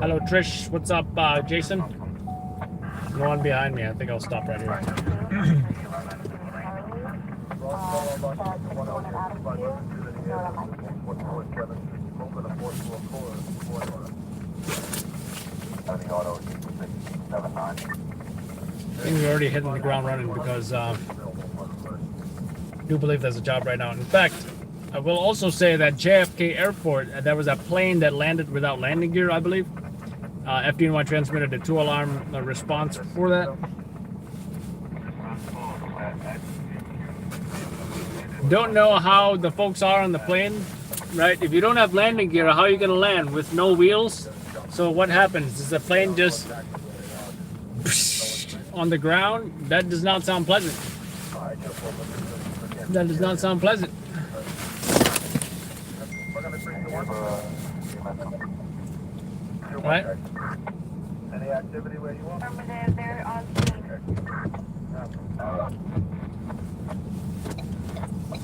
Hello, Trish. What's up, Jason? No one behind me. I think I'll stop right here. I think we're already hitting the ground running because I do believe there's a job right now. In fact, I will also say that JFK Airport, there was a plane that landed without landing gear, I believe. FDNY transmitted a 2-alarm response for that. Don't know how the folks are on the plane, right? If you don't have landing gear, how are you going to land with no wheels? So what happens? Is the plane just on the ground? That does not sound pleasant. That does not sound pleasant. Right? Any activity where you want? They're on scene.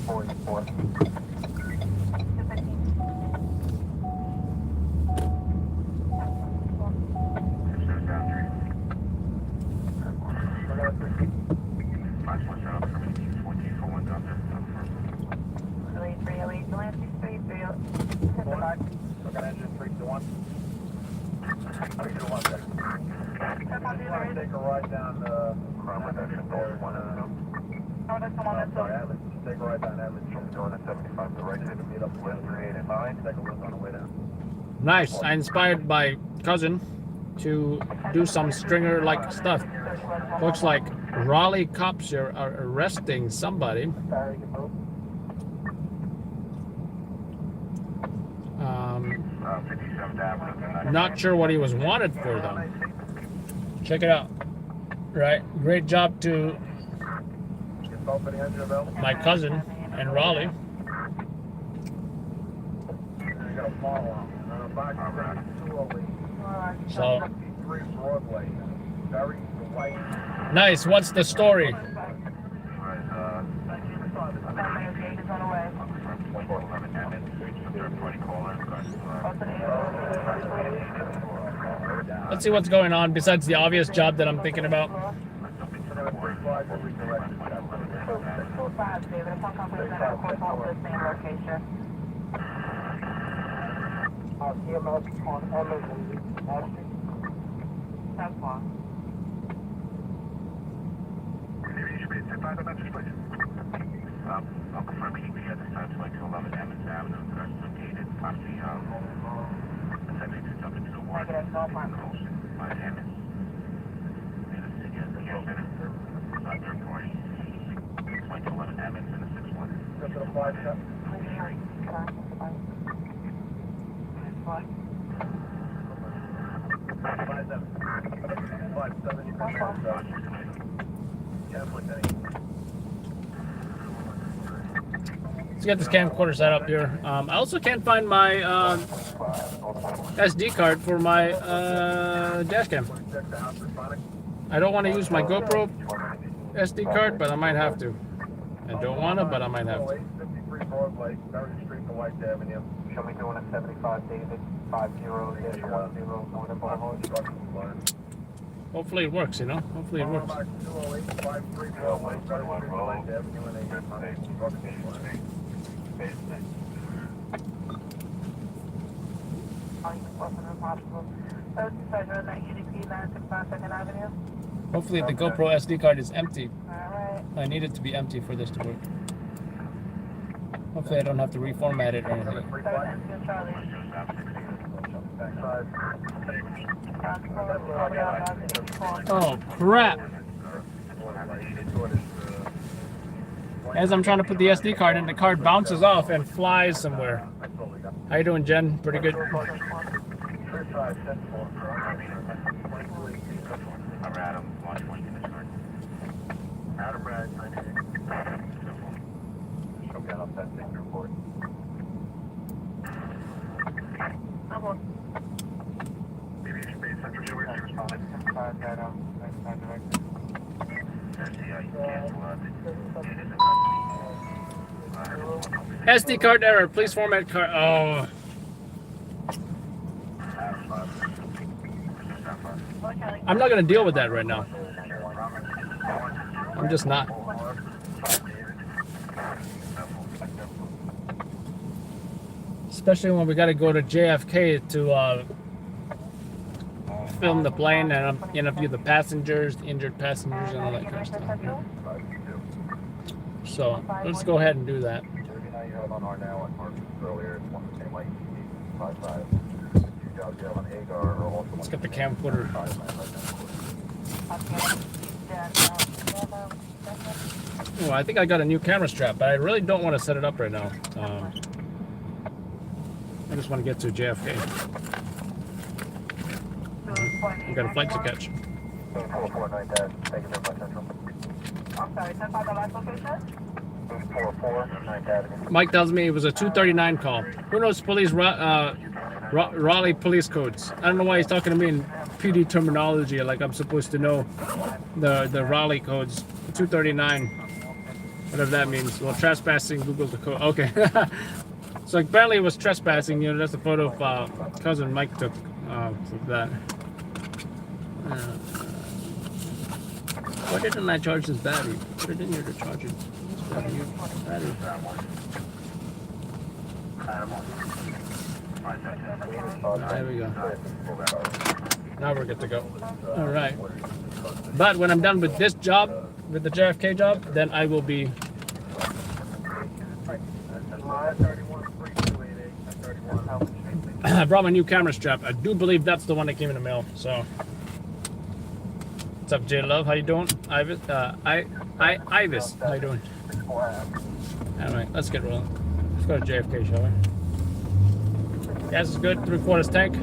44. Take a ride down crime reduction goal 102. Take a ride down Atlas. Going to 75 to right here to meet up with 389. Take a look on the way down. Nice. I inspired my cousin to do some stringer-like stuff. Looks like Raleigh cops are arresting somebody. Not sure what he was wanted for, though. Check it out. Right? Great job to my cousin in Raleigh. So nice. What's the story? Let's see what's going on besides the obvious job that I'm thinking about. I'll confirm ETA at this time, so like to 11 Emmons Avenue, that's located past the subject to something to the water. By Emmons. And the city has the center. Third party. It's like to 11 Emmons and a 6-1. That's a 5-7. You can Let's get this camcorder set up here. I also can't find my SD card for my dash cam. I don't want to use my GoPro SD card, but I might have to. I don't want to, but I might have to. Shall we doing a 75 David 50-10 Hopefully it works, you know? Hopefully it works. Hopefully the GoPro SD card is empty. I need it to be empty for this to work. Hopefully I don't have to reformat it or anything. Oh crap! As I'm trying to put the SD card in, the card bounces off and flies somewhere. How you doing, Jen? Pretty good. Adam Brad, 98. Okay, I'll send the report. Aviation Base Central, where you responded? SD card error. Please format card. Oh. I'm not gonna deal with that right now. I'm just not. Especially when we gotta go to JFK to film the plane and interview the passengers, the injured passengers, and all that kind of stuff. So let's go ahead and do that. Let's get the camcorder. Oh, I think I got a new camera strap, but I really don't want to set it up right now. I just want to get to JFK. We got a flight to catch. Mike tells me it was a 239 call. Who knows police Raleigh police codes? I don't know why he's talking to me in PD terminology, like I'm supposed to know the Raleigh codes. 239, whatever that means. Well, trespassing, Google the code. Okay. So apparently it was trespassing. You know, that's a photo of cousin Mike took of that. Why didn't I charge this battery? Put it in here to charge it. Battery. There we go. Now we're good to go. All right. But when I'm done with this job, with the JFK job, then I will be. I brought my new camera strap. I do believe that's the one that came in the mail. So, what's up, J Love? How you doing? Ivis, Ivis, how you doing? All right, let's get rolling. Let's go to JFK, shall we? Gas is good. 3/4 tank.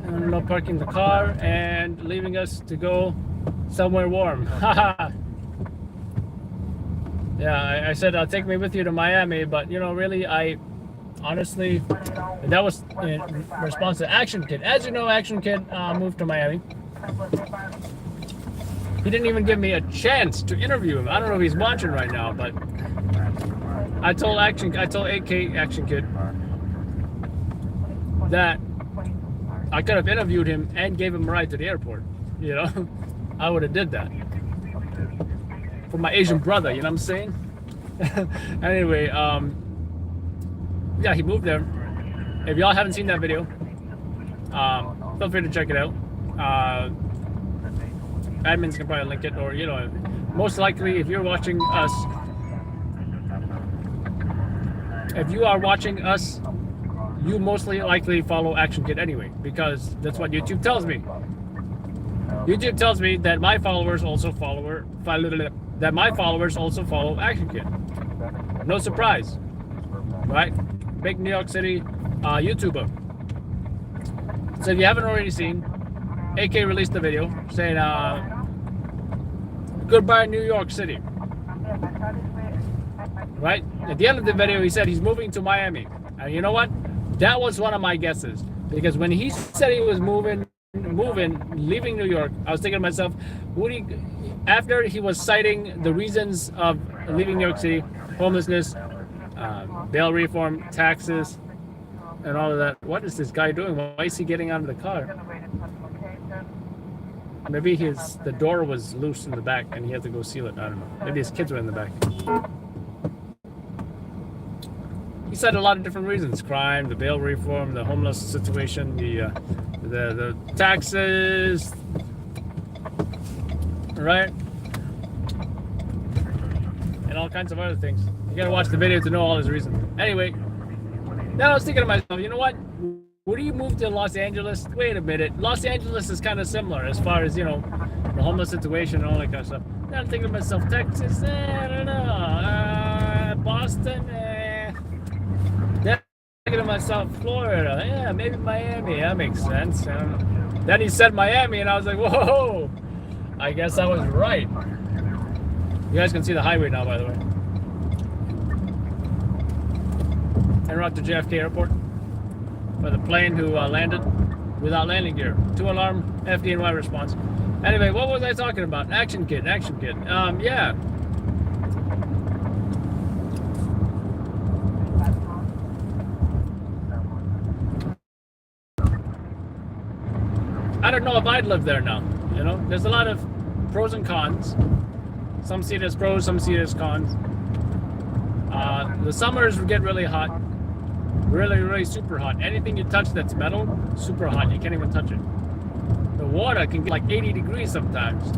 And no parking the car and leaving us to go somewhere warm. Haha. Yeah, I said take me with you to Miami, but you know, really, honestly, that was in response to Action Kid. As you know, Action Kid moved to Miami. He didn't even give me a chance to interview him. I don't know if he's watching right now, but I told AK Action Kid that I could have interviewed him and gave him a ride to the airport. You know, I would have did that for my Asian brother. You know what I'm saying? Anyway, yeah, he moved there. If y'all haven't seen that video, feel free to check it out. Admins can probably link it, or you know, most likely if you're watching us, if you are watching us, you mostly likely follow Action Kid anyway, because that's what YouTube tells me. YouTube tells me that my followers also follow Action Kid. No surprise, right? Big New York City YouTuber. So if you haven't already seen, AK released a video saying goodbye New York City. Right? At the end of the video, he said he's moving to Miami. And you know what? That was one of my guesses. Because when he said he was moving, leaving New York, I was thinking to myself, after he was citing the reasons of leaving New York City, homelessness, bail reform, taxes, and all of that. What is this guy doing? Why is he getting out of the car? Maybe the door was loose in the back and he had to go seal it. I don't know. Maybe his kids were in the back. He said a lot of different reasons: crime, the bail reform, the homeless situation, the taxes, right? And all kinds of other things. You gotta watch the video to know all his reasons. Anyway, now I was thinking to myself, you know what? Would you move to Los Angeles? Wait a minute. Los Angeles is kind of similar as far as, you know, the homeless situation and all that kind of stuff. Now I'm thinking to myself, Texas, I don't know. Boston, thinking to myself, Florida, yeah, maybe Miami. That makes sense. Then he said Miami, and I was like, whoa, I guess I was right. You guys can see the highway now, by the way. En route to JFK Airport for the plane who landed without landing gear. 2-alarm FDNY response. Anyway, what was I talking about? Action kit. Yeah. I don't know if I'd live there now. You know, there's a lot of pros and cons. Some see it as pros, some see it as cons. The summers get really hot. Really super hot. Anything you touch that's metal, super hot. You can't even touch it. The water can get like 80 degrees sometimes.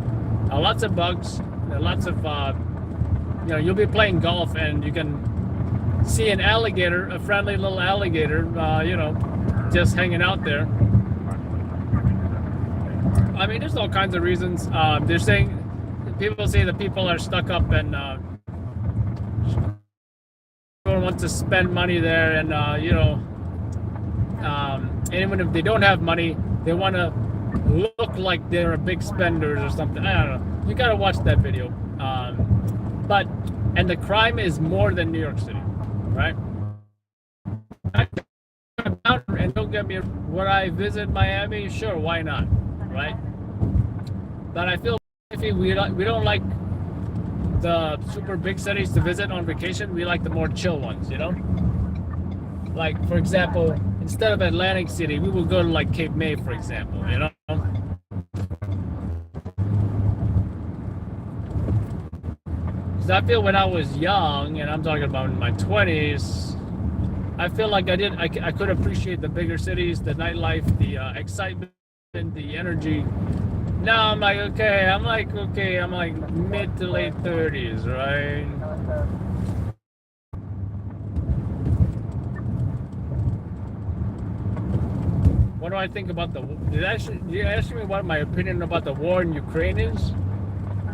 Lots of bugs. Lots of, you know, you'll be playing golf and you can see an alligator, a friendly little alligator, you know, just hanging out there. I mean, there's all kinds of reasons. They're saying, people say that people are stuck up and don't want to spend money there, and you know, even if they don't have money, they want to look like they're a big spenders or something. I don't know. You gotta watch that video. And the crime is more than New York City, right? And don't get me, would I visit Miami? Sure, why not, right? But I feel if we don't like the super big cities to visit on vacation. We like the more chill ones, you know? Like, for example, instead of Atlantic City, we will go to like Cape May, for example, you know? Because I feel when I was young, and I'm talking about in my 20s, I feel like I could appreciate the bigger cities, the nightlife, the excitement, the energy. Now I'm like, okay, I'm like mid to late 30s, right? What do I think about the? Did you ask me what my opinion about the war in Ukraine is?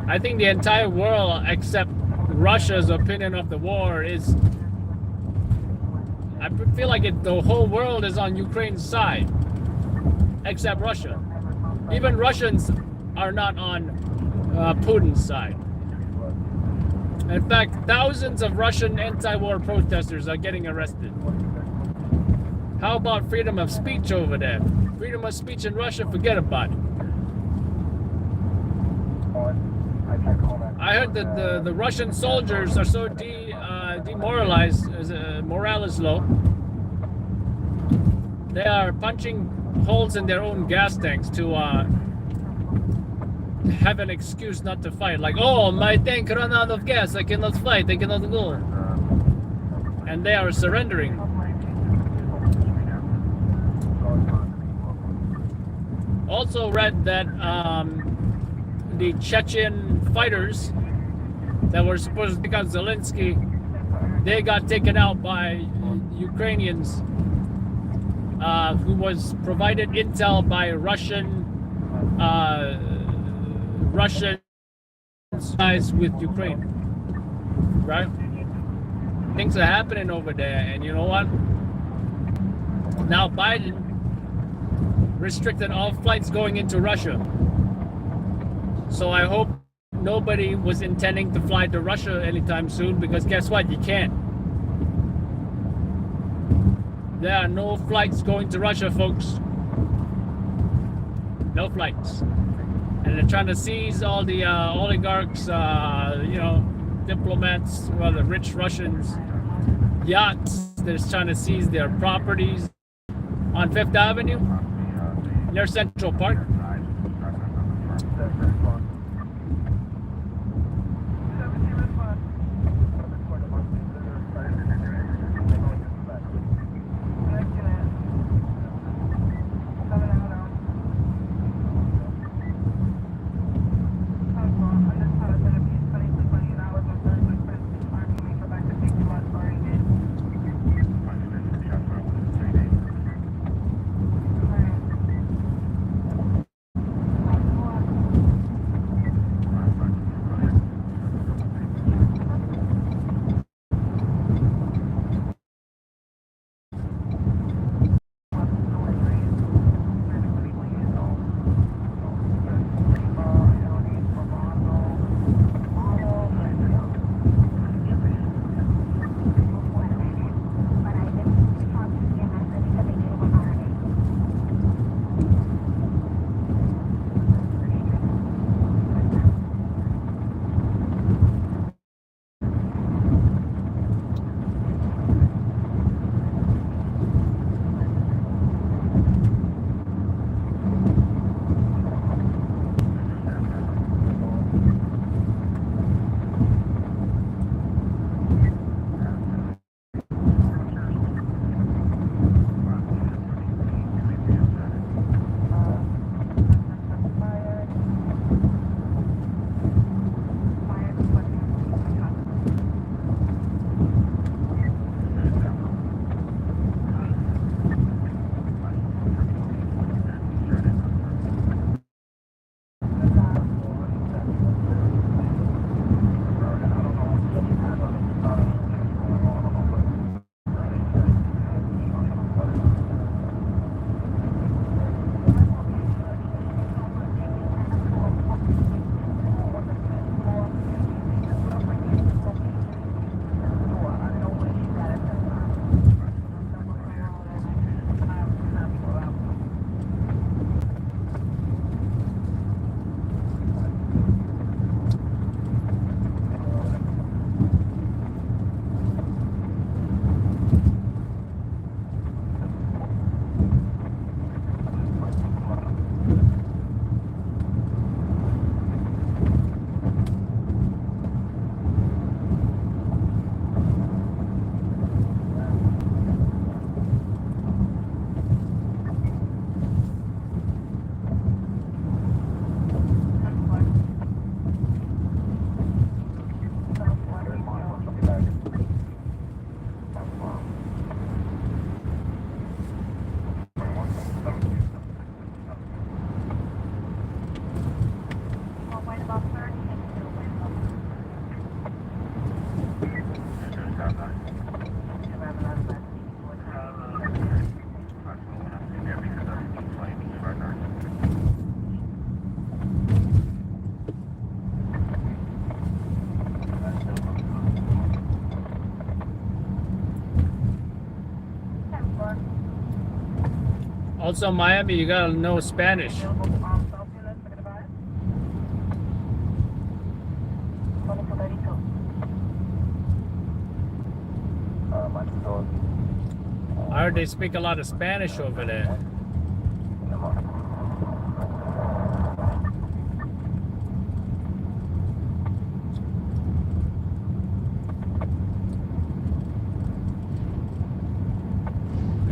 I think the entire world, except Russia's opinion of the war, is. I feel like the whole world is on Ukraine's side, except Russia. Even Russians are not on Putin's side. In fact, thousands of Russian anti-war protesters are getting arrested. How about freedom of speech over there? Freedom of speech in Russia, forget about it. I heard that the Russian soldiers are so demoralized, morale is low. They are punching holes in their own gas tanks to have an excuse not to fight. Like, oh, my tank ran out of gas, I cannot fight, I cannot go. And they are surrendering. Also read that the Chechen fighters that were supposed to take out Zelensky, they got taken out by Ukrainians who was provided intel by Russian spies with Ukraine, right? Things are happening over there, and you know what? Now Biden restricted all flights going into Russia. So I hope nobody was intending to fly to Russia anytime soon, because guess what? You can't. There are no flights going to Russia, folks. No flights. And they're trying to seize all the oligarchs, you know, diplomats, well, the rich Russians, yachts. They're trying to seize their properties on Fifth Avenue, near Central Park. Also, Miami, you gotta know Spanish. I heard they speak a lot of Spanish over there.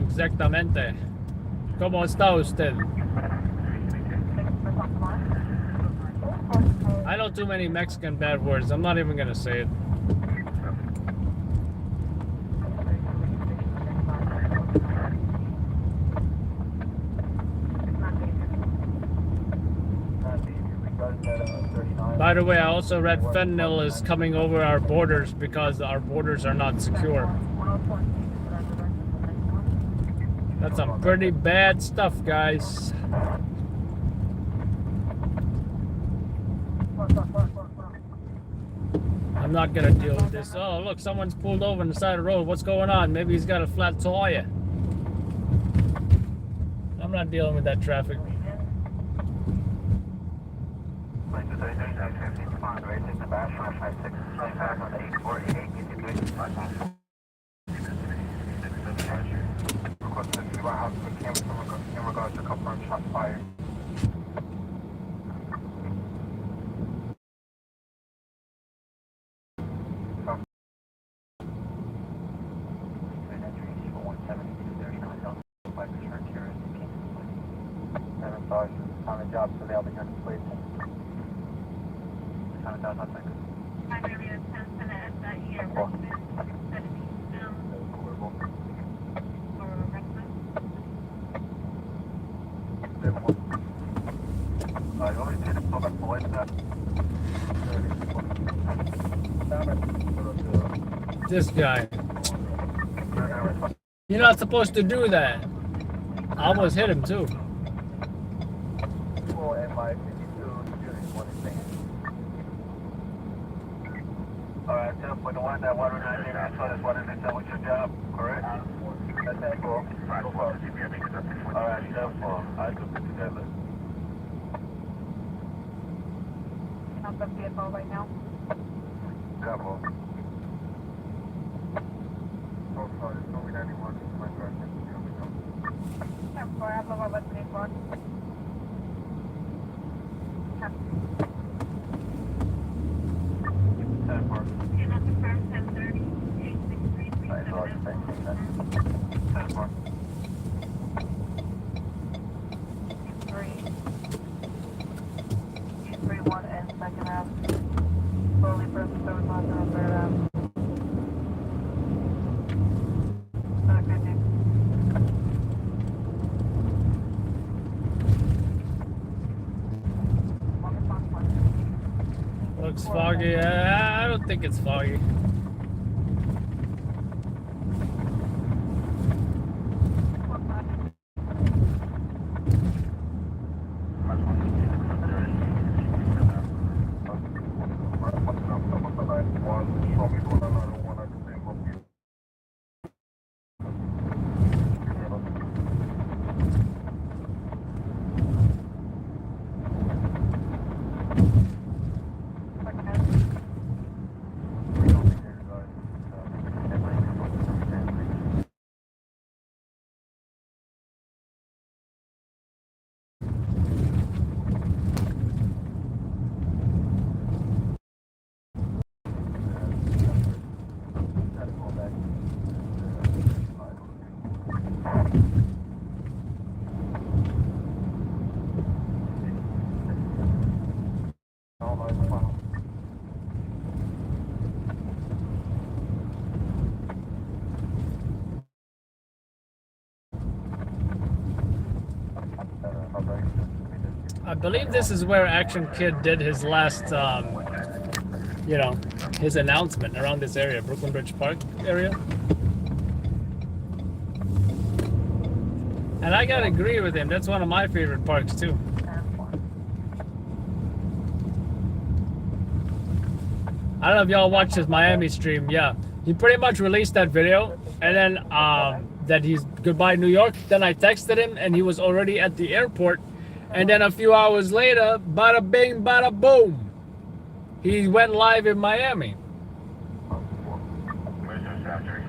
Exactamente. ¿Cómo está usted? I know too many Mexican bad words. I'm not even gonna say it. By the way, I also read fentanyl is coming over our borders because our borders are not secure. That's some pretty bad stuff, guys. I'm not gonna deal with this. Oh, look, someone's pulled over on the side of the road. What's going on? Maybe he's got a flat tire. I'm not dealing with that traffic. On the job, so they'll be here completed. This guy. You're not supposed to do that. I almost hit him too. Alright, so for the one that water not in, I saw this water that's with your job, correct? That's that cool. Alright, therefore, I took it together. Not the vehicle right now. Couple. Oh, sorry, it's only 91. My car. Tempo, I have a robot report. You're not the first 10:30, 863, 331 and second half. Slowly press the third one on the third half. Looks foggy. I don't think it's foggy. I believe this is where Action Kid did his last, you know, his announcement around this area, Brooklyn Bridge Park area. And I gotta agree with him. That's one of my favorite parks too. I don't know if y'all watched his Miami stream. Yeah, he pretty much released that video, and then that he's goodbye New York. Then I texted him and he was already at the airport. And then a few hours later, bada bing, bada boom, he went live in Miami. Where's your factory?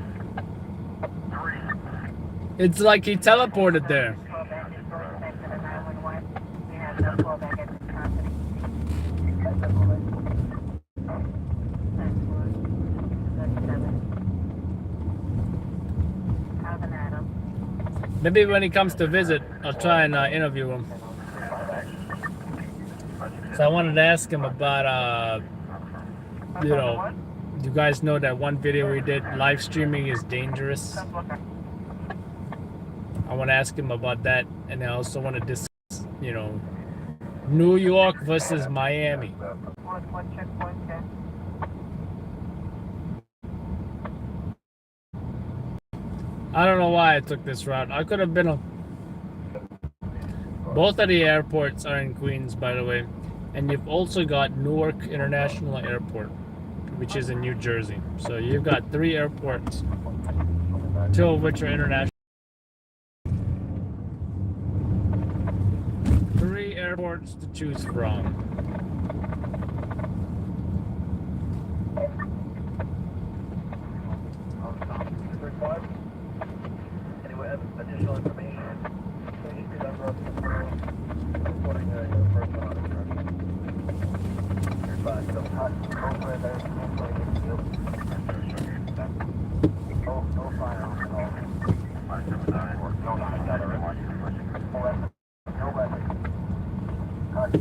3. It's like he teleported there. Maybe when he comes to visit, I'll try and interview him. So I wanted to ask him about, you guys know that one video we did, live streaming is dangerous. I want to ask him about that, and I also want to discuss, New York versus Miami. I don't know why I took this route. I could have been both of the airports are in Queens, by the way. And you've also got Newark International Airport, which is in New Jersey. So you've got 3 airports, 2 of which are international. 3 airports to choose from. Anyone have additional information? Please do not rush the phone. Reporting your first one. Your advice, don't touch. Go for it. There's no place to deal. No firearms at all. 579. No, not that already. No weapon. Touch.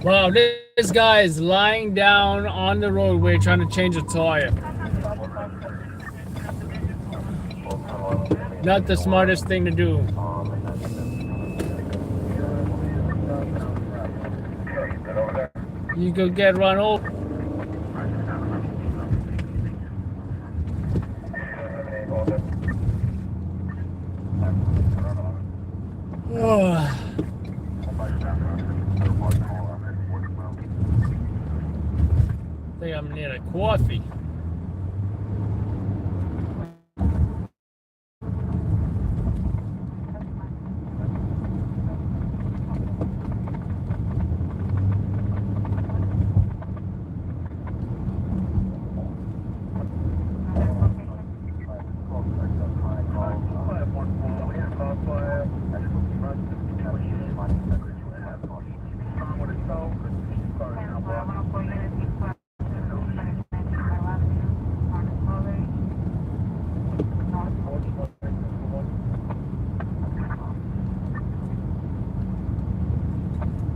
Wow, this guy is lying down on the roadway trying to change a tire. Not the smartest thing to do. You could get run over. Oh. I think I'm near a coffee.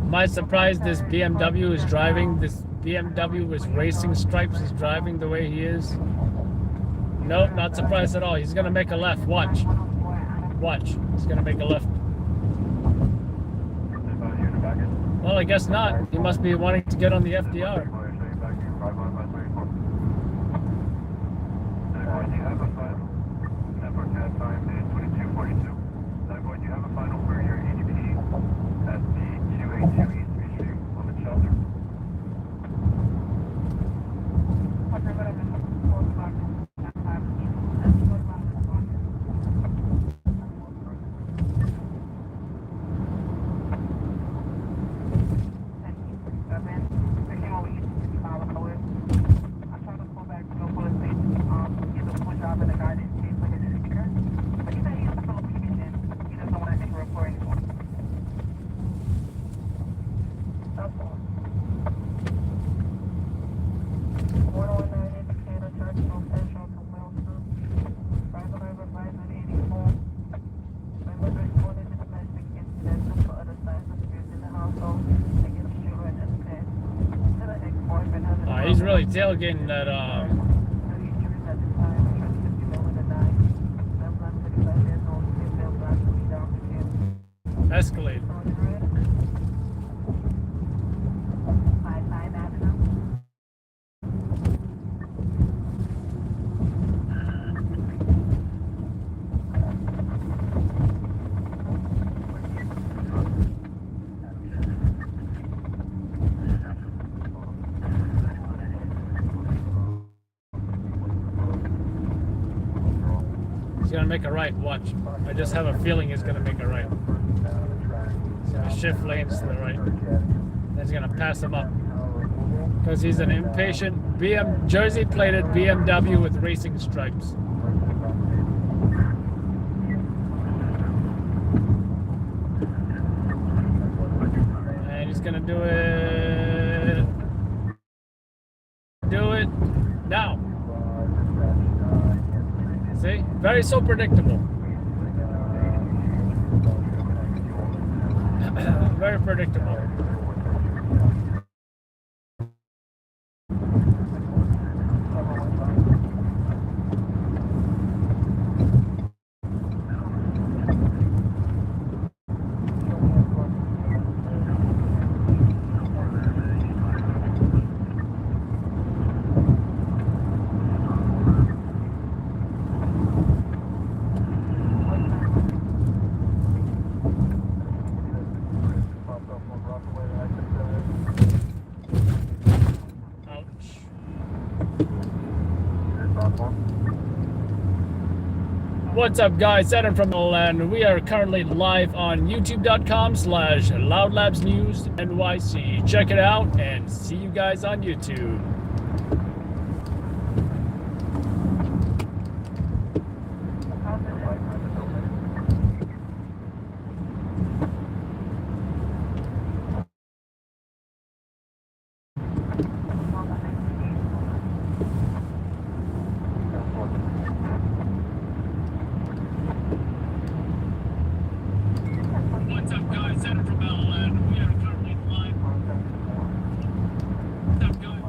Am I surprised this BMW is driving? This BMW with racing stripes is driving the way he is? Nope, not surprised at all. He's gonna make a left. Watch. Watch. He's gonna make a left. Well, I guess not. He must be wanting to get on the FDR. He's really tailgating that gonna make a right. Watch. I just have a feeling he's gonna make a right. He's gonna shift lanes to the right. Then he's gonna pass him up. Because he's an impatient jersey plated BMW with racing stripes. And he's gonna do it. Do it now. See? Very so predictable. Very predictable. What's up, guys? Senator from Harlem. We are currently live on youtube.com/loudlabsnews NYC. Check it out and see you guys on YouTube. What's up, guys? Senator from Harlem. We are currently live. What's up, guys?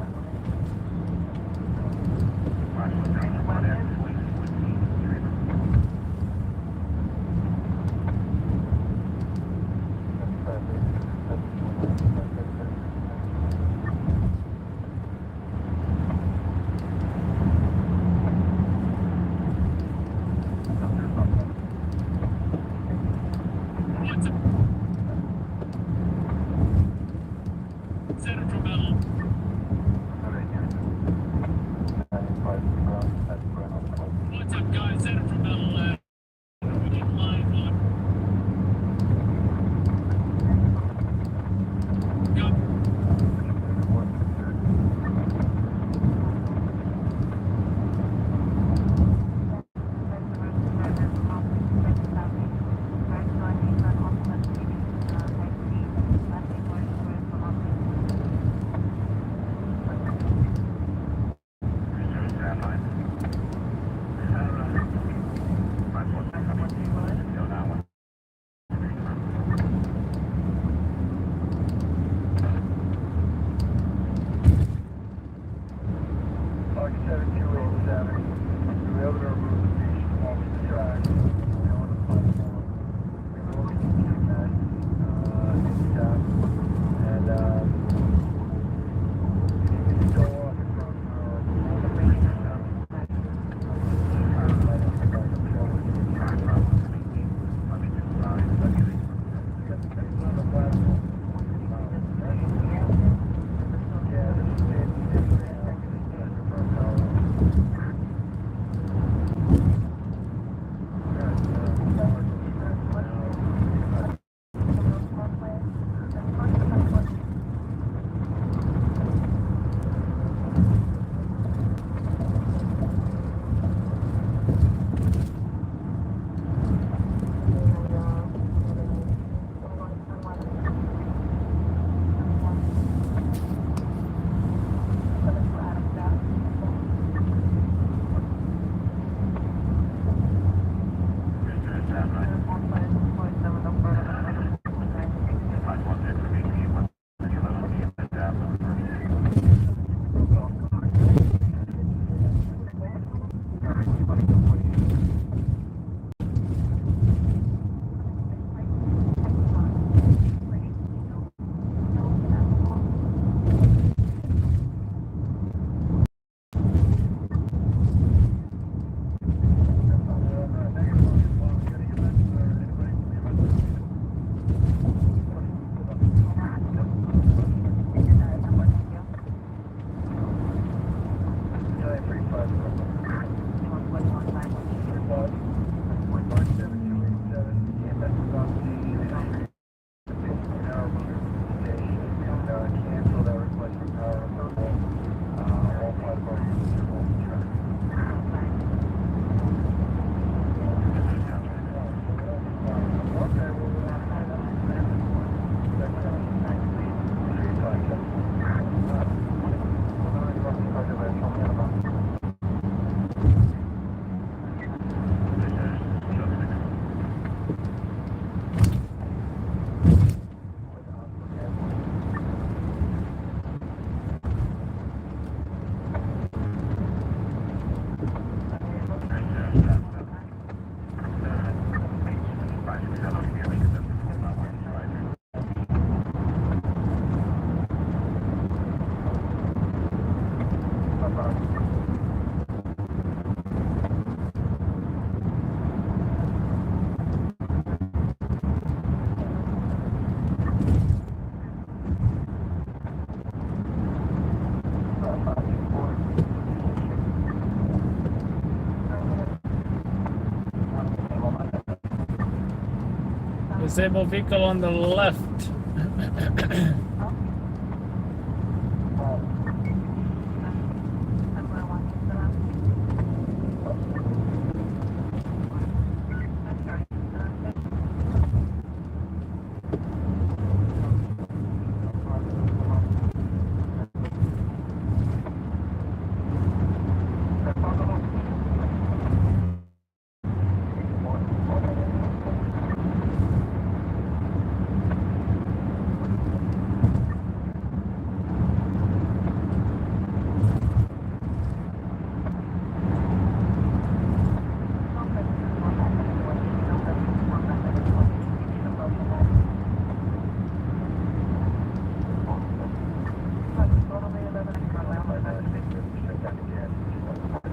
Disabled vehicle on the left.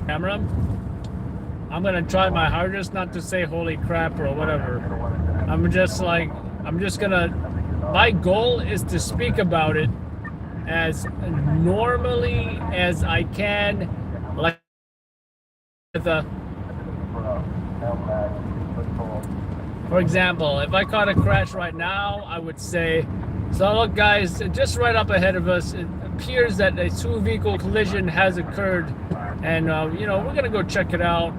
Camera. I'm gonna try my hardest not to say holy crap or whatever. I'm just gonna, my goal is to speak about it as normally as I can, like for example, if I caught a crash right now, I would say, so look guys, just right up ahead of us, it appears that a two-vehicle collision has occurred, and you know, we're gonna go check it out.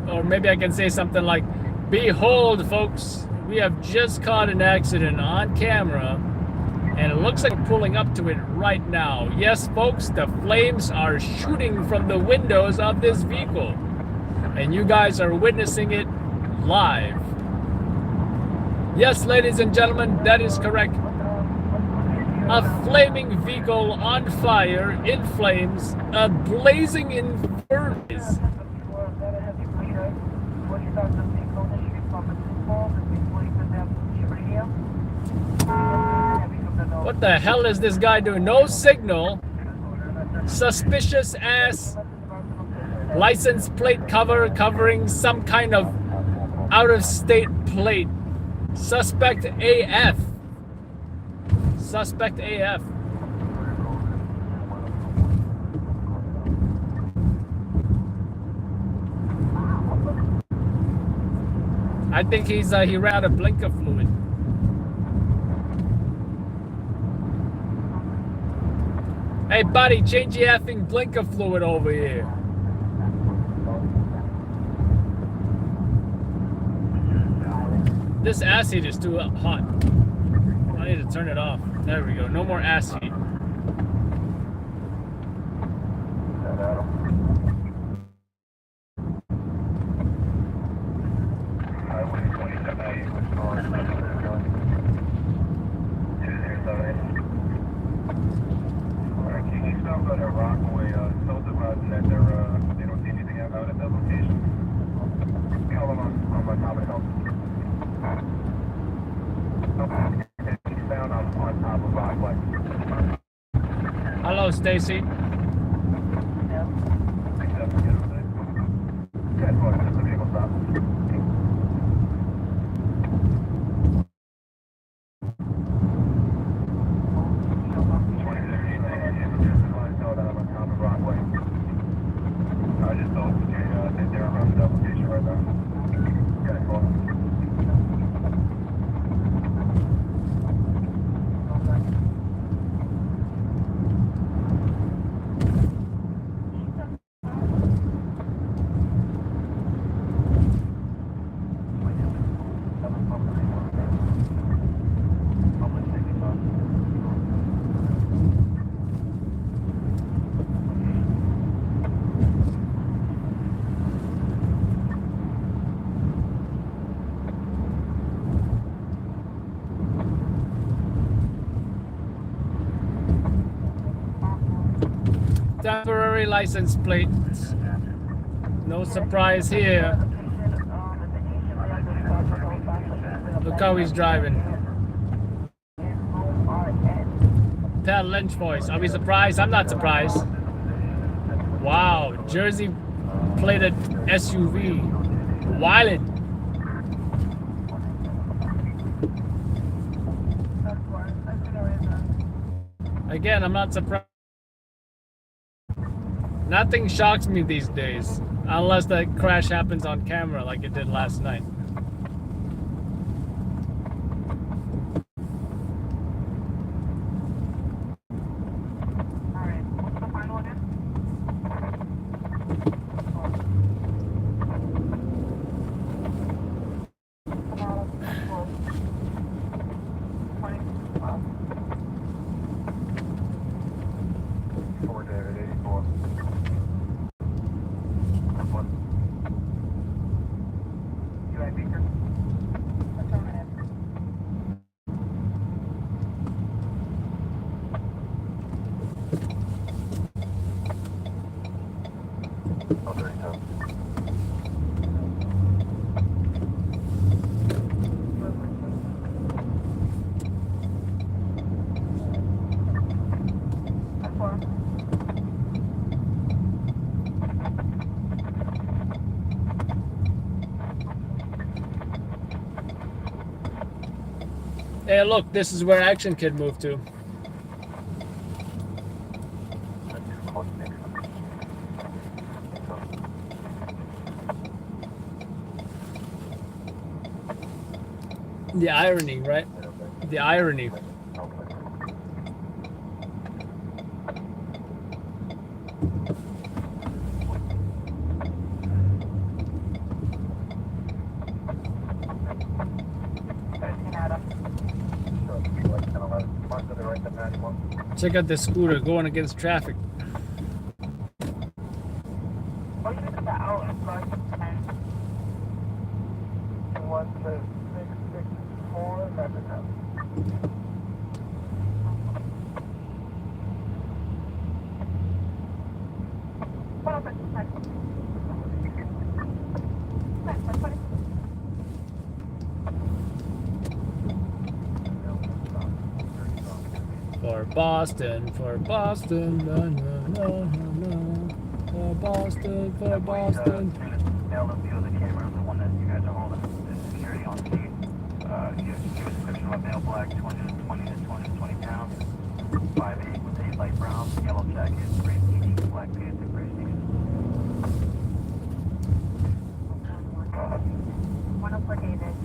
Or maybe I can say something like, behold folks, we have just caught an accident on camera, and it looks like we're pulling up to it right now. Yes folks, the flames are shooting from the windows of this vehicle, and you guys are witnessing it live. Yes, ladies and gentlemen, that is correct. A flaming vehicle on fire, in flames, blazing in furnace. What the hell is this guy doing? No signal. Suspicious ass license plate cover covering some kind of out-of-state plate. Suspect AF. Suspect AF. I think he ran out of blinker fluid. Hey buddy, change your effing blinker fluid over here. This acid is too hot. I need to turn it off. There we go. No more acid. Hello, Stacy. Temporary license plates. No surprise here. Look how he's driving. Ted Lynch voice. Are we surprised? I'm not surprised. Wow, Jersey plated SUV. Wildin'. Again, I'm not surprised. Nothing shocks me these days. Unless the crash happens on camera like it did last night. Alright, what's the final again? Four David, 84. You right, Beaker? Affirmative. Oh, 32. Hey, look, this is where Action Kid moved to. The irony, right? The irony. Check out this scooter going against traffic. Oh, you did that out in front. 12664, that's enough. For Boston, no, no, no, no, for Boston, for Boston. Nailed the view of the camera, the one that you guys are holding, the security on scene. Give a description of a male black, 220 to 220 pounds, 5'8" with a light brown, yellow jacket, gray t-shirt, black pants, and gray sneakers. 104 David.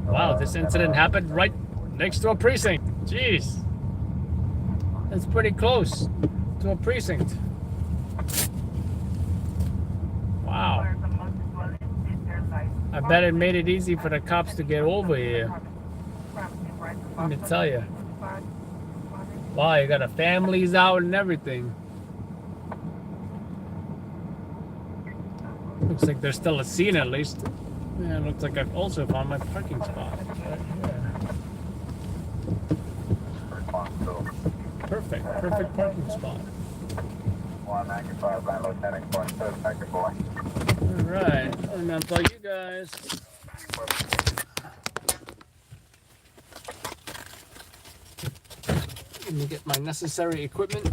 Wow, this incident happened right next to a precinct. Jeez. That's pretty close to a precinct. Wow. I bet it made it easy for the cops to get over here. Let me tell you. Wow, you got the families out and everything. Looks like there's still a scene at least. Yeah, it looks like I've also found my parking spot. Right here. Perfect parking spot. 195, Land Lieutenant, going to back your boy. Alright, and that's all you guys. Let me get my necessary equipment.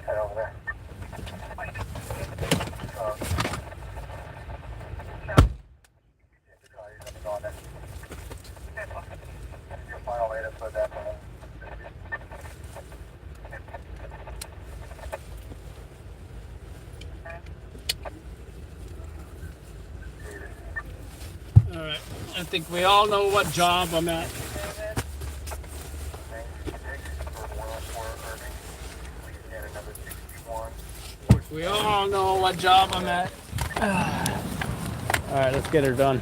Head over there. Your final later for that. Alright, I think we all know what job I'm at. We all know what job I'm at. Alright, let's get her done.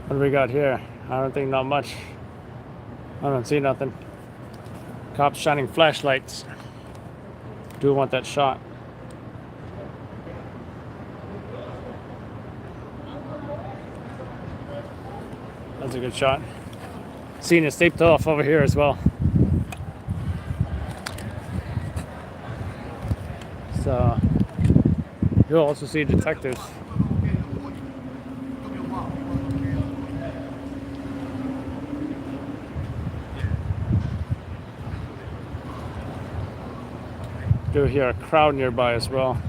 What do we got here? I don't think not much. I don't see nothing. Cops shining flashlights. Do want that shot. That's a good shot. Scene is taped off over here as well. So you'll also see detectives. Do hear a crowd nearby as well.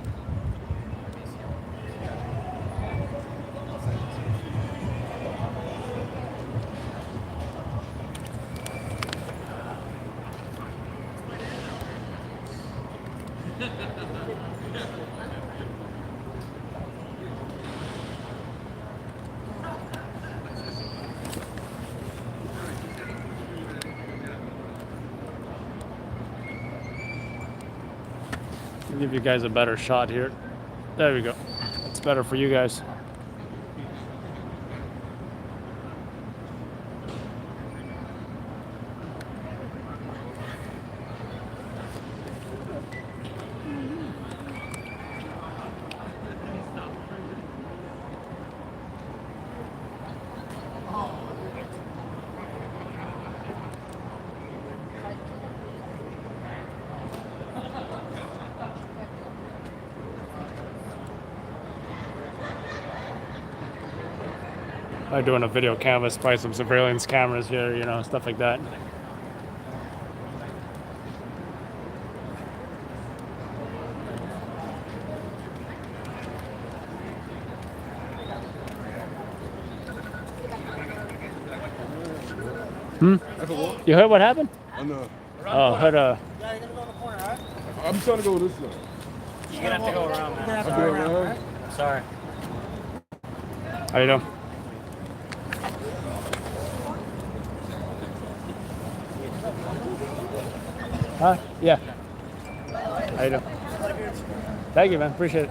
I'll give you guys a better shot here. There we go. It's better for you guys. I'm doing a video canvas, probably some surveillance cameras here, you know, stuff like that. You heard what happened? I know. Oh, heard I'm trying to go this way. You're gonna have to go around, man. I'm going around. Sorry. How you doing? Huh? Yeah. How you doing? Thank you, man. Appreciate it.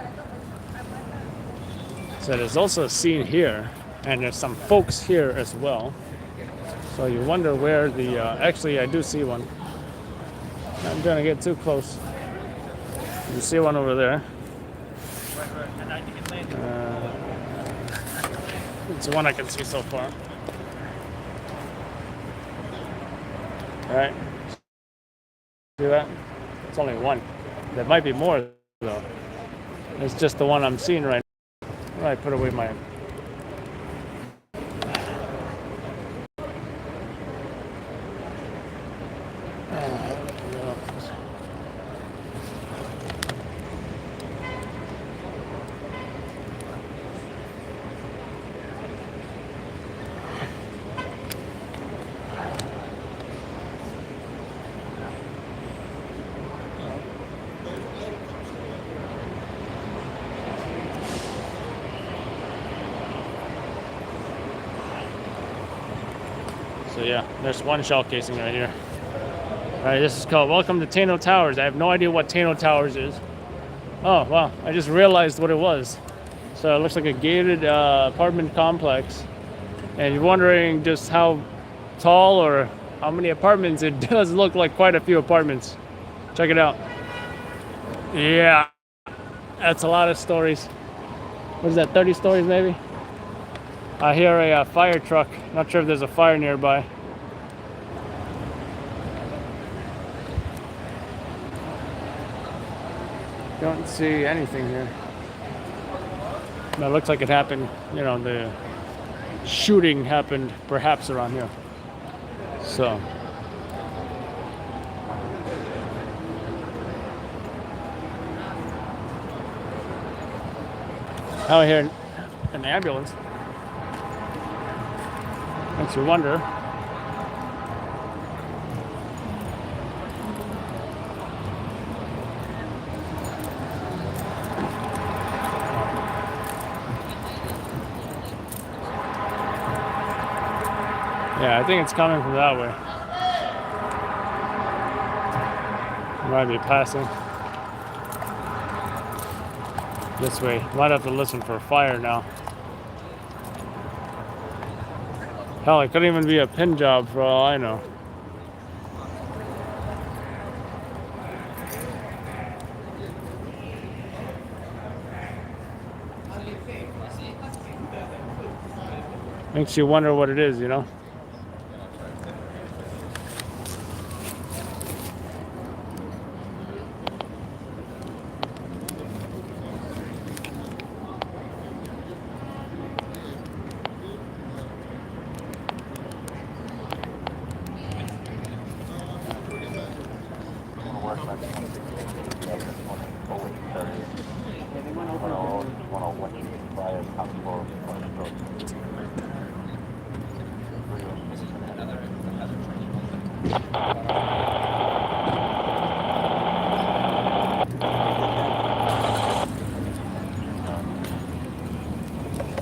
So there's also a scene here, and there's some folks here as well. So you wonder where the, actually I do see one. I'm gonna get too close. You see one over there. It's the one I can see so far. All right. See that? It's only one. There might be more though. It's just the one I'm seeing right now. All right, put away my. So yeah, there's one shell casing right here. All right, this is called Welcome to Tano Towers. I have no idea what Tano Towers is. Oh, wow, I just realized what it was. So it looks like a gated apartment complex. And you're wondering just how tall or how many apartments. It does look like quite a few apartments. Check it out. Yeah, that's a lot of stories. What is that, 30 stories maybe? I hear a fire truck. Not sure if there's a fire nearby. Don't see anything here. That looks like it happened, you know, the shooting happened perhaps around here. So. Out here, an ambulance. Makes you wonder. Yeah, I think it's coming from that way. Might be passing this way. Might have to listen for a fire now. Hell, it could even be a pin job for all I know. Makes you wonder what it is, you know?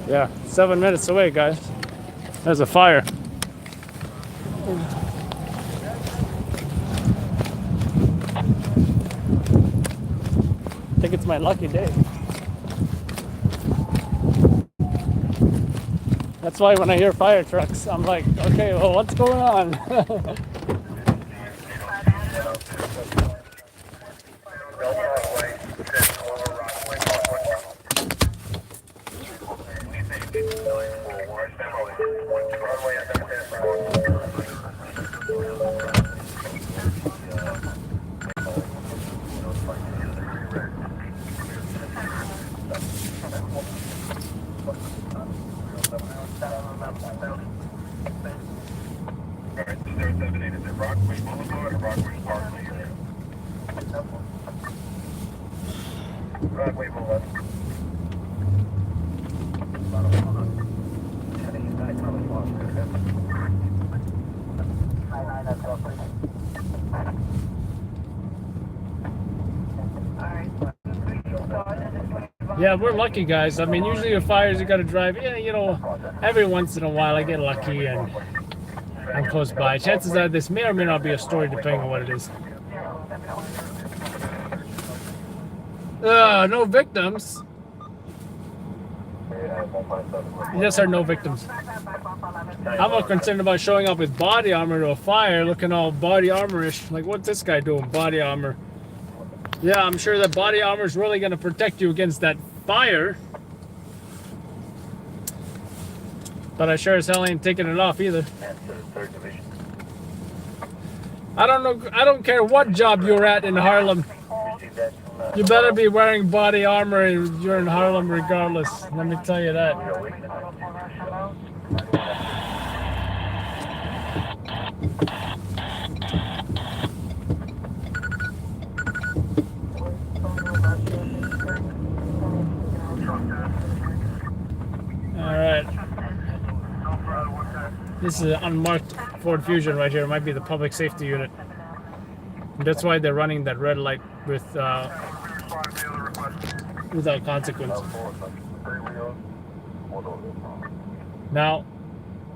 Yeah, 7 minutes away, guys. There's a fire. I think it's my lucky day. That's why when I hear fire trucks, I'm like, okay, well, what's going on? Yeah, we're lucky, guys. I mean, usually with fires, you got to drive. Yeah, you know, every once in a while, I get lucky and I'm close by. Chances are this may or may not be a story, depending on what it is. No victims. Yes, sir, no victims. I'm more concerned about showing up with body armor to a fire, looking all body armor-ish. Like, what's this guy doing, body armor? Yeah, I'm sure that body armor is really going to protect you against that fire. But I sure as hell ain't taking it off either. I don't know. I don't care what job you're at in Harlem. You better be wearing body armor if you're in Harlem regardless. Let me tell you that. Alright. This is an unmarked Ford Fusion right here. It might be the public safety unit. And that's why they're running that red light with without consequence. Now,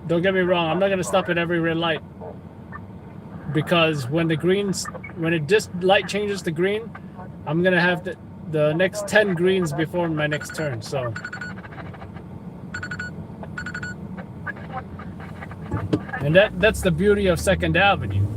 don't get me wrong, I'm not gonna stop at every red light. Because when this light changes to green, I'm gonna have the next 10 greens before my next turn, so. And that's the beauty of 2nd Avenue.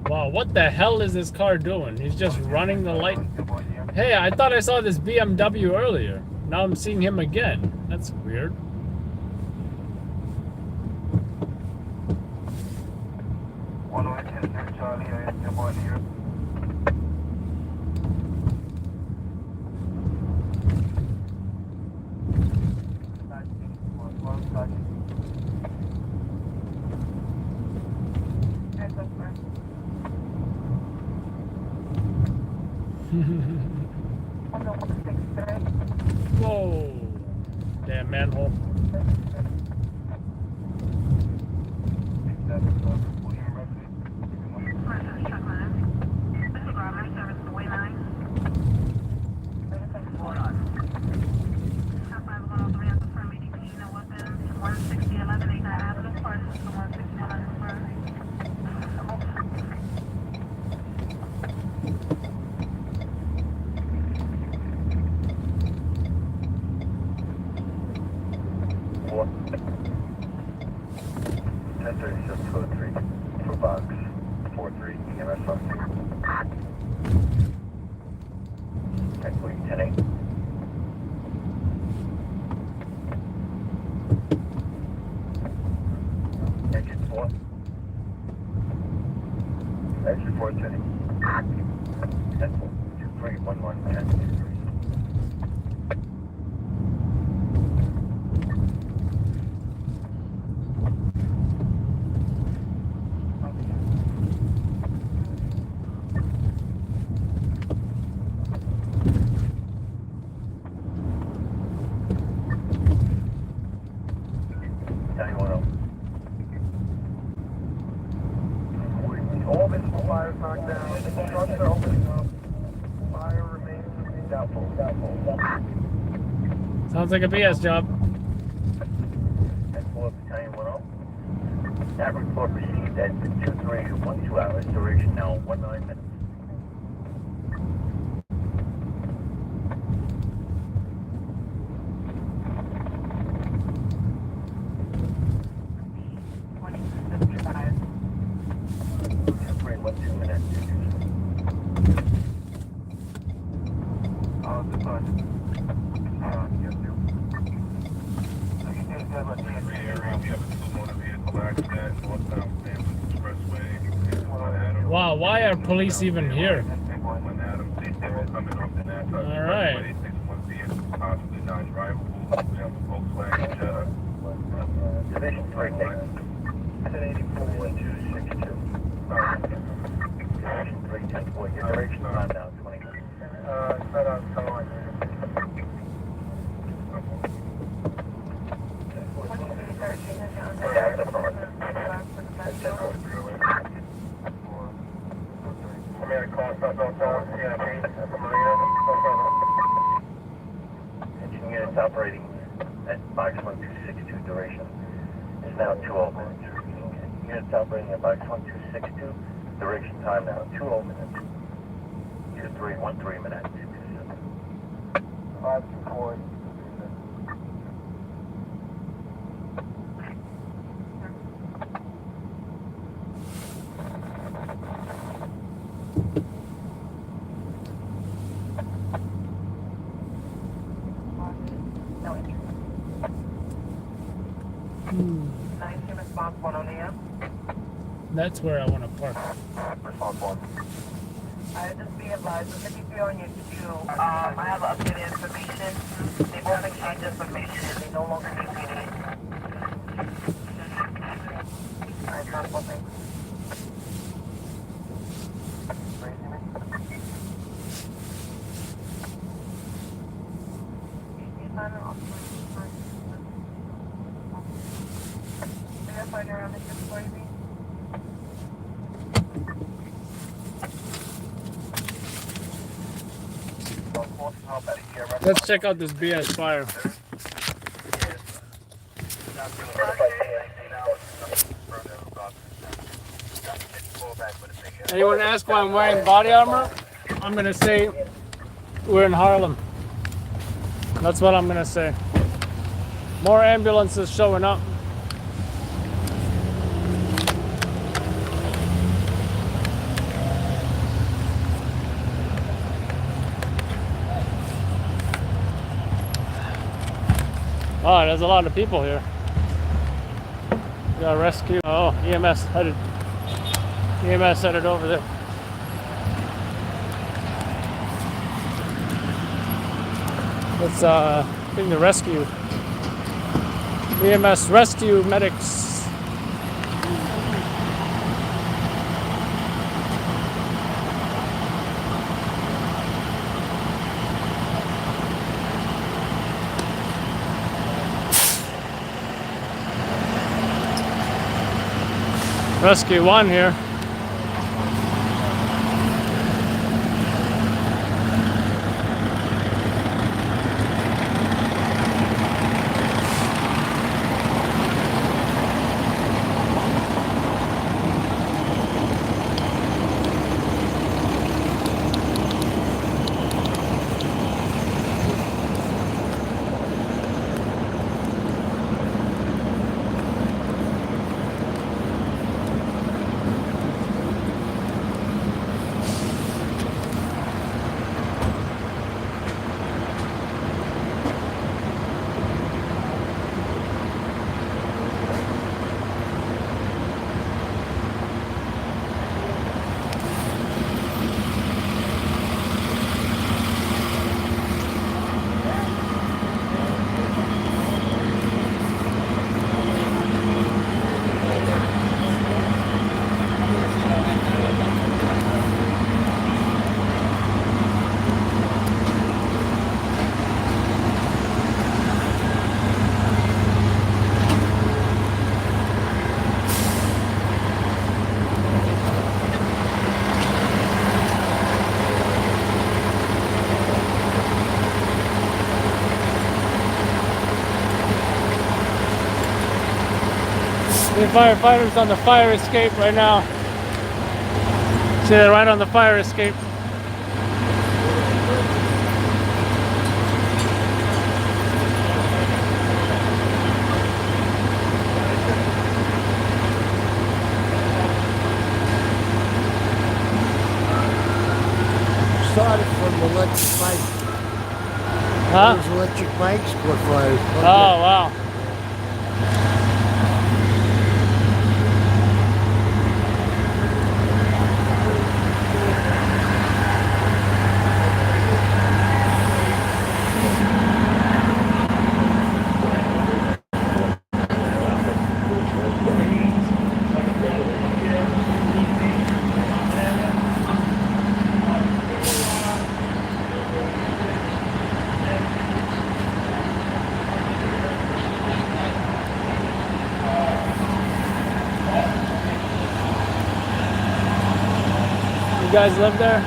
Wow, what the hell is this car doing? He's just running the light. Hey, I thought I saw this BMW earlier. Now I'm seeing him again. That's weird. Whoa. Damn manhole. Sounds like a BS job. That report received at 2312 hours, duration now 19 minutes. Wow, why are police even here? All right. Division 3, 1084-1262. Division 3, 10-4, your duration time now 20 minutes. Set up time. Engine units operating at box 1262, duration is now 20 minutes. Units operating at box 1262, duration time now 20 minutes. 2313 minutes. 524. That's where I want to park. Response 1. Just be advised, the 53 on your queue, I have updated information. They both exchanged information. They no longer need PD. Alright, transport thing. Around the ship for you. Let's check out this BS fire. Anyone ask why I'm wearing body armor? I'm gonna say we're in Harlem. That's what I'm gonna say. More ambulances showing up. Oh, there's a lot of people here. We got rescue. Oh, EMS headed over there. Let's bring the rescue. EMS rescue medics. Rescue 1 here. The firefighters on the fire escape right now. See, they're right on the fire escape. Started from electric bikes. Huh? Those electric bikes caught fire. Oh, wow. You guys live there? I'm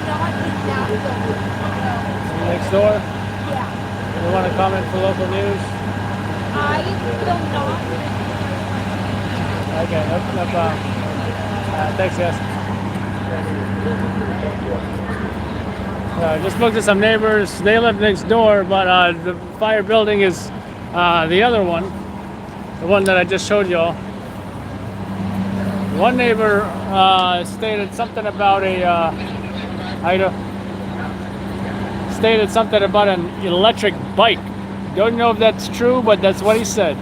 not in that building. Next door? Yeah. You want to comment for local news? I will not. Okay, no problem. Thanks, guys. I just spoke to some neighbors. They live next door, but the fire building is the other one, the one that I just showed y'all. One neighbor stated something about stated something about an electric bike. Don't know if that's true, but that's what he said.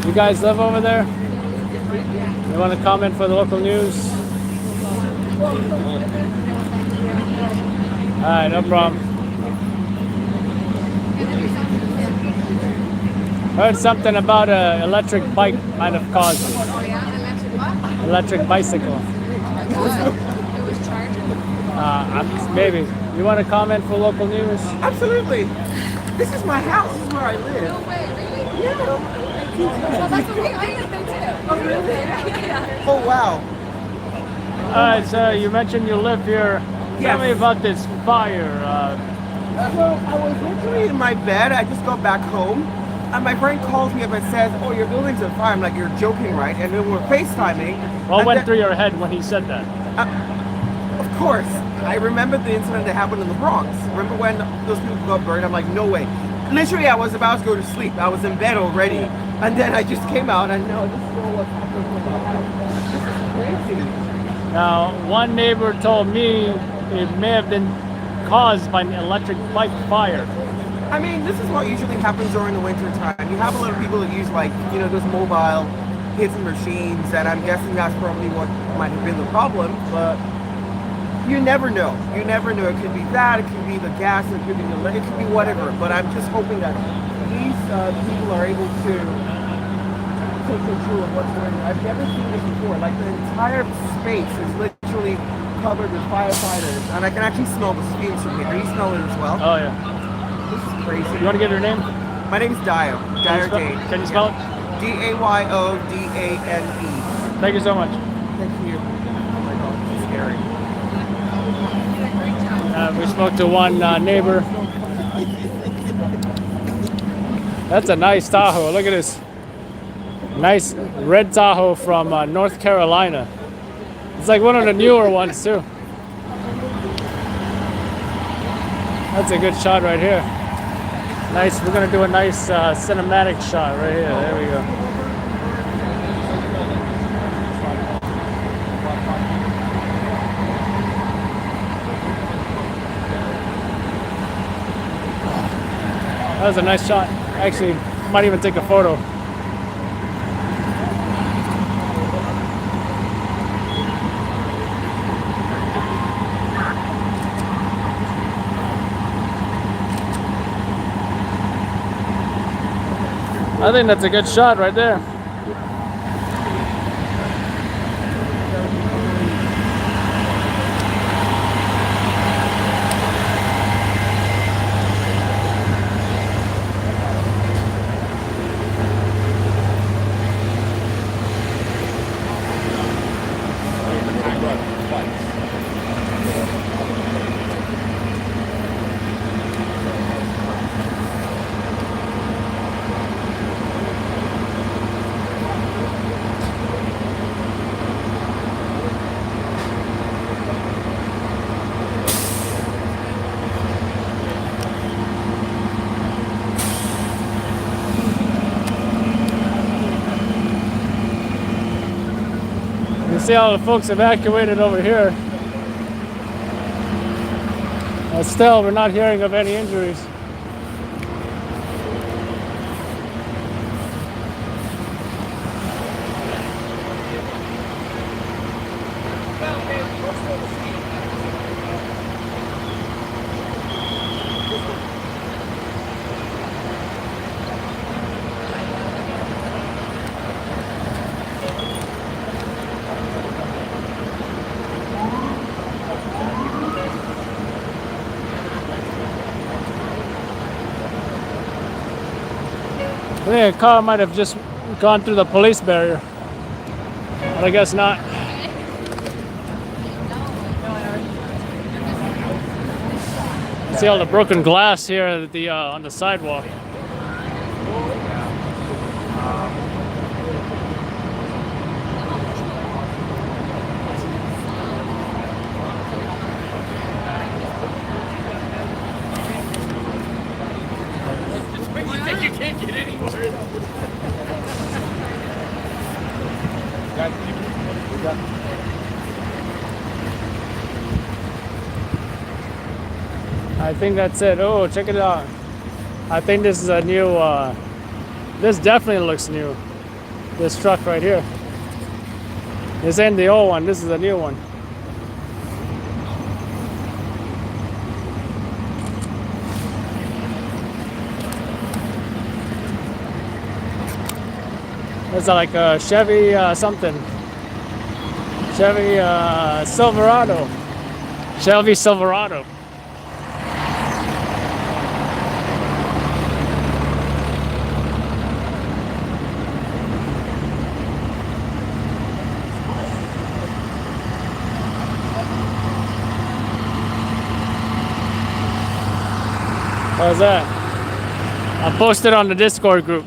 You guys live over there? You want to comment for the local news? Alright, no problem. Heard something about an electric bike might have caused it. Electric bicycle. Maybe. You want to comment for local news? Absolutely. This is my house. This is where I live. No way, really? Yeah. Well, that's okay. I live there too. Oh, really? Yeah. Oh, wow. Alright, so you mentioned you live here. Tell me Yes. about this fire. Well, I was literally in my bed. I just got back home. And my friend calls me up and says, oh, your building's on fire. I'm like, you're joking, right? And then we're FaceTiming. What and went then- through your head when he said that? Of course. I remember the incident that happened in the Bronx. Remember when those people got burned? I'm like, no way. Literally, I was about to go to sleep. I was in bed already. And then I just came out and now this is all what's happening to my house. This is crazy. Now, one neighbor told me it may have been caused by an electric bike fire. I mean, this is what usually happens during the winter time. You have a lot of people that use like, you know, those mobile hitting machines, and I'm guessing that's probably what might have been the problem, but you never know. You never know. It could be that, it could be the gas, it could be the it could be whatever, but I'm just hoping that these people are able to take control of what's going on. I've never seen this before. Like the entire space is literally covered with firefighters, and I can actually smell the fumes from here. Are you smelling it as well? Oh yeah. This is crazy. You want to give your name? My name is Dio. Dio Dane. Can you spell it? Dayodane. Thank you so much. Thank you. Oh my God, it's scary. We spoke to one neighbor. That's a nice Tahoe. Look at this. Nice red Tahoe from North Carolina. It's like one of the newer ones too. That's a good shot right here. Nice. We're gonna do a nice cinematic shot right here. There we go. That was a nice shot. Actually, might even take a photo. I think that's a good shot right there. See all the folks evacuated over here. Still, we're not hearing of any injuries. I think a car might have just gone through the police barrier, but I guess not. See all the broken glass here at the on the sidewalk. You can't get anywhere. I think that's it. Oh, check it out. I think this is a new, this definitely looks new. This truck right here. This ain't the old one, this is a new one. It's like a Chevy something. Chevy Silverado. Chevy Silverado. How's that? I'll post it on the Discord group.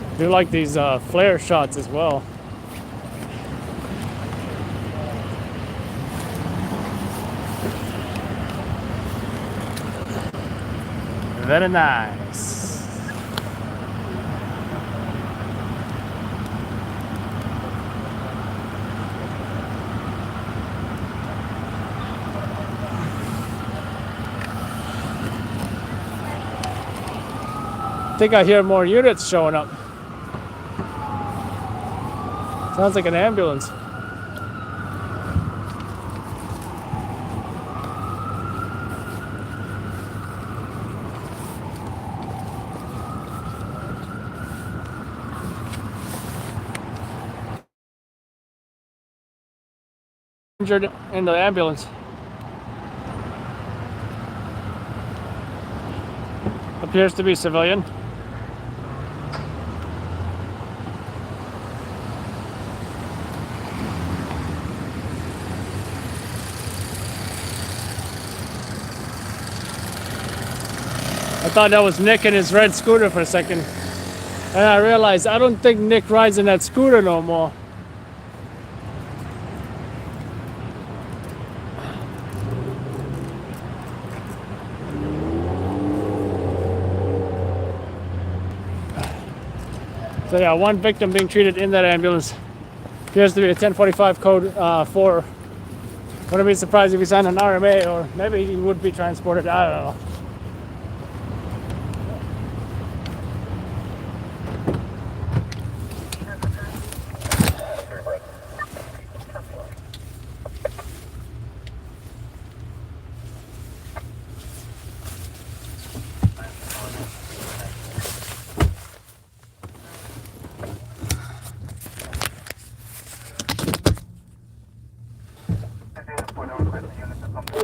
I do like these flare shots as well. Very nice. I think I hear more units showing up. Sounds like an ambulance. Injured in the ambulance. Appears to be civilian. I thought that was Nick in his red scooter for a second. And I realized I don't think Nick rides in that scooter no more. So yeah, one victim being treated in that ambulance. Appears to be a 1045 code 4. Wouldn't be surprised if he signed an RMA, or maybe he would be transported. I don't know.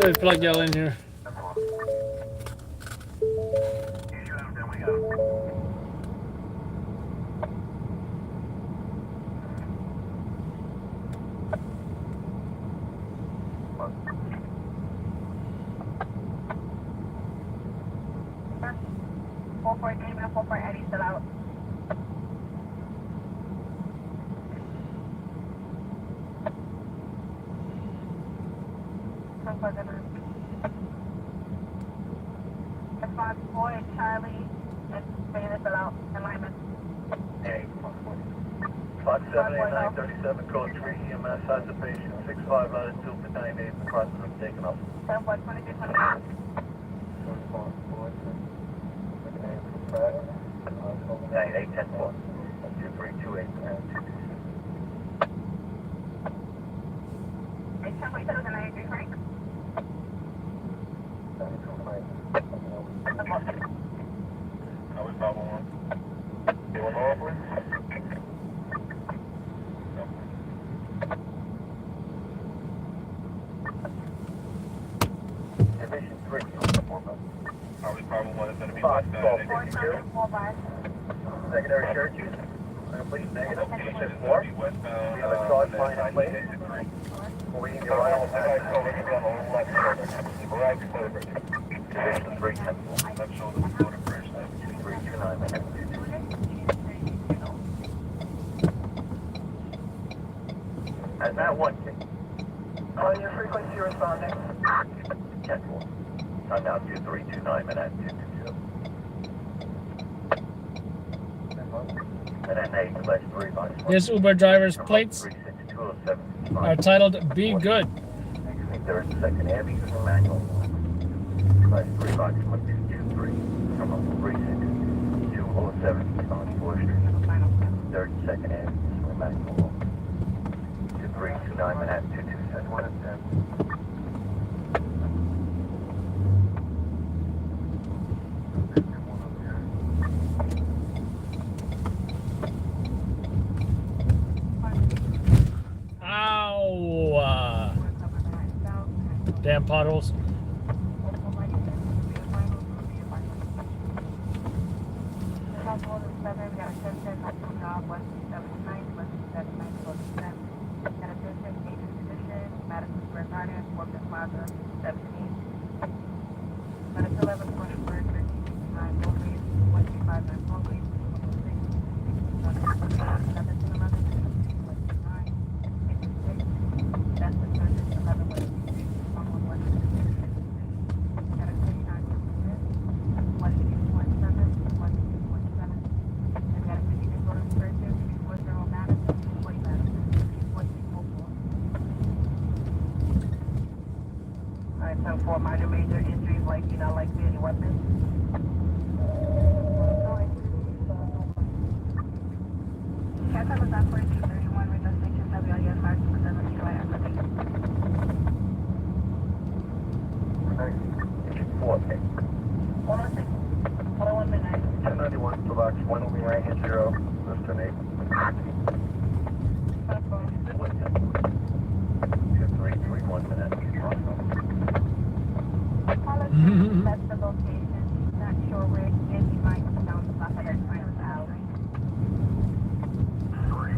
Let's plug y'all in here. Eddie still out. Response 4 Charlie and Spanish still out. Alignment. Hey, 578937 code 3 EMS has a patient 65 latitude for 98 in the process of taking off. 7.2228. 9810 2328. Hey, Charlie, that was an 93 Frank. I was Bravo 1. You want more, please? Division 3. I was Bravo 1 is going to be Five, westbound. 4 Secondary churches. Please negative. Location is 4. going to be westbound. We have a cross line in place. We need your right Division 3. Left shoulder before the bridge. 329. And that one kick. On your frequency responding. 10-4. I'm now 2329 minute 222. And then 8/3 by This Uber driver's plates 36207. are titled Be Good. Third and second Abbey manual. Class 3 box 1223. Come on, 36207 on 4th Street. Third and second Abbey manual. 2329 minute 227. Ow! Damn potholes. for minor major injuries like you not like any weapons. Cat was at 4231 with the station WIS 4K. 1 minute. 1091 to box 1 will be right at 0. Listen 8. 2331 minutes. That's the location. Not sure where it is. You might sound stuff at that time of the hour. Sorry,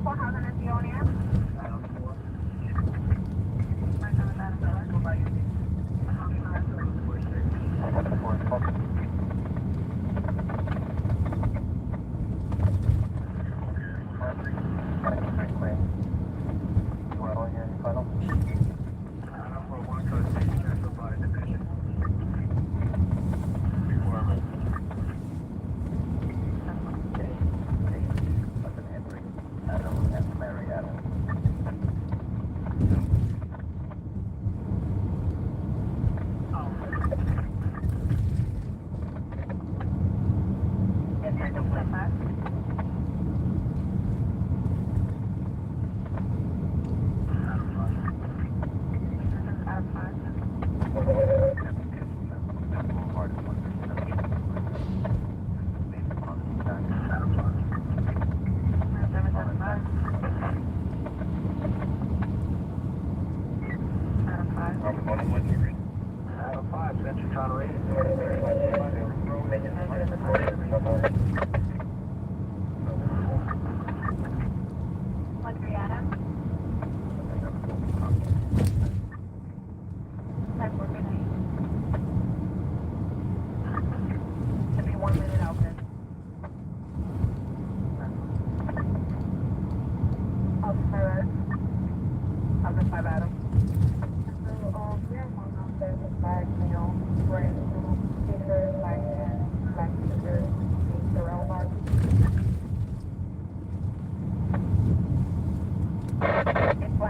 4 housing is the only answer.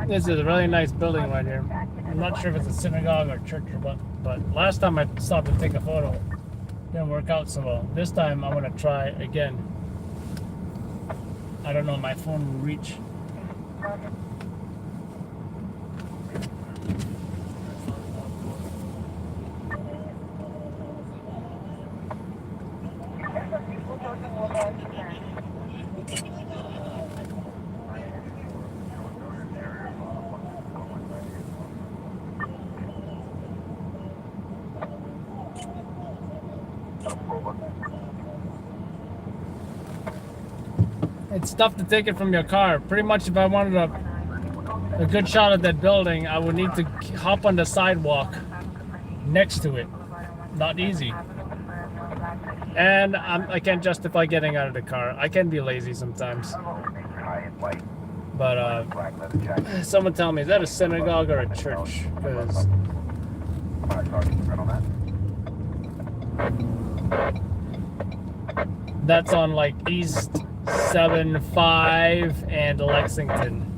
This is a really nice building right here. I'm not sure if it's a synagogue or church or what, but last time I stopped to take a photo, didn't work out so well. This time I'm gonna try again. I don't know, my phone will reach. It's tough to take it from your car. Pretty much if I wanted a good shot of that building, I would need to hop on the sidewalk next to it. Not easy. And I can't justify getting out of the car. I can be lazy sometimes. But someone tell me, is that a synagogue or a church? Because that's on like East 7-5 and Lexington.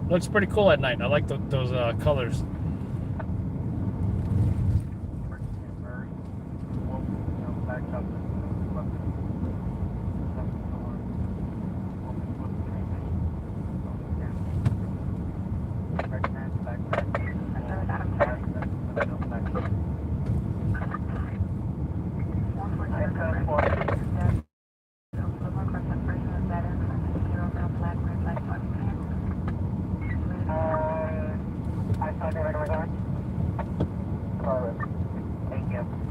Looks pretty cool at night. I like those colors.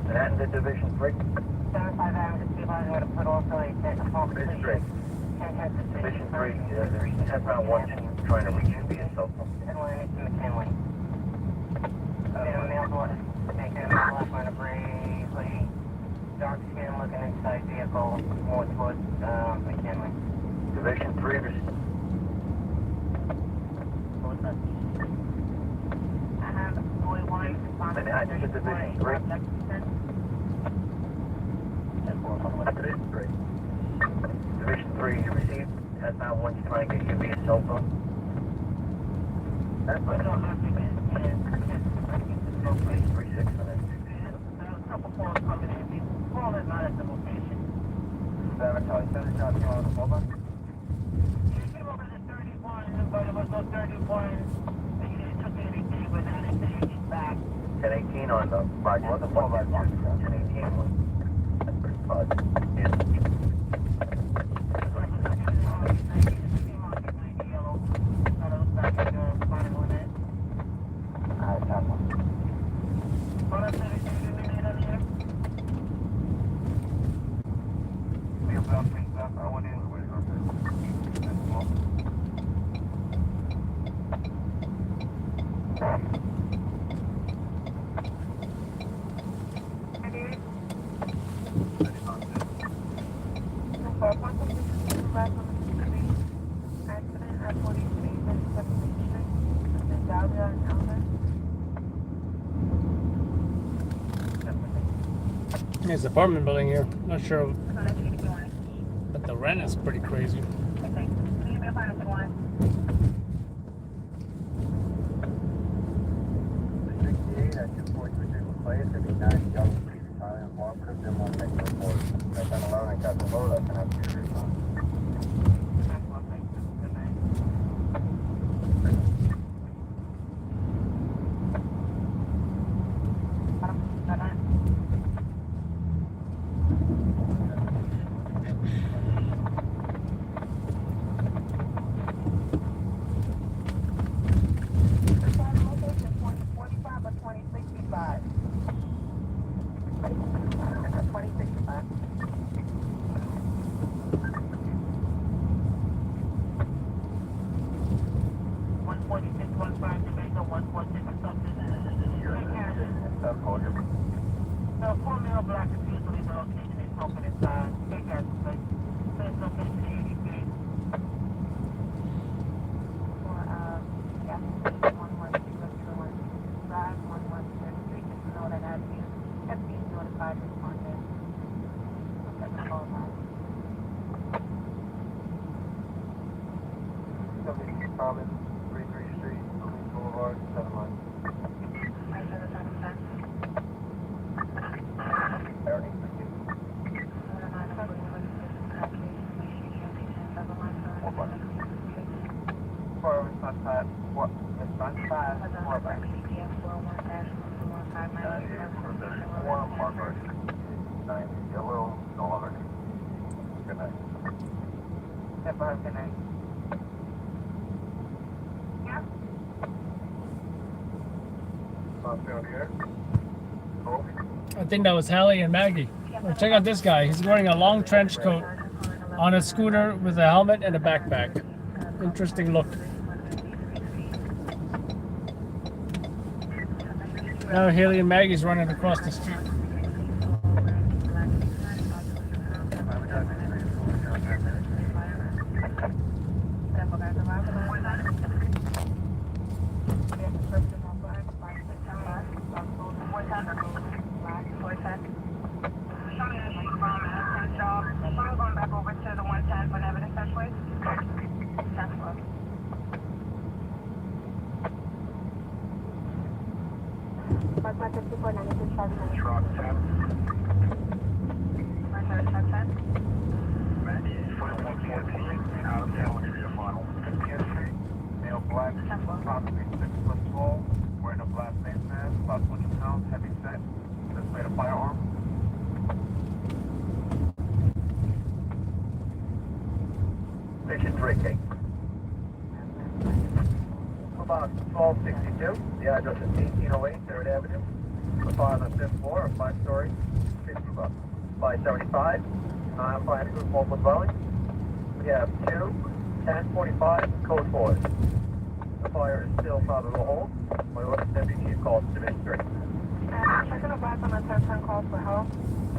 And the Division 3. 75 hours to see if I'm going to put also a Division 3. Division 3, there's 10 round 1 trying to reach you via cell phone. McKinley. Male daughter. Make him black on a briefly dark skin looking inside via vehicle more towards McKinley. Division 3 I have boy one responding. I think it's Division 3. Division 3, you received. That's not one you trying to get you via cell phone. That's what I don't have to get. 36 on it. A couple calls coming in. The call is not at the location. Sabotage. Center shot on the mobile. You came over to 31, but it was no 31. And you didn't took anything, but now they say he's back. 1018 on the right. What the fuck? 1018 one. That's pretty fun. Yeah. There's an apartment building here. Not sure, but the rent is pretty crazy. I think that was Hallie and Maggie. Well, check out this guy. He's wearing a long trench coat on a scooter with a helmet and a backpack. Interesting look. Now Haley and Maggie's running across the street. About 1262, the address is 1808 3rd Avenue. The file on the 5th floor, a 5-story, 575, non-fire-proof mobile dwelling. We have 2, 1045, code 4. The fire is still probable hold. My order deputy chief calls Division 3. Checking a back on the 10th 10 calls for help.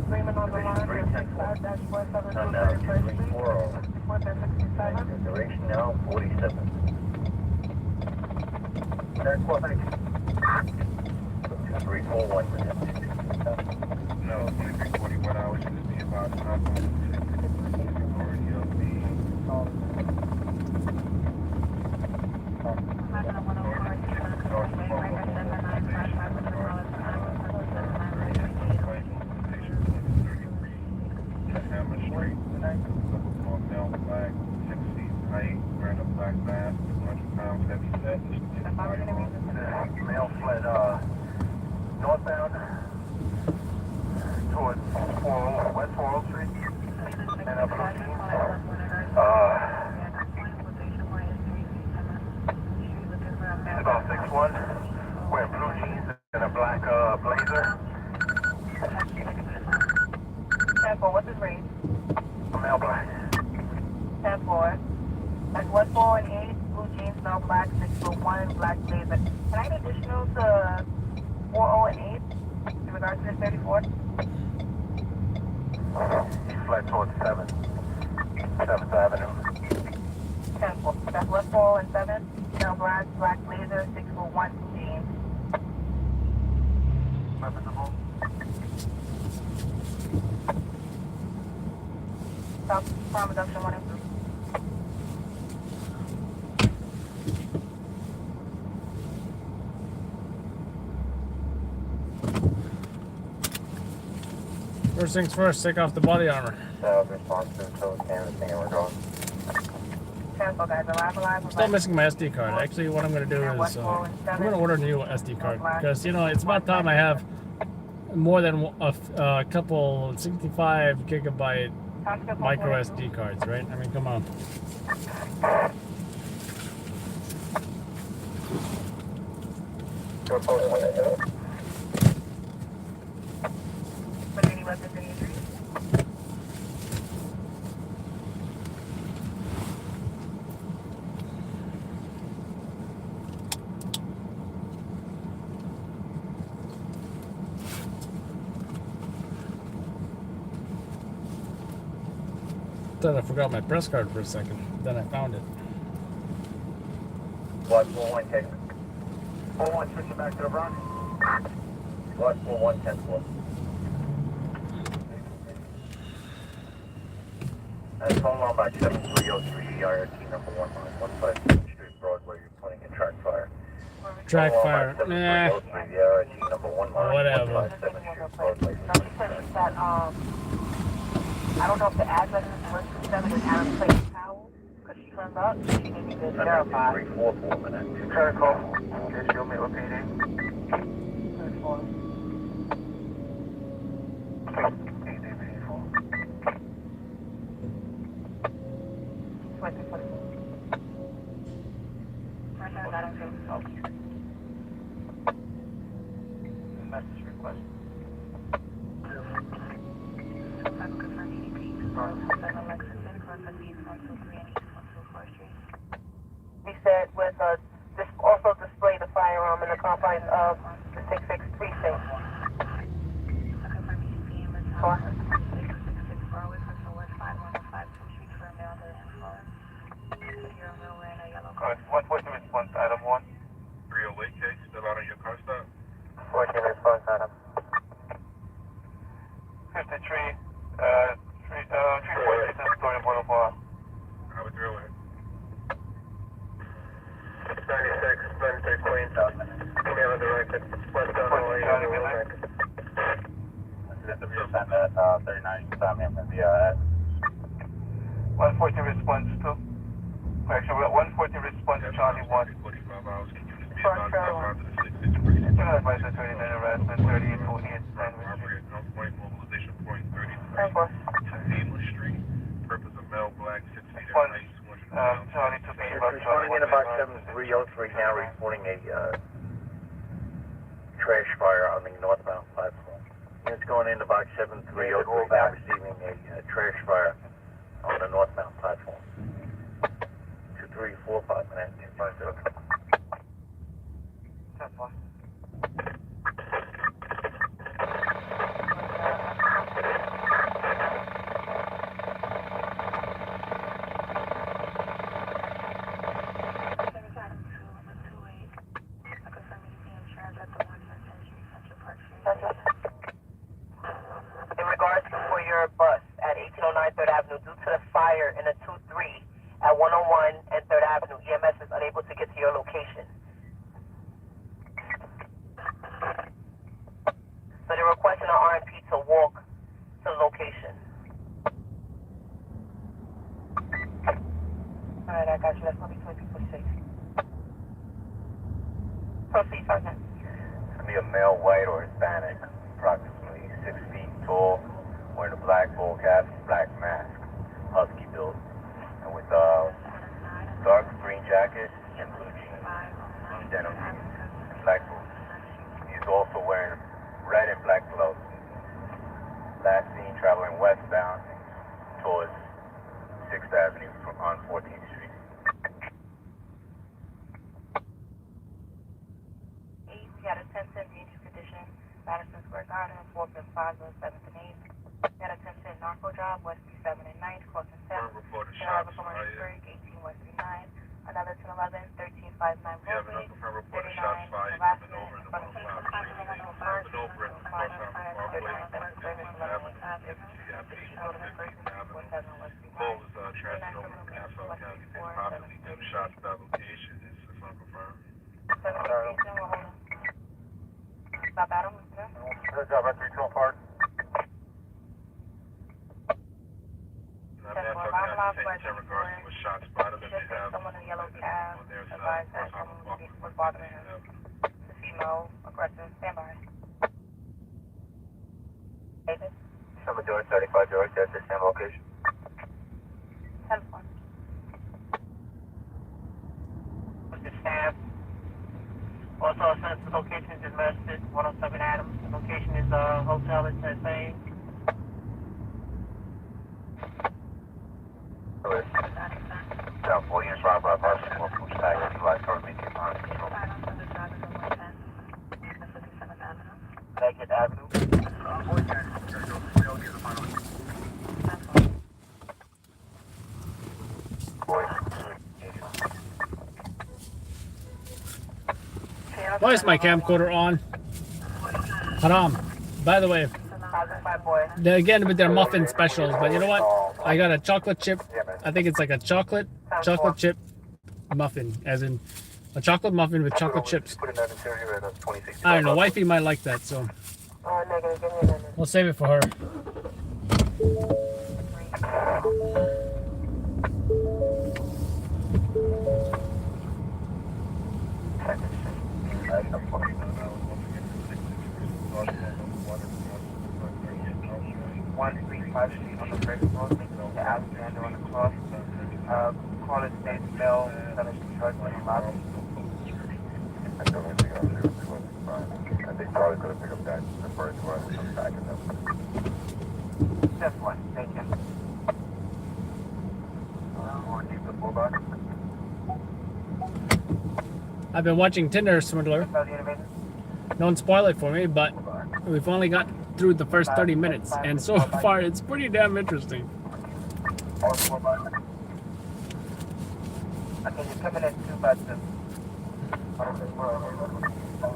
Freeman on the line, 65-472 31st Street. 467. Duration now 47. That's what I 2341. No, 2341 hours should be about Male fled northbound towards West 4th Street and up about 6'1", wearing blue jeans and a black blazer. 10-4, what's his range? Male black. 10-4. That's 1-4 and 8, blue jeans, no black, 6'1", black blazer. Can I get additional to 4-0 and 8 in regards to this 34? He fled towards 7th Avenue. 10-4. That's 1-4 and 7, no black, black blazer, 6'1", jeans. Representable. Stop, farm reduction 1 and 2. First things first, take off the body armor. Response to so canvassing and we're going. 10-4, guys, alive. Still missing my SD card. Actually, what I'm going to do is I'm going to order a new SD card because, you know, it's about time I have more than a couple 65 gigabyte micro SD cards, right? I mean, come on. But any weapons, any injuries? Thought I forgot my press card for a second. Then I found it. Watch 41, take 41, switch it back to the Bronx. Watch 41, 10-4. That's phone line by 7303 ERT number 15 Street Broadway. You're pointing a track fire. Track fire. Nah. ERT number 15 Whatever. That, I don't know if the address is 127 is Adam Place Powell, because she comes up, she didn't even verify. 344 minutes. Turn call. Okay, show me what PD. 34. Message request. He said with also display the firearm in the confines of the 66 precinct. What's the response, Adam 1? 308 case, still out on your car stop? What's your response, Adam? 53, 346, Story Boulevard. How would you it? 96 Queens. Camera directed. West Illinois. Interview sent at 39 Sammy from the 140 response to. Actually, 140 response to Charlie 1. 45 hours. Can you just be Front about row. 5 to 6 situation? Advice at 39 arrest and 38 Operator North Point, mobilization point 33. 10-4. Aimless Street. Purpose of male black, 6 feet at Response. height, 200 Charlie 2 being about Charlie 1. About 7303 now reporting a trash fire on the northbound platform. It's going into box 7303 now receiving a trash fire on the northbound platform. 2345 minutes. 10-4. So they're requesting an RMP to walk to the location. Alright, I got you. That's going to be 2026. Proceed, Sergeant. It's going to be a male, white, or Hispanic, approximately 6 feet tall, wearing a black ball cap, black mask, husky build, and with dark green jacket and blue jeans, blue denim jeans, and black boots. He's also wearing red and black gloves. Last seen traveling westbound towards 6th Avenue on 14th Street. 8, we got a 10-cent injury condition, Madison Square Garden, 4th and 5th, 7th and 8th. We got a 10-cent narco job, West 7 and 9th, crossing 7th. Driver from Williamsburg, 18 West 39. Another 10-11, 1359 Broadway, 39, harassment in front of people, someone in a yellow cab advised that someone was bothering him. The female aggressive. Stand by. David? Number George, 35 George, that's the same location. 10-1. With the staff. Also, since the location is listed, 107 Adams. The location is hotel, it's the same. Down 4 years, Rob, Parson, Wolf, Stag, Eli, currently in on control. Naked Avenue. Why is my camcorder on? Haram. By the way, again with their muffin specials, but you know what? I got a chocolate chip. I think it's like a chocolate chip muffin, as in a chocolate muffin with chocolate chips. I don't know. Wifey might like that, so we'll save it for her. On the first floor, the Alexander on the cross. Call it state mail, charge on the lobby. I think probably could have picked up that the first one and come back and then. That's one, thank you. Keep the full box. I've been watching Tinder Swindler. Don't spoil it for me, but we've only got through the first 30 minutes, and so far it's pretty damn interesting.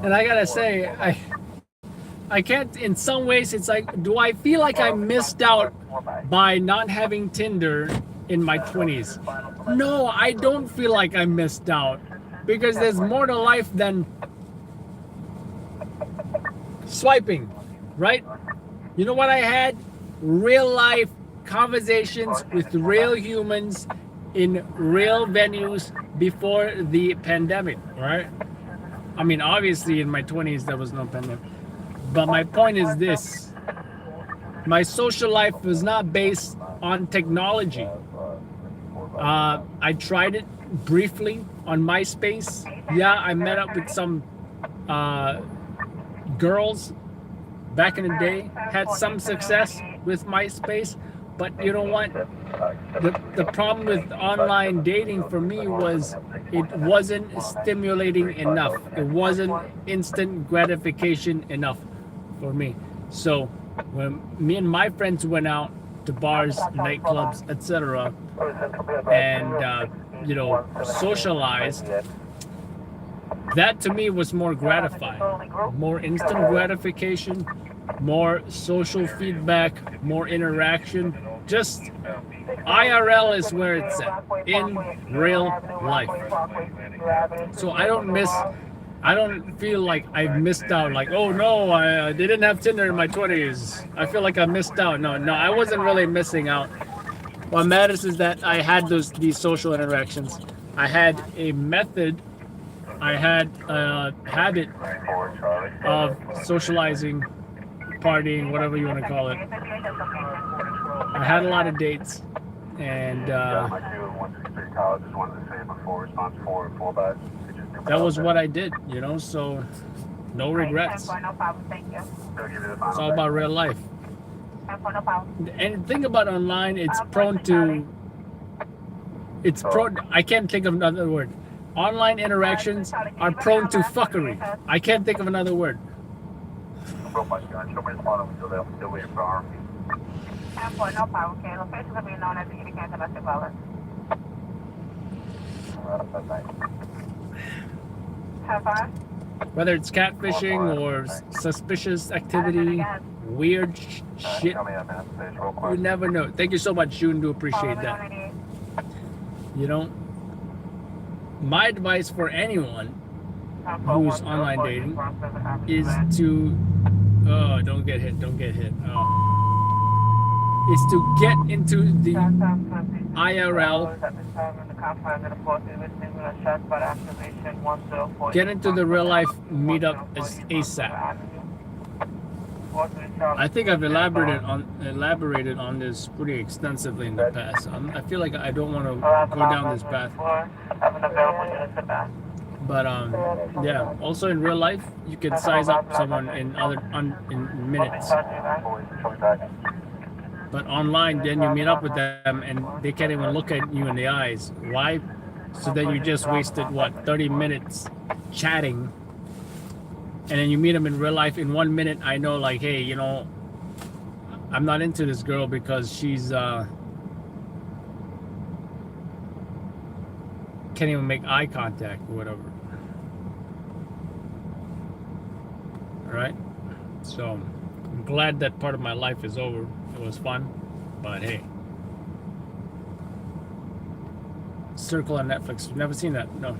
And I gotta say, I can't, in some ways it's like, do I feel like I missed out by not having Tinder in my 20s? No, I don't feel like I missed out, because there's more to life than swiping, right? You know what I had? Real life conversations with real humans in real venues before the pandemic, right? I mean, obviously in my 20s there was no pandemic. But my point is this. My social life was not based on technology. I tried it briefly on MySpace. Yeah, I met up with some girls back in the day, had some success with MySpace, but you know what? The problem with online dating for me was it wasn't stimulating enough. It wasn't instant gratification enough for me. So when me and my friends went out to bars, nightclubs, etc., and you know, socialized, that to me was more gratifying, more instant gratification, more social feedback, more interaction. Just IRL is where it's at, in real life. So I don't miss I don't feel like I missed out. Like, oh no, I didn't have Tinder in my 20s. I feel like I missed out. No, I wasn't really missing out. What matters is that I had these social interactions. I had a method. I had a habit of socializing, partying, whatever you want to call it. I had a lot of dates, and that was what I did, you know, so no regrets. It's all about real life. And the thing about online, it's prone to, I can't think of another word. Online interactions are prone to fuckery. I can't think of another word. Whether it's catfishing or suspicious activity, weird shit, you never know. Thank you so much, June. Do appreciate that. You know, my advice for anyone who's online dating is to don't get hit. Is to get into the IRL, get into the real life meetup ASAP. I think I've elaborated on this pretty extensively in the past. I feel like I don't want to go down this path. But yeah. Also in real life, you can size up someone in minutes. But online, then you meet up with them and they can't even look at you in the eyes. Why? So then you just wasted 30 minutes chatting. And then you meet them in real life. In 1 minute, I know, like, hey, you know, I'm not into this girl because she's can't even make eye contact or whatever. All right. So I'm glad that part of my life is over. It was fun, but hey. Circle on Netflix. You've never seen that? No.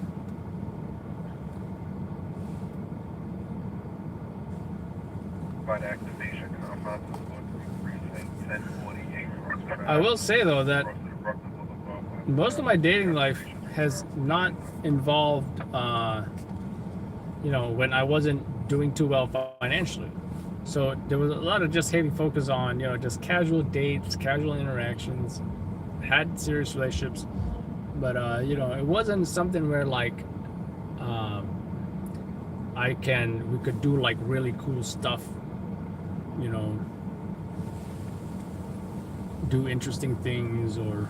I will say though that most of my dating life has not involved, you know, when I wasn't doing too well financially. So there was a lot of just heavy focus on, you know, just casual dates, casual interactions, had serious relationships, but you know, it wasn't something where like we could do like really cool stuff, you know, do interesting things, or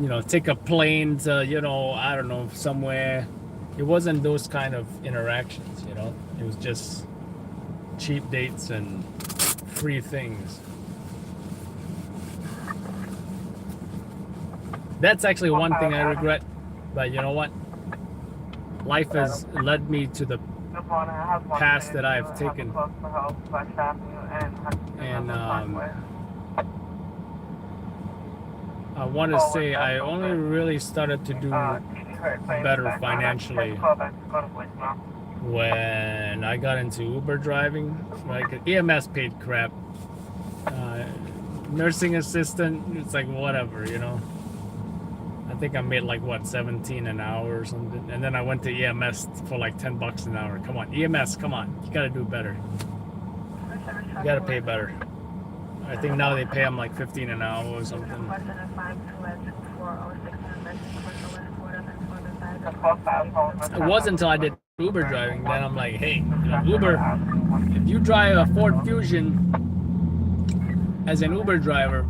you know, take a plane to, you know, I don't know, somewhere. It wasn't those kind of interactions, you know. It was just cheap dates and free things. That's actually one thing I regret, but you know what? Life has led me to the path that I've taken. And I want to say I only really started to do better financially when I got into Uber driving. Like EMS paid crap. Nursing assistant, it's like whatever, you know. I think I made like what, 17 an hour or something, and then I went to EMS for like $10 an hour. Come on, EMS, come on, you gotta do better. You gotta pay better. I think now they pay them like 15 an hour or something. It wasn't until I did Uber driving that I'm like, hey, you know, Uber, if you drive a Ford Fusion as an Uber driver,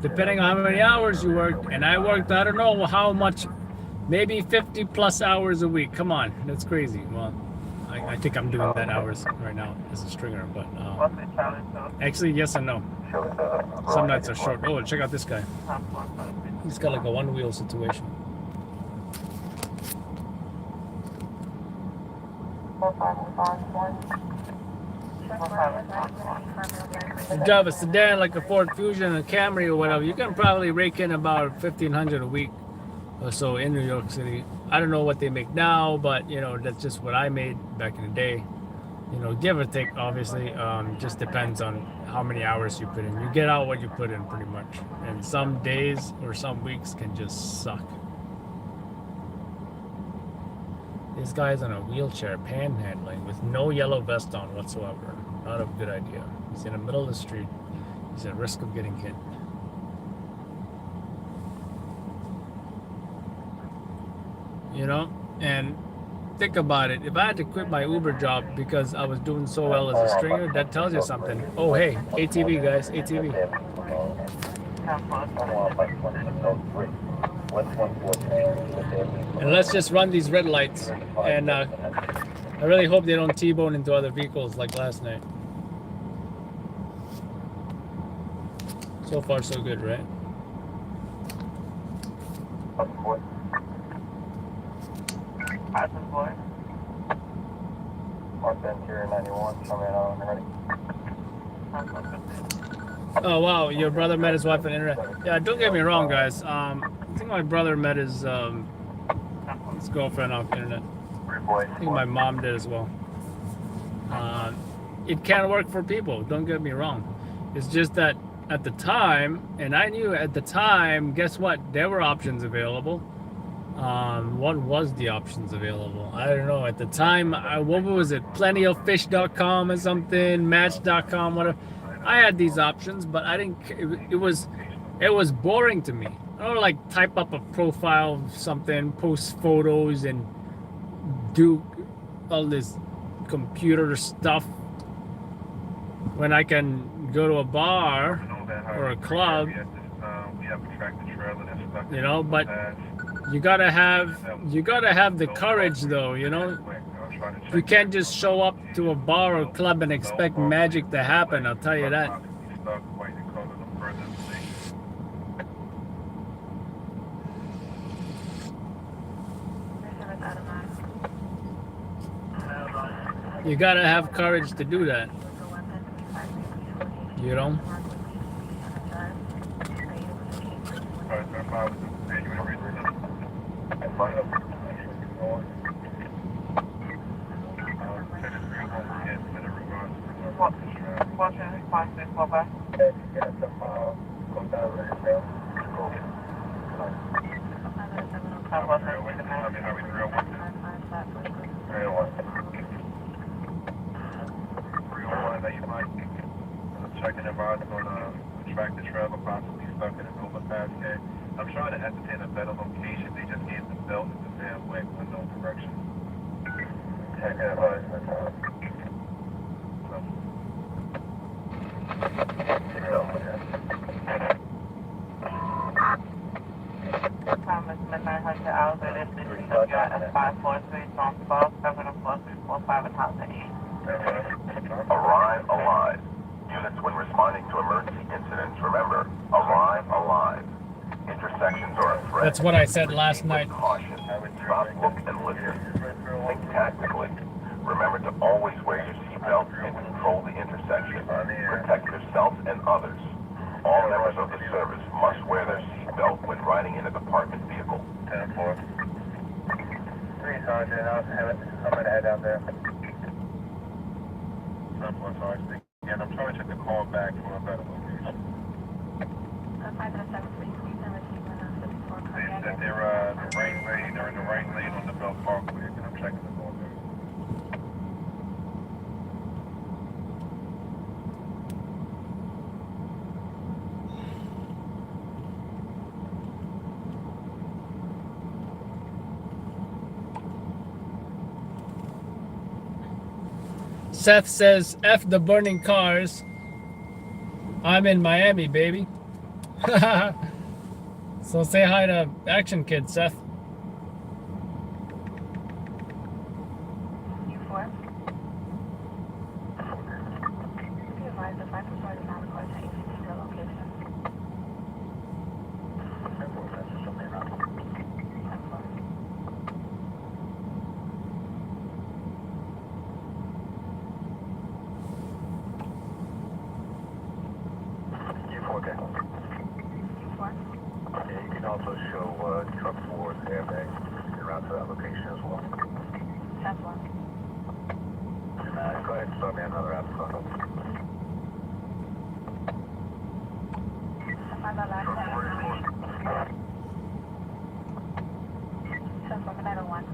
depending on how many hours you work, and I worked, I don't know how much, maybe 50 plus hours a week. Come on, that's crazy. Well, I think I'm doing that hours right now as a stringer, but actually, yes and no. Some nights are short. Oh, check out this guy. He's got like a one-wheel situation. If you drive a sedan like a Ford Fusion, a Camry or whatever, you can probably rake in about $1,500 a week or so in New York City. I don't know what they make now, but you know, that's just what I made back in the day. You know, give or take, obviously, just depends on how many hours you put in. You get out what you put in, pretty much. And some days or some weeks can just suck. This guy's on a wheelchair panhandling with no yellow vest on whatsoever. Not a good idea. He's in the middle of the street. He's at risk of getting hit. You know, and think about it. If I had to quit my Uber job because I was doing so well as a stringer, that tells you something. Oh, hey, ATV, guys, ATV. And let's just run these red lights. And I really hope they don't T-bone into other vehicles like last night. So far, so good, right? Oh wow, your brother met his wife on the internet. Yeah, don't get me wrong, guys. I think my brother met his girlfriend off the internet. I think my mom did as well. It can work for people, don't get me wrong. It's just that at the time, and I knew at the time, guess what? There were options available. What was the options available? I don't know. At the time, what was it? Plentyoffish.com or something, Match.com, whatever. I had these options, but I didn't. It was boring to me. I don't like type up a profile of something, post photos, and do all this computer stuff when I can go to a bar or a club. You know, but you gotta have the courage, though. You know, you can't just show up to a bar or club and expect magic to happen. I'll tell you that. You gotta have courage to do that. You know? Checking if I was going to tractor trailer possibly stuck in an overpass here. I'm trying to ascertain a better location. They just gave the belt in the damn way with no direction. Checking if I was Thomas, midnight Hunter Albert, if this is at 543 Northball, 74345 and House 8. Arrive alive. Units, when responding to emergency incidents, remember, arrive alive. Intersections are a threat. That's what I said last night. Caution. Stop, look, and listen. Think tactically. Remember to always wear your seatbelt and control the intersection. Protect yourself and others. All members of the service must wear their seatbelt when riding in a department vehicle. 10-4. 3 Sergeant, I'm going to head out there. 10-4 Sergeant. Again, I'm trying to check the call back for a better location. They said they're the right lane, they're in the right lane on the Belt Parkway, and I'm checking the call back. Seth says, F the burning cars. I'm in Miami, baby. So say hi to Action Kid, Seth. U4. Be advised, the 544 is not required to ACT the location. Okay. Yeah, you can also show truck 4's airbag around to that location as well. That's one. Go ahead and start me another app. I'm the last one. That's one, another one.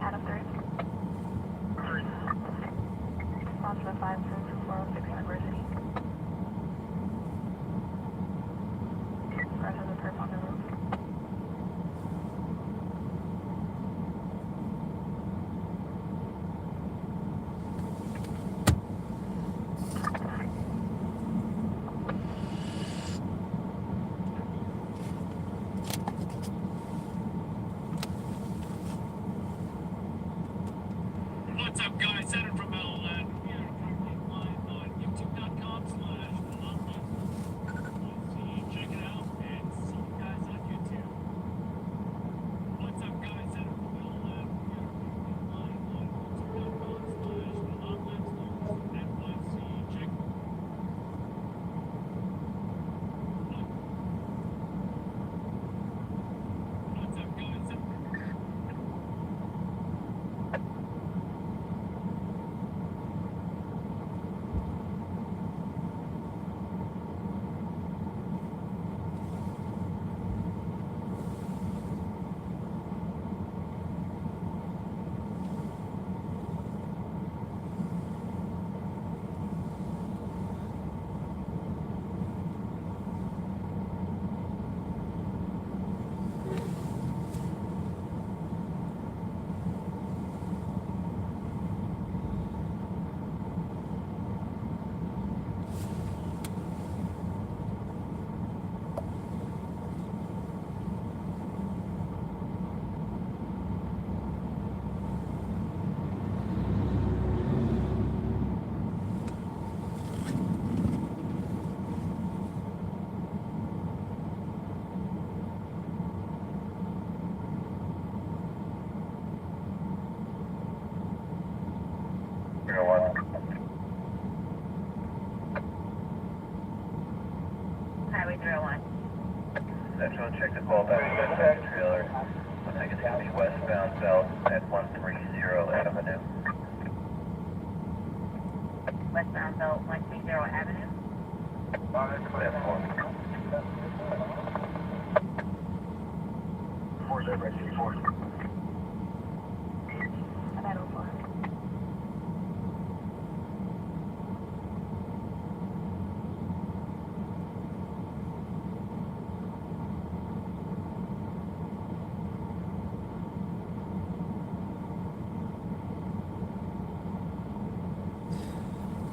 Adam 3. Sponsor 52246 University. Rest of the perp on the roof. What's up, guys? Senator from Harlem. We are currently live on youtube.com/Livestream. Check it out and see you guys on YouTube. What's up, guys? Senator from Harlem. We are currently live on youtube.com/NYC. Check What's up, guys? Highway 301. Central, check the call back to the trailer. Looks like it's going to be westbound south at 130 Avenue. Westbound Belt 130 Avenue. That's one. 4 Another one.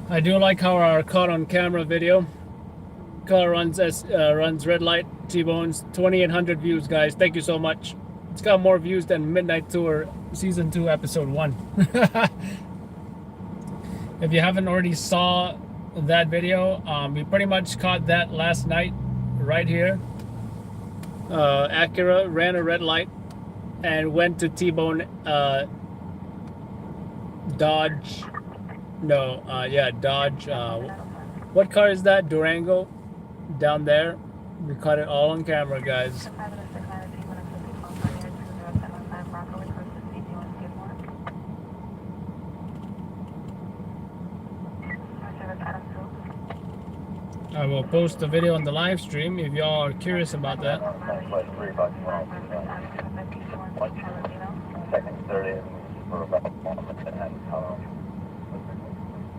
I do like how our caught on camera video car runs red light T-Bones 2,800 views, guys. Thank you so much. It's got more views than Midnight Tour season 2 episode 1. If you haven't already saw that video, we pretty much caught that last night right here. Acura ran a red light and went to T-Bone Dodge. No, Dodge. What car is that? Durango, down there. We caught it all on camera, guys. I will post the video on the live stream if y'all are curious about that. Second, 30 for about 1 minute and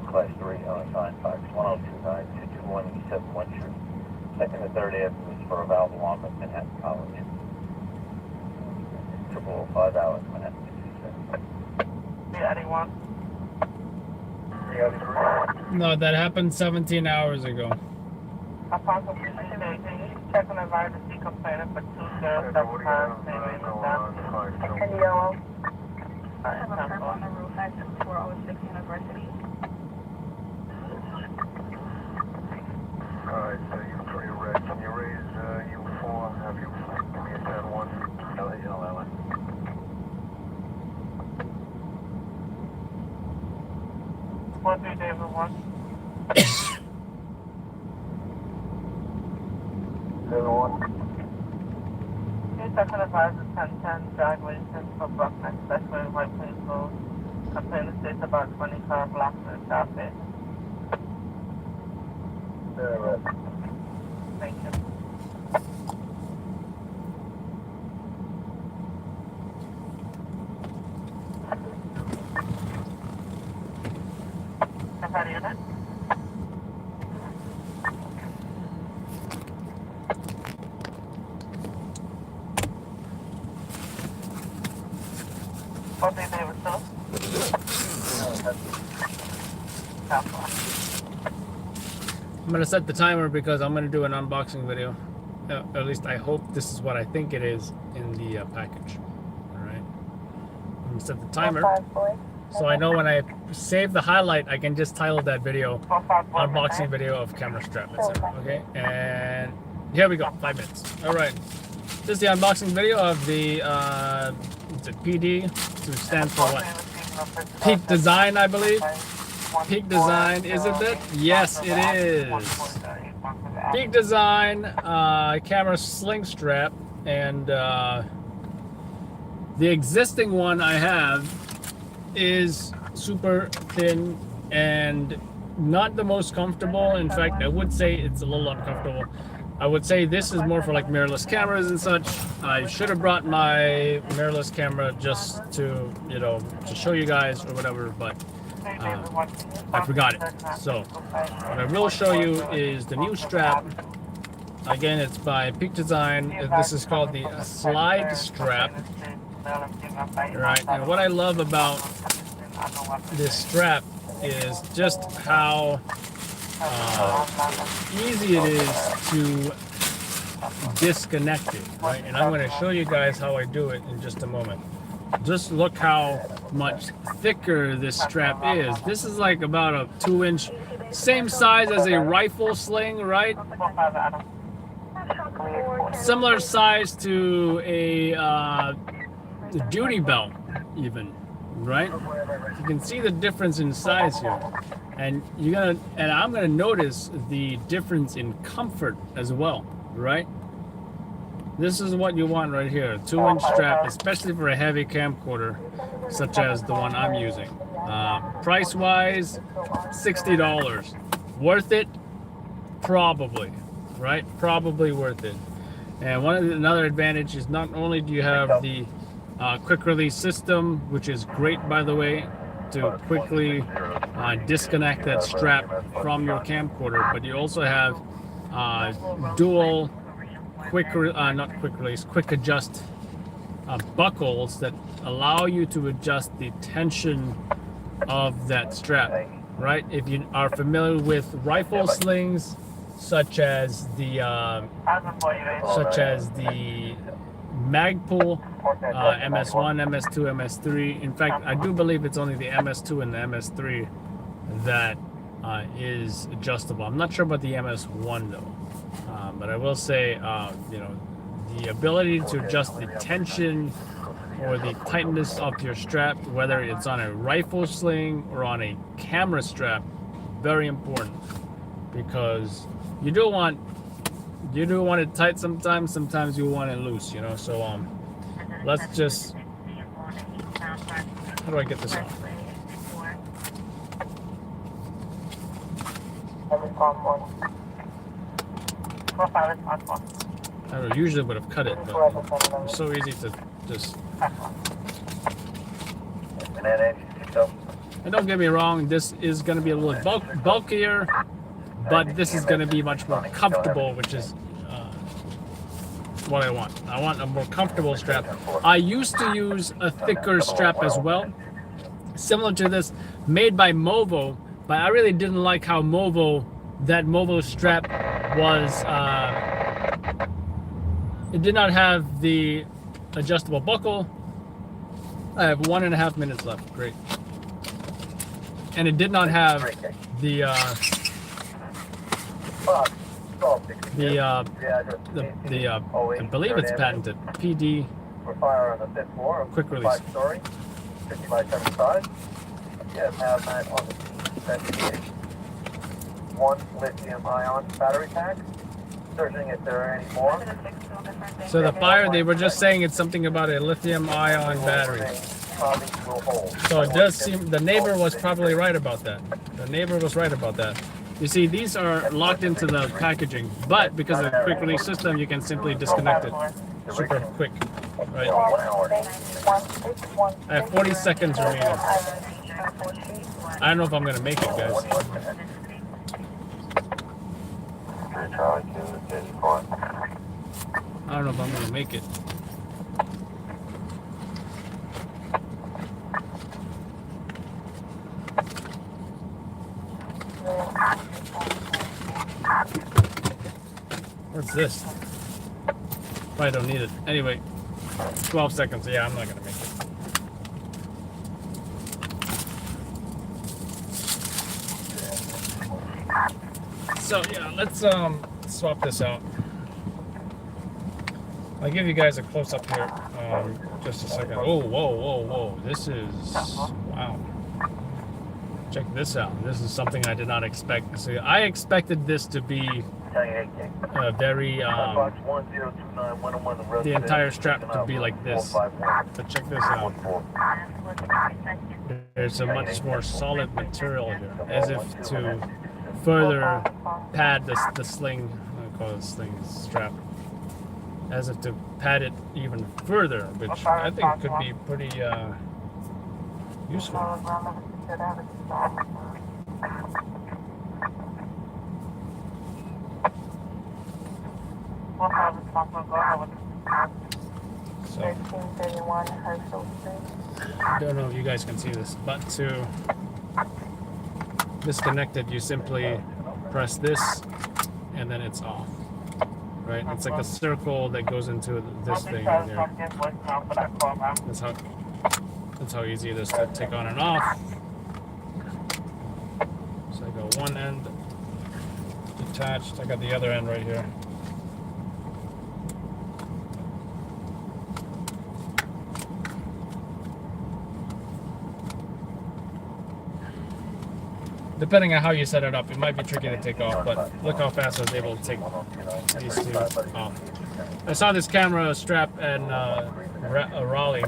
Class 3 on sign fax 1029 22171 Street. Second and 30th is for about 1 minute Manhattan College. 5 hours Manhattan. anyone? No, that happened 17 hours ago. Apostle, can you check on the virus to see complaining for 2075 and yellow? I have a perp on the roof at 406 University. Alright, so you for your red. Can you raise U4? Have you give me a 10-1? 43 David 1. David 1. New section advisor 1010 graduation for Bruckner, especially White Plains Road. Complaint states about 20 car blocks in traffic. Thank you. Unit. What they were still? I'm gonna set the timer because I'm gonna do an unboxing video. At least I hope this is what I think it is in the package. All right. I'm gonna set the timer so I know when I save the highlight, I can just title that video "Unboxing Video of Camera Strap," etc. Okay. And here we go. 5 minutes. All right. This is the unboxing video of the it's a PD, which stands for what? Peak Design, I believe. Peak Design, isn't it? Yes, it is. Peak Design camera sling strap, and the existing one I have is super thin and not the most comfortable. In fact, I would say it's a little uncomfortable. I would say this is more for like mirrorless cameras and such. I should have brought my mirrorless camera just to, you know, to show you guys or whatever, but I forgot it. So what I will show you is the new strap. Again, it's by Peak Design. This is called the slide strap. Right, and what I love about this strap is just how easy it is to disconnect it, right? And I'm going to show you guys how I do it in just a moment. Just look how much thicker this strap is. This is like about a 2-inch, same size as a rifle sling, right? Similar size to a duty belt, even, right? You can see the difference in size here, and I'm gonna notice the difference in comfort as well, right? This is what you want right here, a 2-inch strap, especially for a heavy camcorder, such as the one I'm using. Price-wise, $60. Worth it? Probably, right? Probably worth it. And another advantage is not only do you have the quick release system, which is great, by the way, to quickly disconnect that strap from your camcorder, but you also have dual quick adjust buckles that allow you to adjust the tension of that strap, right? If you are familiar with rifle slings, such as the Magpul MS1, MS2, MS3. In fact, I do believe it's only the MS2 and the MS3 that is adjustable. I'm not sure about the MS1 though, but I will say, you know, the ability to adjust the tension or the tightness of your strap, whether it's on a rifle sling or on a camera strap, very important, because you do want it tight sometimes you want it loose, you know. So let's just, how do I get this off? I don't know, usually would have cut it, but it's so easy to just. And don't get me wrong, this is going to be a little bulkier, but this is going to be much more comfortable, which is what I want. I want a more comfortable strap. I used to use a thicker strap as well, similar to this, made by Movo, but I really didn't like how that Movo strap was, it did not have the adjustable buckle. I have 1.5 minutes left, great. And it did not have the I believe it's patented PD quick release. investigating. 1 lithium-ion battery pack. Searching if there are any more. So the fire, they were just saying it's something about a lithium-ion battery. So it does seem the neighbor was probably right about that. The neighbor was right about that. You see, these are locked into the packaging, but because of the quick release system, you can simply disconnect it super quick. Right? I have 40 seconds remaining. I don't know if I'm gonna make it, guys. I don't know if I'm gonna make it. What's this? Probably don't need it. Anyway, 12 seconds. Yeah, I'm not gonna make it. So yeah, let's swap this out. I'll give you guys a close up here. Just a second. Oh, whoa. This is wow. Check this out. This is something I did not expect. See, I expected this to be very the entire strap to be like this. But check this out. There's a much more solid material here, as if to further pad the sling. I call it sling strap. As if to pad it even further, which I think could be pretty useful. So, I don't know if you guys can see this, but to disconnect it, you simply press this and then it's off. Right? It's like a circle that goes into this thing right here. That's how easy it is to take on and off. So I got one end detached. I got the other end right here. Depending on how you set it up, it might be tricky to take off, but look how fast I was able to take these two off. I saw this camera strap in Raleigh,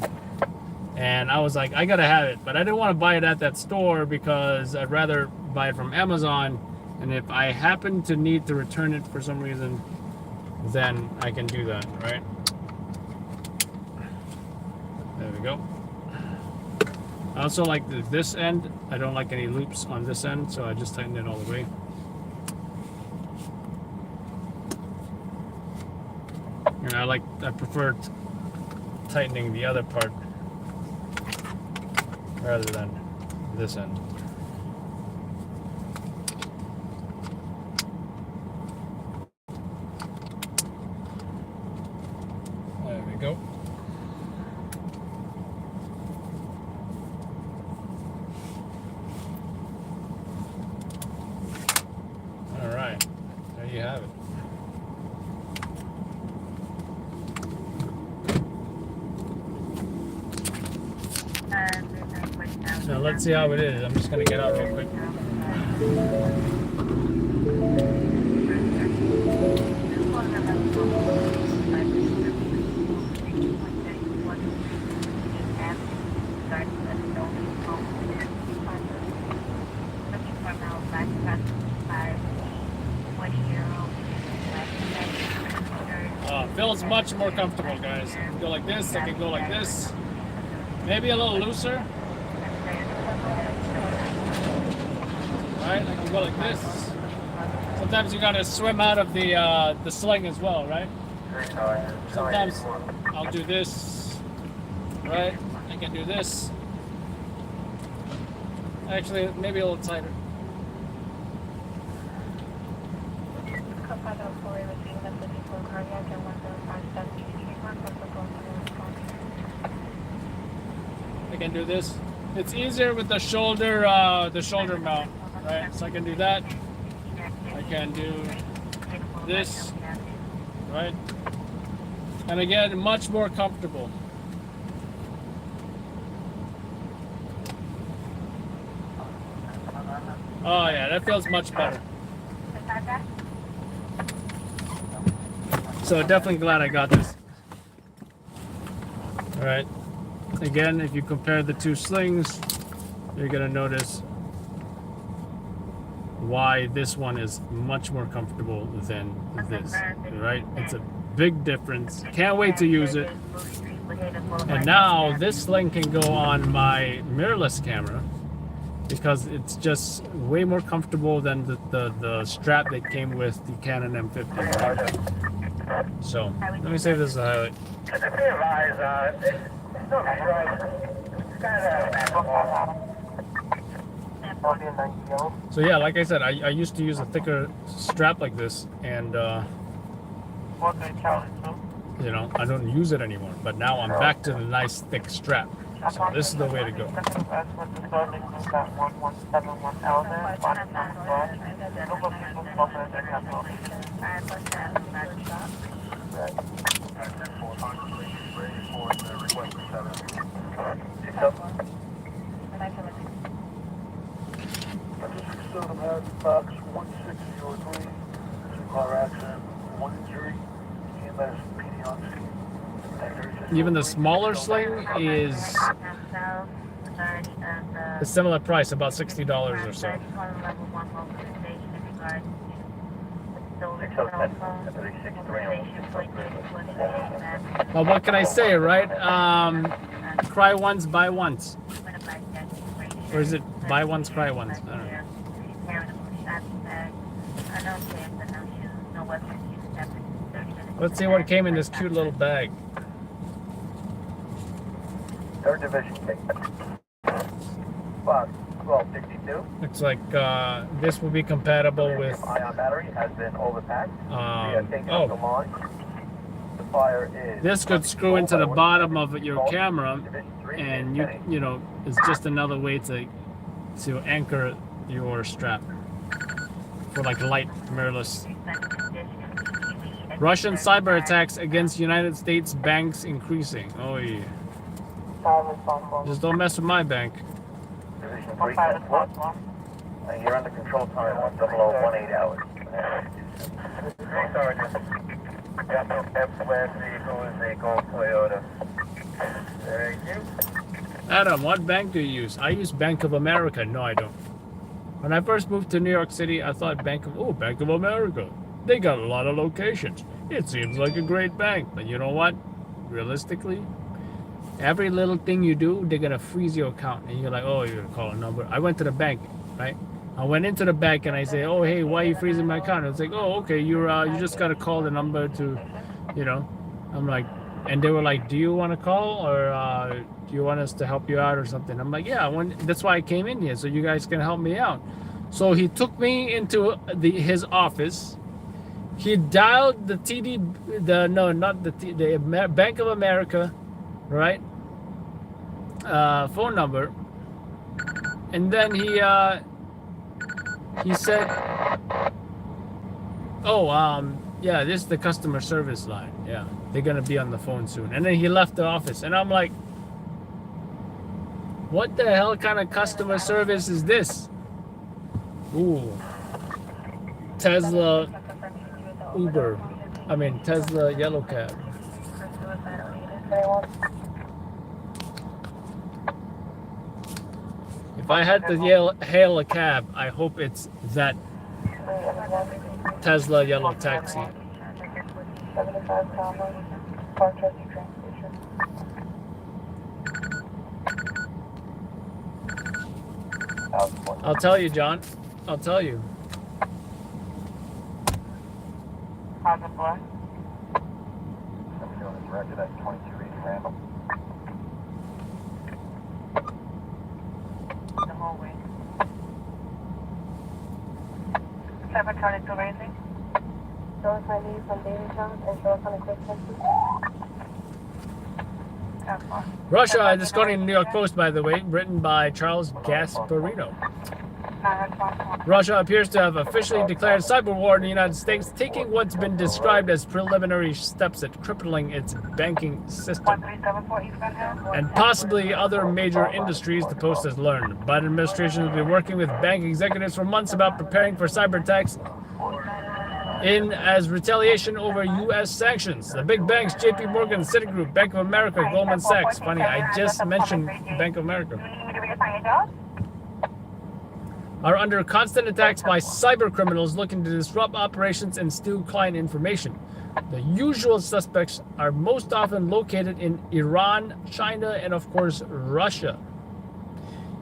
and I was like, I gotta have it, but I didn't want to buy it at that store because I'd rather buy it from Amazon, and if I happen to need to return it for some reason, then I can do that, right? There we go. I also like this end. I don't like any loops on this end, so I just tighten it all the way. And I prefer tightening the other part rather than this end. There we go. You have it. So let's see how it is. I'm just gonna get out real quick. Feels much more comfortable, guys. I can go like this, I can go like this. Maybe a little looser. Right, I can go like this. Sometimes you gotta swim out of the sling as well, right? Sometimes I'll do this, right? I can do this. Actually, maybe a little tighter. I can do this. It's easier with the shoulder mount, right? So I can do that. I can do this, right? And again, much more comfortable. Oh yeah, that feels much better. So definitely glad I got this. All right. Again, if you compare the two slings, you're gonna notice why this one is much more comfortable than this. Right? It's a big difference. Can't wait to use it. And now this sling can go on my mirrorless camera because it's just way more comfortable than the strap that came with the Canon M50. So let me save this as a highlight. So yeah, like I said, I used to use a thicker strap like this, and you know, I don't use it anymore. But now I'm back to the nice thick strap. So this is the way to go. Box 1603, car accident, 1 injury, EMS, PD on scene. Even the smaller sling is a similar price, about $60 or so. Well, what can I say, right? Cry once, buy once. Or is it buy once, cry once? I don't know. Let's see what came in this cute little bag. 3rd Division, Box 1262. Looks like this will be compatible with. Ion battery has been overpacked. Oh, this could screw into the bottom of your camera, and you know, it's just another way to anchor your strap for like light mirrorless. Russian cyber attacks against United States banks increasing. Oh yeah. Just don't mess with my bank. Division 3, you're under control time on 0018 hours. Sergeant. F-Class vehicle is a gold Toyota. Thank you. Adam, what bank do you use? I use Bank of America. No, I don't. When I first moved to New York City, I thought Bank of America. They got a lot of locations. It seems like a great bank. But you know what? Realistically, every little thing you do, they're going to freeze your account. And you're like, oh, you're going to call a number. I went to the bank, right? I went into the bank and I say, oh, hey, why are you freezing my account? It's like, oh, okay, you just got to call the number to, you know. I'm like, and they were like, do you want to call or do you want us to help you out or something? I'm like, yeah, that's why I came in here, so you guys can help me out. So he took me into his office. He dialed the Bank of America, right? Phone number. And then he said, oh, yeah, this is the customer service line. Yeah, they're going to be on the phone soon. And then he left the office. And I'm like, what the hell kind of customer service is this? Ooh. Tesla yellow cab. If I had to hail a cab, I hope it's that Tesla yellow taxi. I'll tell you, John. I'll tell you. How's it going? I'm doing this record at 2280 Randall. The whole week. 722 raising. Source ID from Davidson and source on a quick Russia, this is going to the New York Post, by the way, written by Charles Gasparino. Russia appears to have officially declared cyber war in the United States, taking what's been described as preliminary steps at crippling its banking system and possibly other major industries, the Post has learned. The Biden administration has been working with bank executives for months about preparing for cyber attacks as retaliation over U.S. sanctions. The big banks, JP Morgan, Citigroup, Bank of America, Goldman Sachs. Funny, I just mentioned Bank of America. Are under constant attacks by cyber criminals looking to disrupt operations and steal client information. The usual suspects are most often located in Iran, China, and of course, Russia.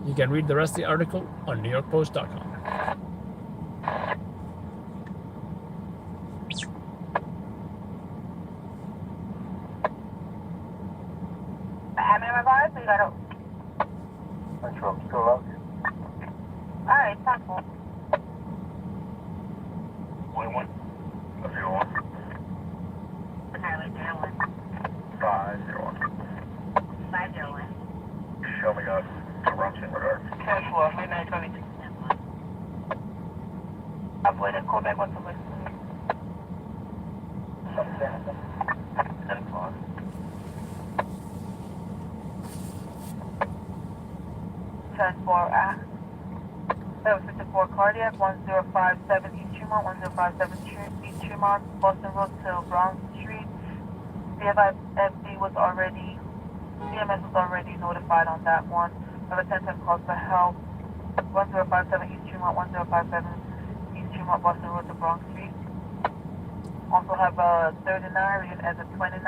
You can read the rest of the article on NewYorkPost.com. Alright, thankful. 21. 01. Highway 01. 501. 501. Show me us direction regards. 10-4, midnight 22. Avoided, call back once a week. 10-4. 10-4, 754 Cardiac, 1057 East Tremont, 1057 East Tremont, Boston Road to Brown Street. CMS was already notified on that one. Have a 1010 calls for help. 1057 East Tremont, 1057 East Tremont, Boston Road to Brown Street. Also have a 39 read as a 29,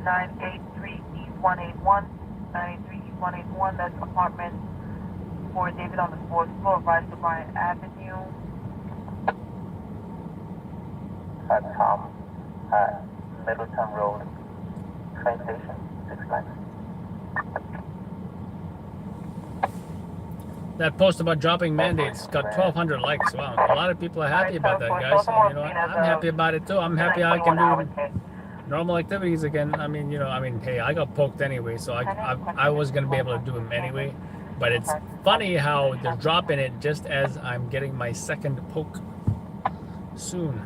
983 East 181, 983 East 181. That's apartment for David on the 4th floor, Vice to Bryant Avenue. Tom, Middletown Road, train station, 6 miles. That post about dropping mandates got 1,200 likes. Wow, a lot of people are happy about that, guys. You know, I'm happy about it too. I'm happy I can do normal activities again. I mean, hey, I got poked anyway, so I was gonna be able to do them anyway. But it's funny how they're dropping it just as I'm getting my second poke soon.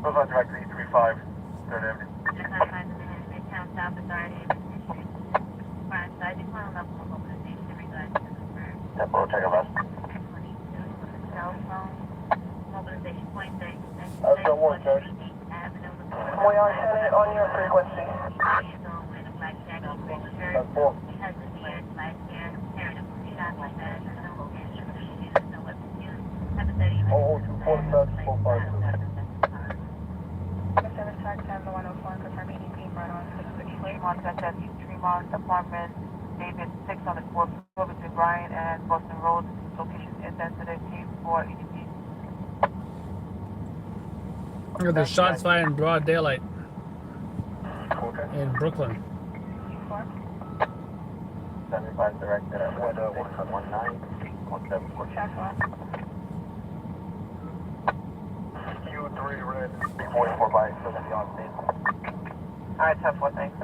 Goes on track 335, 3rd Avenue. Tempo, check a rest. Mobilization point 36. One, Judge. We are headed on your frequency. Oh, 247, 452. Service track 10 to 104, confirming team right on 660. Tremont, that's East Tremont, apartment David 6 on the 4th floor between Bryan and Boston Road. Location is sensitive for EDP. Look at the shots fired in broad daylight in Brooklyn. 75 directed at 19, 174. Q3 red. 44 by 70 on scene. Alright, 10-4, thanks.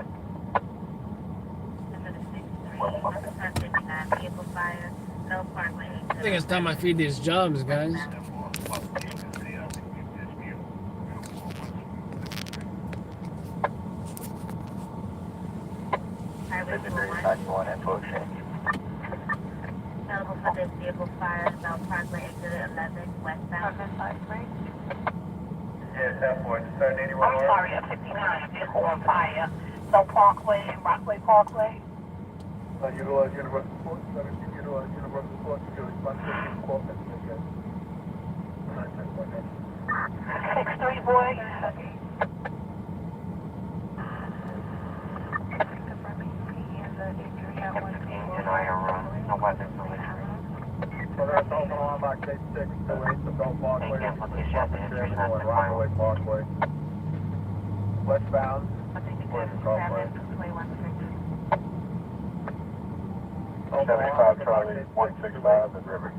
I think it's time I feed these jobs, guys. One and full change. Available for this vehicle fire, South Parkway, exit 11, westbound. Yeah, 10-4, 781. I'm sorry, a 59 vehicle on fire. South Parkway and Rockaway Parkway. Utilize Universal Court, 17, utilize Universal Court, security, 515, call 6-3, boy. No weapons, no issue. So that's open on back 86 to 8 to Bell Parkway, Rockaway Parkway. Westbound, Williams Parkway. 75 Charlie, 165 at Rivers.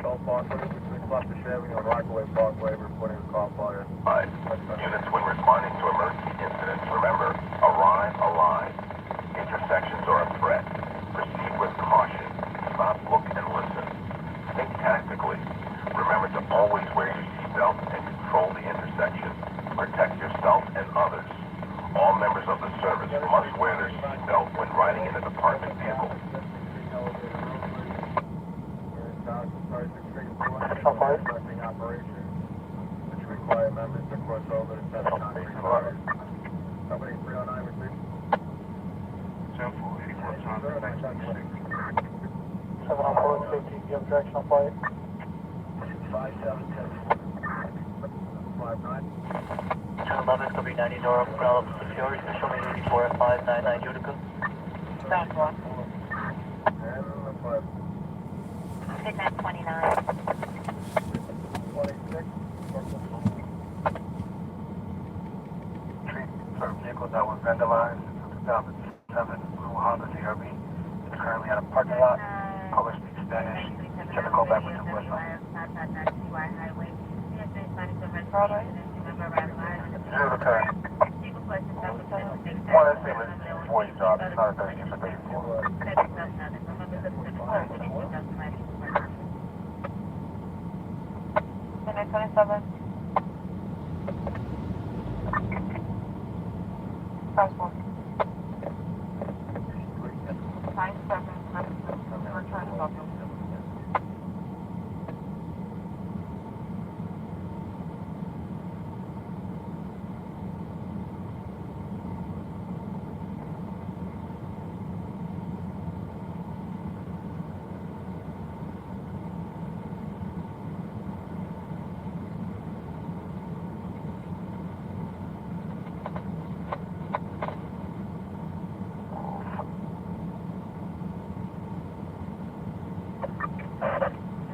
Bell Parkway, between Cluster Chevy and Rockaway Parkway, reporting a car fire. Alright, units when responding to emergency incidents, remember, a rhyme, a line. Intersections are operation, which require members to cross over to 7 concrete cars. Company 309 received. 704, safety, you have directional flight. 5710. 211, Company 90, door umbrella security, official meeting 4599 Utica. Sound one. And the 5. 6929. 26. For a vehicle that was vandalized in 2007, blue Honda CRV. It's currently at a parking lot. Caller speaks Spanish. Check the call back with the West Side. Zero to 10. One is being listed for your job. It's not a 30 for 34. Minute 27. Press 1. 9 seconds. We're trying to talk to you.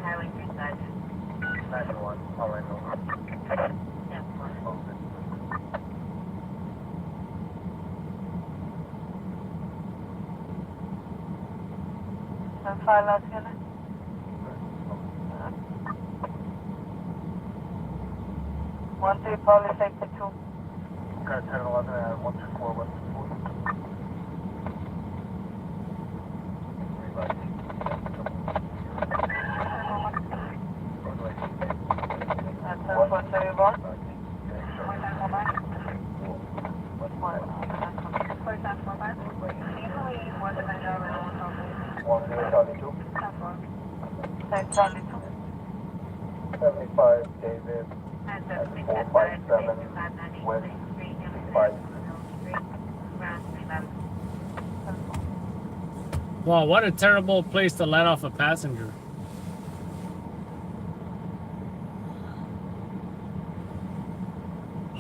Highway 3 side. 91. All right, no. Yeah, 1. So 5 last together. 1-3, probably safety 2. Okay, 10 11 and 124 West 40. That's 131. Charlie 2. 75 David. 457 West 5. Wow, what a terrible place to let off a passenger.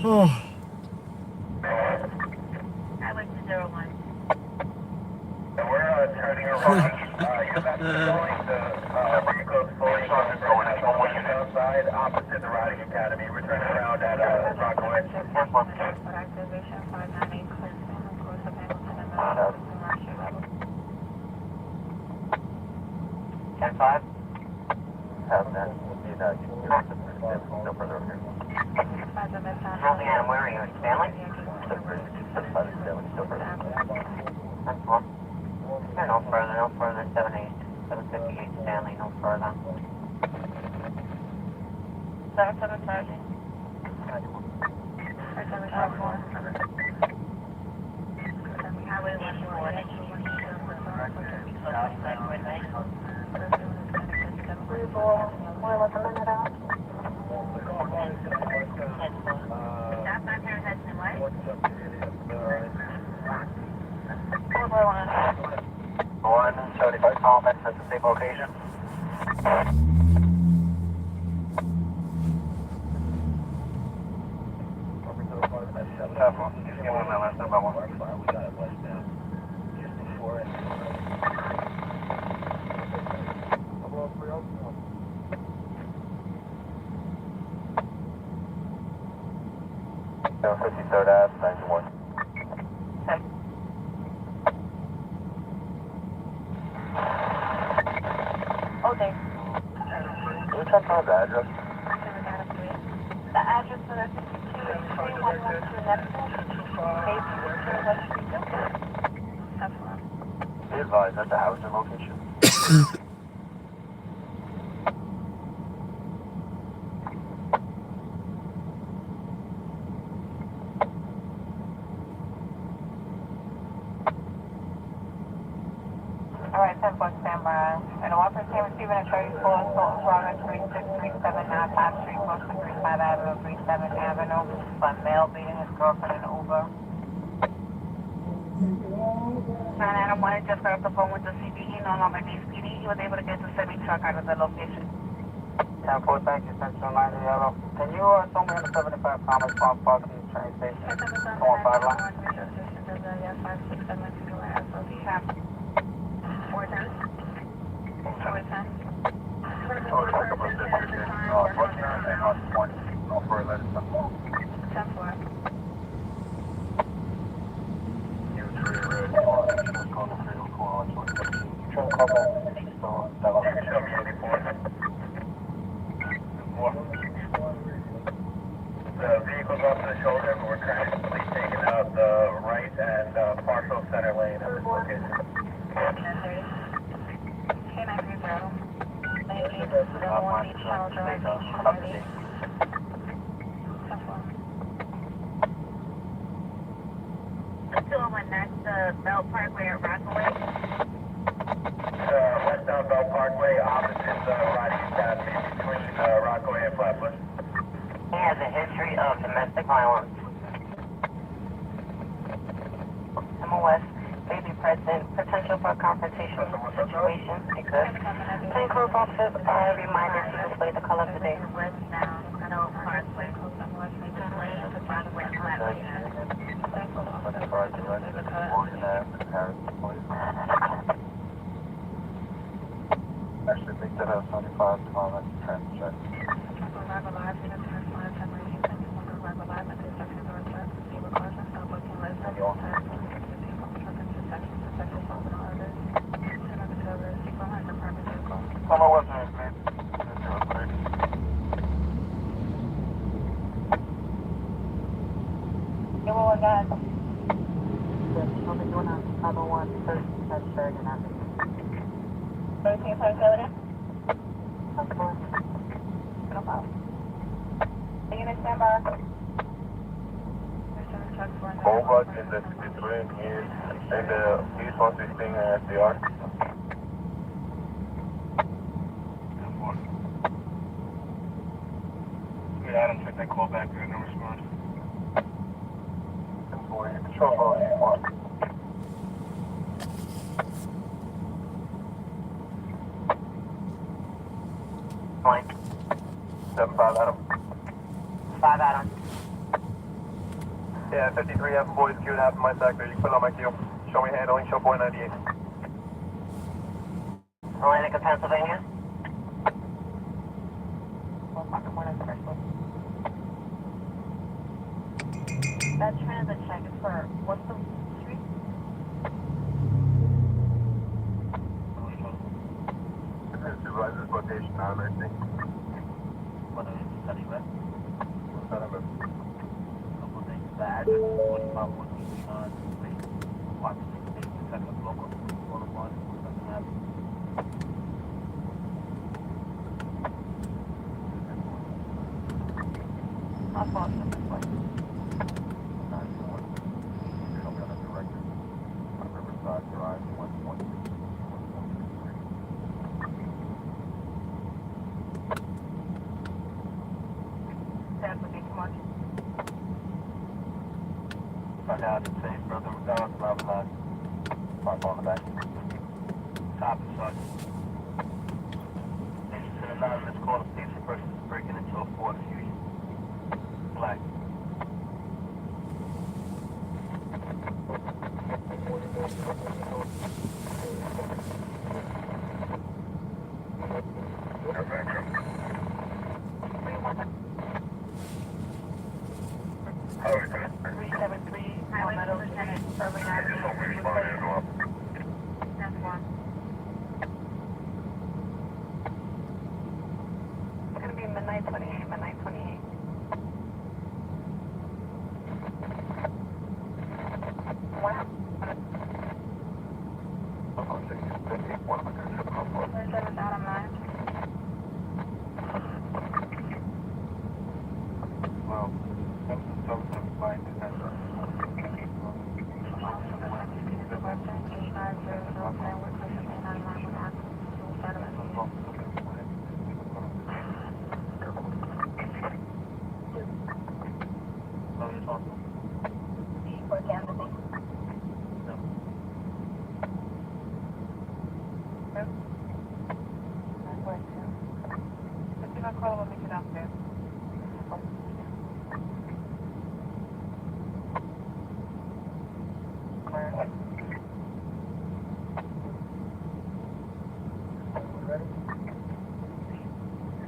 Oh. I went to 01. We're turning around. You're about to be going to vehicles fully outside, opposite the riding academy. We're turning around at Rockaway. Activation 598, course of Hamilton and 10-5. Have that. No further here. Julianne, where are you? In Stanley? Still further. That's one. Yeah, no further. 78. 758 Stanley, no further. 77 Sergeant. 7 Highway 140. 3-4. We're looking at it out. Stop my parents heading away. 4-1. 175 Harlem, that's the same location. Just give one that last number 1. We got it west down. Just before it. No, 53rd Ave, 91. Okay. Can you check out the address? The address for the 52 Neptune. Be advised at the housing location. Alright, 10-4 standby. And a Whopper team receiving a 34 assault progress 3637 Path Street. 5 Avenue, 37th Avenue, by male beating his girlfriend in Uber. 991 just got off the phone with the CBE, no longer needs PD. He was able to get the semi-truck out of the location. 10-4, thank you, Central 90 Yellow. Can you show me the 75 Thomas Park parking train station? Go on 5 line. Yes, 5672 SOD. 410. 410. The vehicle's off to the shoulder, but we're currently taking out the right and partial center lane of this location. That's the Bell Parkway at Rockaway. Westbound Bell Parkway, opposite the riding academy between Rockaway and Flatbush. He has a history of domestic violence. MOS may be present. Potential for confrontation situations exists. Plain clothes officers are reminded to display the color of the day. Actually, make that a 75 Thomas transit. Follow us, please. You will again. Only doing a 501 first, that's third and after. 13 point over. Okay. No problem. Are you gonna stand by? Over in the room here, and he's supposed to be staying at SDR. Yeah, I don't check that call back, no response. You control all you want. Point. 75 Adam. 5 Adam. Yeah, 53 having boys queued half in my sector. You can put it on my queue. Show me handling, show boy 98. Atlantic, Pennsylvania. That transit check is for what's the street? This is supervisor's location now, I think. What are you studying with? Son of a... Couple things bad. 45, 169, watch the second local. All of one, doesn't happen. How far is this way? Drive 120. That would be too much. Find out it's safe, brother. We're down to 11. Park on the back. Copy, Sergeant. Station 9, let's call the police for person breaking into a Ford Fusion. Black. It's gonna be midnight 28, midnight 28. What happened? Well, For candidacy. If I call him, we'll make it downstairs.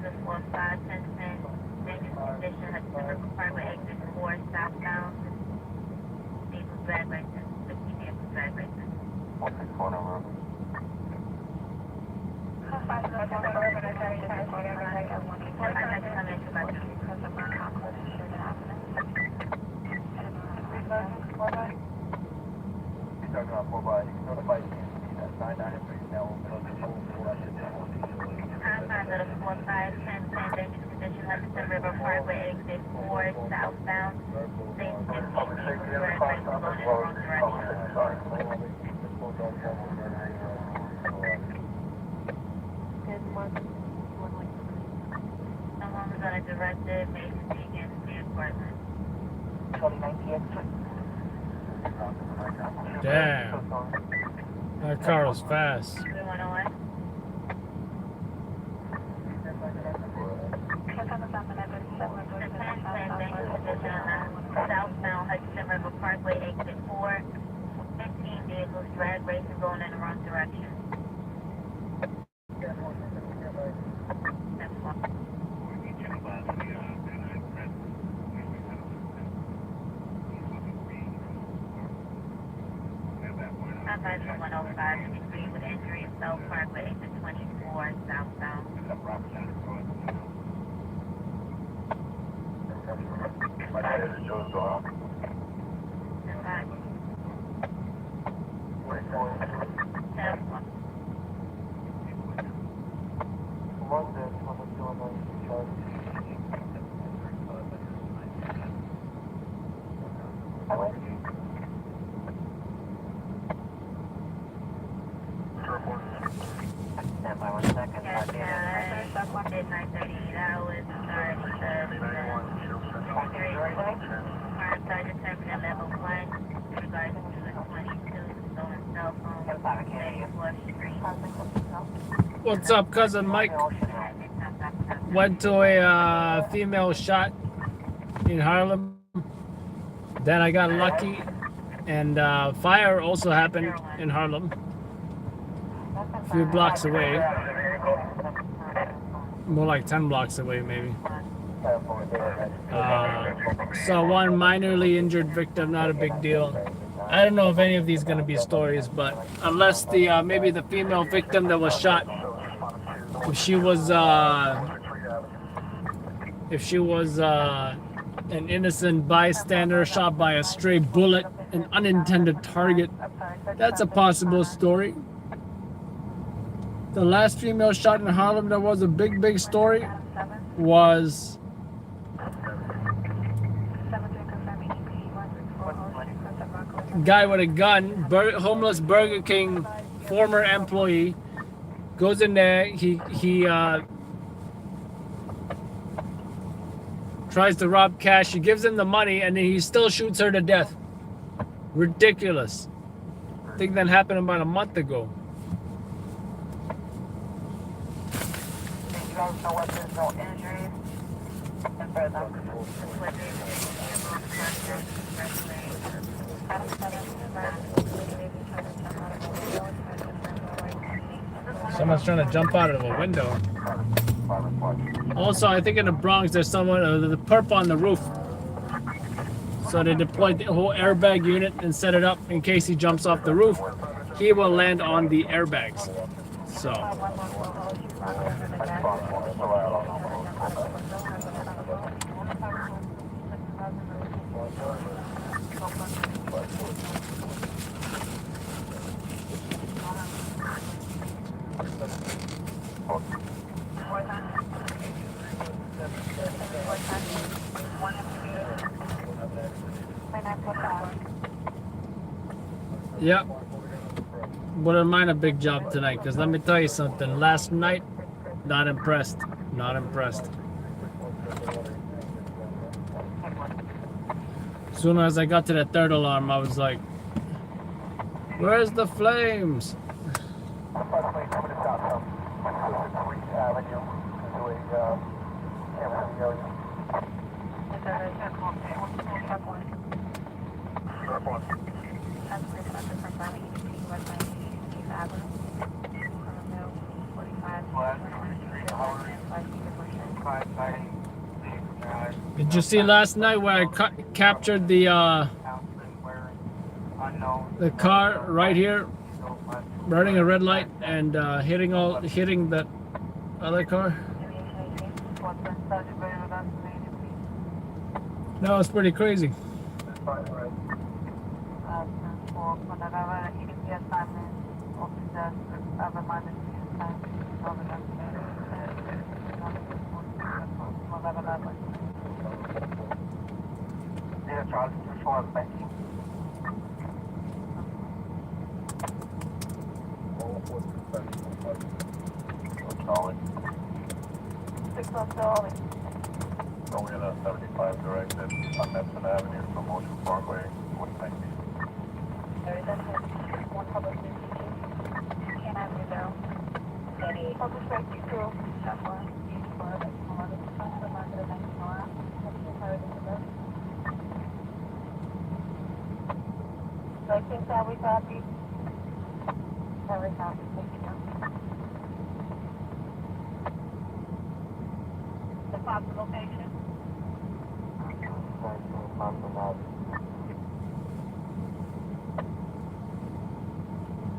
This is 1510 dangerous condition has been required by exit 4 southbound. Vehicle drag license, 50 vehicle drag license. 164 number. I'd like to come into my You're talking about 4 by, you can notify that's 993 now. Contact little 1510 dangerous condition Hudson River Parkway, exit 4 southbound. Same 50 vehicle drag license going in the wrong direction. Someone was on a directive agency against the apartment. 2019. Damn. That car was fast. 311. Southbound Hudson River Parkway, exit 4. 15 vehicles, drag races going in the wrong direction. Contact 105 with injury in South Parkway, exit 24, southbound. At 9:38 hours, Sergeant Terminal Level 1, in regards to the 22 stolen cell phone, 34th Street. What's up, cousin Mike? Went to a female shot in Harlem. Then I got lucky, and fire also happened in Harlem, a few blocks away. More like 10 blocks away, maybe. So one minorly injured victim, not a big deal. I don't know if any of these going to be stories, but unless the maybe the female victim that was shot, if she was an innocent bystander shot by a stray bullet, an unintended target, that's a possible story. The last female shot in Harlem that was a big story was a guy with a gun, homeless Burger King former employee, goes in there, he tries to rob cash, he gives him the money, and then he still shoots her to death. Ridiculous. I think that happened about a month ago. No weapons, no injuries. And further. Someone's trying to jump out of a window. Also, I think in the Bronx there's someone, the perp on the roof. So they deployed the whole airbag unit and set it up in case he jumps off the roof. He will land on the airbags. So. Yep. Wouldn't mind a big job tonight, because let me tell you something. Last night, not impressed. Not impressed. soon as I got to the third alarm, I was like, where's the flames? Approximately 2 minutes out from 263 Avenue to a camera in the area. Did you see last night where I captured the car right here, running a red light and hitting that other car? No, it's pretty crazy. Charles 24, thank you. Going in a 75 directed on Medicine Avenue from Ocean Parkway, 49 feet. Public safety crew. So I think that we copy. Every copy, thank you. The possible location.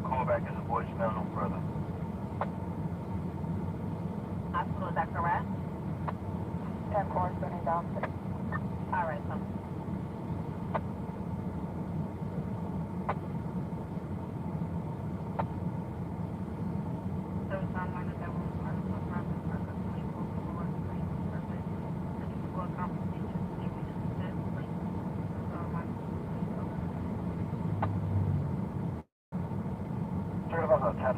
Call back in the voicemail no further. Hospital, is that correct? 10 cars running down. All right, so.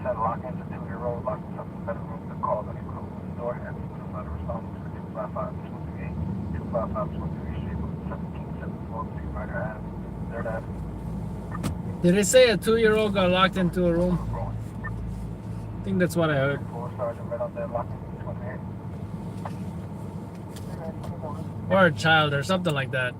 Lock into 2-year-old, locked in the bedroom, the call that he closed the door, and the response to 255-238, 255-238, shape of 1774, Rider Ave, 3rd Ave. Did they say a 2-year-old got locked into a room? I think that's what I heard. Sergeant right out there, locked into 28. Or a child or something like that.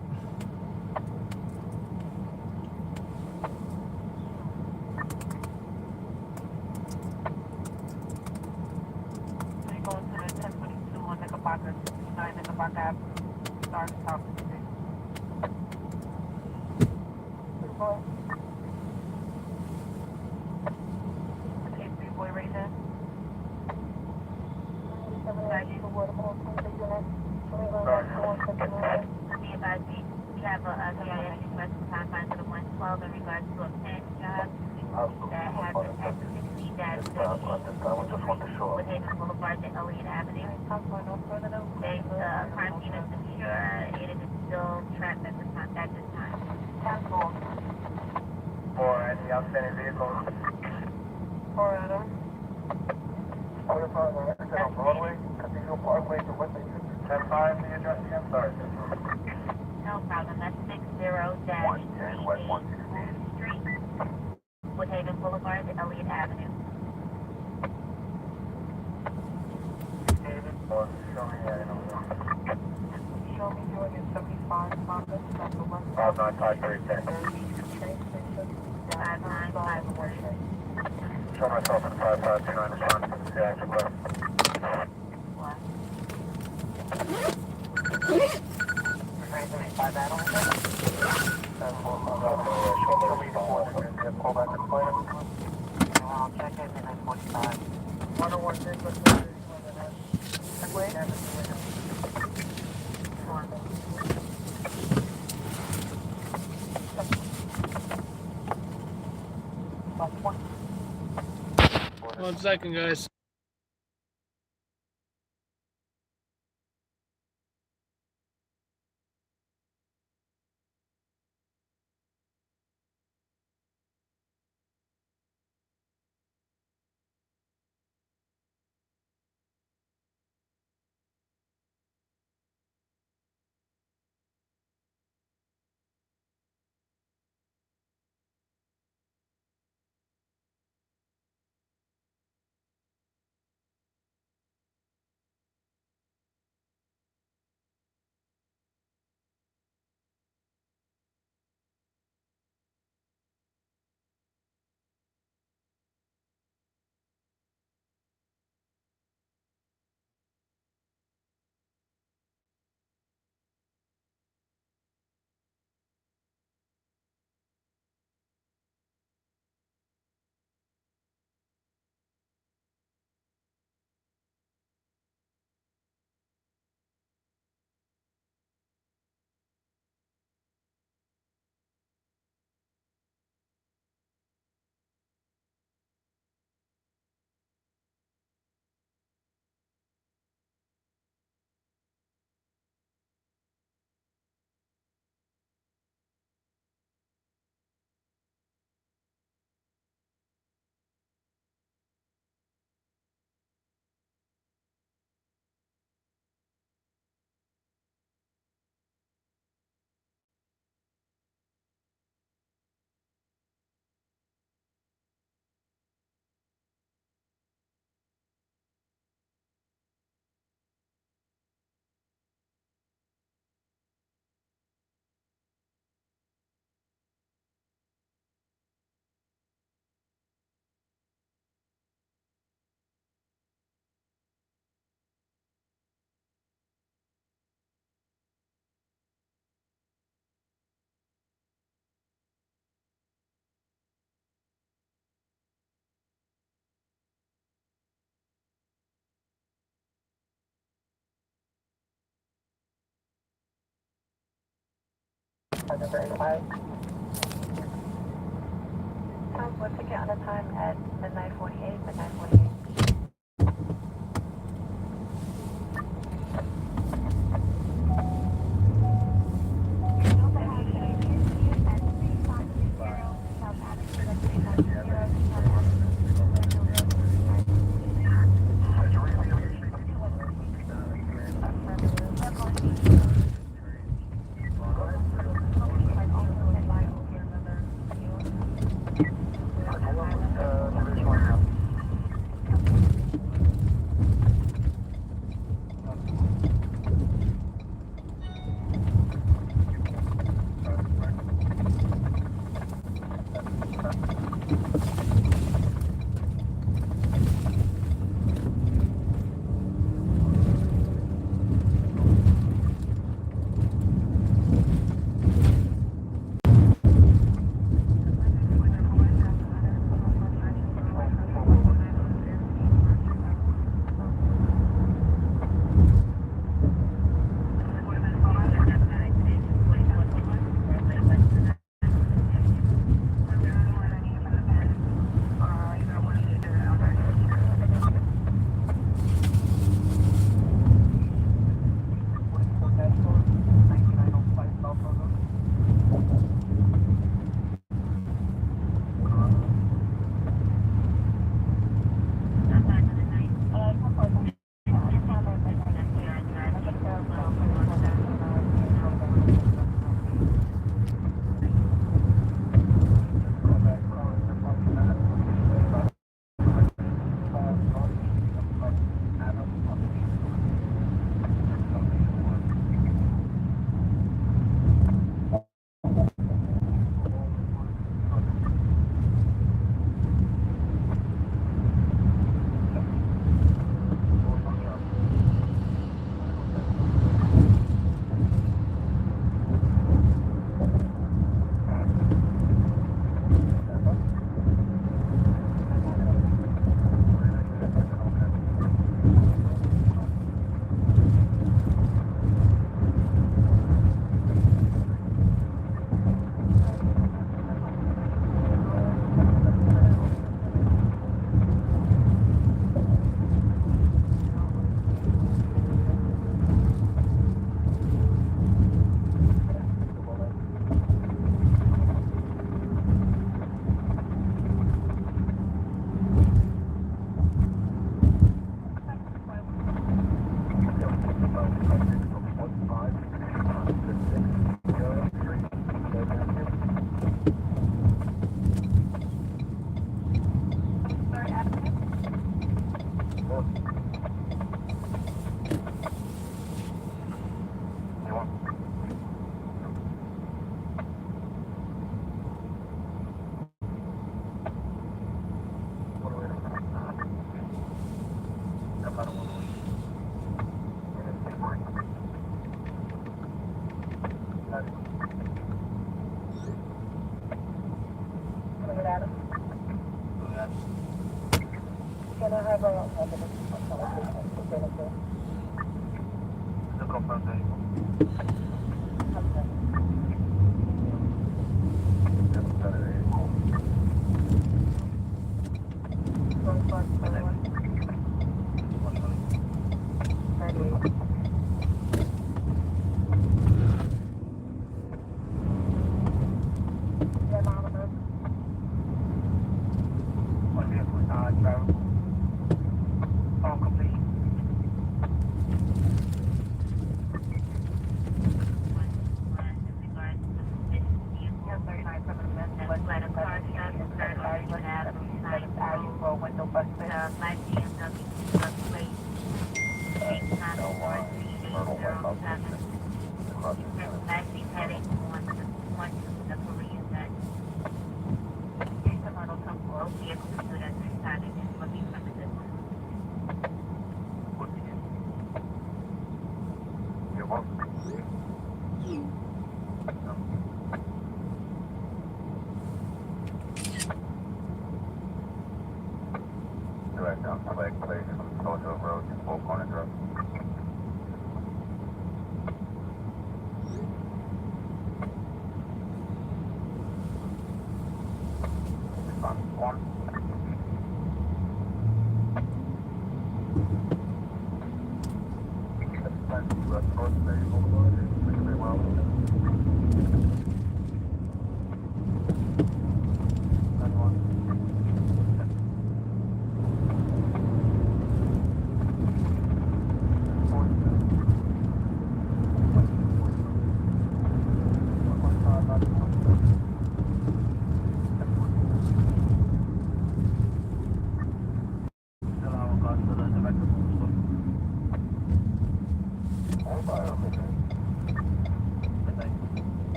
Outstanding vehicles. Colorado. On Broadway, Cathedral Parkway to what they do. 10-5, the address again? Sorry. No problem. That's 60-110 West 116 Street, Woodhaven Boulevard to Elliott Avenue. Show me doing it 75 Honda, that's the one. 595 Show myself in 5529 responding to the action request. One second, guys. Southwest ticket on a time at midnight 48, midnight 48.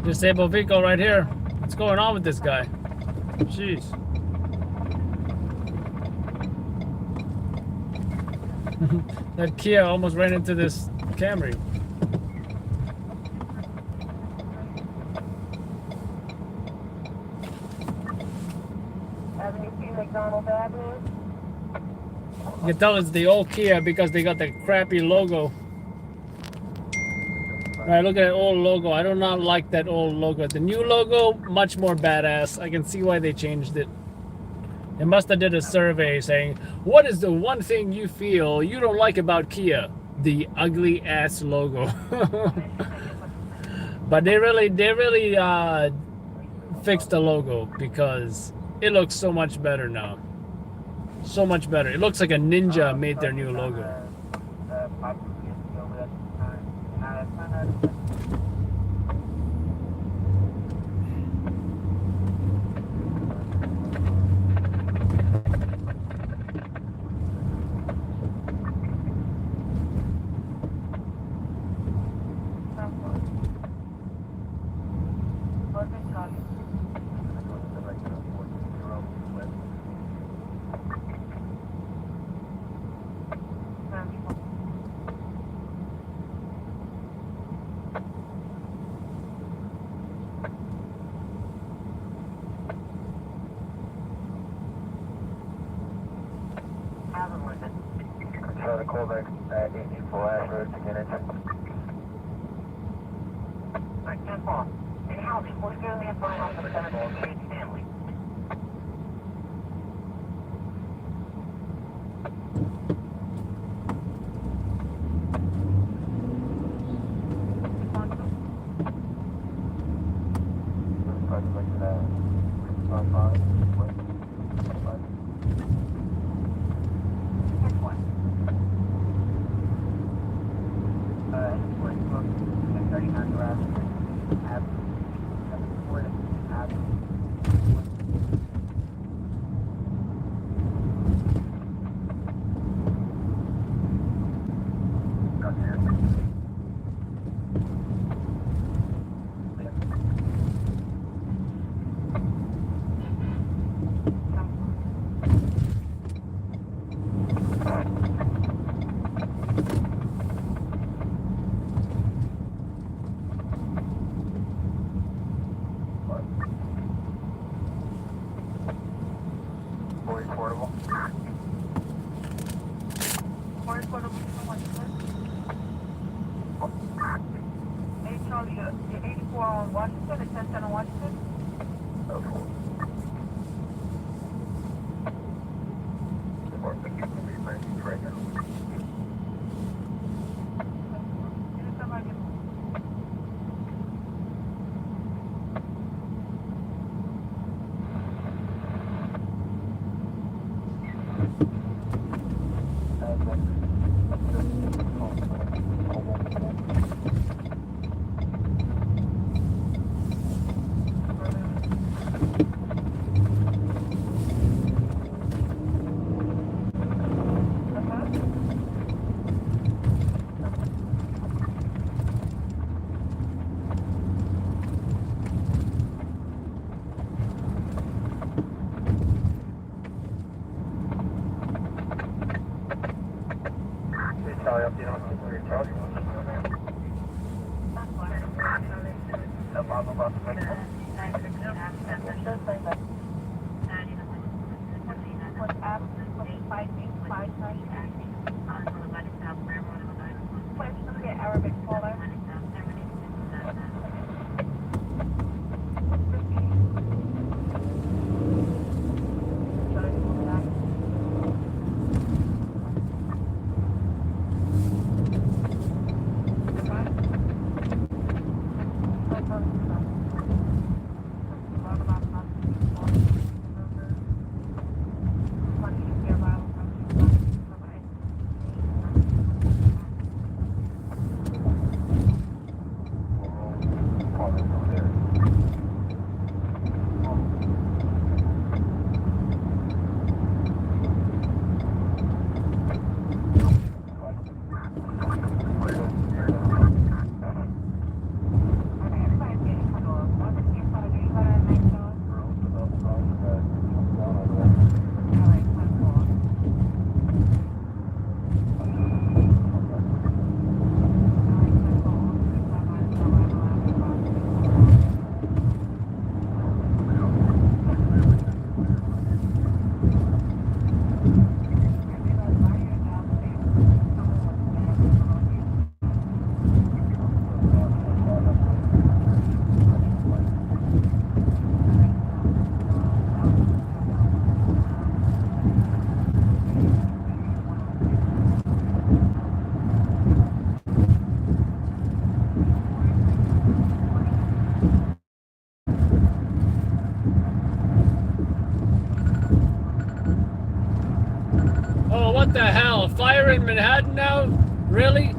Disabled vehicle right here. What's going on with this guy? Jeez. That Kia almost ran into this Camry. Avenue C, McDonald Avenue. You can tell it's the old Kia because they got the crappy logo. Alright, look at that old logo. I do not like that old logo. The new logo, much more badass. I can see why they changed it. They must have did a survey saying, what is the one thing you feel you don't like about Kia? The ugly ass logo. But they really fixed the logo because it looks so much better now. So much better. It looks like a ninja made their new logo. Try to call back at 84 Ash Road to get into. Right, 10-4. In Harlem, what's going on on the 17th Street family? the hell? Fire in Manhattan now? Really?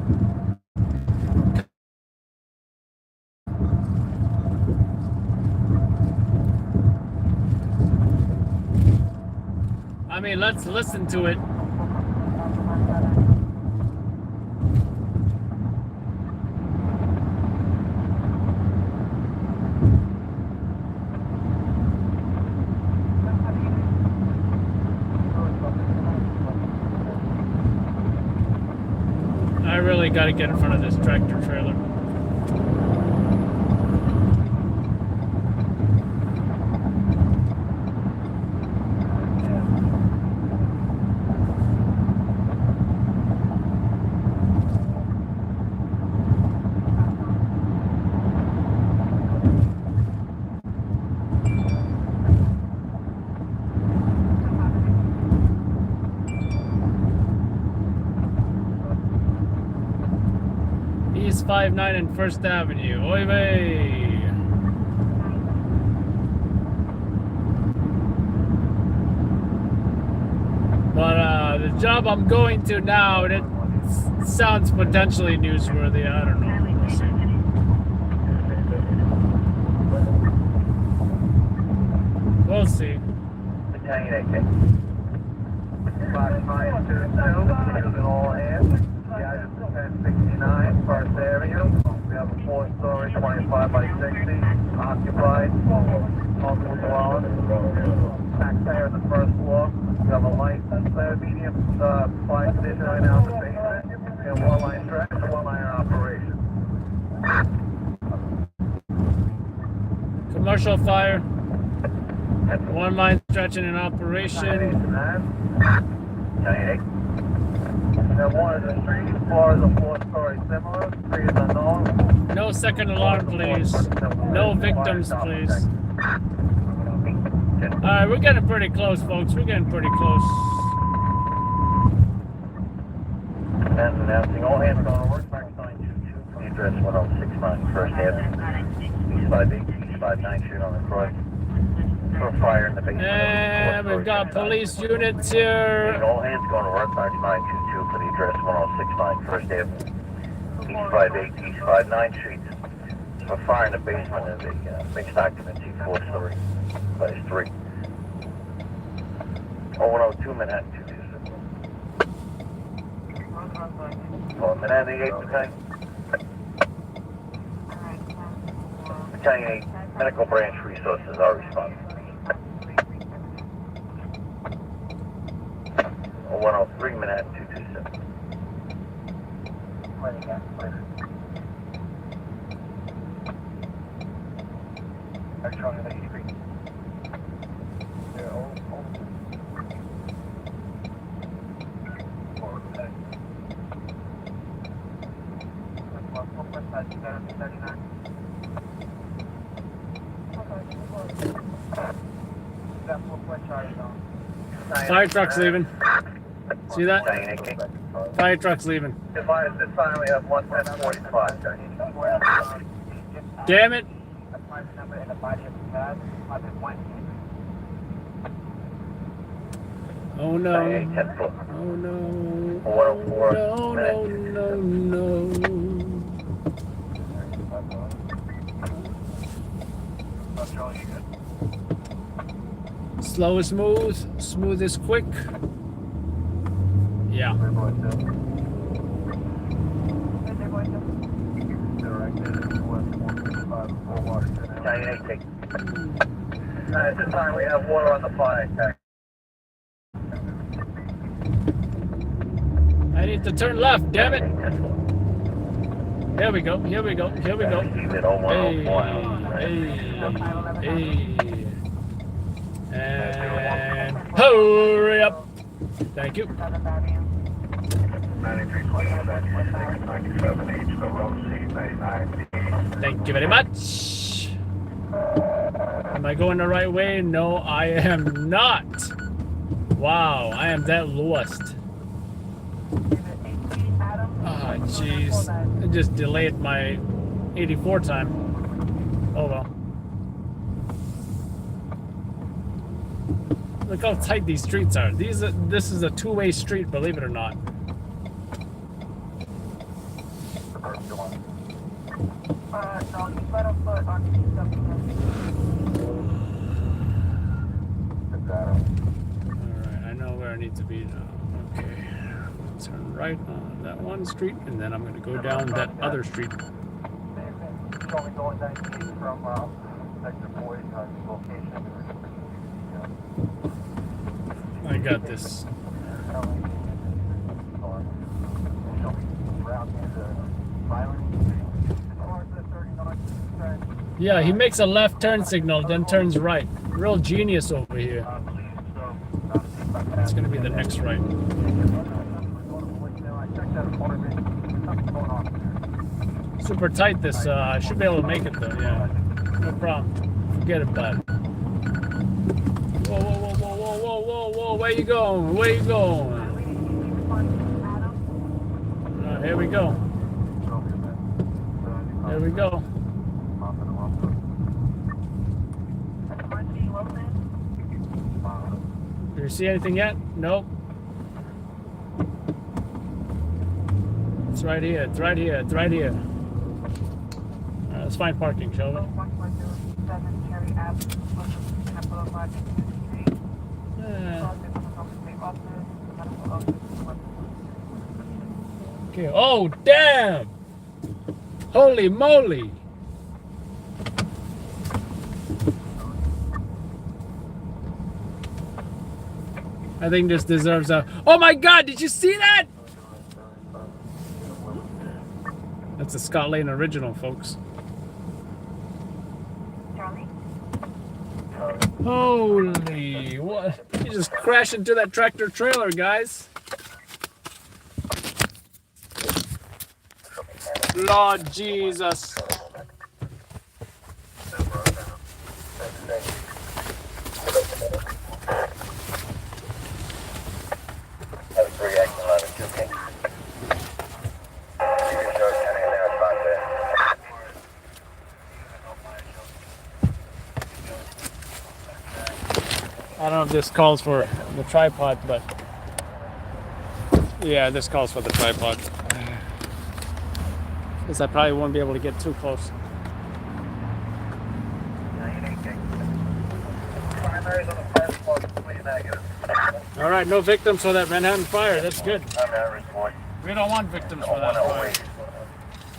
I mean, let's listen to it. I really got to get in front of this tractor trailer. East 59 and First Avenue. Oy vey. But the job I'm going to now, it sounds potentially newsworthy. I don't know. We'll see. Battalion AK. 5-5-2-2, all hands. Guys, 1069 First Avenue. We have a 4-story, 25 by 60, occupied, multiple dwellings. Taxpayer on the first floor. We have a light, medium fire station right now in the basement. And one-line stretch, one-line operation. Commercial fire. One line stretching in operation. Now one is a street, floor is a 4-story similar, 3 is unknown. No second alarm, please. No victims, please. Alright, we're getting pretty close, folks. We're getting pretty close. And announcing all hands going to work, Mark 922 from the address 1069 First Avenue. East 58, East 59 Street on the cross. For fire in the basement. And we've got police units here. All hands going to work, Mark 922 for the address 1069 First Avenue. East 58, East 59 Street. For fire in the basement of the mixed occupancy 4-story. Class 3. 0102 Manhattan 227. Oh, Manhattan 8 Battalion. Battalion 8, Medical Branch Resources are responding. 0103 Manhattan 227. Electronic 83. Fire truck's leaving. See that? Fire truck's leaving. This time we have 11045. Damn it. Oh no. Oh no. Oh no, no, no, no. Slow is smooth. Smooth is quick. Yeah. At this time we have water on the fire tank. I need to turn left, damn it. Here we go, here we go, here we go. Hey, hey, hey. And hurry up. Thank you. 9327H, Thank you very much. Am I going the right way? No, I am not. Wow, I am that lost. Ah, jeez. I just delayed my 84 time. Oh well. Look how tight these streets are. This is a two-way street, believe it or not. No, you better put on Alright, I know where I need to be now. Okay. Turn right on that one street, and then I'm going to go down that other street. It's only going 90 feet from Sector 4 location. I got this. Yeah, he makes a left turn signal, then turns right. Real genius over here. It's gonna be the next right. Super tight this, I should be able to make it though, yeah. No problem. Forget about it. Whoa, whoa, whoa, whoa, whoa, whoa, whoa, whoa, where you going? Where you going? Here we go. There we go. Do you see anything yet? Nope. It's right here. It's right here. It's right here. Let's find parking, shall we? Okay. Oh, damn! Holy moly! I think this deserves a... Oh my God! Did you see that? That's a Scott Lane original, folks. Holy... What? You just crashed into that tractor trailer, guys. Lord Jesus. I don't know if this calls for the tripod, but yeah, this calls for the tripod. Because I probably won't be able to get too close. All right, no victims for that Manhattan fire. That's good. We don't want victims for that fire.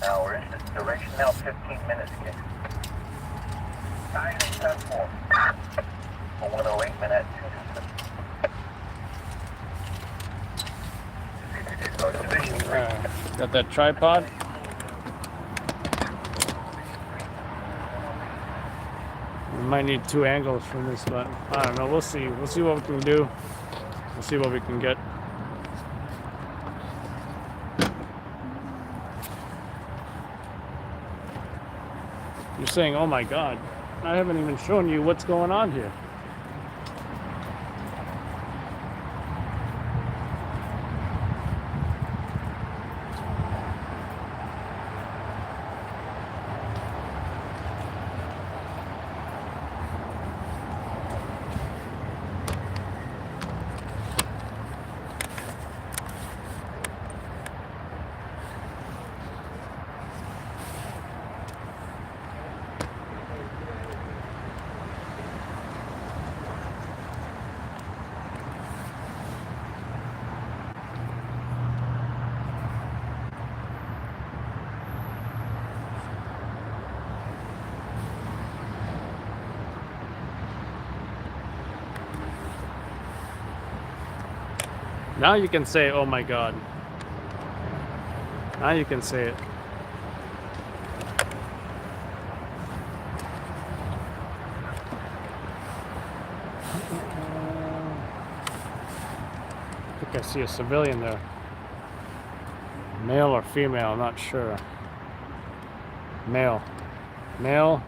Hours. Duration now 15 minutes. 9:10. 108 minutes. Got that tripod. We might need two angles from this, but I don't know. We'll see. We'll see what we can do. We'll see what we can get. You're saying, oh my God. I haven't even shown you what's going on here. Now you can say, oh my God. Now you can say it. I think I see a civilian there. Male or female, I'm not sure. Male. Male.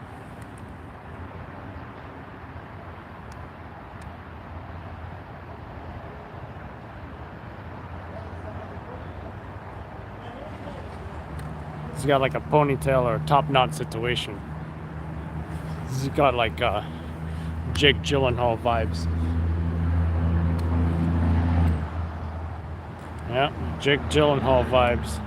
He's got like a ponytail or a top knot situation. He's got like Jake Gyllenhaal vibes. Yeah, Jake Gyllenhaal vibes.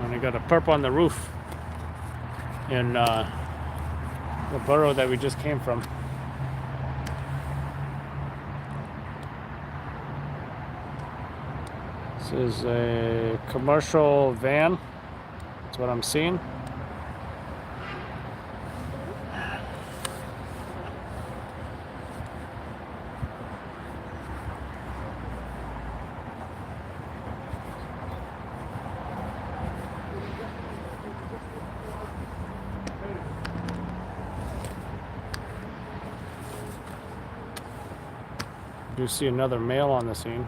And I got a perp on the roof in the borough that we just came from. This is a commercial van. That's what I'm seeing. I do see another male on the scene.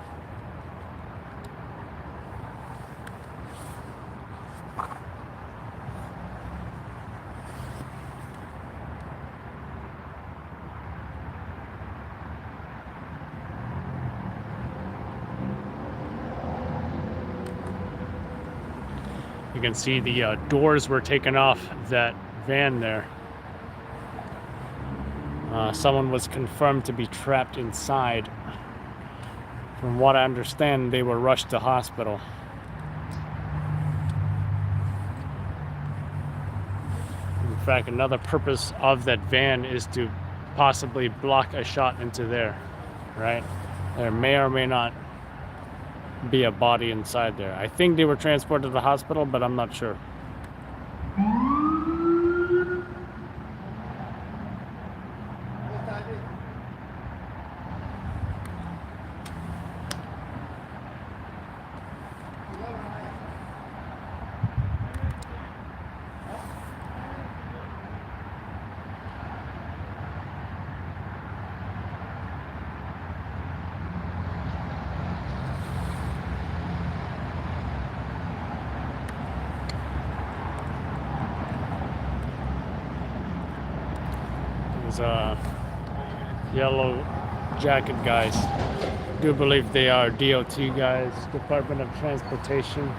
You can see the doors were taken off that van there. Someone was confirmed to be trapped inside. From what I understand, they were rushed to hospital. In fact, another purpose of that van is to possibly block a shot into there, right? There may or may not be a body inside there. I think they were transported to the hospital, but I'm not sure. Yellow jacket guys. Do believe they are DOT guys, Department of Transportation.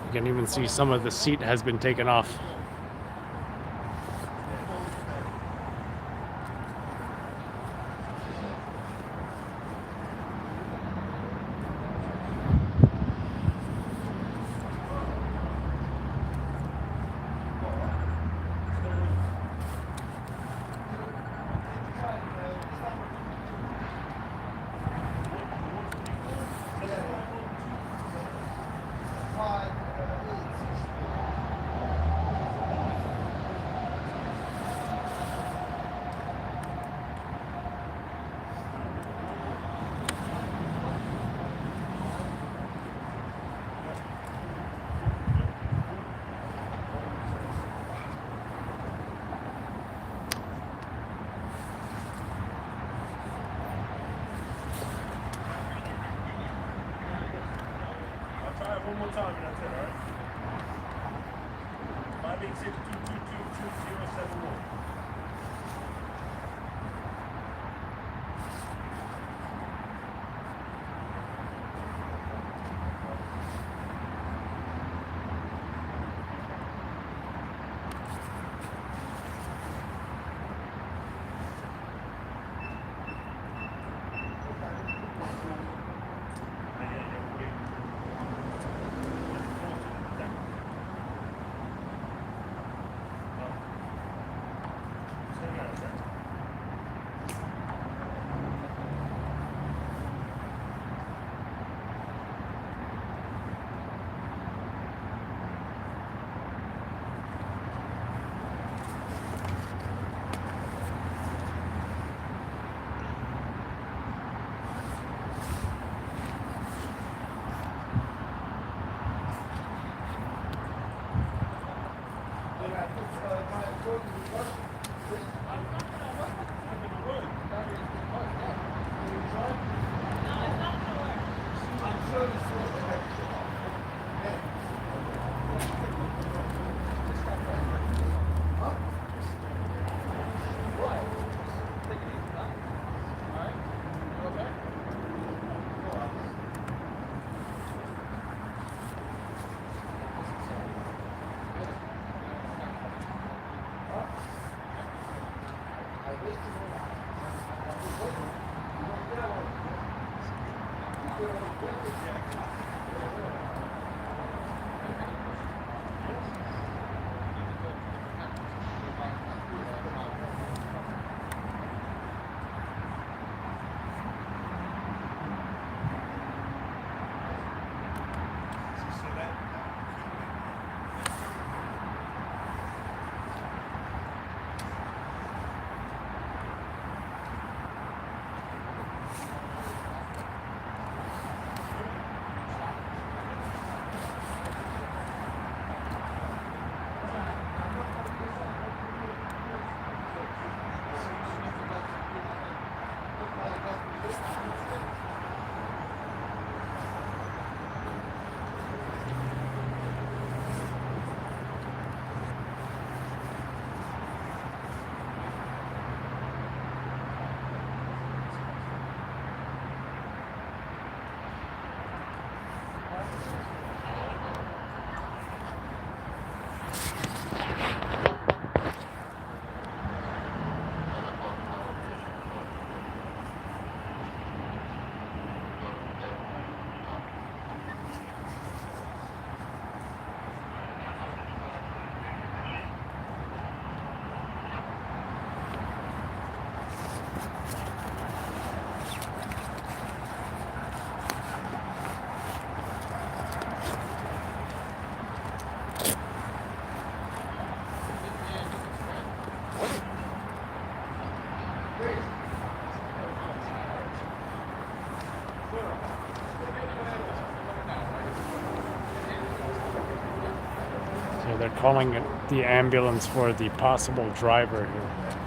You can even see some of the seat has been taken off. They're calling it the ambulance for the possible driver here.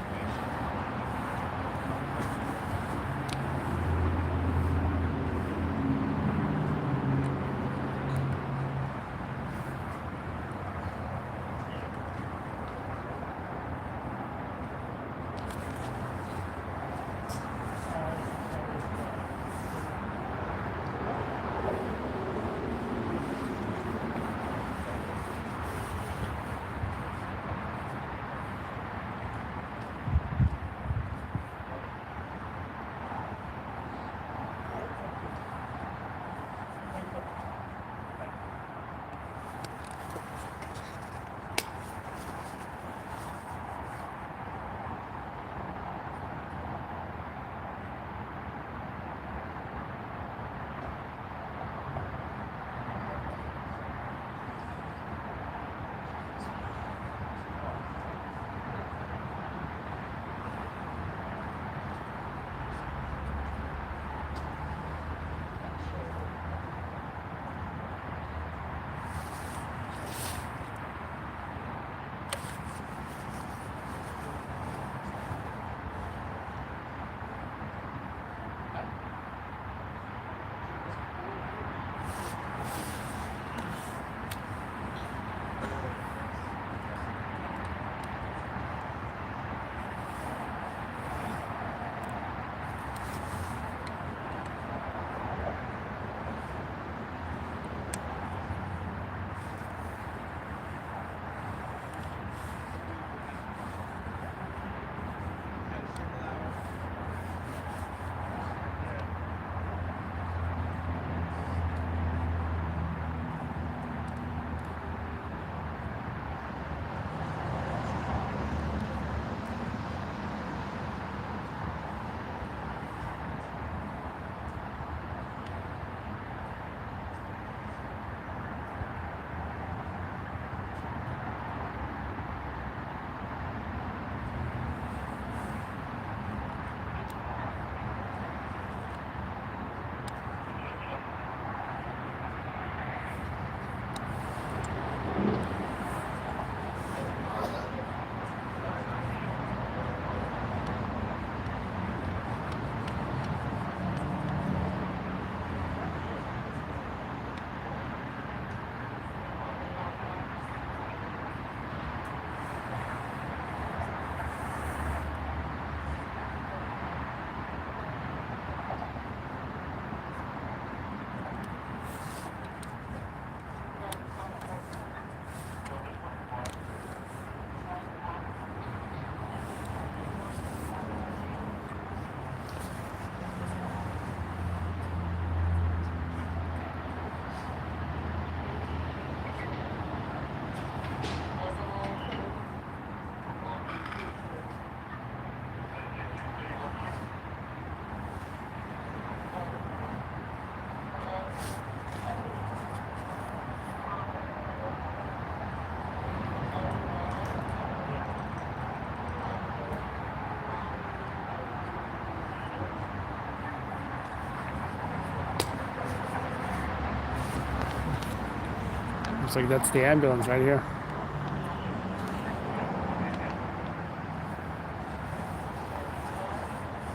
Looks like that's the ambulance right here.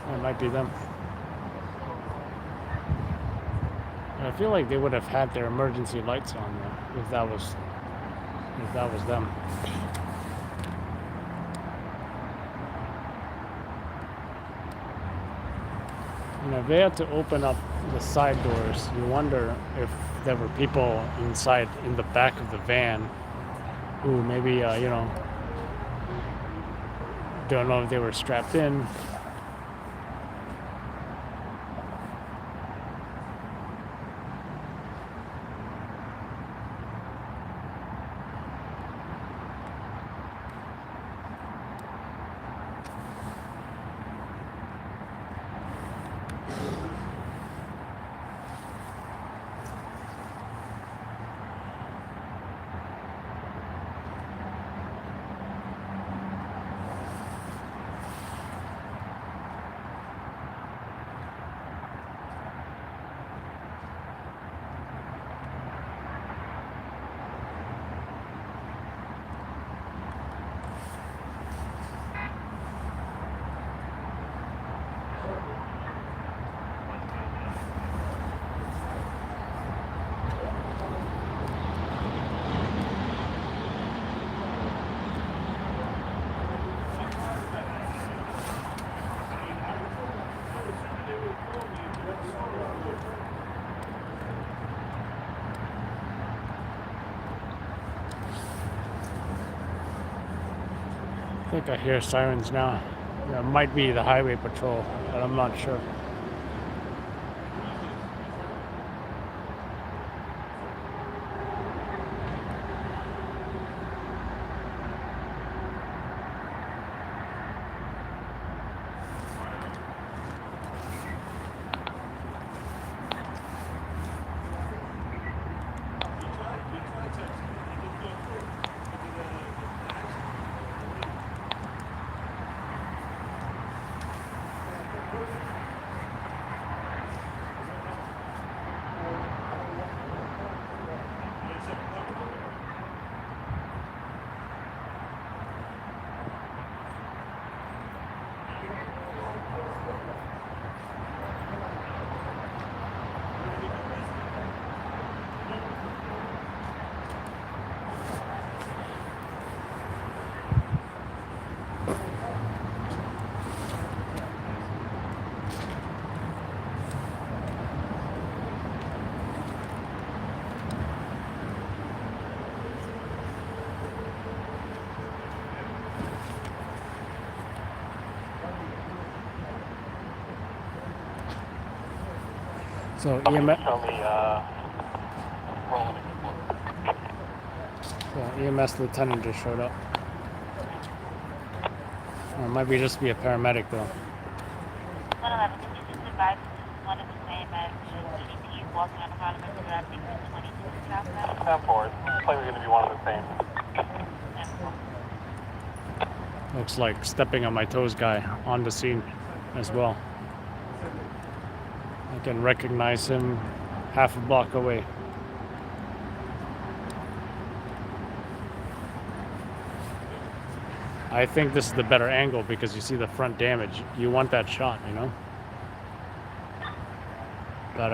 That might be them. I feel like they would have had their emergency lights on though, if that was them. And if they had to open up the side doors, you wonder if there were people inside in the back of the van who maybe, you know, don't know if they were strapped in. I think I hear sirens now. It might be the highway patrol, but I'm not sure. So EMS lieutenant just showed up. Or it might be just be a paramedic though. 111, can you just advise one of the same as GDP walking on Harlem and directing to 22 southbound? 10-4, it's likely going to be one of the same. Looks like stepping on my toes guy on the scene as well. I can recognize him half a block away. I think this is the better angle because you see the front damage. You want that shot, you know? But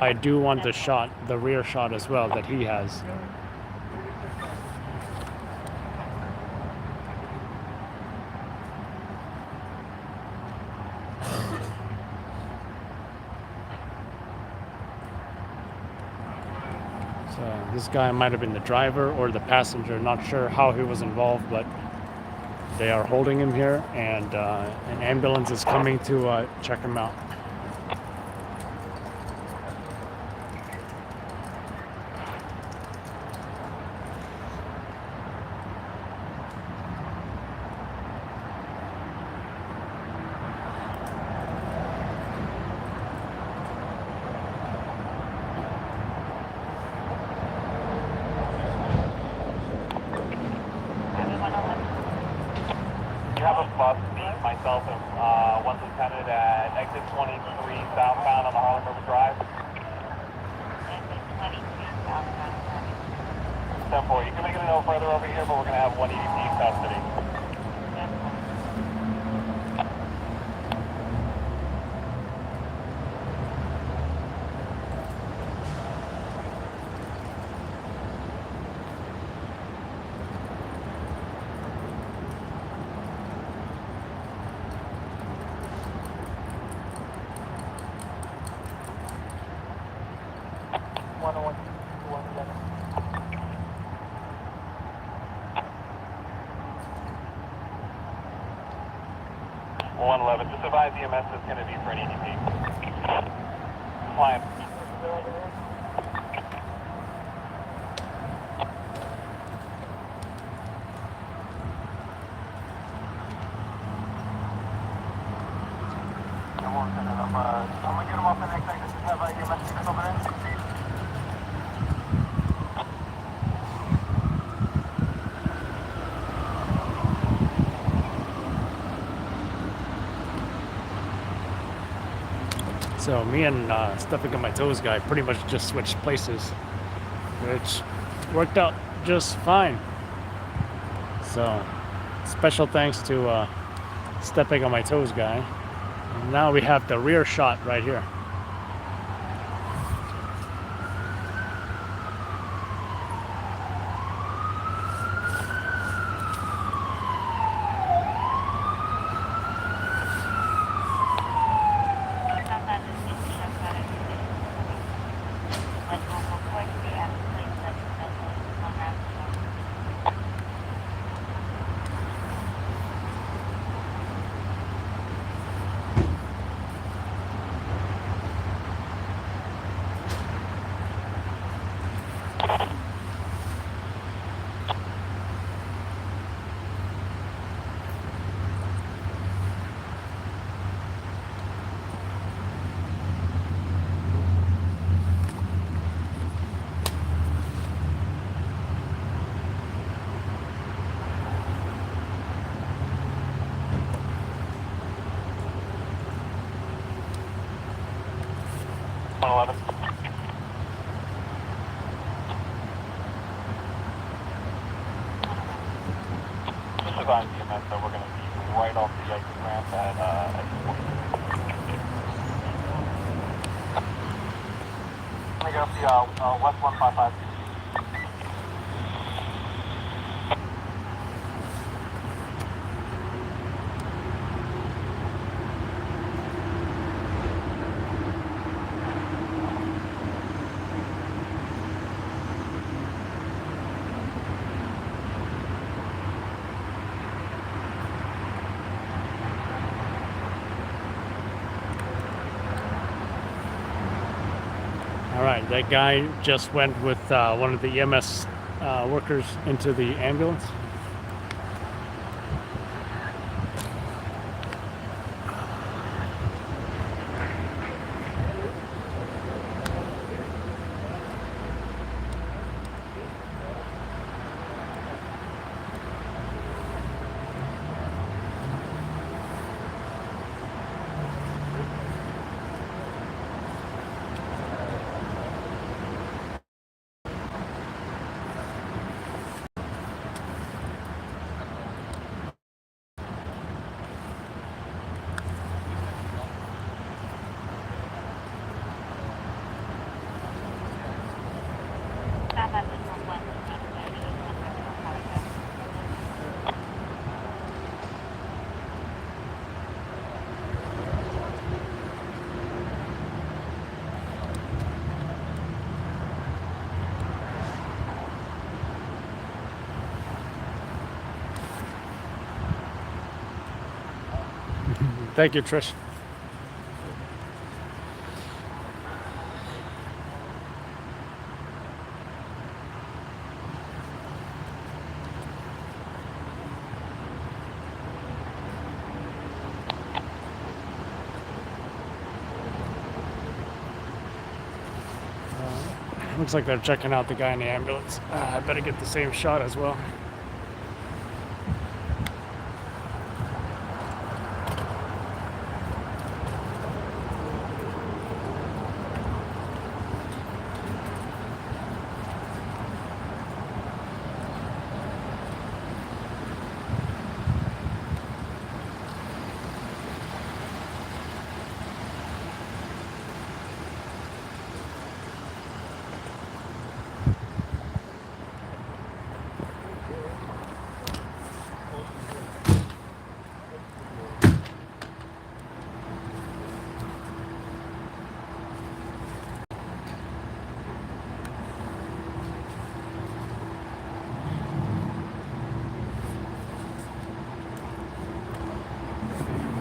I do want the shot, the rear shot as well that he has. So this guy might have been the driver or the passenger, not sure how he was involved, but they are holding him here, and an ambulance is coming to check him out. Myself and one lieutenant at exit 23 southbound on the Harlem River Drive. Exit 23 southbound. 10-4. You can make it a no further over here, but we're going to have one EDP in custody. Just advise EMS is going to be for an EDP. Client. I'm going to get him off the next exit. Just have EMS over there. So me and Stepping on My Toes guy pretty much just switched places, which worked out just fine. So special thanks to Stepping on My Toes guy. And now we have the rear shot right here. Just advise EMS that we're going to be right off the exit ramp at Let me get up the West 155. Alright, that guy just went with one of the EMS workers into the ambulance. Thank you, Trish. Looks like they're checking out the guy in the ambulance. I better get the same shot as well.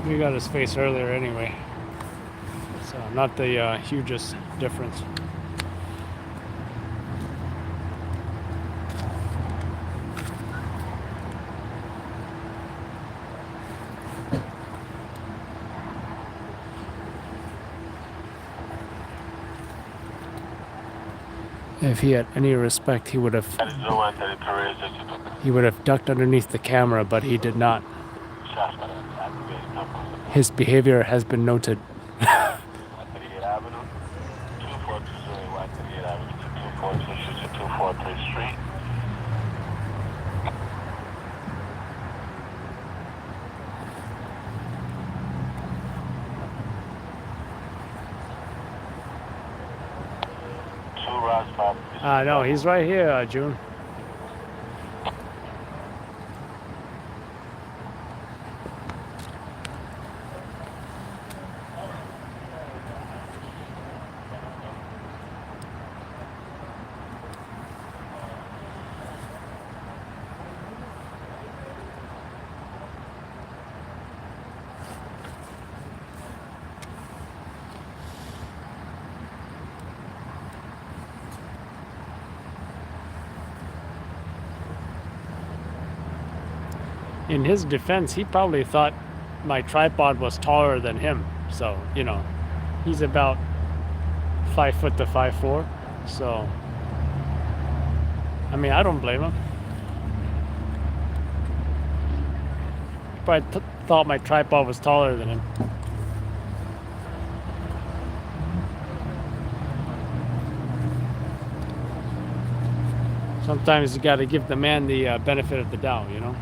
We got his face earlier anyway. So not the hugest difference. If he had any respect, he would have ducked underneath the camera, but he did not. His behavior has been noted. No, he's right here, June. In his defense, he probably thought my tripod was taller than him. So, you know, he's about 5 foot to 5'4". So, I mean, I don't blame him. Probably thought my tripod was taller than him. Sometimes you got to give the man the benefit of the doubt, you know?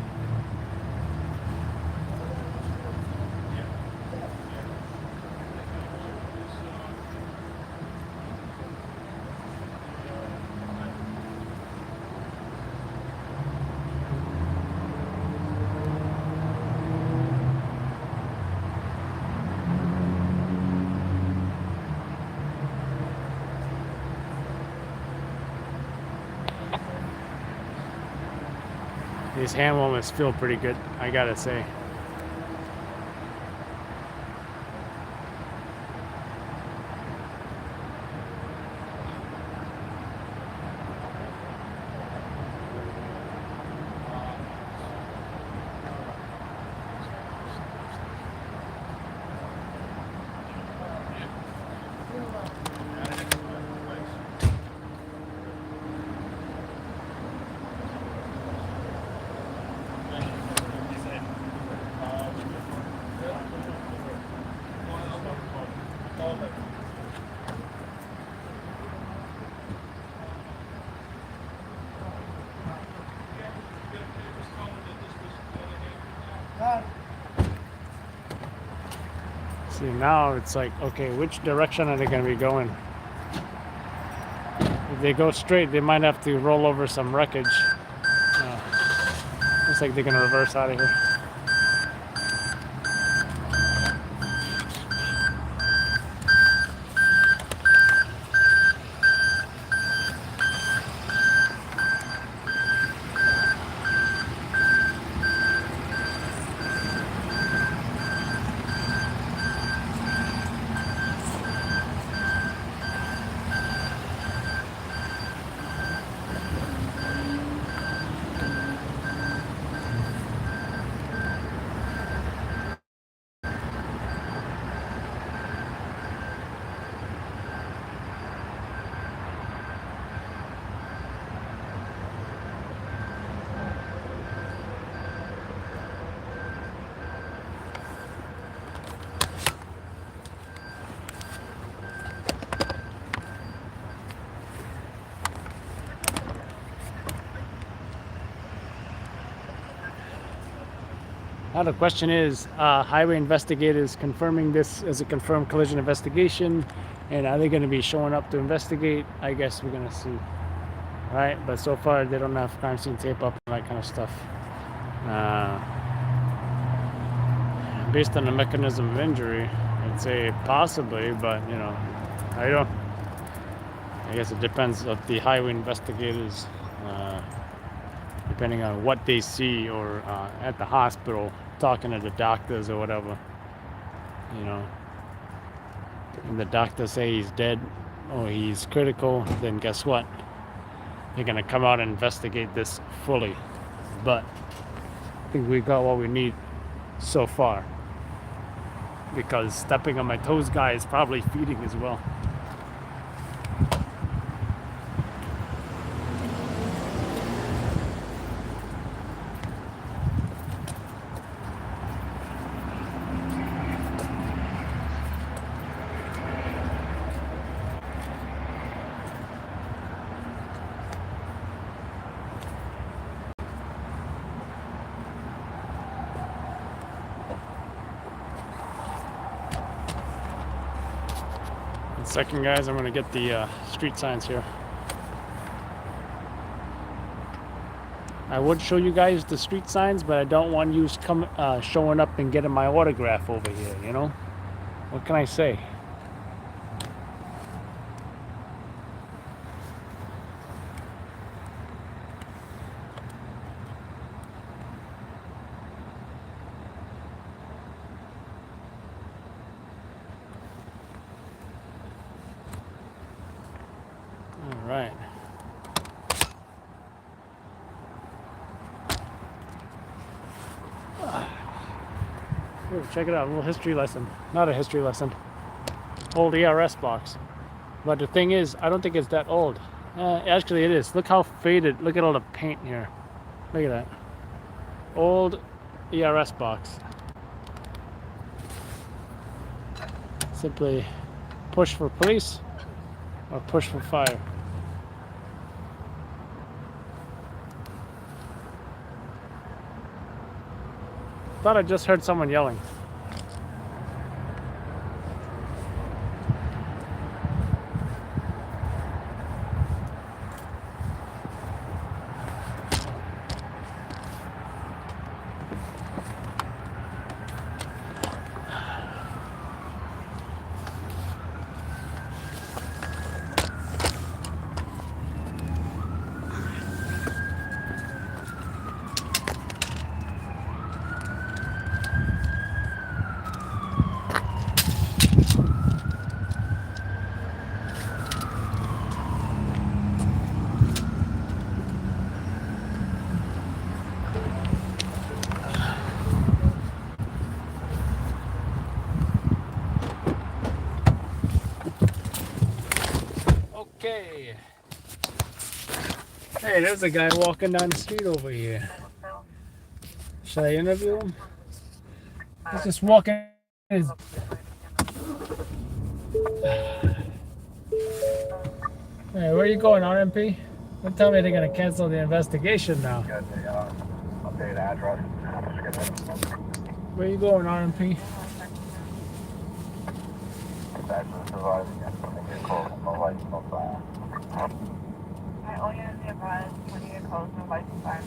These hand warmers feel pretty good, I gotta say. See, now it's like, okay, which direction are they going to be going? If they go straight, they might have to roll over some wreckage. Looks like they're going to reverse out of here. Now the question is, highway investigators confirming this as a confirmed collision investigation, and are they going to be showing up to investigate? I guess we're going to see. Right? But so far they don't have crime scene tape up and that kind of stuff. Based on the mechanism of injury, I'd say possibly, but you know, I guess it depends of the highway investigators, depending on what they see, or at the hospital talking to the doctors or whatever. you know, and the doctors say he's dead or he's critical, then guess what? They're gonna come out and investigate this fully. But I think we got what we need so far. Because stepping on my toes guy is probably feeding as well. Second, guys, I'm gonna get the street signs here. I would show you guys the street signs, but I don't want you showing up and getting my autograph over here, you know? What can I say? All right. Ooh, check it out, a little history lesson. Not a history lesson. Old ERS box. But the thing is, I don't think it's that old. Actually, it is. Look how faded. Look at all the paint here. Look at that. Old ERS box. Simply push for police or push for fire. Thought I just heard someone yelling. Okay. Hey, there's a guy walking down the street over here. Should I interview him? He's just walking. Hey, where are you going, RMP? Don't tell me they're gonna cancel the investigation now. Update address. Where are you going, RMP? Back to the surviving. No license, no fire. All units be advised, when you get close, no license, fire,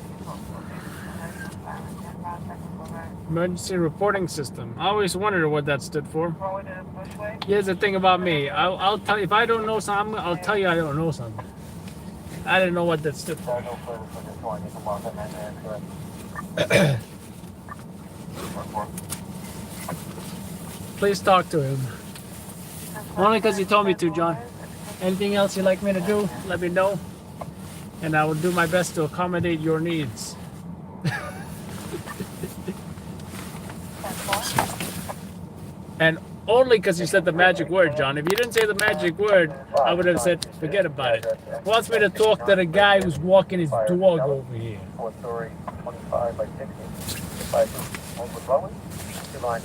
Emergency reporting system. I always wondered what that stood for. Forward to Bushway. Here's the thing about me. I'll tell you if I don't know something. I'll tell you I don't know something. I didn't know what that stood for. No further for this one. You can mark that 99 correct. Please talk to him. Only because you told me to, John. Anything else you'd like me to do, let me know. And I will do my best to accommodate your needs. And only because you said the magic word, John. If you didn't say the magic word, I would have said, forget about it. He wants me to talk to the guy who's walking his dog over here. 4-story, 25 by 60.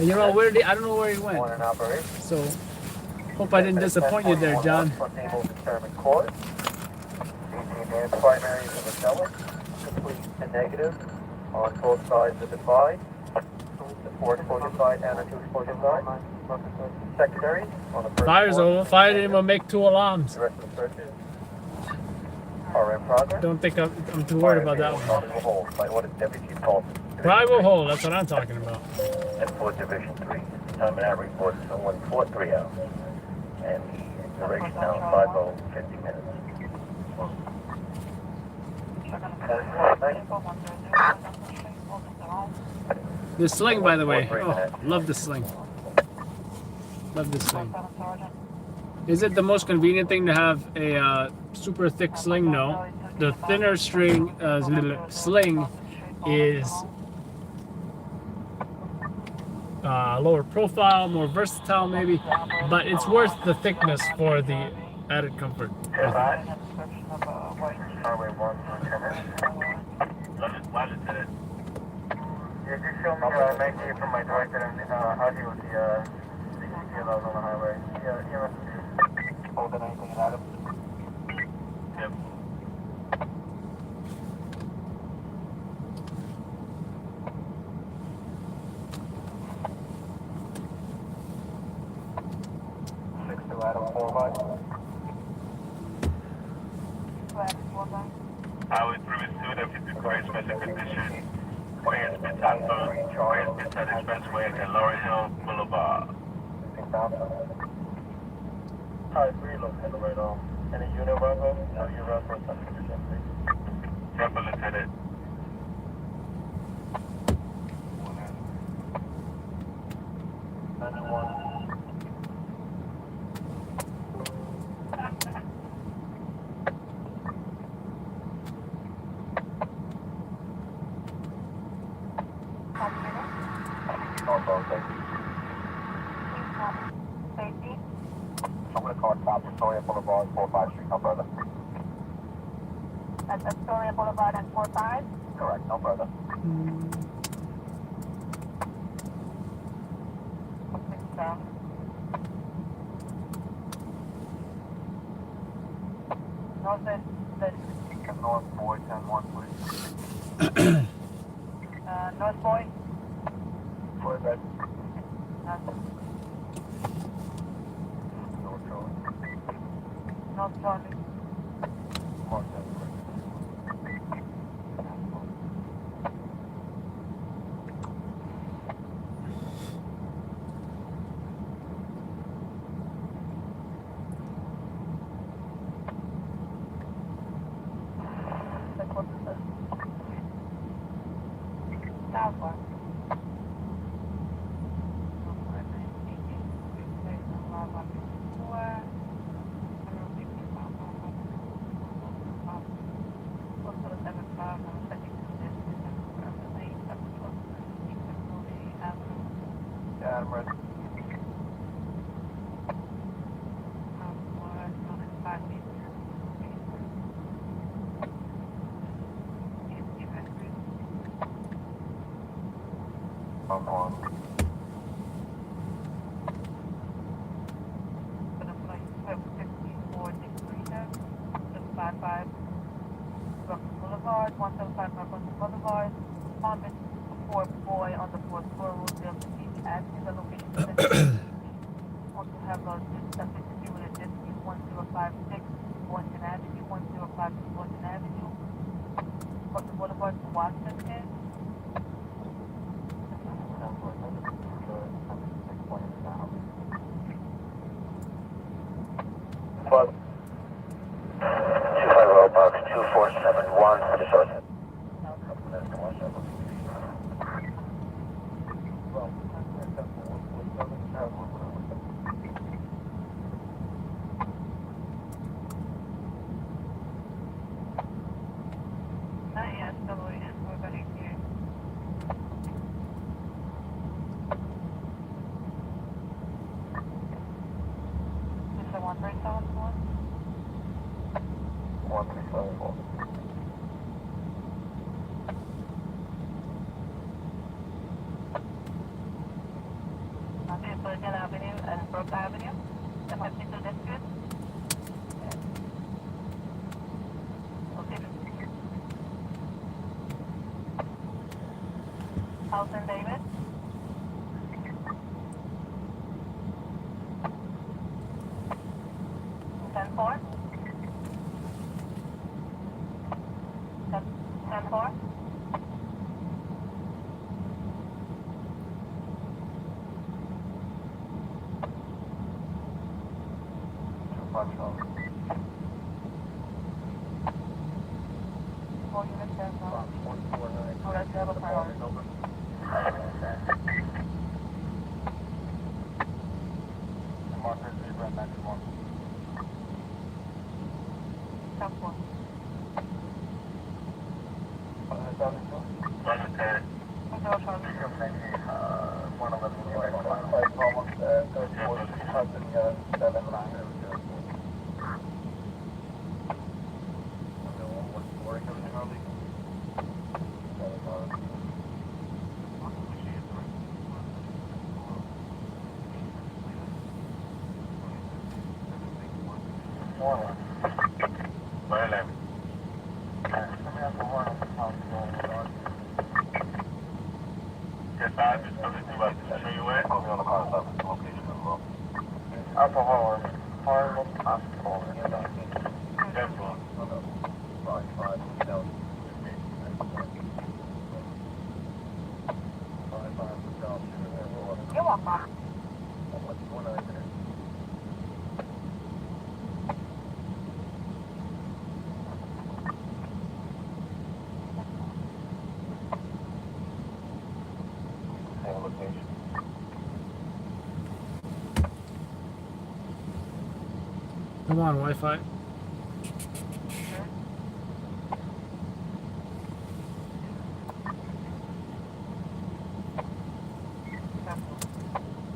And you know, I don't know where he went. So, hope I didn't disappoint you there, John. Primaries of the seller, complete and negative on both sides of the divide. The 4-exposure side and the 2-exposure side. Secondaries on the first Fire's floor. over. Fire didn't even make 2 alarms. The rest of the searches are in progress. Don't think I'm too worried about that one. Probable hold by what is Deputy Chief called. Probable hold, that's what I'm talking about. And for Division 3, time and average was 143 hours. And the duration now 50 minutes. The sling, by the way. Oh, love the sling. Love this thing. Is it the most convenient thing to have a super thick sling? No. The thinner sling is lower profile, more versatile maybe, but it's worth the thickness for the added comfort. Highway 1, Lieutenant. Yeah, just show me making it from my director and how he was the CCTLs on the highway. Yeah, holding anything in Adam? Yep. Adam 4-5. Highway 3 is 2, if it's required special condition. Where's Midtown Expressway and Laurel Hill Boulevard. Highway 3 located right on. Any unit runway? No, you run for special condition, please. Temple Lieutenant. Safety. I'm going to call stop Astoria Boulevard, 45 Street, no further. That's Astoria Boulevard and 45. Correct, no further. North Boy, 10-1, please. North Boy. For that. North Charlie. Mark that, please. Southwest. Yeah, I'm ready. I'm on. For the flight 54 degrees, 55 Brooklyn Boulevard, 175 Brooklyn Boulevard, apartment 4 boy on the 4th floor, will be able to see the address and the location. Also have a specificity with a district 1056 Washington Avenue, 1056 Washington Avenue, Brooklyn Boulevard to Washington. But 25 box 2471, just short. Not yet, still waiting. We're ready here. Is there 1374? 1374. Okay, Bergen Avenue and Brook Avenue, the 52 district. Okay. Alton David. Ten four. 10-4. All units have oh, that's the other priority. You're welcome. Come on, Wi-Fi.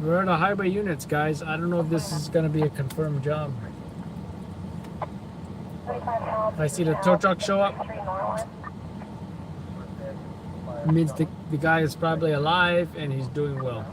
We're at a highway units, guys. I don't know if this is gonna be a confirmed job. I see the tow truck show up. It means the guy is probably alive and he's doing well.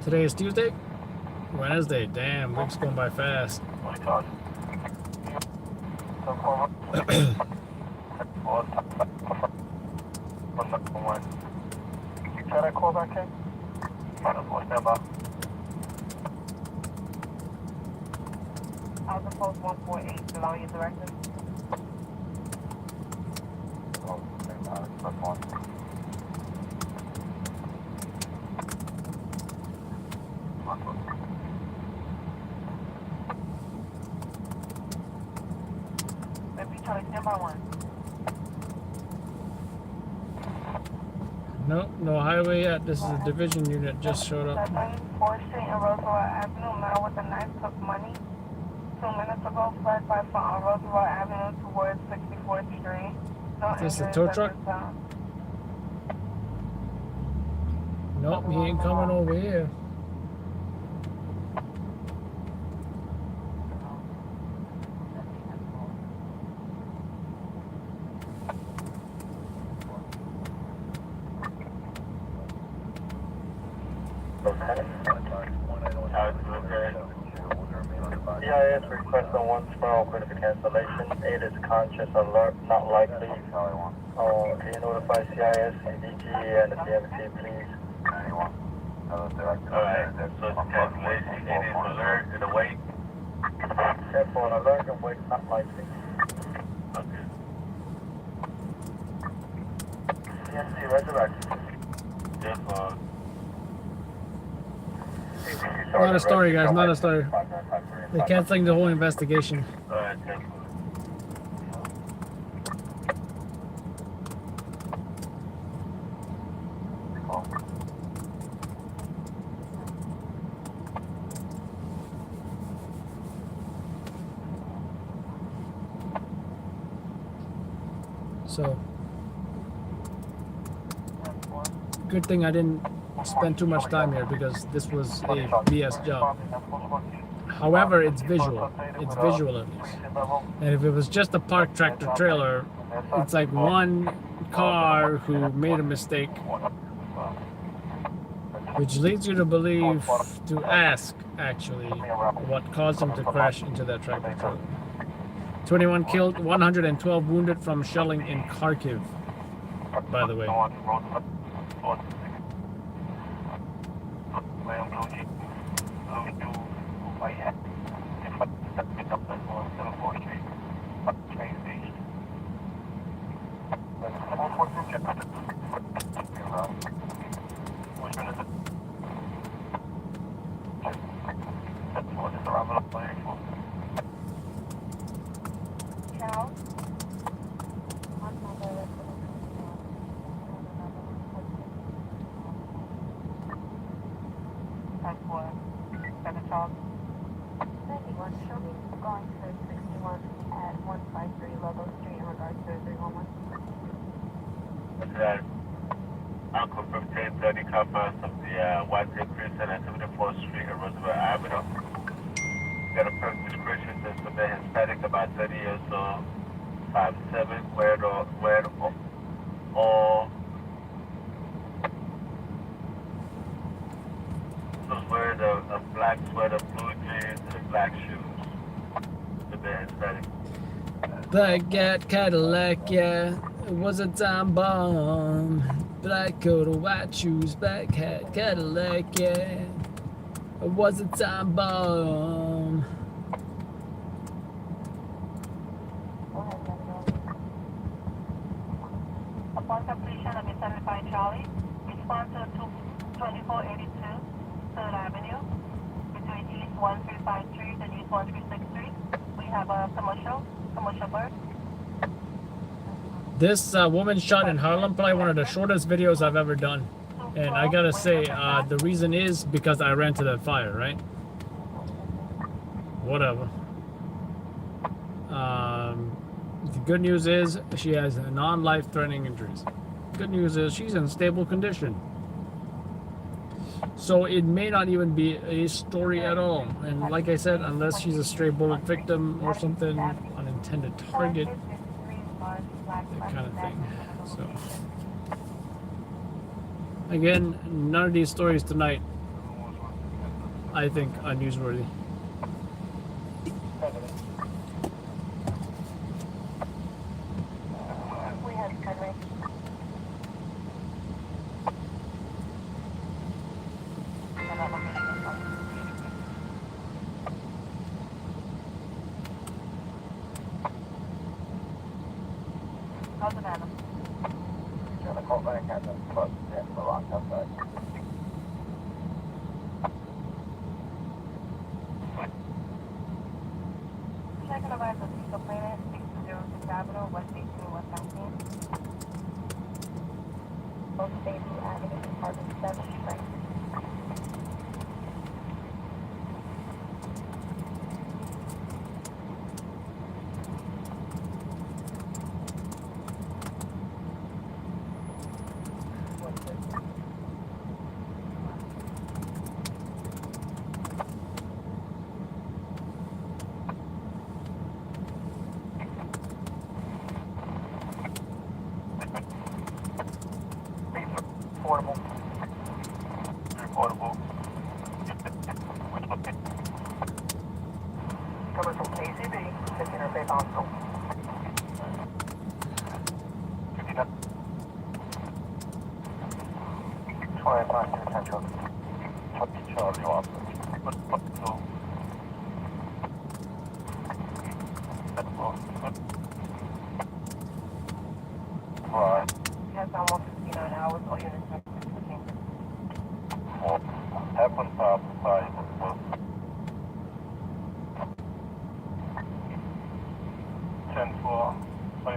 Today is Tuesday? Wednesday. Damn, week's going by fast. Housing Post 148, below your direction. Maybe try to stand by one. Nope, no highway yet. This is a division unit just showed up. 4th Street and Roosevelt Avenue, man with a knife took money 2 minutes ago, flagged by front on Roosevelt Avenue towards 64th Street. No Is this the injuries tow at truck? this time. Nope, he ain't coming over here. CIS request on 1 Sparrow, critical cancellation. 8 is conscious alert, not likely. Can you notify CIS, CDG, and the DMC, please? 91. Alright, so it's cancellation, 8 is alert, and await. Careful, alert and wait, not likely. Okay. DMC, resurrect. Therefore, Not a story, guys. Not a story. They're canceling the whole investigation. alright, therefore. So, good thing I didn't spend too much time here because this was a BS job. However, it's visual. It's visual at least. And if it was just a parked tractor trailer, it's like one car who made a mistake, which leads you to believe, to ask actually, what caused him to crash into that tractor trailer. 21 killed, 112 wounded from shelling in Kharkiv, by the way. I'll confirm 1030 cover of the White Hill Crescent at 74th Street and Roosevelt Avenue. Got a perfect description says for the Hispanic, about 30 years old, 5'7", wearing a black sweater, blue jeans, and black shoes. The Hispanic. Black Cadillac, yeah, it was a time bomb. Black coat, white shoes, black hat, Cadillac, yeah, it was a time bomb. Upon completion of the 75 Charlie, respond to 2482 3rd Avenue between East 135 Street and East 136 Street. We have a commercial bird. This woman shot in Harlem, probably one of the shortest videos I've ever done. And I gotta say, the reason is because I ran to that fire, right? Whatever. The good news is she has non-life-threatening injuries. Good news is she's in stable condition. So it may not even be a story at all. And like I said, unless she's a stray bullet victim or something, unintended target, that kind of thing. So again, none of these stories tonight, I think, are newsworthy.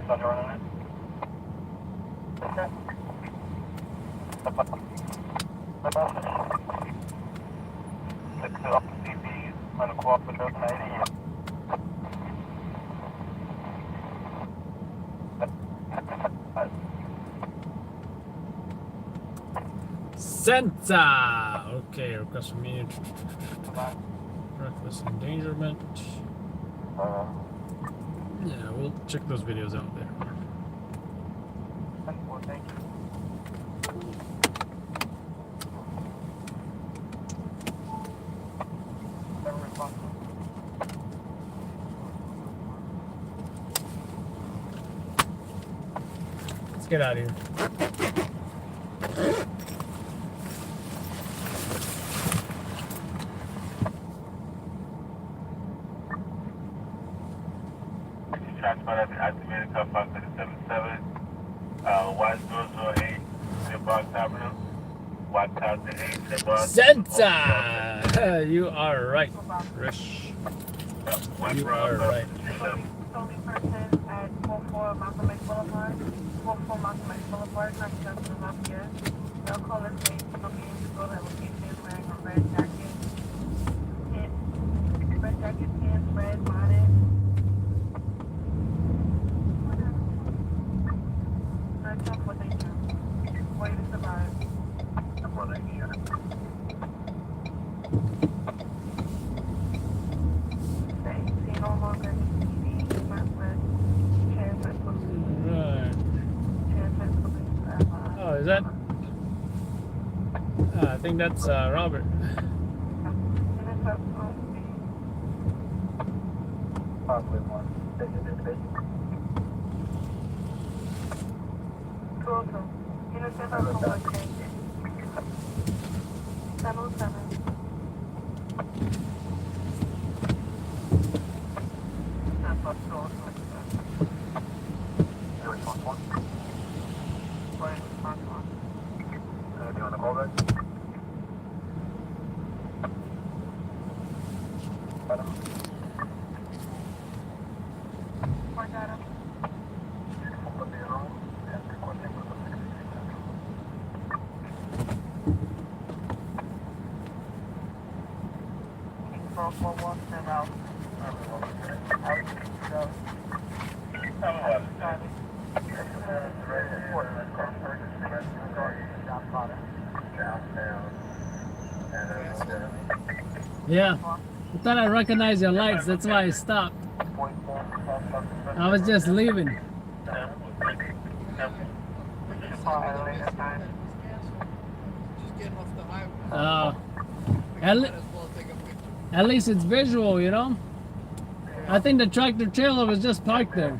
Thunder on it. CP uncooperative 90. Senza! Okay, request from me. Reckless endangerment. Yeah, we'll check those videos out there. Thank you. Let's get out of here. Transport has been activated. Car park 77. 1008 Box Avenue. 1008 Box. Senza! You are right, Rish. You are right. Only person at 44 Malcolm X Boulevard. 44 Malcolm X Boulevard, not just from up here. They'll call us late, looking to go to that location wearing a red jacket. Red jacket, pants, red bonnet. Not tough what they do. Way to survive. That's what they hear. They no longer need to be met with transfer police. Right. Transfer police. Oh, is that? I think that's Robert. Possibly one. Yeah. I thought I recognized your lights. That's why I stopped. I was just leaving. At least it's visual, you know? I think the tractor trailer was just parked there.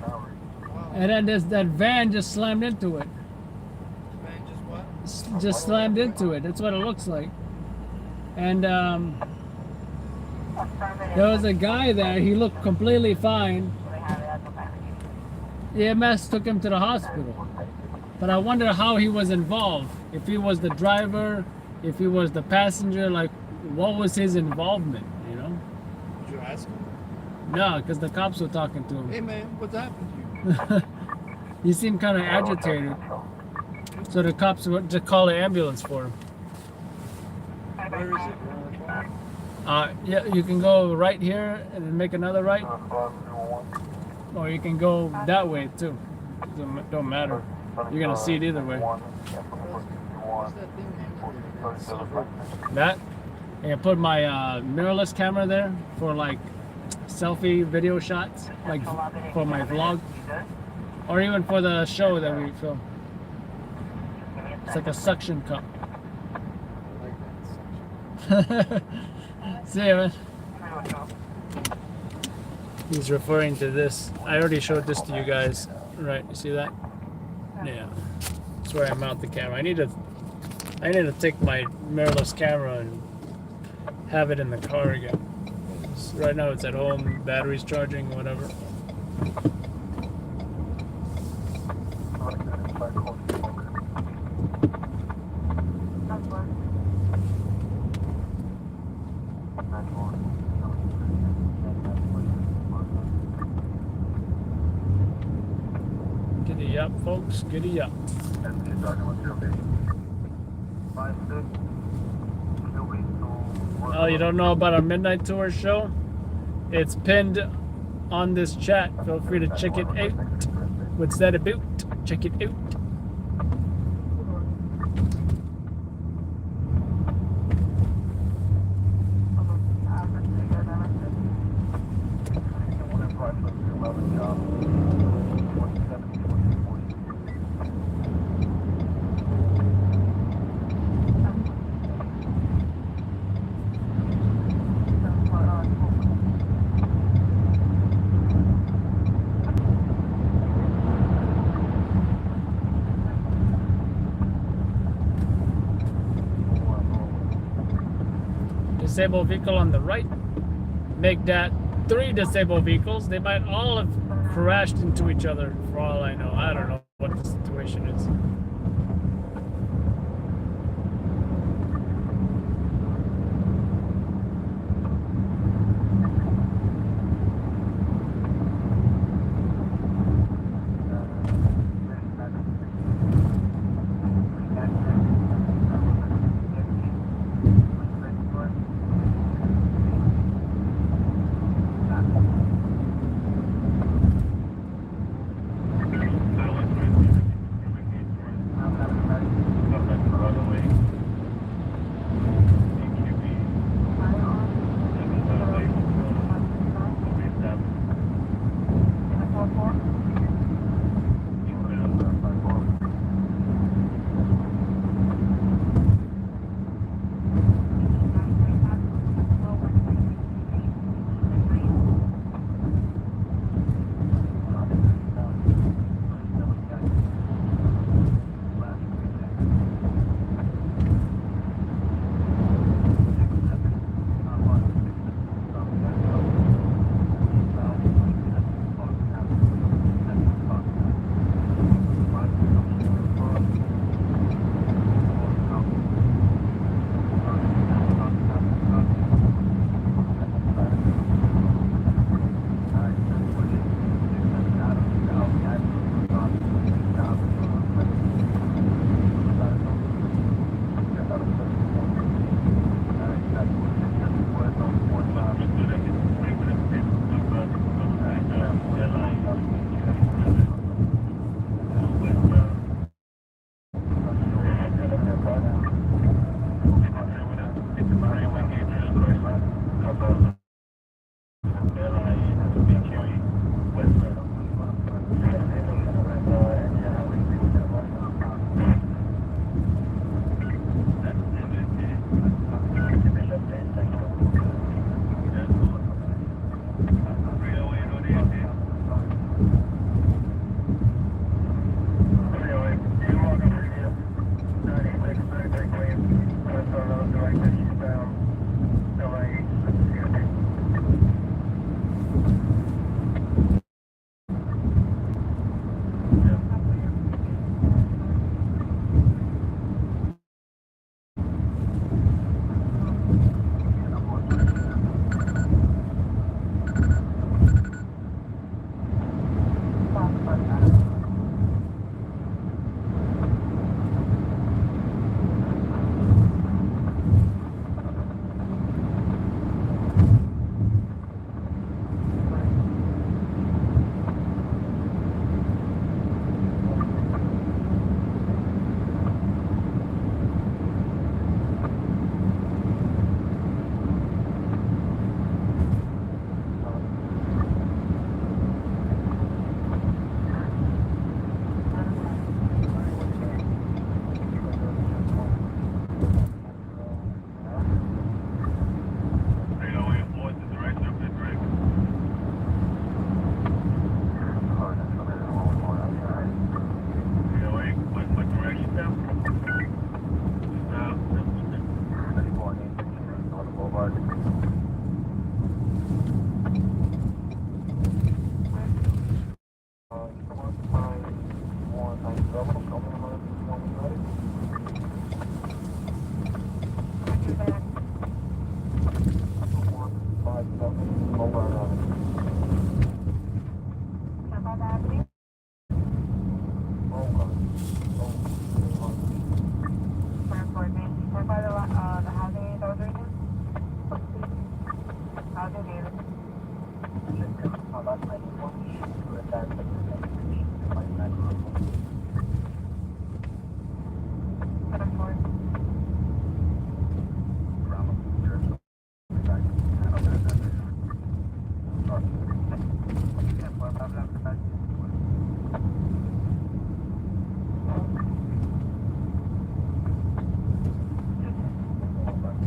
And then that van just slammed into it. Just slammed into it. That's what it looks like. And there was a guy there. He looked completely fine. EMS took him to the hospital. But I wonder how he was involved. If he was the driver, if he was the passenger, like what was his involvement, you know? Did you ask him? No, because the cops were talking to him. Hey man, what's happened to you? He seemed kind of agitated. So the cops went to call the ambulance for him. Where is it? Yeah, you can go right here and then make another right. Or you can go that way too. Don't matter. You're gonna see it either way. What's that thing silver? That? And I put my mirrorless camera there for like selfie video shots, like for my vlog, or even for the show that we film. It's like a suction cup. See ya, man. He's referring to this. I already showed this to you guys. Right, you see that? Yeah. That's where I mount the camera. I need to take my mirrorless camera and have it in the car again. Right now it's at home, battery's charging, whatever. Giddy up, folks. Giddy up. Oh, you don't know about our midnight tour show? It's pinned on this chat. Feel free to check it out. What's that about? Check it out. Disabled vehicle on the right. Make that 3 disabled vehicles. They might all have crashed into each other for all I know. I don't know what the situation is.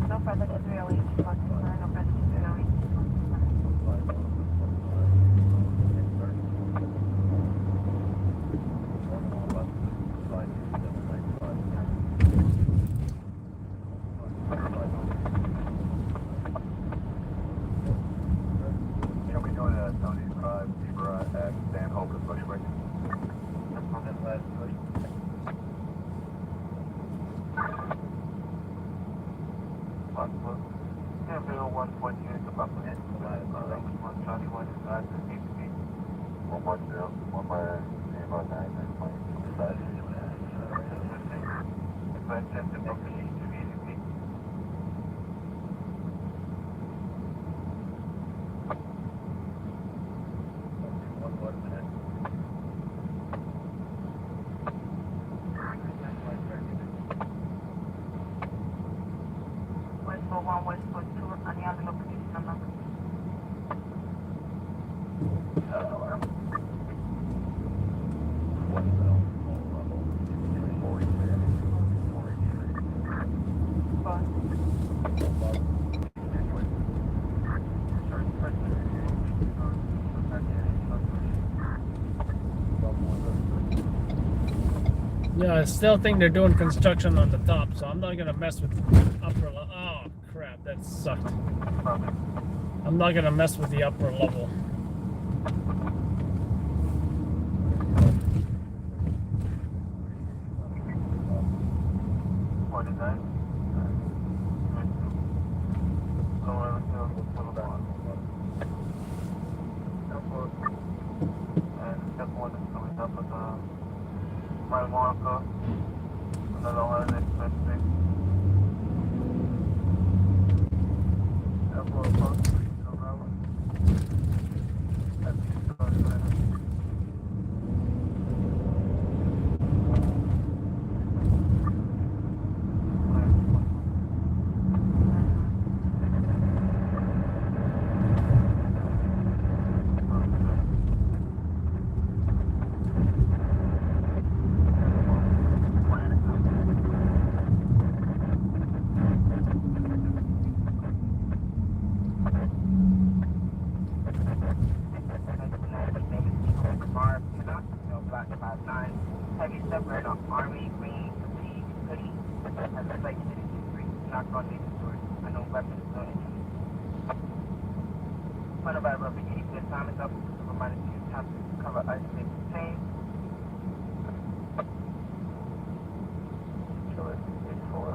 No further Israeli, no further Israeli. Can we go to Tony's Zebra at Stanhope and Bushwick? On that last push. Bill 148 about the head. 121 is not the CP. 110, but just the book is immediately. West 41, West 42, and the other location number. Yeah, I still think they're doing construction on the top, so I'm not gonna mess with the upper level. Oh crap, that sucked. I'm not gonna mess with the upper level. My marker, another one expecting. Heavy separate on Army, Green, Fatigue, Hoodie, and the Lake City 3, not on Navy Stores. I know weapons, no entry. Point of refugee, good time is up. Reminder to use top to cover isolated pain. So it's for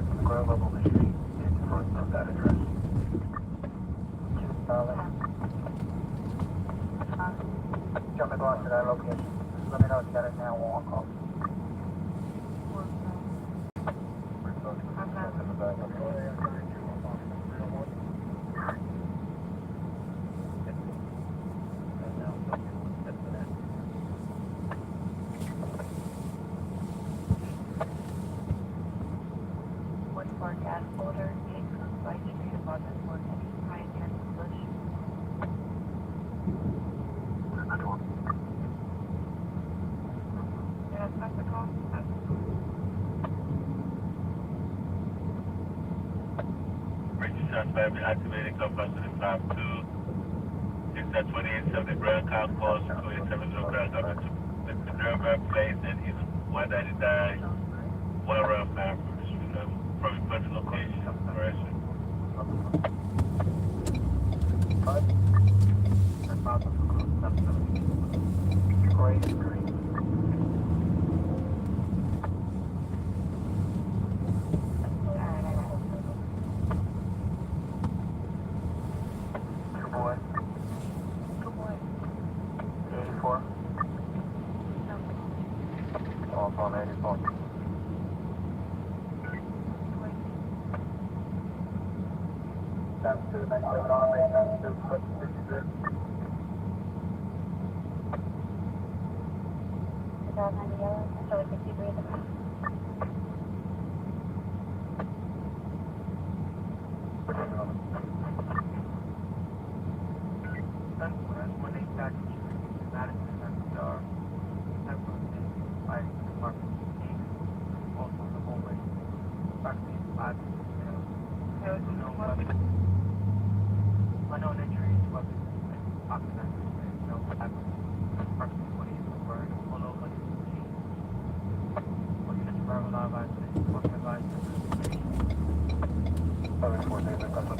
from the ground level of the street and confirm from that address. Jump across to that location. Let me know if you got it now on call. For gas holder, 8 by Street Apartment 4, Pioneer Bush. Yeah, that's the call. Registered by activating compulsory 52. It's at 2870 Grand Concourse, 2870 Grand Concourse. The driver place and is 199 Warren Map from your first location. Correction.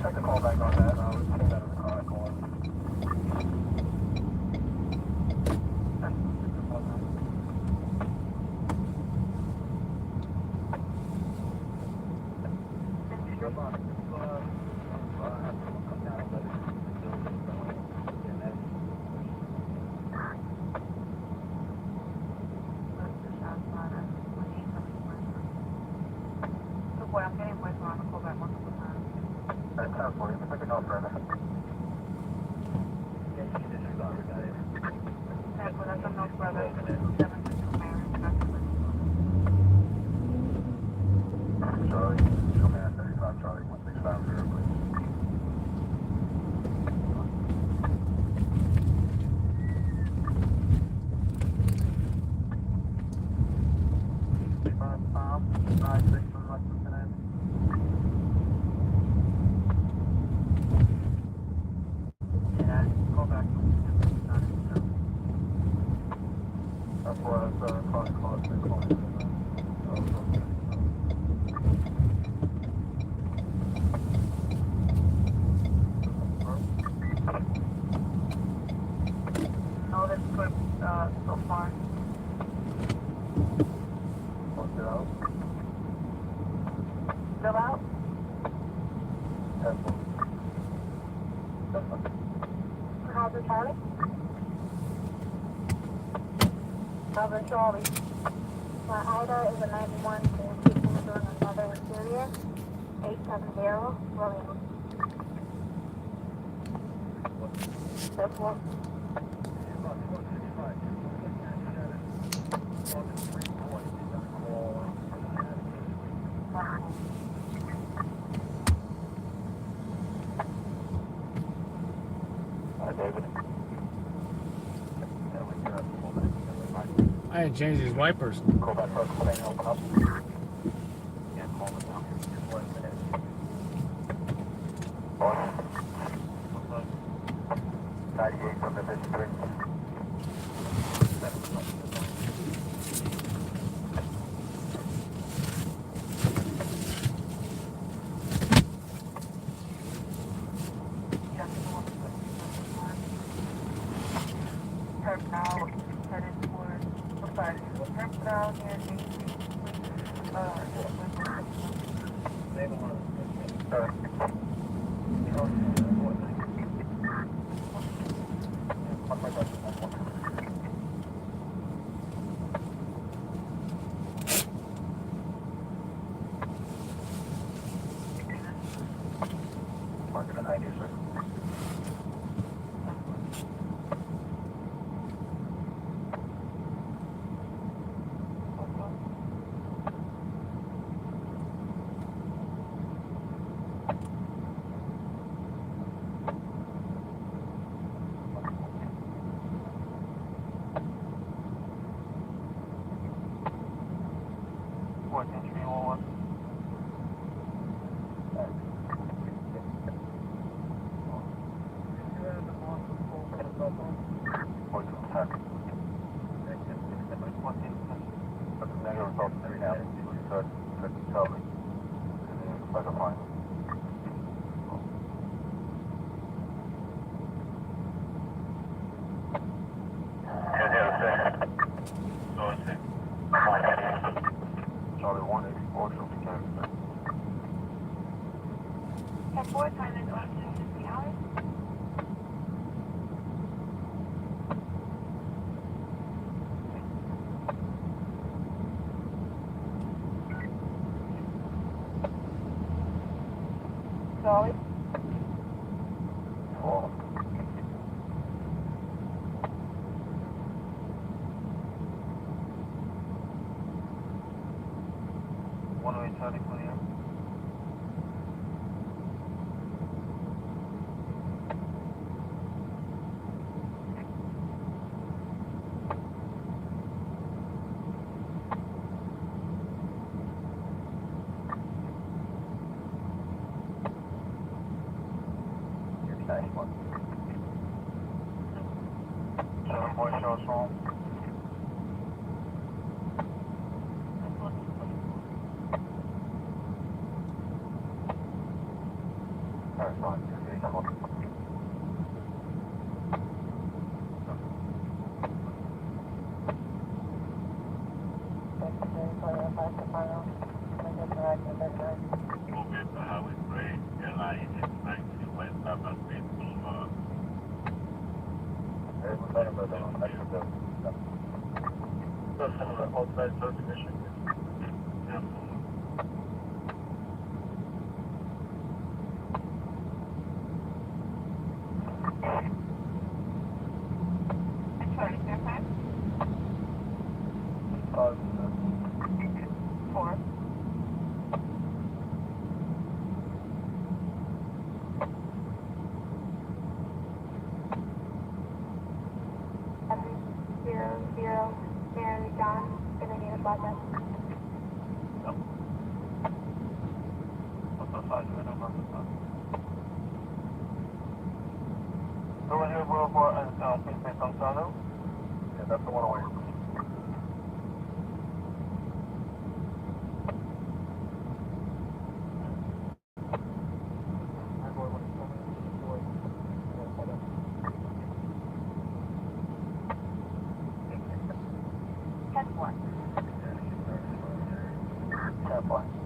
Take the call back on that. I'll put that in the chronicle. Boy, I'm getting voice on the call back multiple times. That's time for you. Take a call further. That's what I'm no further. 762 Marin, that's what Charlie, show me at 35 Charlie, 1650, please. No, that's good so far. Still out? How's it, Charlie? How's it, Charlie? My Ida is a 91 and keeping doing another interior. 870 Williams. That's what? I had changed these wipers. Call back first, open up. Yeah, call it down. Just 1 minute. On. 98 from the 53. Terminal headed towards, I'm sorry, terminal near Main Street. Marking the 90, sir. Charlie 184, should be carried. At 4 time is 150 hours. Charlie? Charlie, clear. Nice one. Charlie, boy, show us home. Yeah, that's the one away.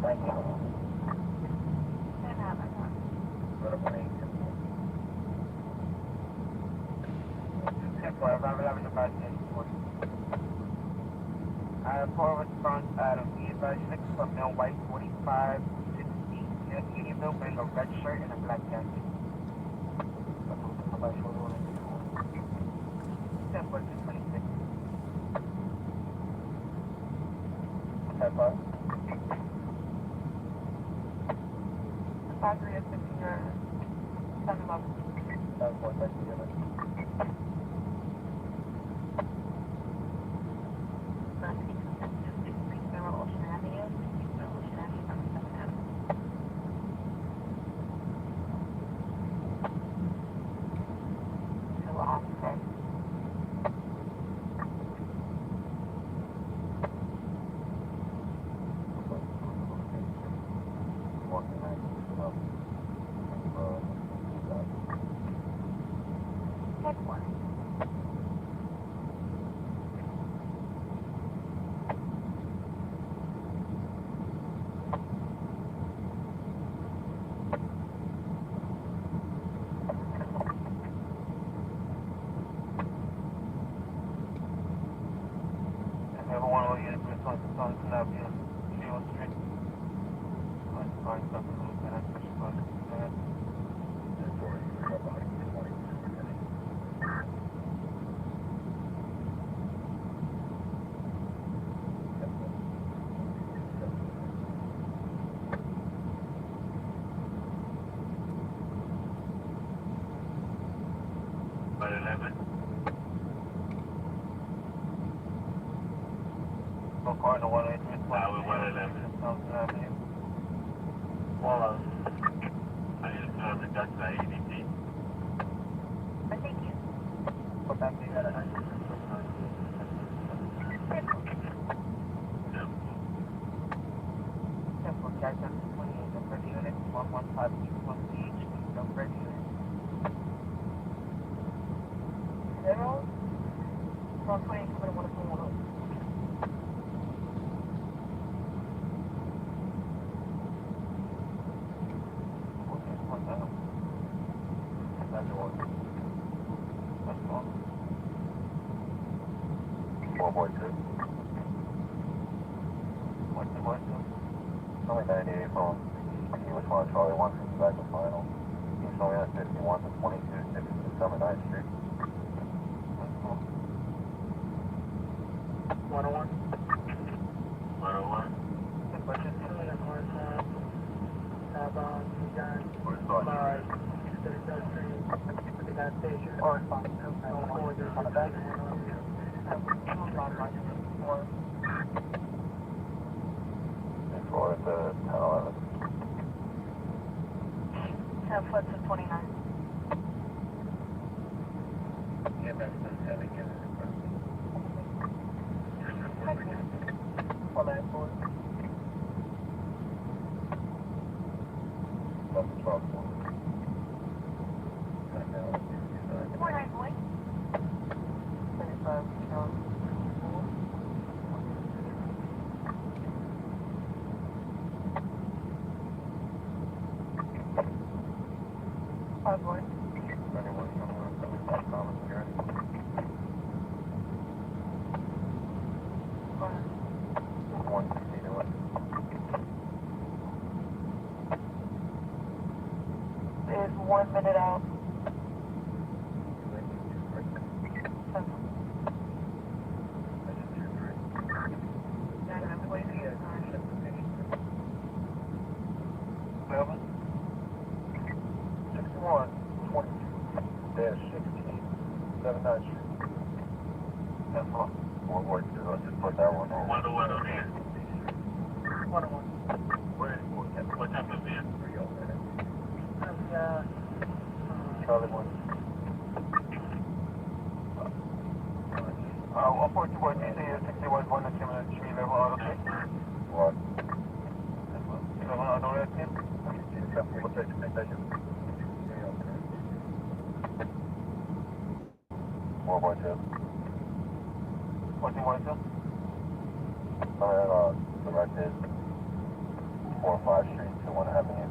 Thank you. I have forward response Adam. He advised 6 from male white 45 60. Medium bill wearing a red shirt and a black jacket. 10-26. 10-5. 5-3 is 15 or 7-11. 7-4, thank you. So far, the 183 Highway 111. Well, I need to know if that's the ADP. Thank you. Put back together. Temple Jackson 28, the first unit, 11521 PH, the first unit. Zero. From 20 to 1 Only 98 from US 1 Charlie 1 from back to final. He's showing at 51 to 22, 6 to Summer 9th Street. 101. 101. For the 10-11. 10 foot to 29. Yeah, that's the heavy unit. Good morning, boy. 25, Five boy. Is 1 minute out. Melvin? 61, 22-16, 79th Street. That's all. One more, I'll just put that one on. 101 on here. 101. What type of vehicle? Charlie 1. I'll point you what you see is 61 going to 2 minutes, tree level auto take. What? Level auto red tip. We'll take the station. 412. What do you want to do? Directed 4-5 Street to 1 Avenue.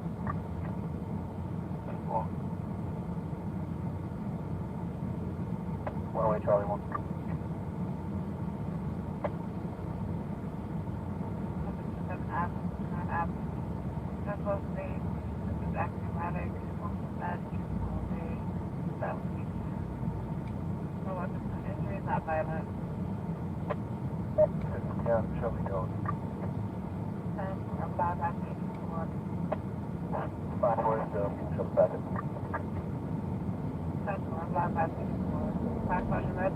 108 Charlie 1. That's supposed to be, this is axiomatic, that would be, no weapons and injuries, not violent. Yeah, Shelby goes. I'm about that to 5 towards Shelby back at I'm about that to 5 question red.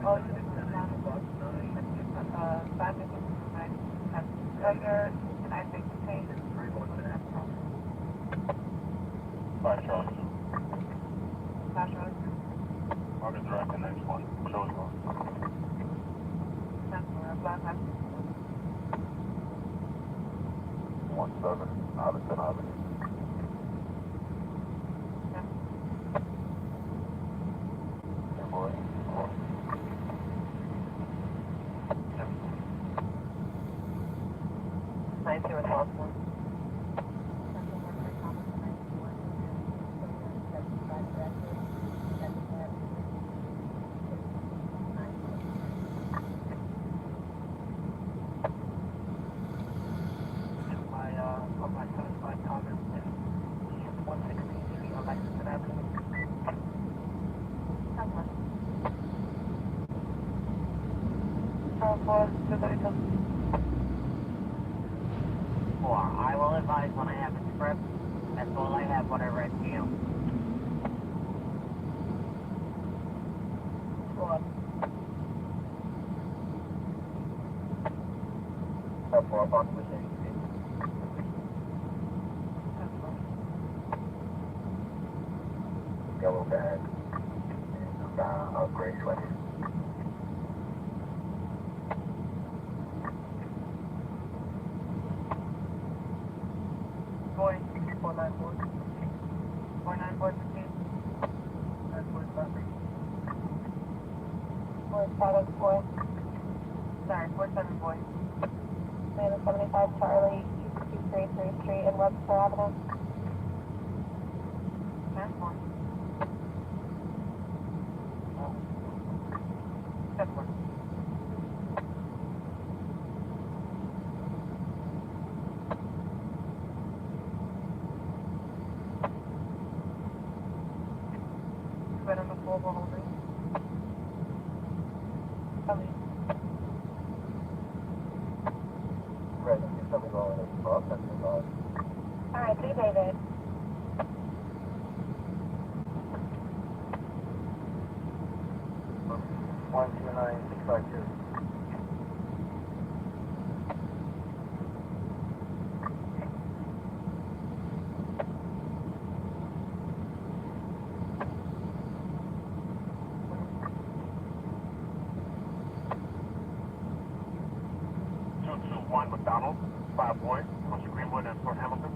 Oh, you didn't put down the 5 minutes, and I think the change is 5 Charlie. Flash road. Market direct the next one. Show us going. I'm about that 17 Hobson Avenue. Hey boy. Nice to responsible. I will advise when I have a script. That's all I have, what I read to you. For approximately 80 feet. Yellow bag. Gray sweater. Boy, 494. 494, 15. That's what it's about. Boy, status, boy. Sorry, 47, boy. 75 Charlie, East 233 Street and Webster Avenue. That's one. That's one. Right on the floor, we're holding. Coming. Right, you're coming on as well. That's all. Alright, 3 David. One, 2, 9, 6, 5, 2. McDonald, 5 Boy, Coastal Greenwood and Fort Hamilton.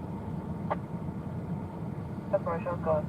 The commercial goes.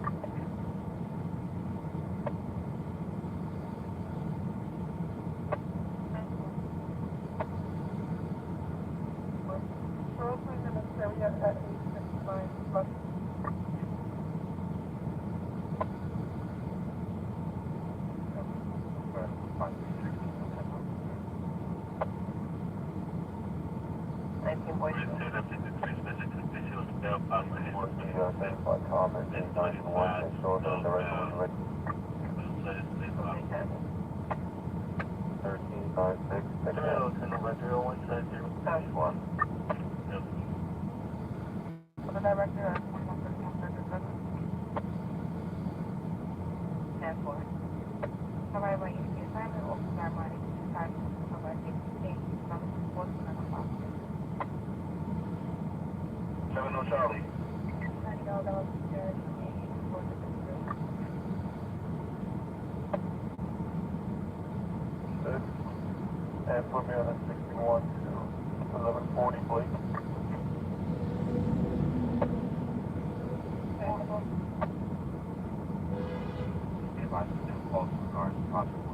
Charlie. And put me on a 61 to 1140, please. If I should do close regards to possible.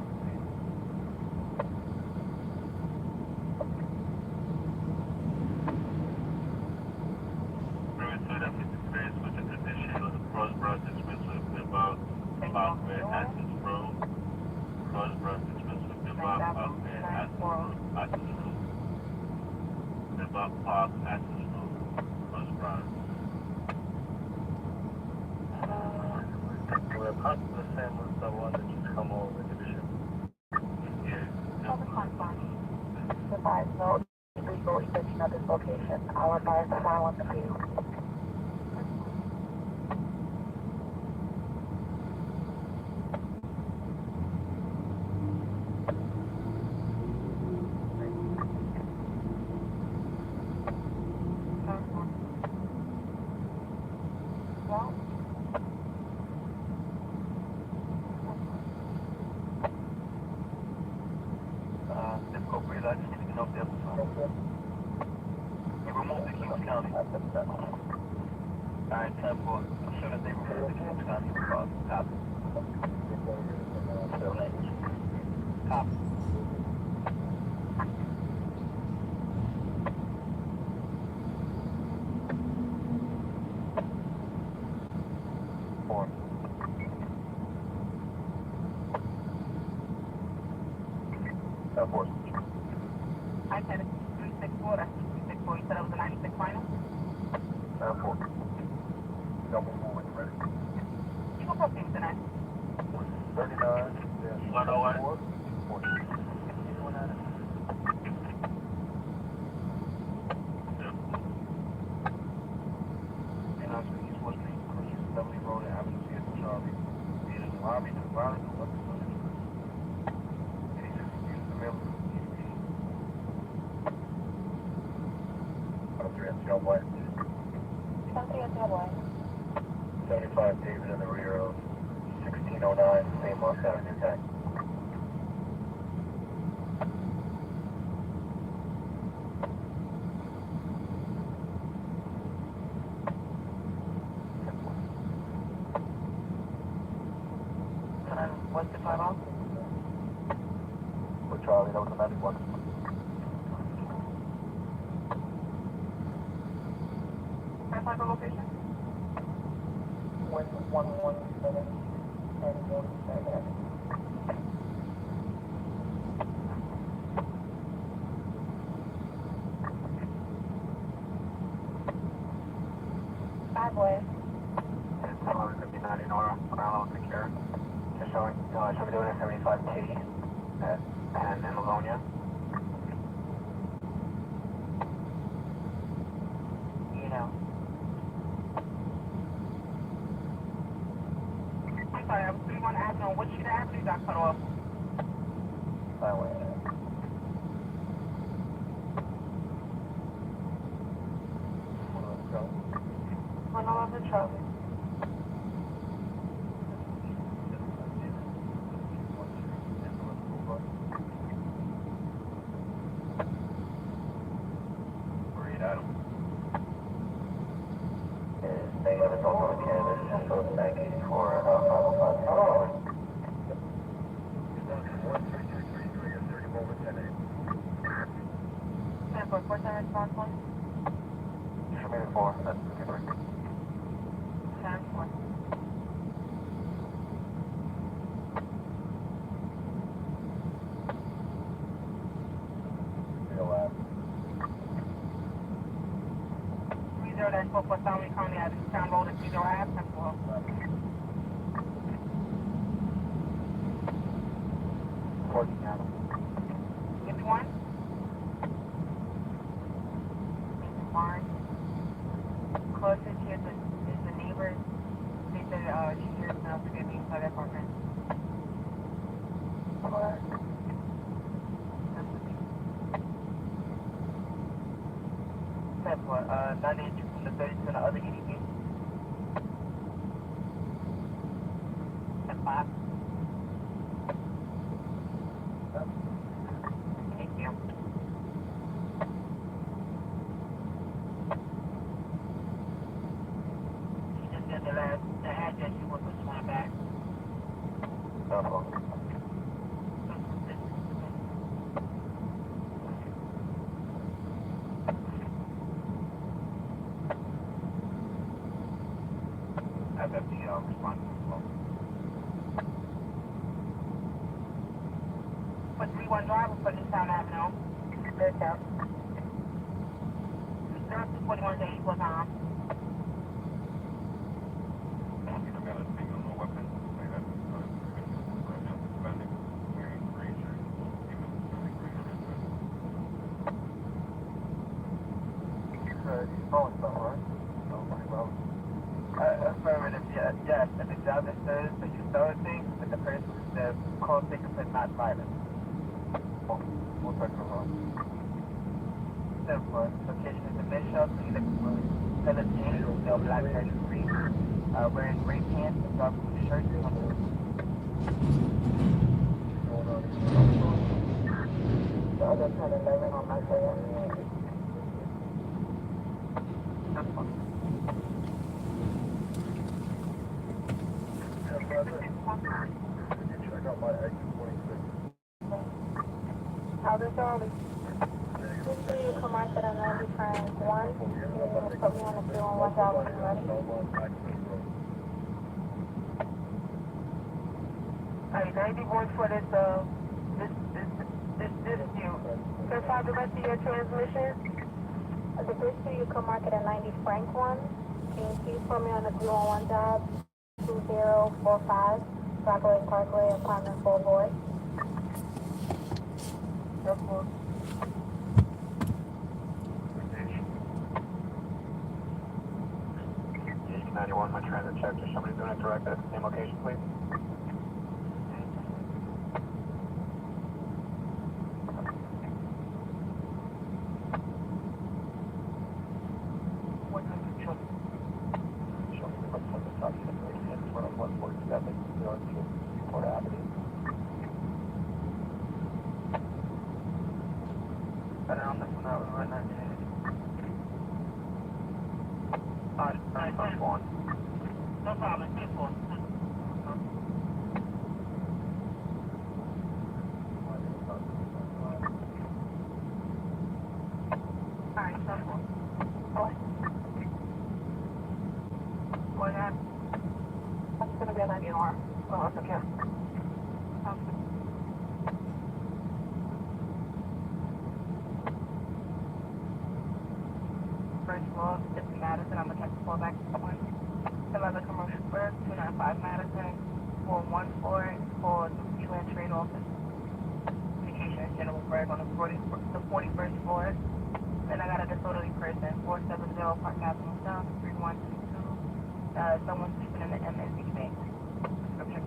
No illegal eviction at this location. I'll advise the silence of you. Alright, 10-4. As soon as they remove the Kiev County cross, copy. Copy. Four. Four. I said it's 364. That's 364. You said it was a 96 final? 4. Double forward, ready. You can proceed tonight. 39, 101. 40. Cowboy. 73 Cowboy. 75 David in the rear of 1609, same Los Avenue tag. What's the time off? For Charlie, that was the 91. Can I find the location? 117 and 177. Bad boy. It's 11:59 in order. Parallel secure. Just showing, should be doing a 75T at Penn and Livonia. You know. I'm sorry, I was 31 Avenue. What street Avenue got cut off? Highway. One of the Charlie. Negative, it's also on canvas, just so it's back 84 and 505. 30 moments and 10 for 4 time response 1. show me the 4, that's the difference. 10 4. That's for Family County at Town Road and Cedar Ave, Temple. 14 Avenue. 51? Fine. Closest here is the neighbors. They said she hears now to get me inside that apartment. Alright. That's what, 98 from the 30 to the other EDP. At 5. Thank you. She just said the address she was with my back. No problem. FFD response as well. For 31 driver for Newtown Avenue. There's out. 41 to 84 time. Affirmative, yes. If the job is served, but you start things, but the person says, call fingerprint not violent. We'll talk about Simple. Location is the bishop, Philip James, no black shirt and green, wearing gray pants and dark blue shirt. The other 10-11 on my side. Check out my exit 26. Other Charlie. Just so you come out to the 90 frames 1, and put me on the field and watch out when you're ready. Alright, 90 boards for this view. Verify the rest of your transmission. The bridge to you come mark it at 90 Frank 1. Can you please put me on the 201 job? 2045, Rockaway Parkway, apartment 4 boy. That's good. 91, my transit check. Is somebody doing it direct at the same location, please? around this one, that was right 1980. Nice one. No problem, 2-4. Alright, 7-4. What happened? That's gonna be an IDR. Oh, that's okay. First floor, 50 Madison, I'm gonna check the floor back to 1. 11 Commercial Square, 295 Madison, 414 for the UN Trade Office. Communications General Berg on the 41st floor. Then I got a disorderly person, 470 Park Avenue South, 3122. Someone sleeping in the MNC bank. Description.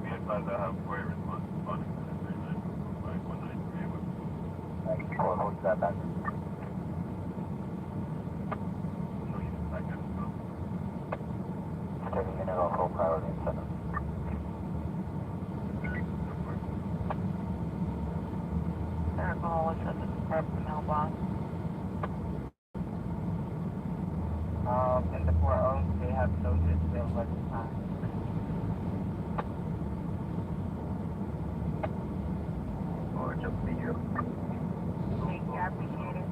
Be advised I have query response responding to this agreement by 193. Hold that back. No use of that kind of stuff. Checking in on whole priority center. Alcohol is at the department mailbox. In the 4-0, they have noted sales at this time. Or just be you. Thank you, I appreciate it.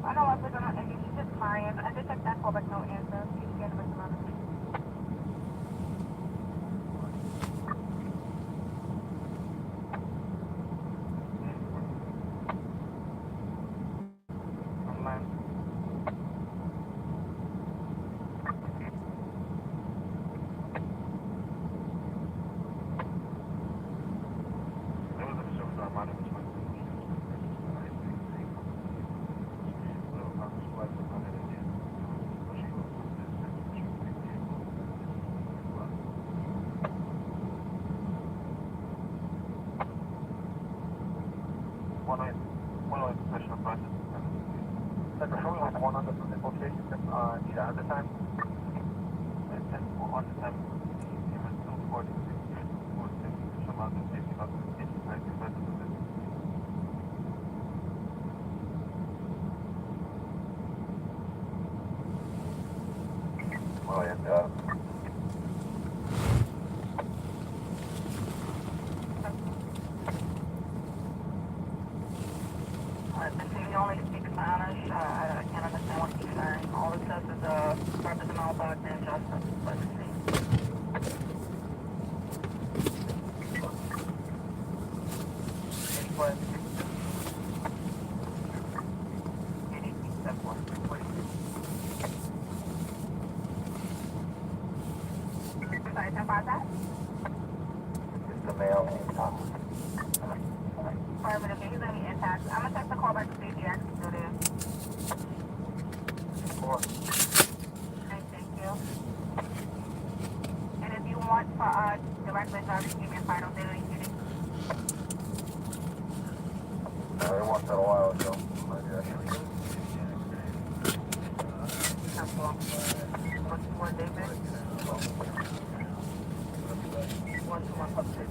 I know I was on and she's just crying. I just checked that callback, no answer. She's getting with another. He only speaks Spanish. I can't understand what he's saying. All it says is purpose of mailbox and justice. Let's see. What? Sorry, about that? It's the mail in top. Private, okay, he's gonna be intact. I'm gonna check the call back to see if he actually still there. Okay, thank you. And if you want for direct discharge, give me a final date. Every once in a while, so. What's David? What's update?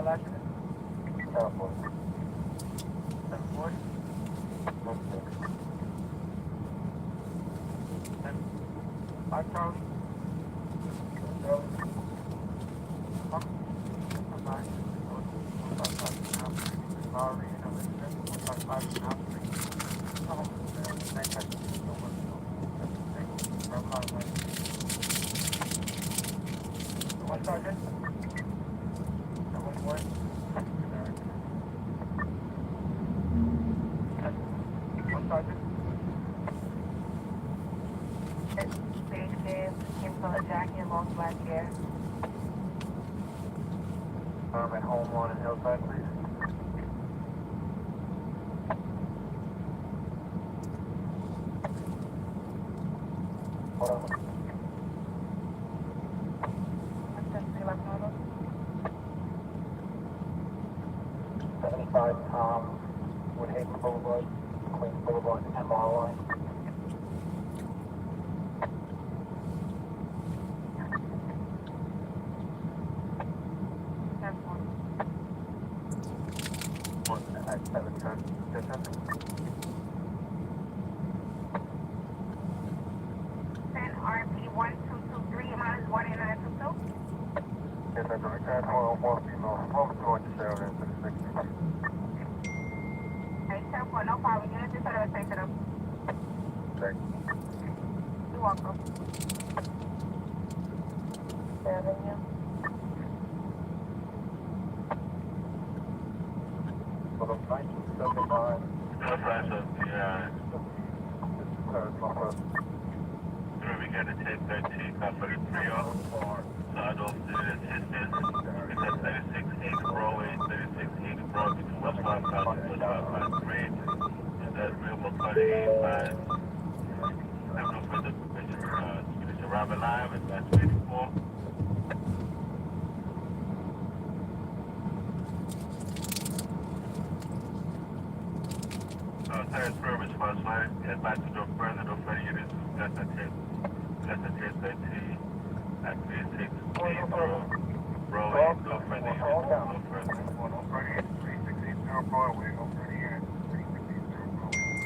California. 740. 5 Charlie. Charlie. One sergeant. One sergeant. Stage Dave, Kimberly Jackie, and Long Black Hair. At home on in Hillside, please. Hold on. 75 Tom, Woodhaven Boulevard, Queens Boulevard, MR line. At 7 turn. RP 1223, amount is 18922. Yes, that's a return for one female smoke going to Sarah and 60. Hey, 10-4, no problem. Unit 6 out of the station. Thank you. You're welcome. 7, yeah. For the 1979. Yeah. We got a 1013 car for the 3 off. So I don't see the assistance. It's a 3680 Broadway, 3680 Broadway to West 5000 plus 553. And that real McCarty 85. I have no further information. Finish arrival live at last 24. Transfer response line. Advise to no further units. Less than 1013. At 3680 Broadway, no further units. No further. 3680 Broadway, no further units. 3680 Broadway.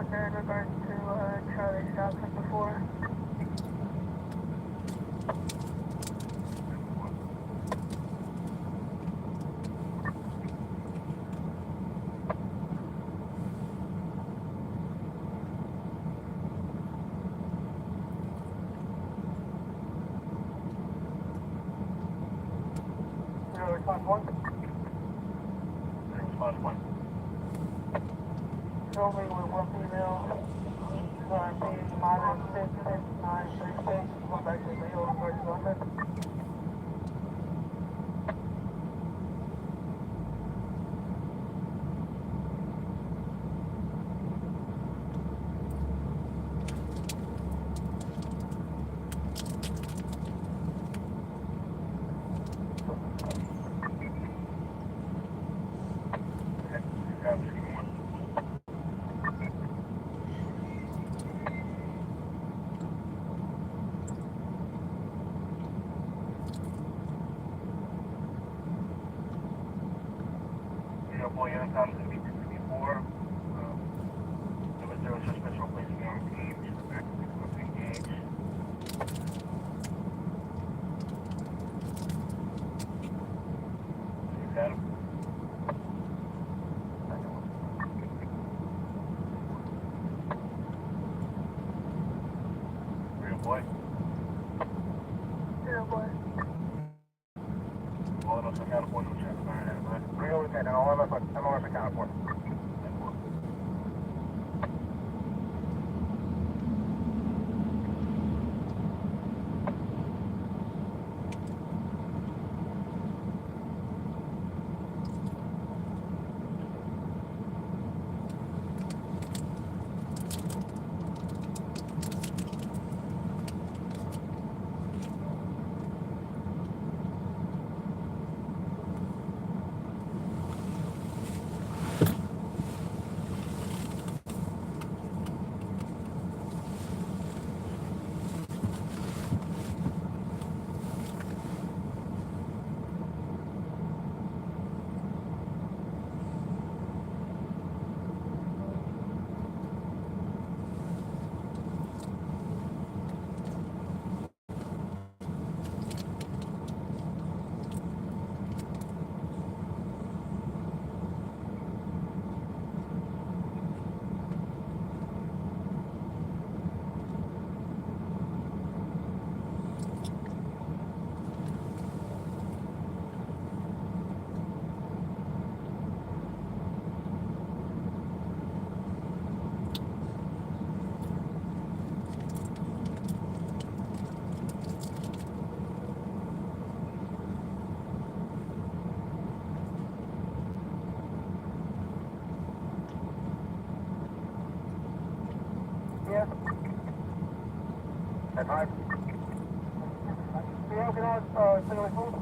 1 there in regards to Charlie Johnson before. Response 1. Response 1. Show me with 1 female. Being modern 66936. Going back to the Leo versus London. Boy, Anton is going to be 254. Number 0 suspects are placing on engage. Active to engage. You got him? Real boy. Real boy. Well, no, so California, check. Real Lieutenant, all of us, MOS accounted for. Yeah. At 5. Yeah, can I single phone?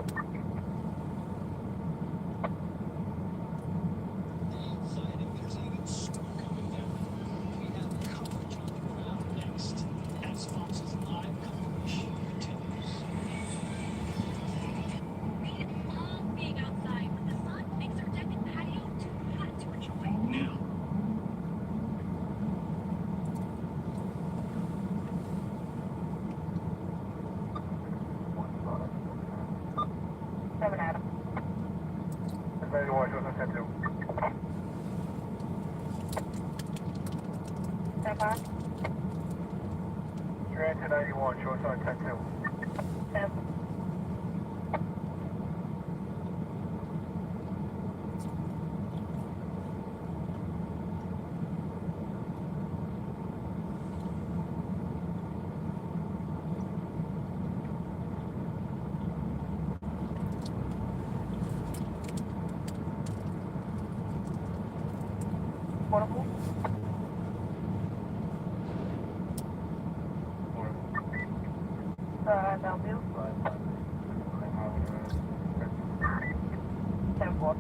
You're at 1091, show us on 10-2. Yep. Portable? Downfield? 10-4.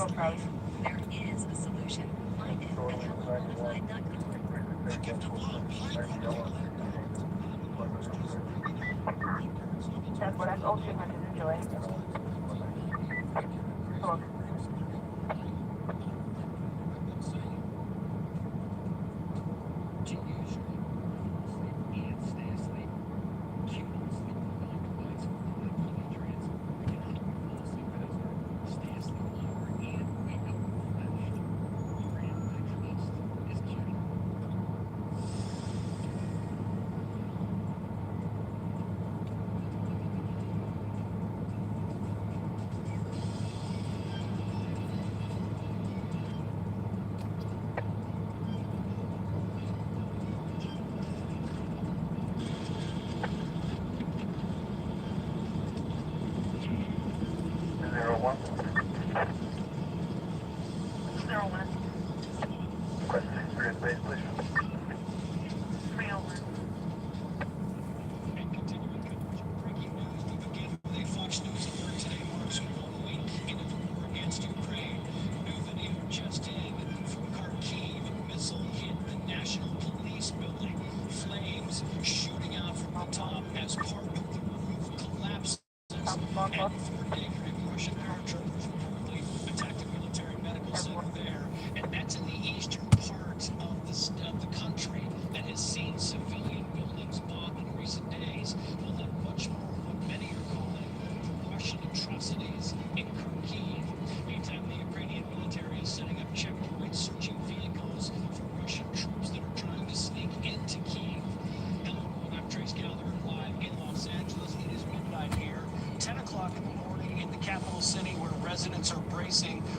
There is a solution. Find it at That's what that's all 200. Enjoy. Cool.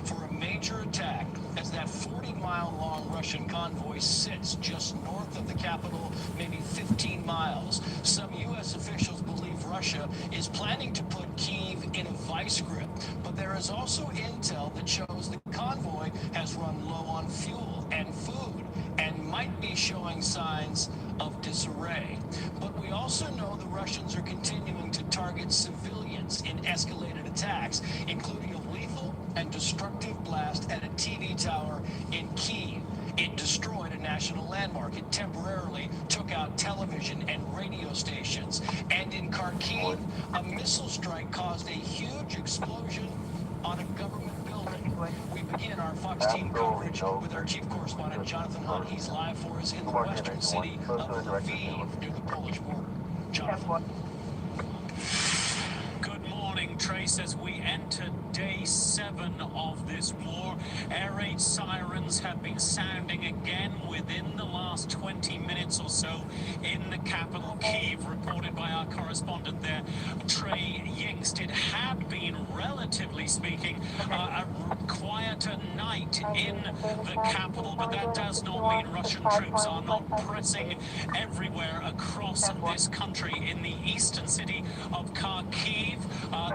For a major attack as that 40-mile-long Russian convoy sits just north of the capital, maybe 15 miles. Some U.S. officials believe Russia is planning to put Kiev in a vice grip, but there is also intel that shows the convoy has run low on fuel and food and might be showing signs of disarray. But we also know the Russians are continuing to target civilians in escalated attacks, including a lethal and destructive blast at a TV tower in Kiev. It destroyed a national landmark. It temporarily took out television and radio stations. And in Kharkiv, a missile strike caused a huge explosion on a government building. We begin our Fox team coverage with our chief correspondent, Jonathan Hunt. He's live for us in the western city of Lviv, near the Polish border. Jonathan. Good morning, Trace. As we enter day 7 of this war, air raid sirens have been sounding again within the last 20 minutes or so in the capital, Kiev, reported by our correspondent there, Trey Yingst. It had been, relatively speaking, a quieter night in the capital, but that does not mean Russian troops are not pressing everywhere across this country. In the eastern city of Kharkiv,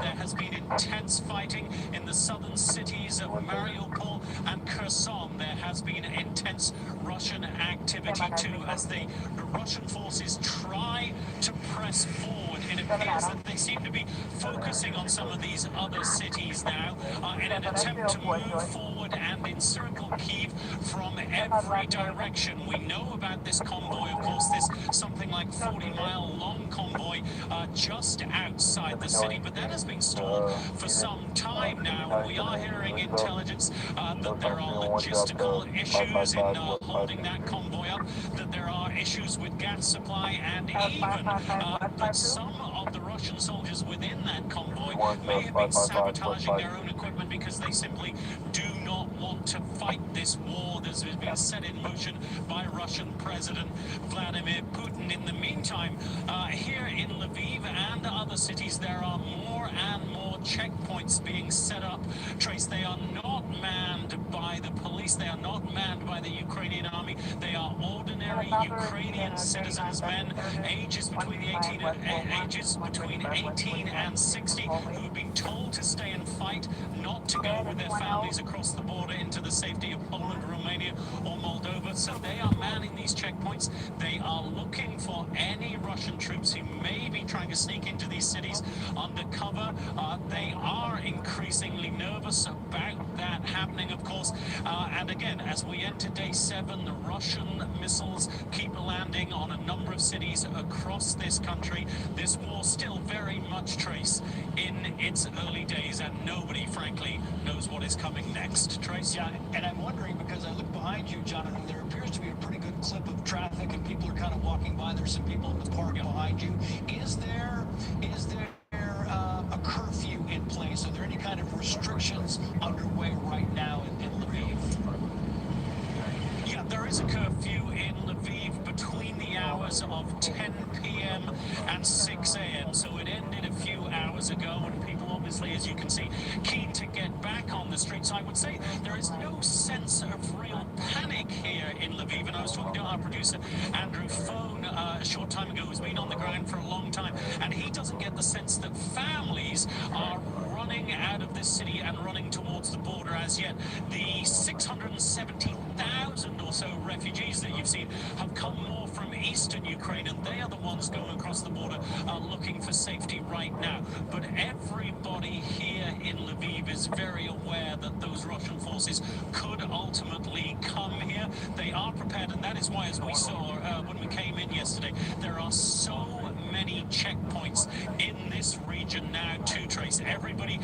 there has been intense fighting. In the southern cities of Mariupol and Kherson, there has been intense Russian activity too, as the Russian forces try to press forward. It appears that they seem to be focusing on some of these other cities now in an attempt to move forward and encircle Kiev from every direction. We know about this convoy, of course, this something like 40-mile long convoy just outside the city, but that has been stalled for some time now. We are hearing intelligence that there are logistical issues in holding that convoy up, that there are issues with gas supply, and even that some of the Russian soldiers within that convoy may have been sabotaging their own equipment because they simply do not want to fight this war that has been set in motion by Russian President Vladimir Putin. In the meantime, here in Lviv and other cities, there are more and more checkpoints being set up. Trace, they are not manned by the police Trace. They are not manned by the Ukrainian army. They are ordinary Ukrainian citizens, men ages between 18 and 60, who have been told to stay and fight, not to go with their families across the border into the safety of Poland, Romania, or Moldova. So they are manning these checkpoints. They are looking for any Russian troops who may be trying to sneak into these cities undercover. They are increasingly nervous about that happening, of course. And again, as we enter day 7, the Russian missiles keep landing on a number of cities across this country. This war still very much, Trace, in its early days, and nobody, frankly, knows what is coming next. Trace? Yeah, and I'm wondering, because I look behind you, Jonathan, there appears to be a pretty good clip of traffic, and people are kind of walking by. There's some people in the park behind you. Is there a curfew in place? Are there any kind of restrictions underway right now in Lviv? Yeah, there is a curfew in Lviv between the hours of 10 p.m. and 6 a.m. So it ended a few hours ago, and people obviously, as you can see, keen to get back on the streets. I would say there is no sense of real panic here in Lviv. And I was talking to our producer, Andrew Phone, a short time ago, who's been on the ground for a long time, and he doesn't get the sense that families are running out of this city and running towards the border as yet. The 670,000 or so refugees that you've seen have come more from eastern Ukraine, and they are the ones going across the border looking for safety right now. But everybody here in Lviv is very aware that those Russian forces could ultimately come here. They are prepared, and that is why, as we saw when we came in yesterday, there are so many checkpoints in this region now to Trace. Everybody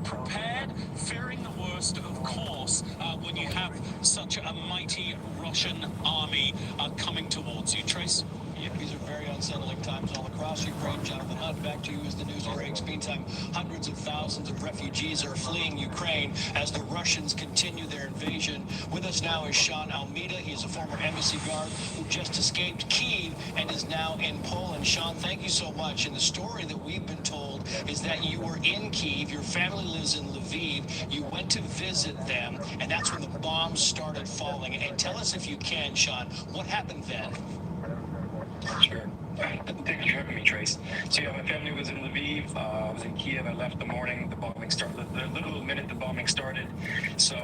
prepared, fearing the worst, of course, when you have such a mighty Russian army coming towards you. Trace? Yeah, these are very unsettling times all across Ukraine. Jonathan Hunt, back to you as the news breaks. Meantime, hundreds of thousands of refugees are fleeing Ukraine as the Russians continue their invasion. With us now is Sean Almeida. He is a former embassy guard who just escaped Kiev and is now in Poland. Sean, thank you so much. And the story that we've been told is that you were in Kiev. Your family lives in Lviv. You went to visit them, and that's when the bombs started falling. And tell us, if you can, Sean, what happened then? Sure. Thank you for having me, Trace. So yeah, my family was in Lviv. I was in Kiev. I left the morning. The bombing started. The little minute the bombing started. So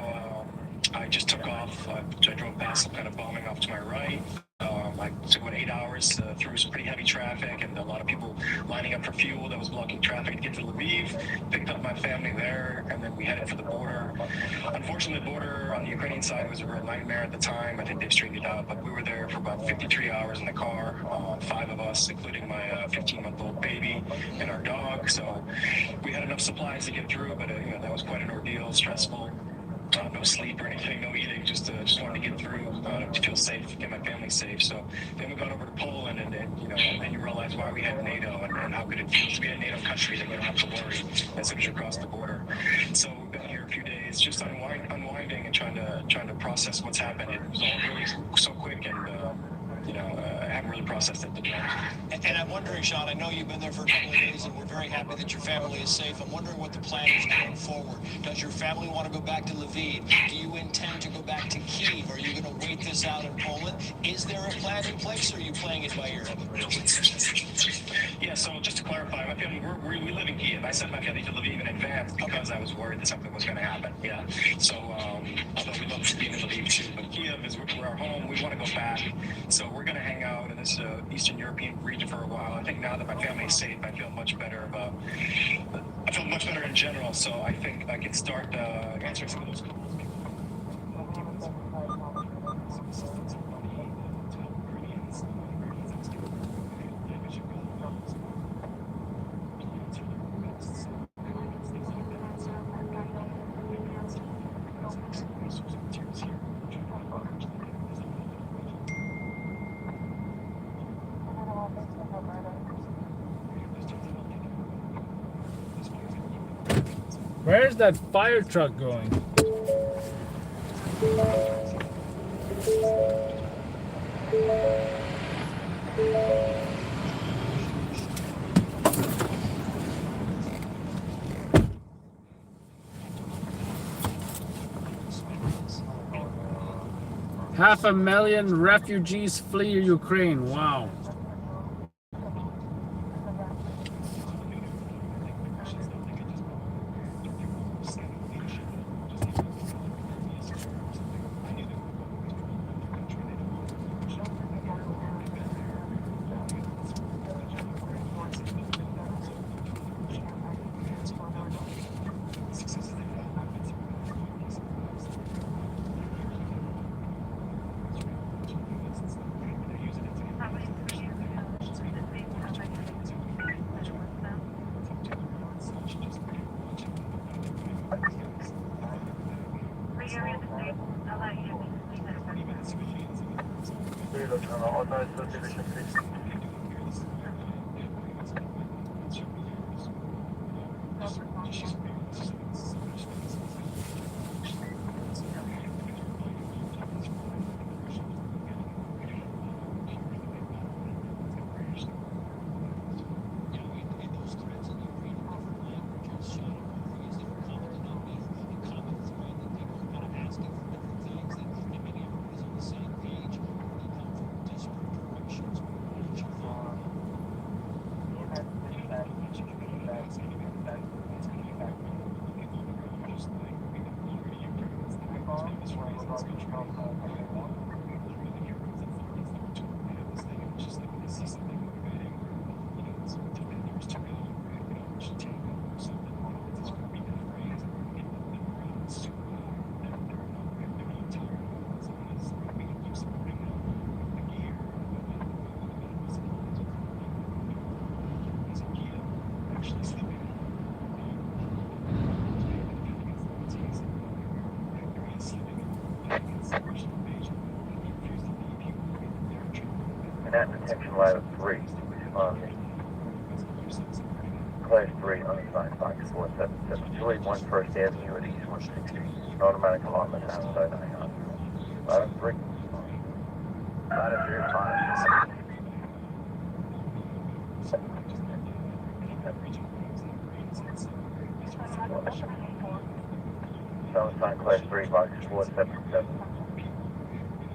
I just took off. I drove past some kind of bombing off to my right. I took about 8 hours through some pretty heavy traffic and a lot of people lining up for fuel that was blocking traffic to get to Lviv. Picked up my family there, and then we headed for the border. Unfortunately, the border on the Ukrainian side was a real nightmare at the time. I think they've straightened it out, but we were there for about 53 hours in the car, 5 of us, including my 15-month-old baby and our dog. So we had enough supplies to get through, but that was quite an ordeal, stressful. No sleep or anything, no eating, just wanted to get through, to feel safe, get my family safe. So then we got over to Poland, and then you realize why we had NATO and how good it feels to be a NATO country that you don't have to worry as soon as you cross the border. So we've been here a few days, just unwinding and trying to process what's happened. It was all really so quick, and I haven't really processed it. And I'm wondering, Sean, I know you've been there for a couple of days, and we're very happy that your family is safe. I'm wondering what the plan is going forward. Does your family want to go back to Lviv? Do you intend to go back to Kiev? Are you going to wait this out in Poland? Is there a plan in place, or are you playing it by ear? Yeah, so just to clarify, my family, we live in Kiev. I sent my family to Lviv in advance because I was worried that something was going to happen. Yeah. So, although we love being in Lviv too, but Kiev is we're our home. We want to go back. So we're going to hang out in this Eastern European region for a while. I think now that my family is safe, I feel much better in general. So I think I can start answering some of those calls. Where's that fire truck going? 500,000 refugees flee Ukraine. Wow. Manhattan Detection Ladder 3, responding. Class 3, unassigned Fox 477, 281 First Avenue at East 160. An automatic alarm is outside Ion. Ladder 3. Ladder 3 is fine. Unassigned Class 3, Fox 477.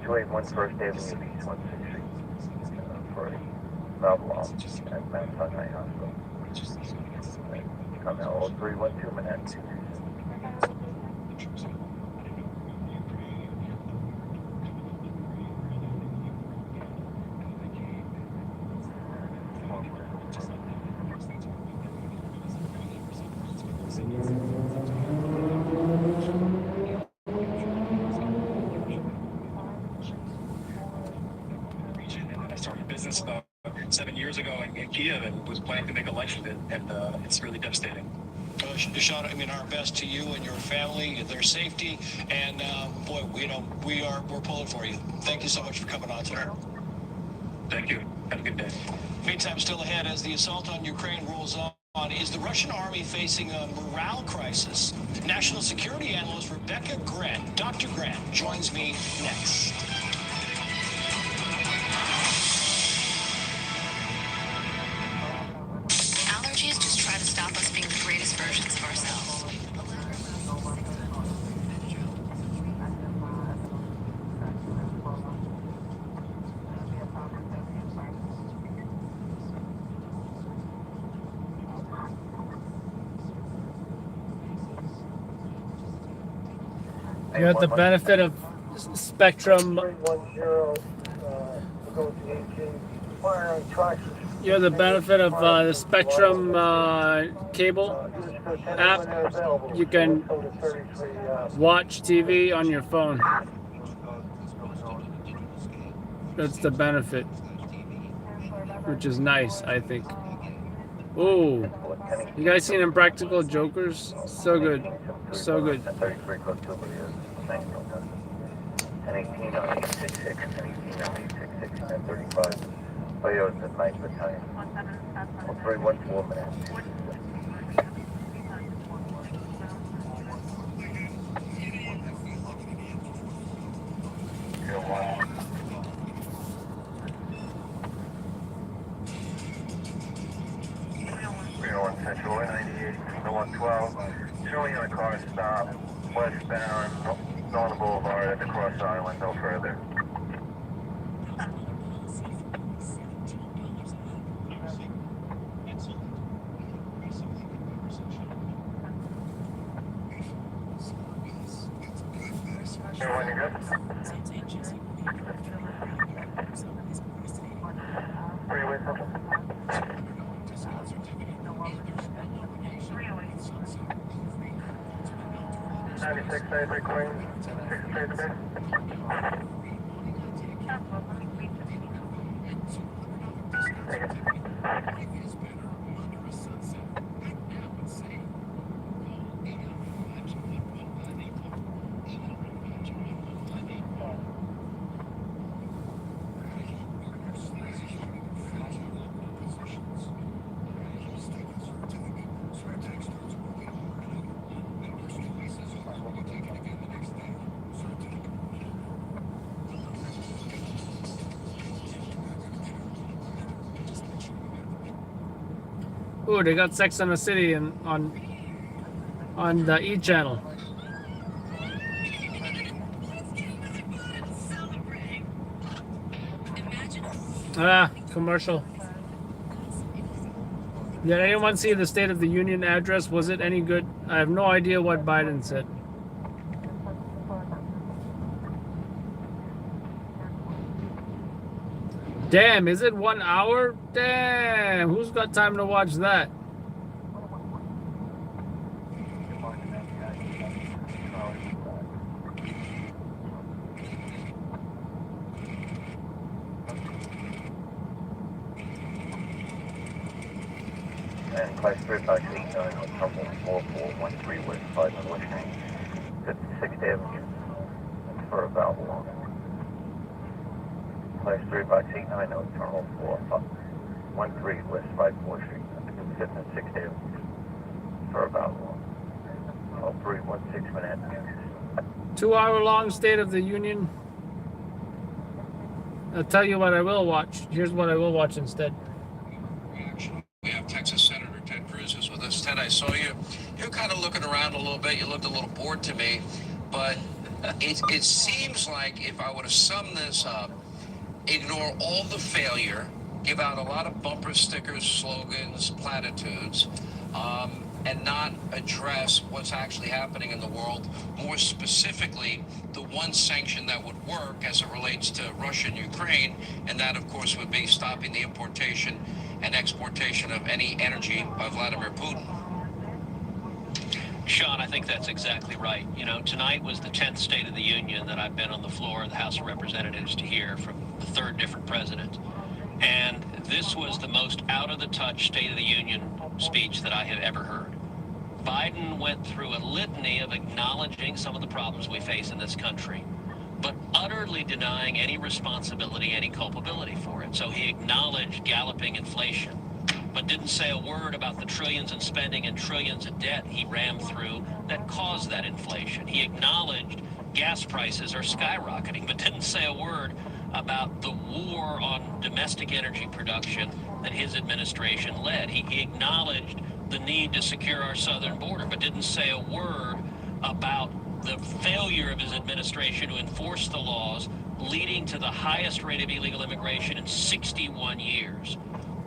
281 First Avenue at East 160. For a novel at Mount Sinai Hospital. Come now, 0312 Manhattan. I started business about 7 years ago in Kiev and was planning to make a life of it, and it's really devastating. Sean, I mean, our best to you and your family, their safety, and boy, we're pulling for you. Thank you so much for coming on today. Thank you. Have a good day. Meantime, still ahead as the assault on Ukraine rolls on. Is the Russian army facing a morale crisis? National security analyst Rebecca Grant, Dr. Grant, joins me next. Allergies just try to stop us being the greatest versions of ourselves. You have the benefit of Spectrum. You have the benefit of the Spectrum cable app. You can watch TV on your phone. That's the benefit, which is nice, I think. Ooh, you guys seen Impractical Jokers? So good, so good. 33 close to Liberia. 1018 on 866, 1018 on 866, 1035. Toyota's at 9th Battalion. 0314 Manhattan. Central 98, 112, showing on a car stop, westbound, on the boulevard at the Cross Island, no further. Everyone, you good? Freeway something? 9693 Queen, 6 straight to base. Take it. Ooh, they got Sex and the City on the E channel. Ah, commercial. Did anyone see the State of the Union address? Was it any good? I have no idea what Biden said. Damn, is it 1 hour? Damn, who's got time to watch that? And Class 3 Box 89 on Trumbull 4413 West 5 North Street, 56th Avenue. That's for about long. Class 3 Box 89 on Trumbull 4413 West 5 4th Street, 56th Avenue. For about long. 0316 Manhattan. 2 hour long State of the Union. I'll tell you what I will watch. Here's what I will watch instead. We have Texas Senator Ted Cruz who's with us. Ted, I saw you. You're kind of looking around a little bit. You looked a little bored to me. But it seems like if I were to sum this up, ignore all the failure, give out a lot of bumper stickers, slogans, platitudes, and not address what's actually happening in the world, more specifically, the one sanction that would work as it relates to Russia and Ukraine, and that, of course, would be stopping the importation and exportation of any energy by Vladimir Putin. Sean, I think that's exactly right. You know, tonight was the 10th State of the Union that I've been on the floor of the House of Representatives to hear from the third different president. And this was the most out-of-the-touch State of the Union speech that I have ever heard. Biden went through a litany of acknowledging some of the problems we face in this country, but utterly denying any responsibility, any culpability for it. So he acknowledged galloping inflation, but didn't say a word about the trillions in spending and trillions in debt he rammed through that caused that inflation. He acknowledged gas prices are skyrocketing, but didn't say a word about the war on domestic energy production that his administration led. He acknowledged the need to secure our southern border, but didn't say a word about the failure of his administration to enforce the laws, leading to the highest rate of illegal immigration in 61 years.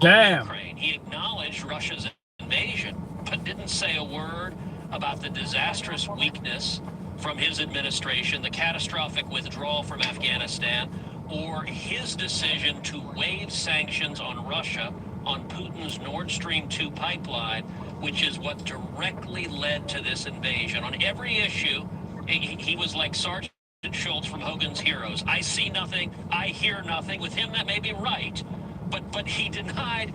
Damn. Ukraine. He acknowledged Russia's invasion, but didn't say a word about the disastrous weakness from his administration, the catastrophic withdrawal from Afghanistan, or his decision to waive sanctions on Russia on Putin's Nord Stream 2 pipeline, which is what directly led to this invasion. On every issue, he was like Sergeant Schultz from Hogan's Heroes. I see nothing, I hear nothing. With him, that may be right, but he denied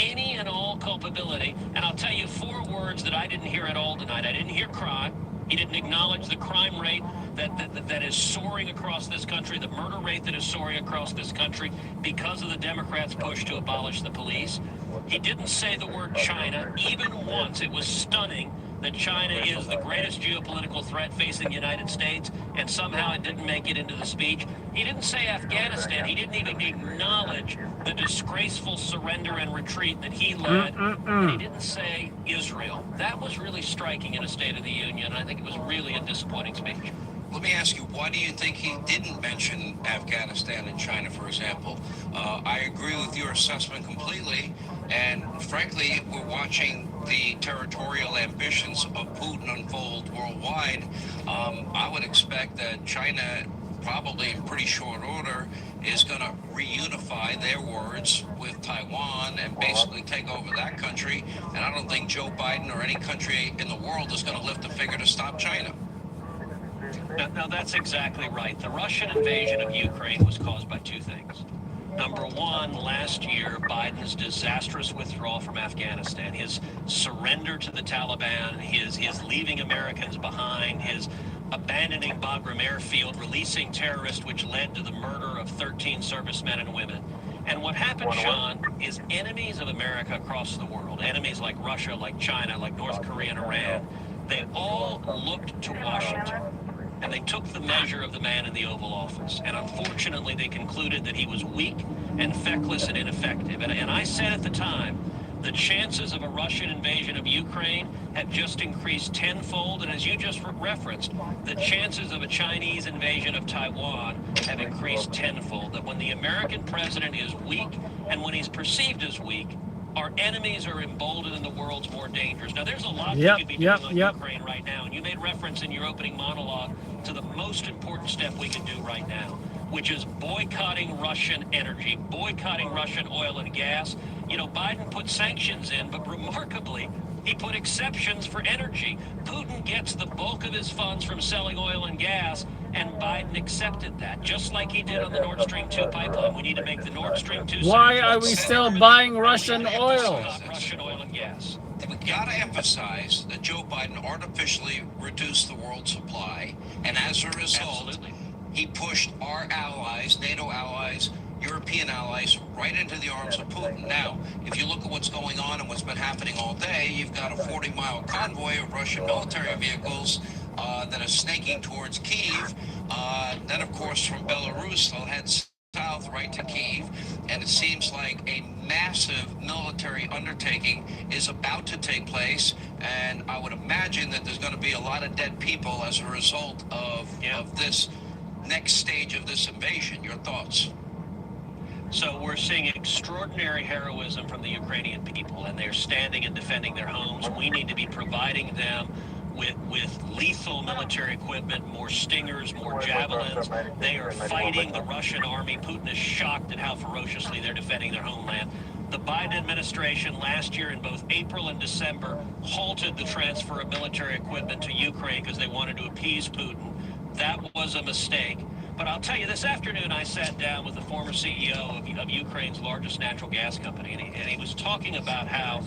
any and all culpability. And I'll tell you 4 words that I didn't hear at all tonight. I didn't hear crime. He didn't acknowledge the crime rate that is soaring across this country, the murder rate that is soaring across this country because of the Democrats' push to abolish the police. He didn't say the word China even once. It was stunning that China is the greatest geopolitical threat facing the United States, and somehow it didn't make it into the speech. He didn't say Afghanistan. He didn't even acknowledge the disgraceful surrender and retreat that he led. And he didn't say Israel. That was really striking in a State of the Union. I think it was really a disappointing speech. Let me ask you, why do you think he didn't mention Afghanistan and China, for example? I agree with your assessment completely, and frankly, we're watching the territorial ambitions of Putin unfold worldwide. I would expect that China, probably in pretty short order, is going to reunify their words with Taiwan and basically take over that country. And I don't think Joe Biden or any country in the world is going to lift a finger to stop China. Now, that's exactly right. The Russian invasion of Ukraine was caused by two things. Number one, last year, Biden's disastrous withdrawal from Afghanistan, his surrender to the Taliban, his leaving Americans behind, his abandoning Bagram airfield, releasing terrorists, which led to the murder of 13 servicemen and women. And what happened, Sean, is enemies of America across the world, enemies like Russia, like China, like North Korea and Iran, they all looked to Washington. And they took the measure of the man in the Oval Office. And unfortunately, they concluded that he was weak and feckless and ineffective. And I said at the time, the chances of a Russian invasion of Ukraine have just increased tenfold. And as you just referenced, the chances of a Chinese invasion of Taiwan have increased tenfold. That when the American president is weak and when he's perceived as weak, our enemies are emboldened and the world's more dangerous. Now, there's a lot we could be doing on Ukraine right now. And you made reference in your opening monologue to the most important step we can do right now, which is boycotting Russian energy, boycotting Russian oil and gas. You know, Biden put sanctions in, but remarkably, he put exceptions for energy. Putin gets the bulk of his funds from selling oil and gas, and Biden accepted that, just like he did on the Nord Stream 2 pipeline. We need to make the Nord Stream 2. Why are we still buying Russian oil? Russian oil and gas. We got to emphasize that Joe Biden artificially reduced the world supply, and as a result, he pushed our allies, NATO allies, European allies, right into the arms of Putin. Now, if you look at what's going on and what's been happening all day, you've got a 40-mile convoy of Russian military vehicles that are snaking towards Kiev. Then, of course, from Belarus, they'll head south right to Kiev. And it seems like a massive military undertaking is about to take place. And I would imagine that there's going to be a lot of dead people as a result of this next stage of this invasion. Your thoughts? So we're seeing extraordinary heroism from the Ukrainian people, and they're standing and defending their homes. We need to be providing them with lethal military equipment, more Stingers, more Javelins. They are fighting the Russian army. Putin is shocked at how ferociously they're defending their homeland. The Biden administration last year in both April and December halted the transfer of military equipment to Ukraine because they wanted to appease Putin. That was a mistake. But I'll tell you, this afternoon I sat down with the former CEO of Ukraine's largest natural gas company, and he was talking about how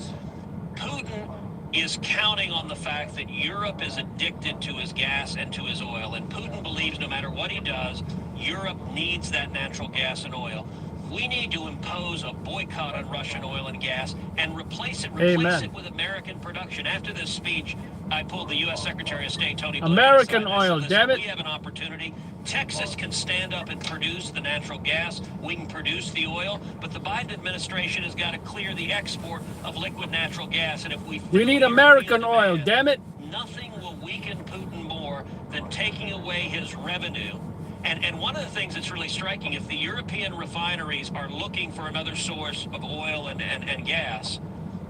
Putin is counting on the fact that Europe is addicted to his gas and to his oil, and Putin believes no matter what he does, Europe needs that natural gas and oil. We need to impose a boycott on Russian oil and gas and replace it with American production. After this speech, I pulled the U.S. Secretary of State, Tony Blinken, American aside. oil, damn it. We have an opportunity. Texas can stand up and produce the natural gas. We can produce the oil, but the Biden administration has got to clear the export of liquid natural gas. And if we need American oil, damn it. Nothing will weaken Putin more than taking away his revenue. And one of the things that's really striking, if the European refineries are looking for another source of oil and gas,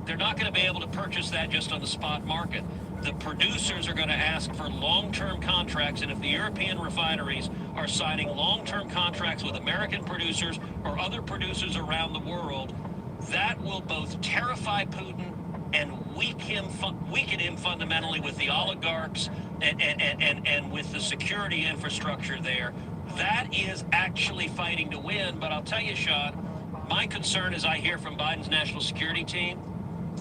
they're not going to be able to purchase that just on the spot market. The producers are going to ask for long-term contracts, and if the European refineries are signing long-term contracts with American producers or other producers around the world, that will both terrify Putin and weaken him fundamentally with the oligarchs and with the security infrastructure there. That is actually fighting to win. But I'll tell you, Sean, my concern is I hear from Biden's national security team,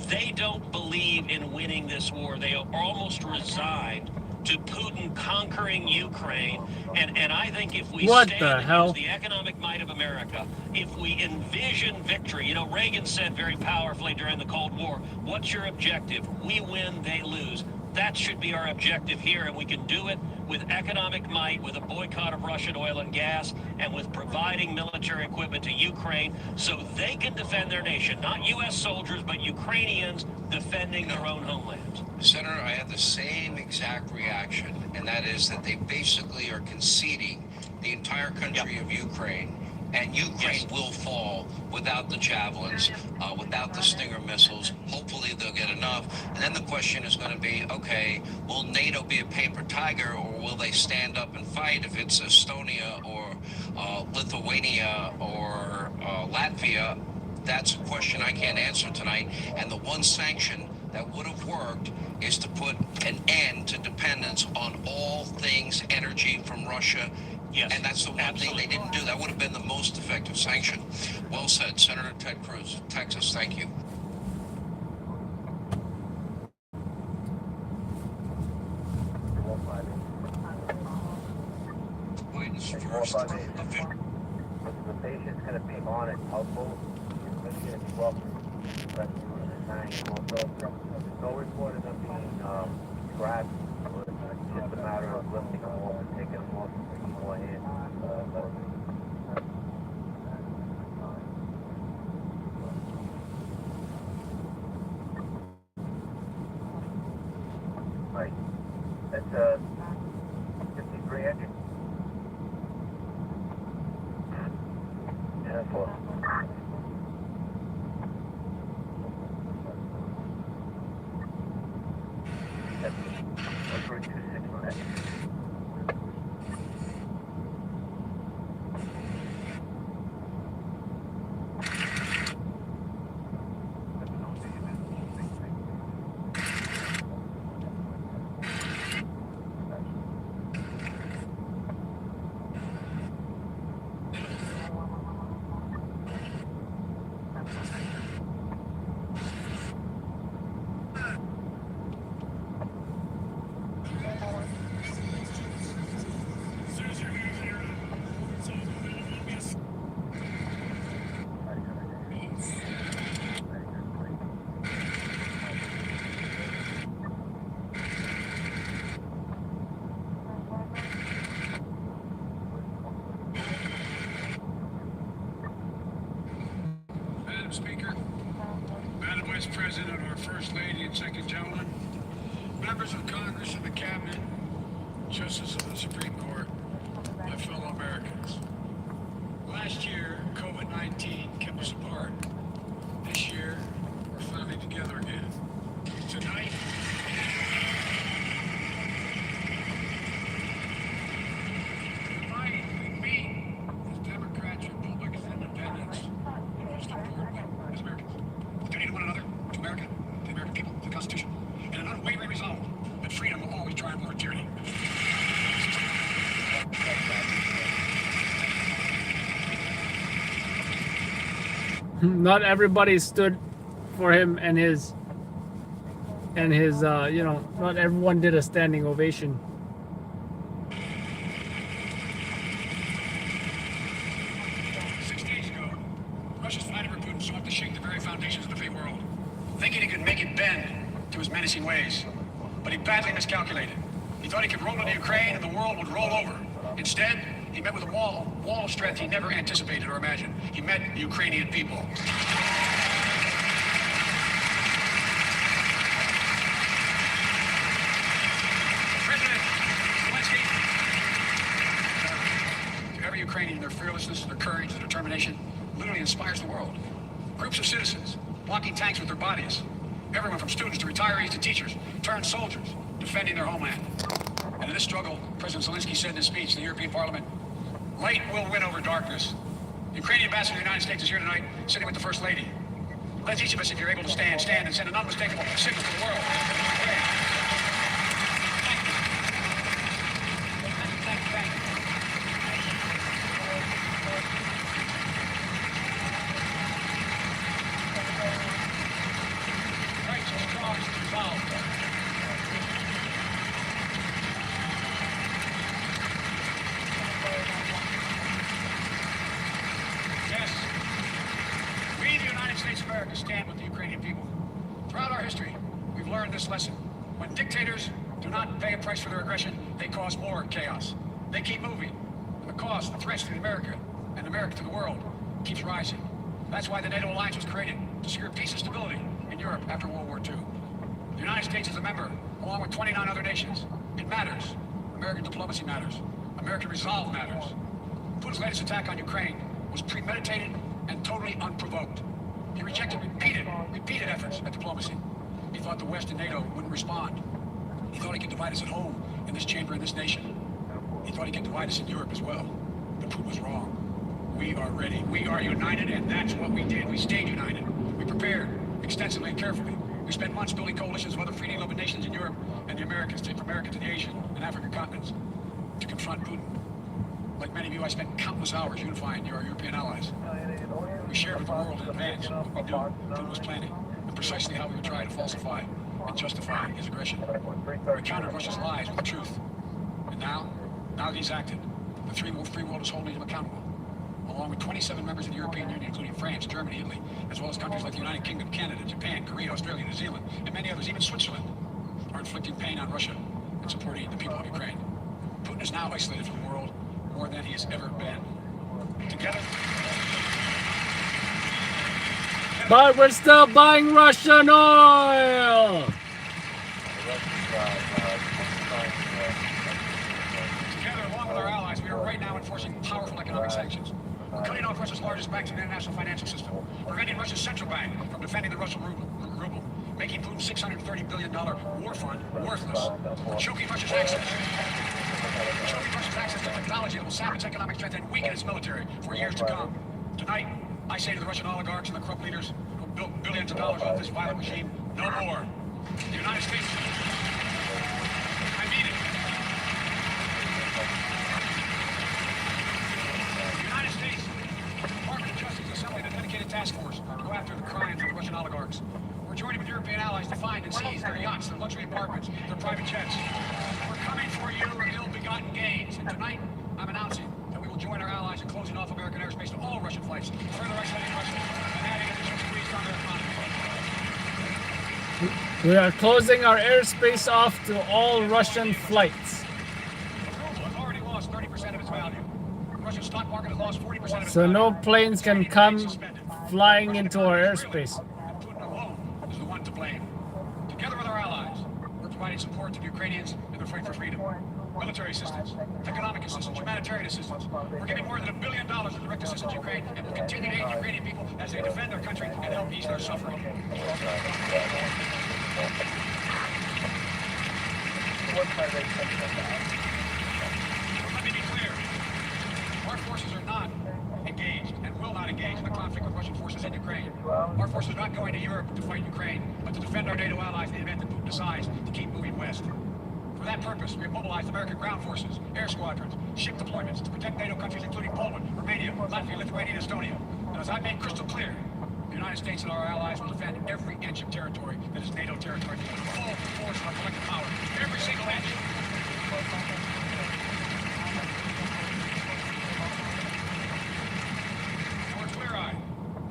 they don't believe in winning this war. They are almost resigned to Putin conquering Ukraine. And I think if we stand against the economic might of America, if we envision victory, you know, Reagan said very powerfully during the Cold War, what's your objective? We win, they lose. That should be our objective here, and we can do it with economic might, with a boycott of Russian oil and gas, and with providing military equipment to Ukraine so they can defend their nation. Not U.S. soldiers, but Ukrainians defending their own homeland. Senator, I had the same exact reaction, and that is that they basically are conceding the entire country of Ukraine. And Ukraine will fall without the javelins, without the Stinger missiles. Hopefully they'll get enough. And then the question is going to be, okay, will NATO be a paper tiger, or will they stand up and fight if it's Estonia or Lithuania or Latvia? That's a question I can't answer tonight. And the one sanction that would have worked is to put an end to dependence on all things energy from Russia. Yes, and that's the one thing they didn't do. That would have been the most effective sanction. Well said, Senator Ted Cruz, Texas. Thank you. Biden's first official. The patient's going to be on its helpful. It's going to be welcome. But no report of them being grabbed. It's just a matter of lifting them off and taking them off and bringing more in. Right. That's 53 engine. Yeah, for. Speaker, Madam Vice President, our First Lady and Second Gentleman, members of Congress and the Cabinet, Justices of the Supreme Court, my fellow Americans. Last year, COVID-19 kept us apart. This year, we're finally together again. Tonight, we meet as Democrats, Republicans, and Independents. As Americans, with duty to one another, to America, to the American people, to the Constitution, and an unwavering resolve that freedom will always triumph over tyranny. Not everybody stood for him and his you know, not everyone did a standing ovation. Russia's Vladimir Putin sought to shake the very foundations of the free world, thinking he could make it bend to his menacing ways. But he badly miscalculated. He thought he could roll into Ukraine and the world would roll over. Instead, he met with a wall of strength he never anticipated or imagined. He met the Ukrainian people. President Zelensky, to every Ukrainian, their fearlessness, their courage, their determination literally inspires the world. Groups of citizens blocking tanks with their bodies. Everyone from students to retirees to teachers turned soldiers defending their homeland. And in this struggle, President Zelensky said in his speech to the European Parliament, light will win over darkness. The Ukrainian ambassador to the United States is here tonight, sitting with the First Lady. Let each of us, if you're able to stand and send an unmistakable signal to the world. Stand with the Ukrainian people. Throughout our history, we've learned this lesson. When dictators do not pay a price for their aggression, they cause more chaos. They keep moving. And the cost, the threats to America and America to the world keeps rising. That's why the NATO alliance was created, to secure peace and stability in Europe after World War II. The United States is a member, along with 29 other nations. It matters. American diplomacy matters. American resolve matters. Putin's latest attack on Ukraine was premeditated and totally unprovoked. He rejected repeated efforts at diplomacy. He thought the West and NATO wouldn't respond. He thought he could divide us at home, in this chamber, in this nation. He thought he could divide us in Europe as well. But Putin was wrong. We are ready. We are united, and that's what we did. We stayed united. We prepared extensively and carefully. We spent months building coalitions with other freedom-loving nations in Europe and the Americans, from America to the Asian and African continents, to confront Putin. Like many of you, I spent countless hours unifying our European allies. We shared with the world in advance what we knew Putin was planning, and precisely how we would try to falsify and justify his aggression. We countered Russia's lies with the truth. And now he's acted. The free world is holding him accountable. Along with 27 members of the European Union, including France, Germany, Italy, as well as countries like the United Kingdom, Canada, Japan, Korea, Australia, New Zealand, and many others, even Switzerland, are inflicting pain on Russia and supporting the people of Ukraine. Putin is now isolated from the world more than he has ever been. Together... But we're still buying Russian oil! Together, along with our allies, we are right now enforcing powerful economic sanctions. We're cutting off Russia's largest banks in the international financial system, preventing Russia's central bank from defending the Russian ruble, making Putin's $630 billion war fund worthless. We're choking Russia's access. To technology that will sap its economic strength and weaken its military for years to come. Tonight, I say to the Russian oligarchs and the corrupt leaders who built billions of dollars off this violent regime, no more. The United States, I mean it. The United States Department of Justice assembled a dedicated task force to go after the crimes of the Russian oligarchs. We're joining with European allies to find and seize their yachts, their luxury apartments, their private jets. We're coming for you, ill-begotten gains. And tonight, I'm announcing that we will join our allies in closing off American airspace to all Russian flights, further isolating Russia and adding additional squeeze on their economy. We are closing our airspace off to all Russian flights. The ruble has already lost 30% of its value. The Russian stock market has lost 40% of its value. So no planes can come flying into our airspace. Putin alone is the one to blame. Together with our allies, we're providing support to the Ukrainians in their fight for freedom. Military assistance, economic assistance, humanitarian assistance. We're giving more than $1 billion of direct assistance to Ukraine and will continue to aid Ukrainian people as they defend their country and help ease their suffering. Let me be clear. Our forces are not engaged and will not engage in the conflict with Russian forces in Ukraine. Our forces are not going to Europe to fight Ukraine, but to defend our NATO allies in the event that Putin decides to keep moving west. For that purpose, we have mobilized American ground forces, air squadrons, ship deployments to protect NATO countries including Poland, Romania, Latvia, Lithuania, and Estonia. And as I made crystal clear, the United States and our allies will defend every inch of territory that is NATO territory with full force of our collective power. Every single inch. And we're clear-eyed.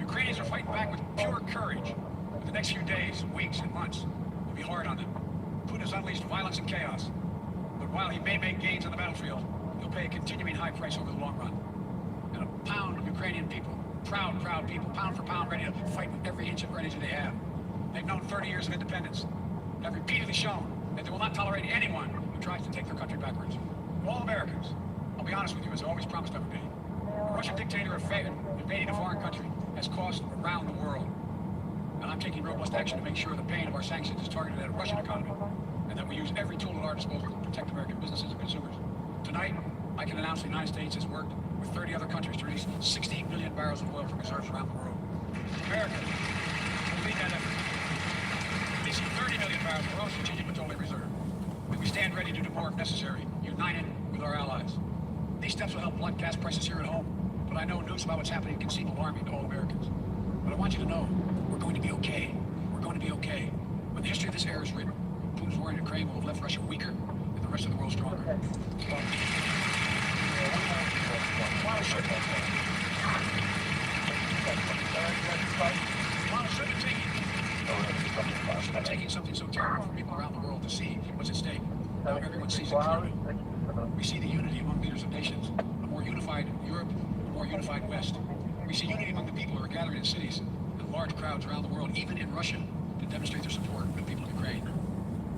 Ukrainians are fighting back with pure courage. But the next few days, weeks, and months will be hard on them. Putin has unleashed violence and chaos. But while he may make gains on the battlefield, he'll pay a continuing high price over the long run. And a pound of Ukrainian people, proud people, pound for pound, ready to fight with every inch of energy they have. They've known 30 years of independence, have repeatedly shown that they will not tolerate anyone who tries to take their country backwards. To all Americans, I'll be honest with you, as I always promised I would be. The Russian dictator invading a foreign country has cost around the world. And I'm taking robust action to make sure the pain of our sanctions is targeted at a Russian economy, and that we use every tool at our disposal to protect American businesses and consumers. Tonight, I can announce the United States has worked with 30 other countries to release 16 million barrels of oil from reserves around the world. America will lead that effort. Releasing 30 million barrels of oil strategic petroleum reserve. And we stand ready to do more if necessary, united with our allies. These steps will help blunt gas prices here at home, but I know news about what's happening can seem alarming to all Americans. But I want you to know, we're going to be okay. We're going to be okay. When the history of this era is written, Putin's war in Ukraine will have left Russia weaker and the rest of the world stronger. While it should have taken something so terrible for people around the world to see what's at stake, now everyone sees it clearly. We see the unity among leaders of nations, a more unified Europe, a more unified West. We see unity among the people who are gathering in cities and large crowds around the world, even in Russia, to demonstrate their support for the people of Ukraine.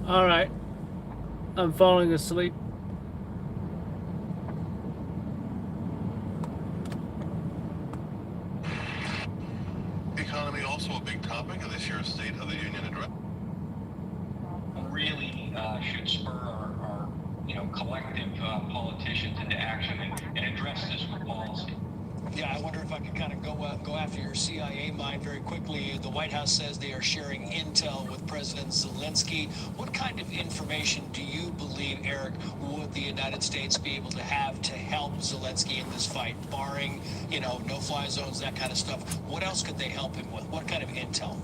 All right. I'm falling asleep. Economy also a big topic of this year's State of the Union address. politicians into action and address this with policy. Yeah, I wonder if I could kind of go after your CIA mind very quickly. The White House says they are sharing intel with President Zelensky. What kind of information do you believe, Eric, would the United States be able to have to help Zelensky in this fight, barring, no-fly zones, that kind of stuff? What else could they help him with? What kind of intel?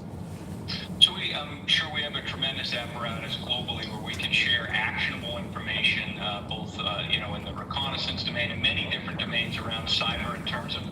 So I'm sure we have a tremendous apparatus globally where we can share actionable information, both in the reconnaissance domain and many different domains around cyber in terms of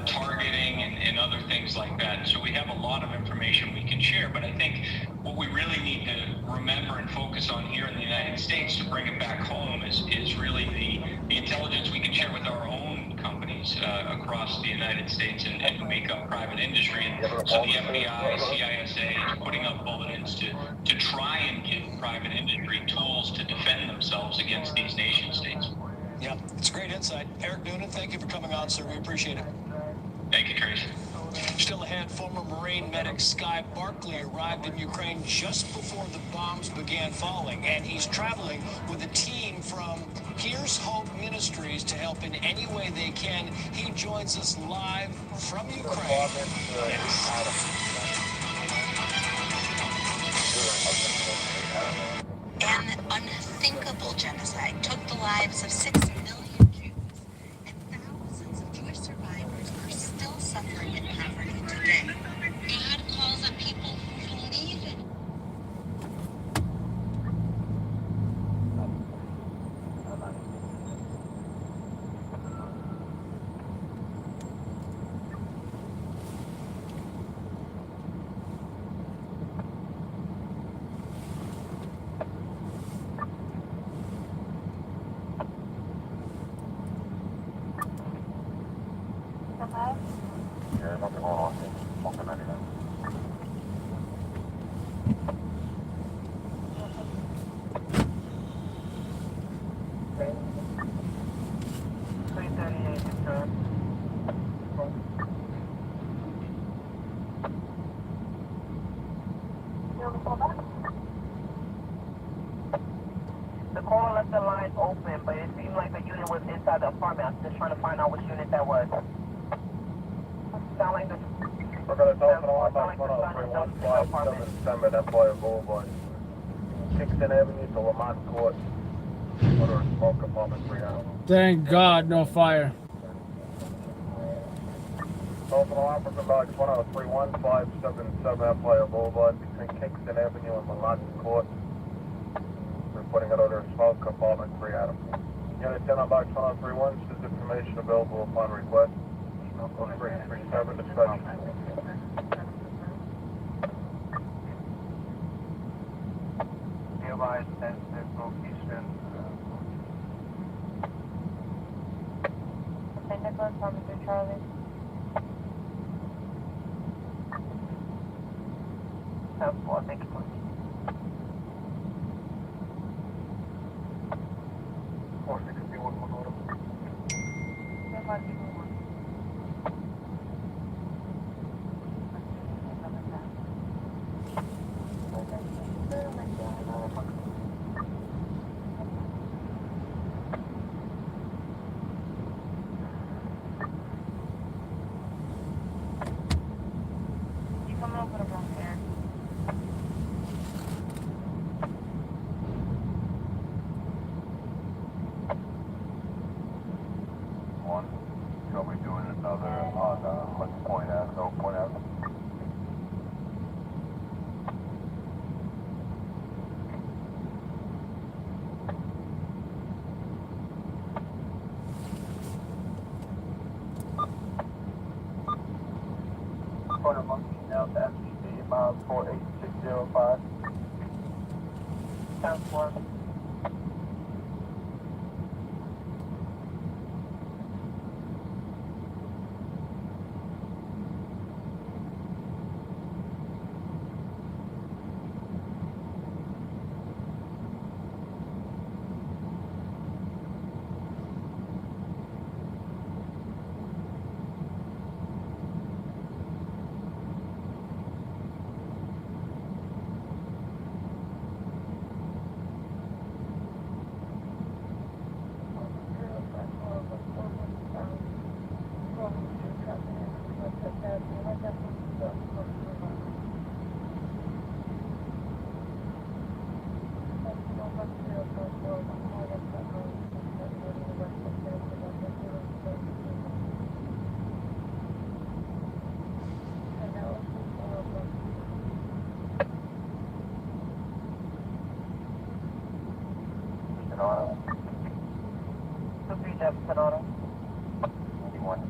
targeting and other things like that. So we have a lot of information we can share, but I think what we really need to remember and focus on here in the United States to bring it back home is really the intelligence we can share with our own companies across the United States and who make up private industry. And so the FBI, CISA is putting up bulletins to try and give private industry tools to defend themselves against these nation states. Yeah, it's great insight. Eric Noonan, thank you for coming on, sir. We appreciate it. Thank you, Trace. Still ahead, former Marine medic Sky Barkley arrived in Ukraine just before the bombs began falling, and he's traveling with a team from Here's Hope Ministries to help in any way they can. He joins us live from Ukraine. An unthinkable genocide took the lives of 6 million Jews, and thousands of Jewish survivors are still suffering in poverty today. God calls on people who believe in Yeah, nothing going on. Something like that. The caller left the line open, but it seemed like the unit was inside the apartment. I'm just trying to find out which unit that was. Sound like the... We're going to talk on about 10315 Empire Boulevard, Kingston Avenue to Lamont Court, order smoke apartment 3 hours. Thank God, no fire. Open alarm for box 1031577 Empire Boulevard between Kingston Avenue and Lamont Court. Reporting an odor of smoke, apartment 3 Adam. Unit 10 on box 1031, says information available upon request. 337 dispatch. Nearby 10 location. St. Nicholas, Officer Charlie. 10-4, thank you. 461 Monoro. You coming over the wrong here? One. Shall we doing another on let's point out, no point out. Corner monkey now to FCD miles 48605. 10-4. Auto. 23 Jefferson Auto. 81.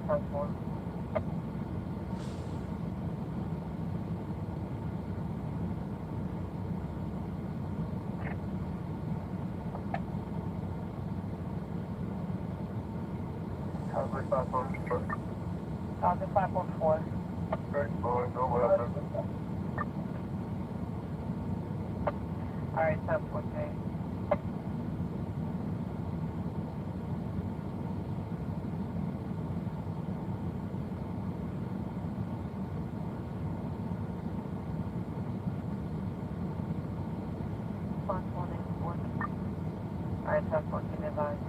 10-4. Calgary 544. Calgary 544. Great, boy, no weapon. Alright, 10-4. Alright, 10-4, give me a line.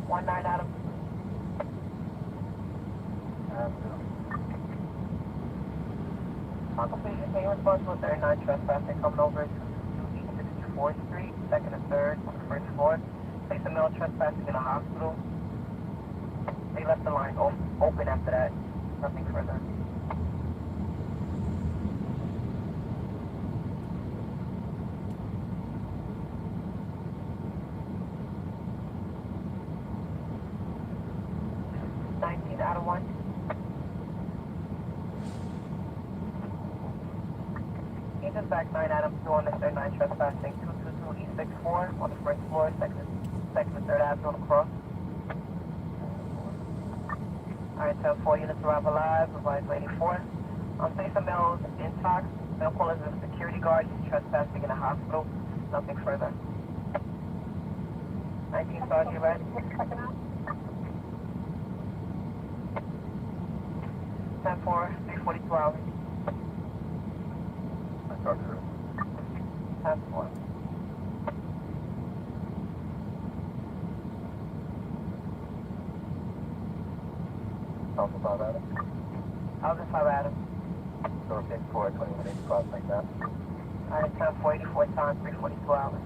One nine Adam. Completion, can you respond to a 39 trespassing coming over to 64th Street, 2nd and 3rd on the first floor? Place a male trespassing in a hospital. They left the line open after that. Nothing further. Out of 1. Agent back 9 Adam 2 on the 39 trespassing 222 East 64 on the first floor, second and third Avenue on the cross. Alright, 10-4 units arrive alive, revised 84. Place a male in talks. Male call is a security guard. He's trespassing in a hospital. Nothing further. 19 Sergeant, you ready? 10-4, 342 hours. 10-4. Alpha 5 Adam. Alpha 5 Adam. Door 54, 2185, like that. Alright, 10-4, 84 times, 342 hours.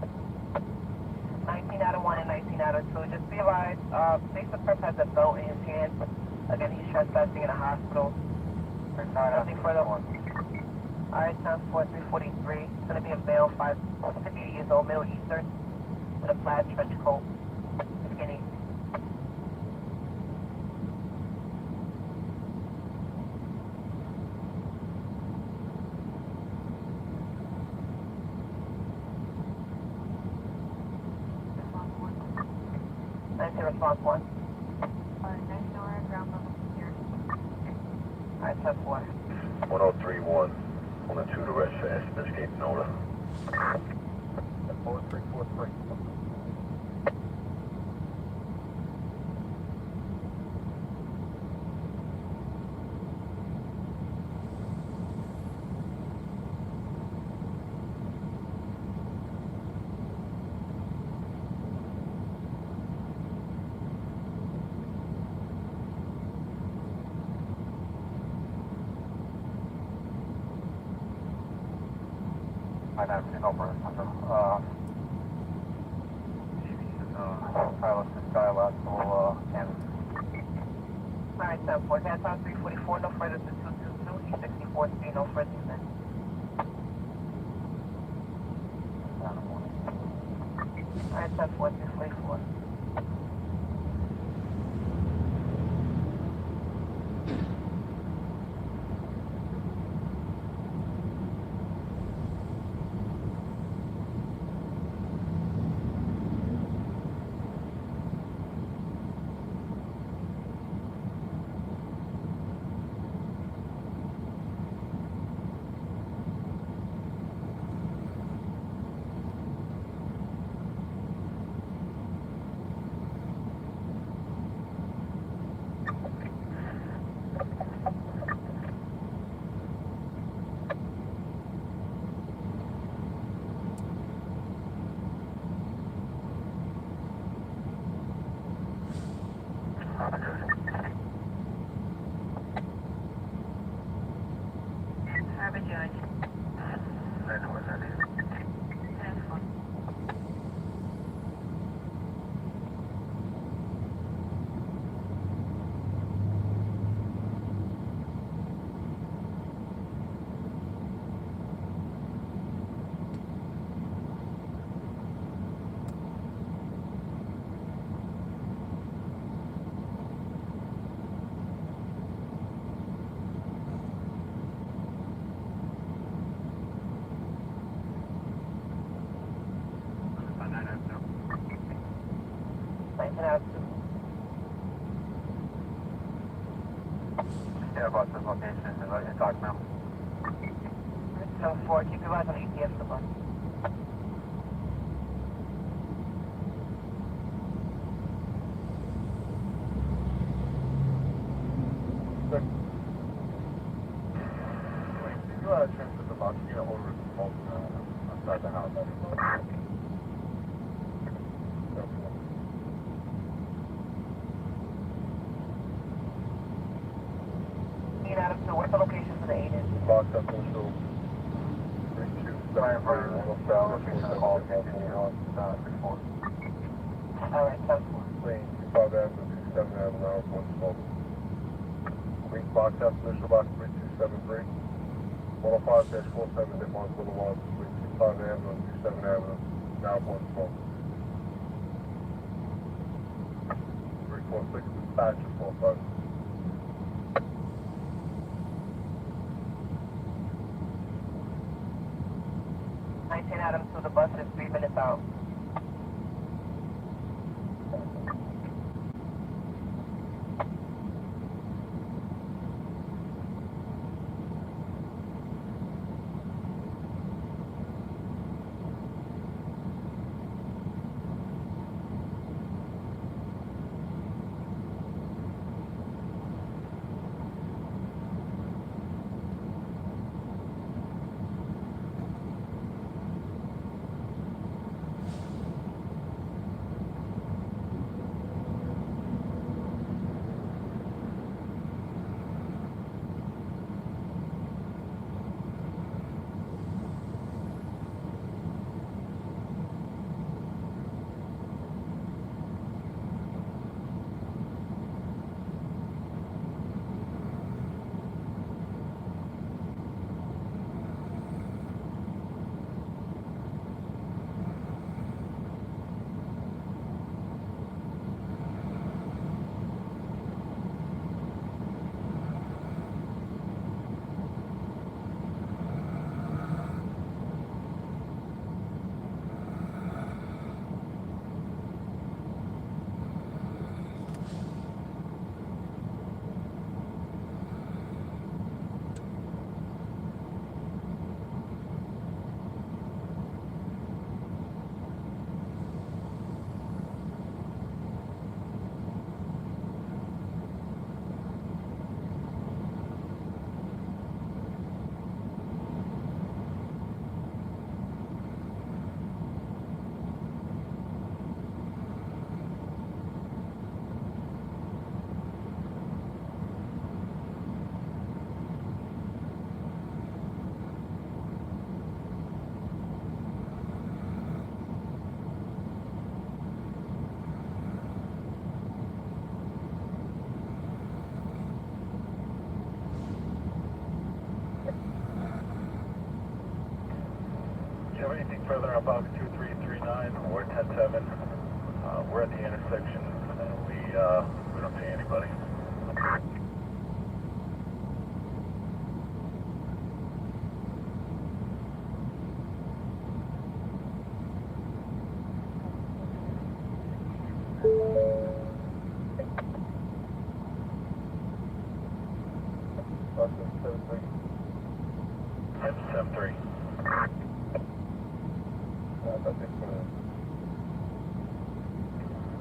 19 out of 1 and 19 out of 2. Just be advised, Jason Prep has a belt in his hand. Again, he's trespassing in a hospital. Nothing further. Alright, 10-4, 343. It's going to be a male, 50 years old, Middle Eastern, with a plaid trench coat. Skinny. Response 1. 19 hour ground level secure. Alright, 10-4. 1031. On the 2 to rest fast. Investigating order. 4343. I have to over pilot to Skylab will canvas. Alright, 10-4. That's on 344. No further to 222. He's 64 speed. No further than that. Alright, 10-4, 344. Have a judge. Yeah, about this location is what you're talking about. So 4, keep your eyes on ETS for the bus. You transfer the box, you know, over the smoke outside the house. So what's the location for the 8-inch? Box up initial 32, 7, almost down, all Alright, 7-4. Queen, 25 Avenue, 27 Avenue, 1 smoke. Queen, box up initial box 3273. 105-47, Mark Boulevard, 25 Avenue, 27 Avenue, now 1 smoke. 346, dispatch, 45. 19 Adams to the bus is 3 minutes out. you have anything further on box 2339 or 107, we're at the intersection. We don't see anybody. M73.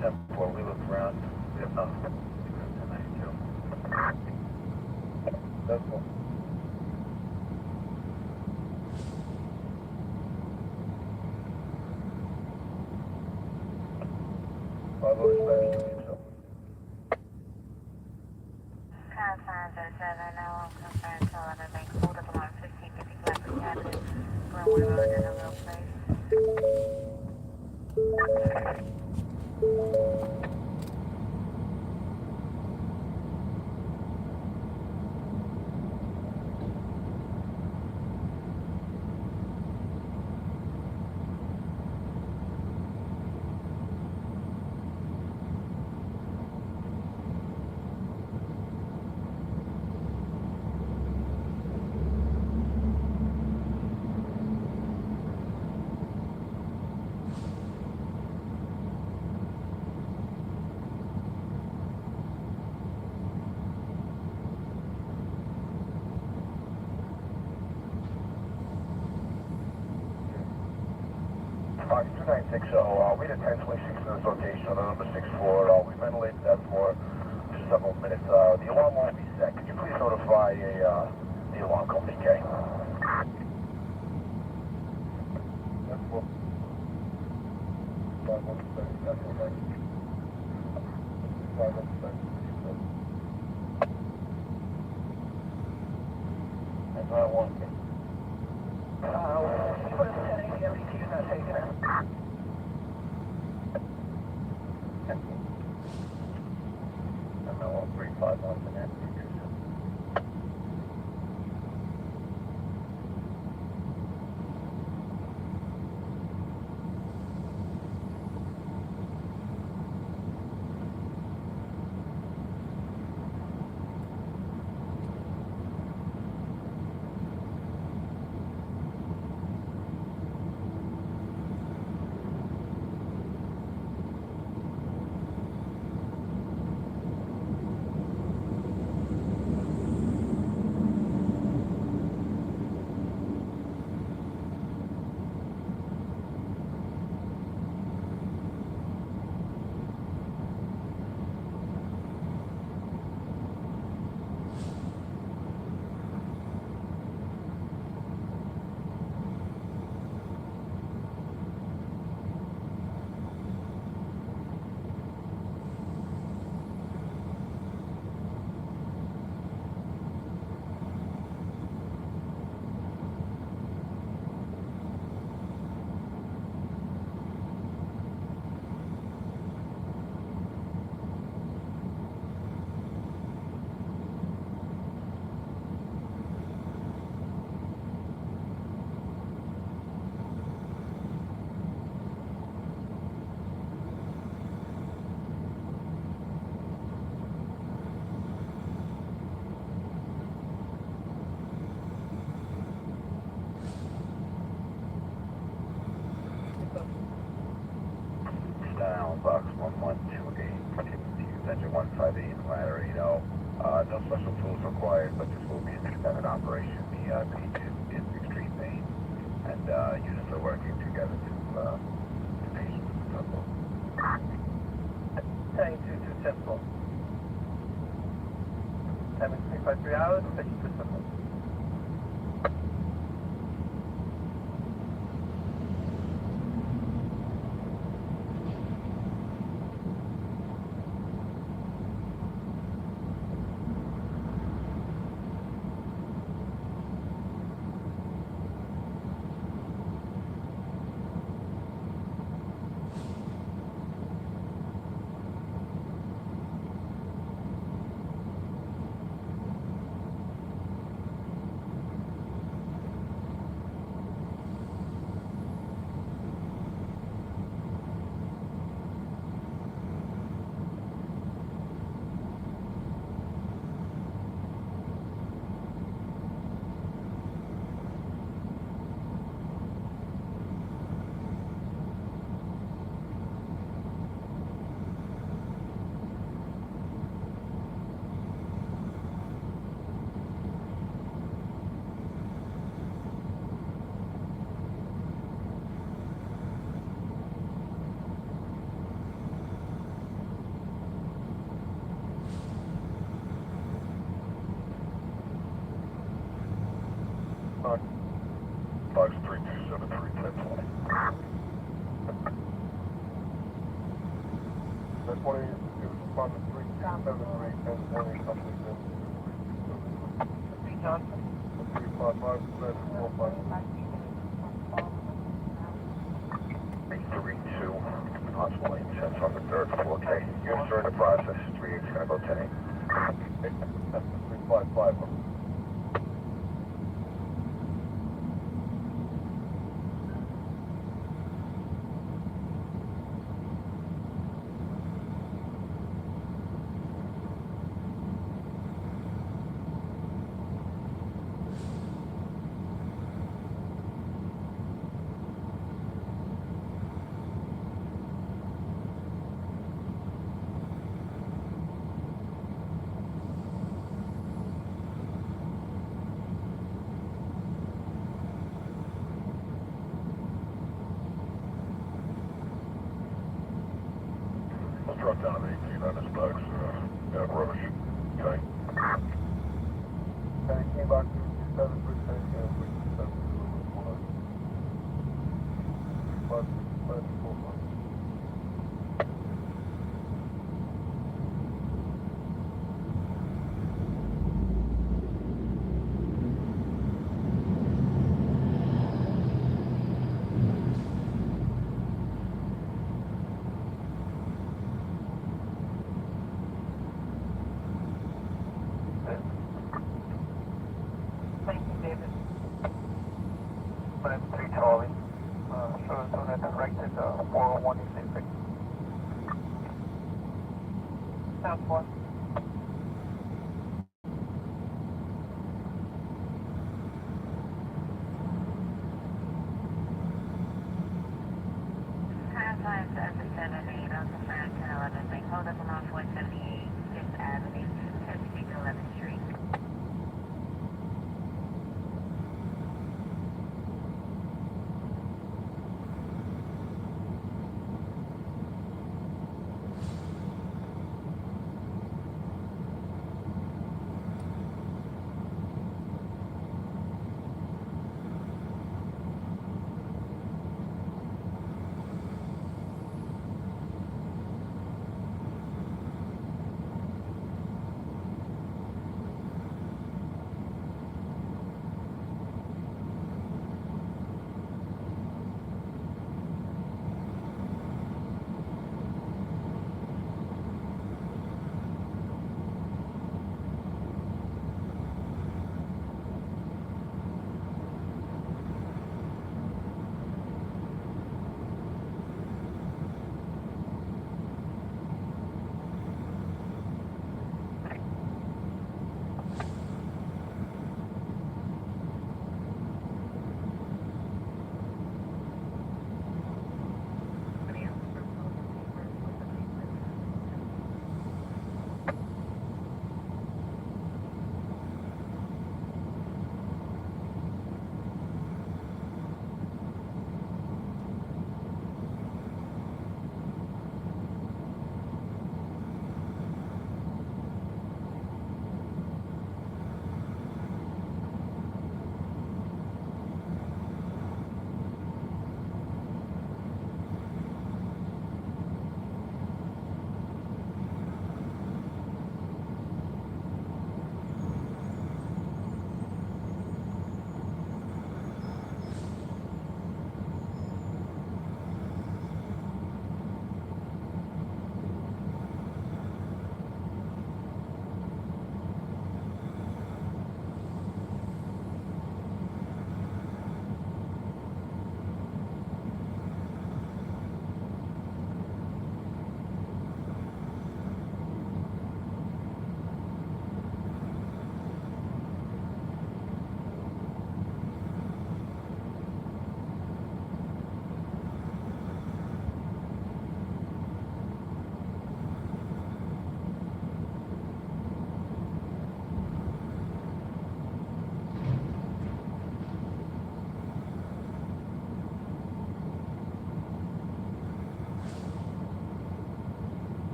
Temple, we look around. We have nothing. 1092. That's one. We did 1026 to this location on the number 64. We ventilated that for several minutes. The alarm won't be set. Could you please notify the alarm company, okay? That's what. That's what. That's what I want. Put it in the MDT is not taking it. ML 351 to that. Down box 1128, engine 158, ladder 80. No special tools required, but this will be an extended operation. The patient is extreme pain, and units are working together to patient successful. 1022 simple. 7 3 hours, patient successful. Box 3273 That's what it is. Box 373 something. Johnson. 355 /45. truck down at 18 on his backs, at Rush. Okay. And he came back to 7%, but Thank you, David. But 3 Charlie. So that directed 401 is safe. South 4. Timeline to Epicenter at 8 on the 1011. They hold up along 478 6th Avenue, 10th Street to 11th Street.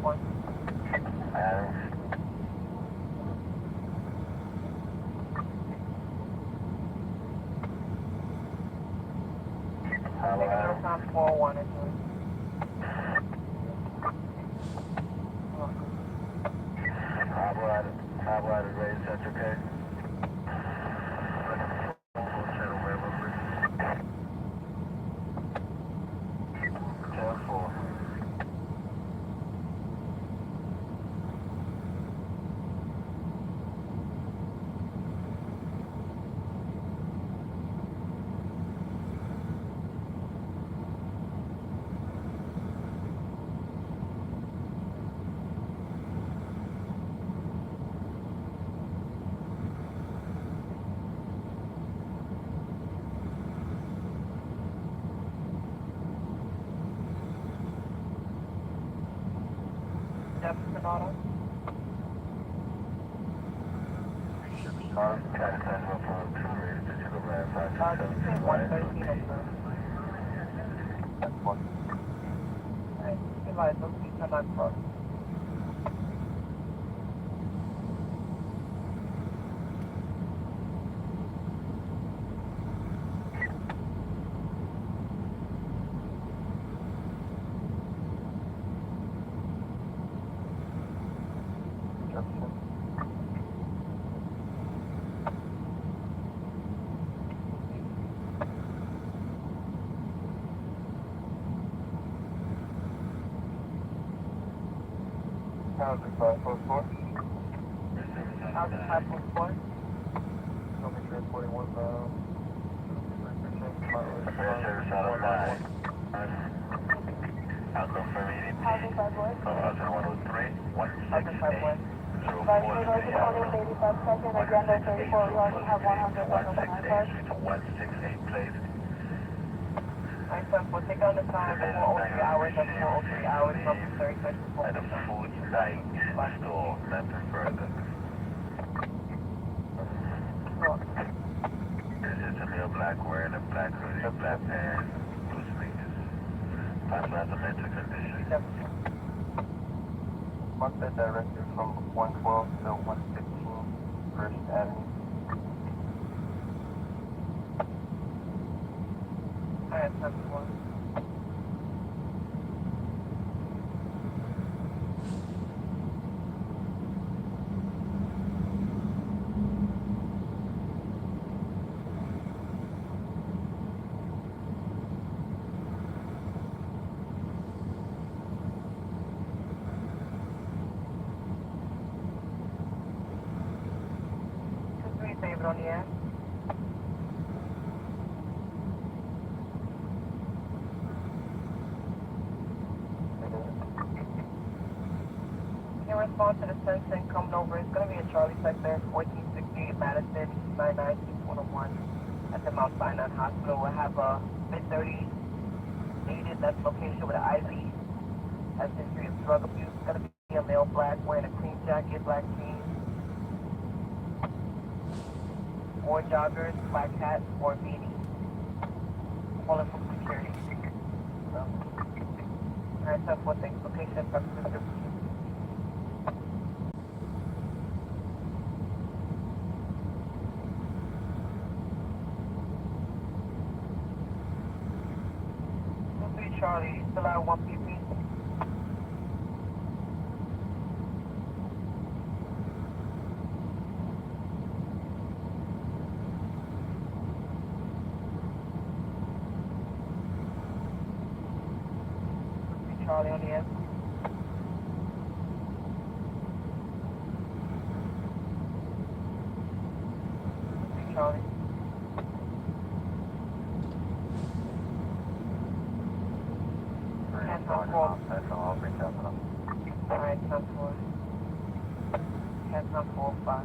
1. Signal time 4-1 is doing. Hot rod is ready, Central K. Jefferson Auto. Housing 544. Housing 544. Coming transporting 1 Housing 5 West. Agenda 34, we already have 100 take on the time for 403 hours, that's 403 hours, up to 30 seconds. At a food night store, nothing further. This is a male black wearing a black hoodie, black pants, blue sneakers. Possible the mental condition. Mark that director from 112 to 115 First Avenue. Alright, 71. On the air. In response to the sensing coming over, it's going to be a Charlie sector, 1468 Madison, 99601 at the Mount Sinai Hospital. We'll have a mid-30 needed. That's location with an IV. Has history of drug abuse. It's going to be a male black wearing a cream jacket, black jeans. 4 joggers, black hat, 4 beanie. Calling from security. Alright, that's one thing. Location, substance. Charlie, still out 1 PP. Charlie on the end. Charlie. That's all, reach out to them. Alright, 10-4. 10-4-5.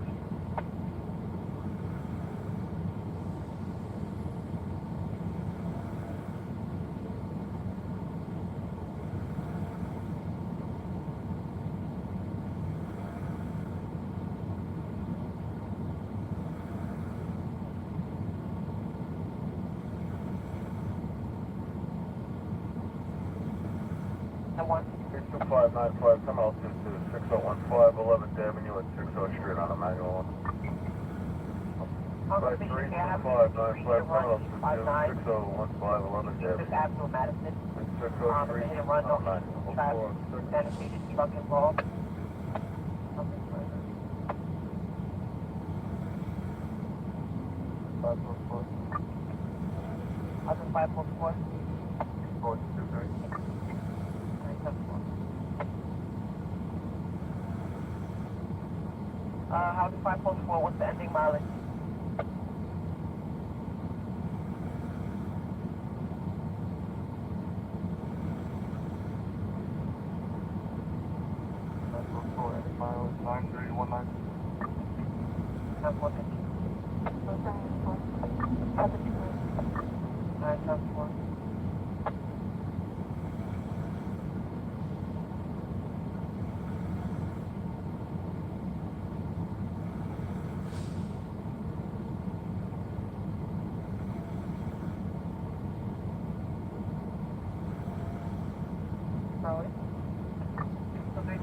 Crystal 5 595, come out to 6015 11th Avenue at 60 Street on a manual one. 53595, come out to 6015 11th Avenue. Avenue, Madison. 60 Hit Street and run, on a no manual. traffic, dedicated truck involved. Other 544. How's 544? What's the ending mileage?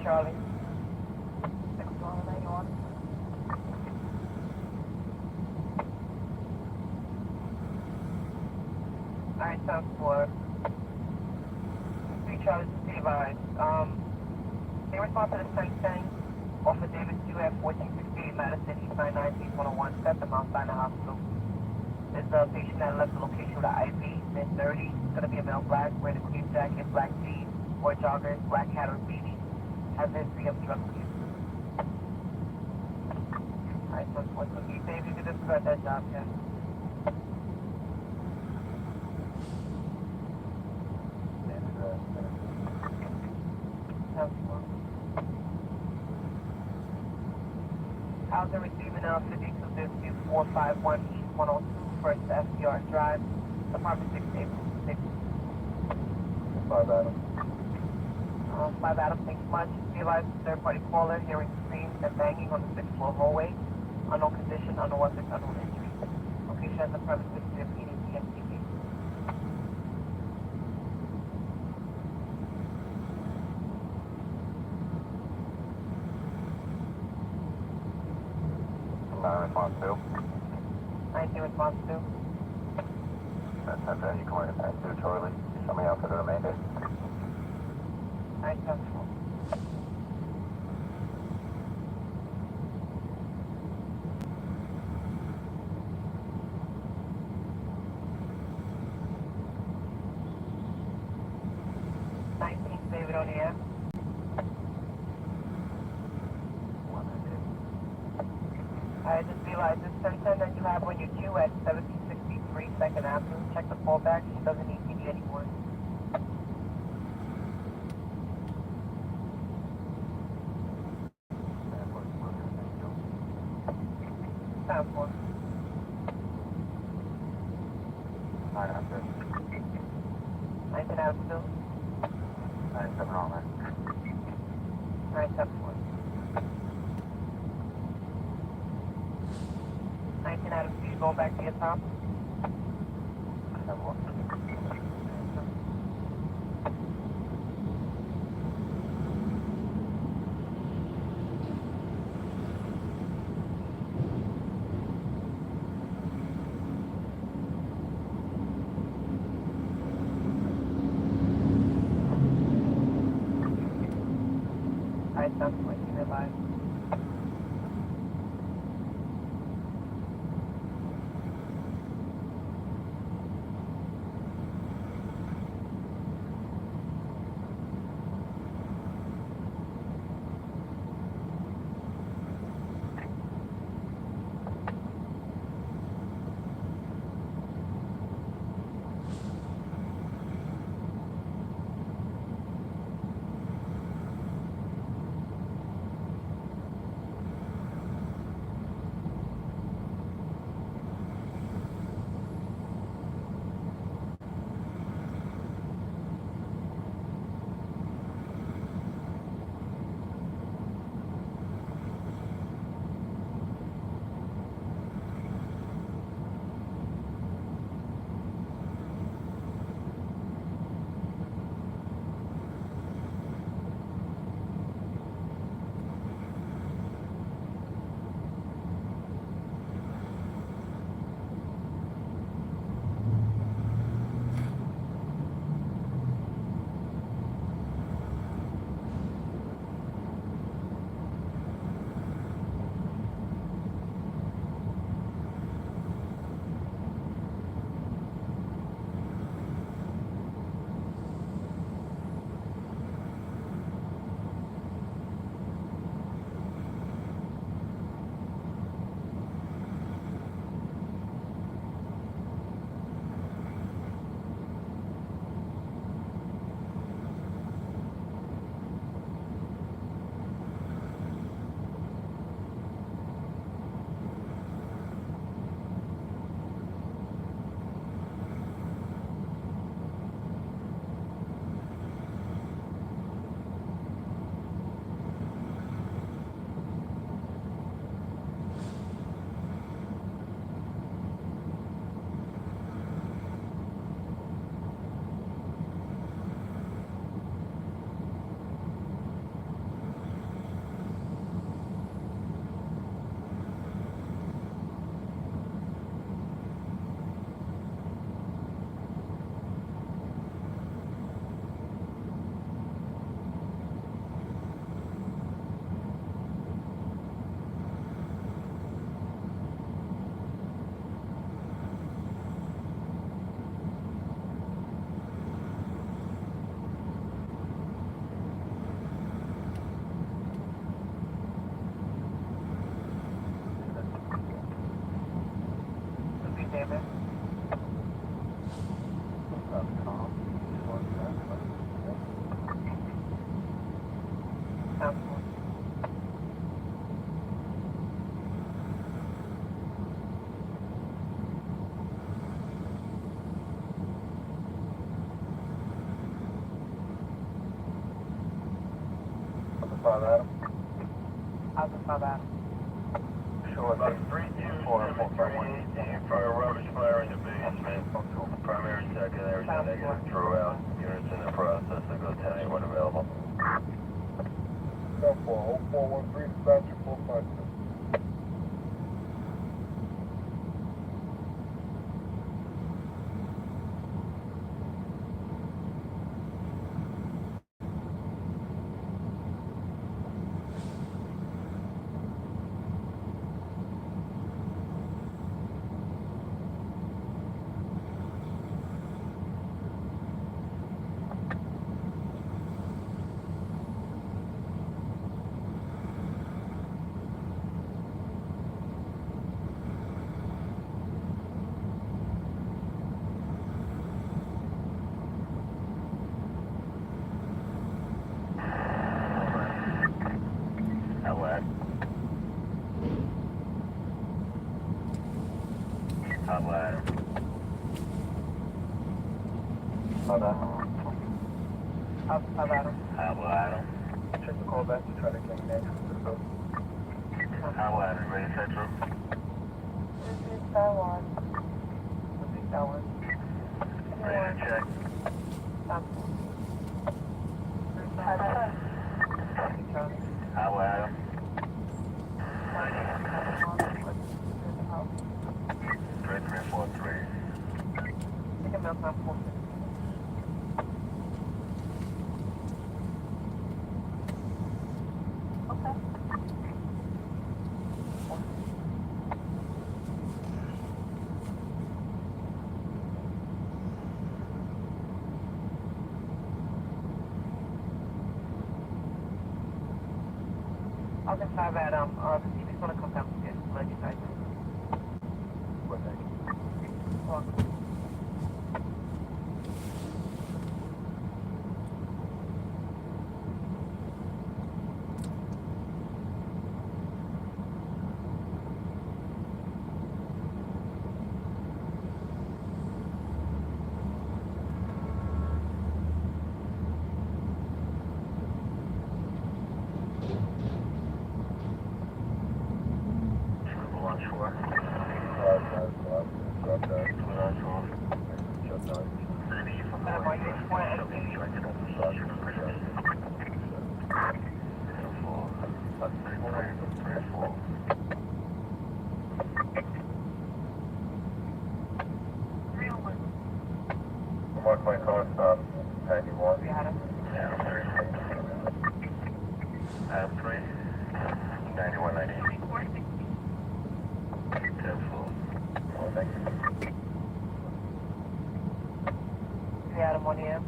Charlie. 6191. Alright, sounds for 3 Charlie to be advised. In response to the 1010 off of Davis 2 at 1468 Madison, East 996 101, set the Mount Sinai Hospital. There's a patient that left the location with an IV, mid-30s. It's going to be a male black, wearing a cream jacket, black jeans, or joggers, black hat or beanie. Has history of drug use. Alright, so what's the key, baby? You just got that job, yeah. How's the receiving now? 52 451 East 102, First FDR Drive, Apartment 686. 5 Adam. 5 Adam, thanks much. Realized third-party caller hearing screams and banging on the 6th floor hallway. Unknown condition, unknown weapons, unknown injury. Location at the premises to EDP and TV. Response 2. 19 response 2. That's you can wait at 2 Charlie. Show me out for the remainder. Alright, that's cool. David on the air. I just realized this 1010 that you have on your queue at 1763 2nd Avenue. Check the fallback. She doesn't need PD anymore. Sound for 19 Avenue. 97 on there. 974. 19 Avenue, you going back to your top? That's what you realize. Adam. Alpha 5 Adam. Sure, about 32438 for a rubbish fire in the basement. Primary, secondary, negative throughout. Units in the process. I'll go tell you when available. 0413, dispatcher 456. Check the call back to try to get next. How are you ready, Central? Star 1. Star 1. Ready to check? How are you? 3343. Take a milk up. I'll just have that, the CB's gonna come downstairs to let you guys know. Well, thank you. Welcome. Mark my car stop. Tag you one. Have 3. 9190. 10-4. Oh, thank you. Adam 1 AM.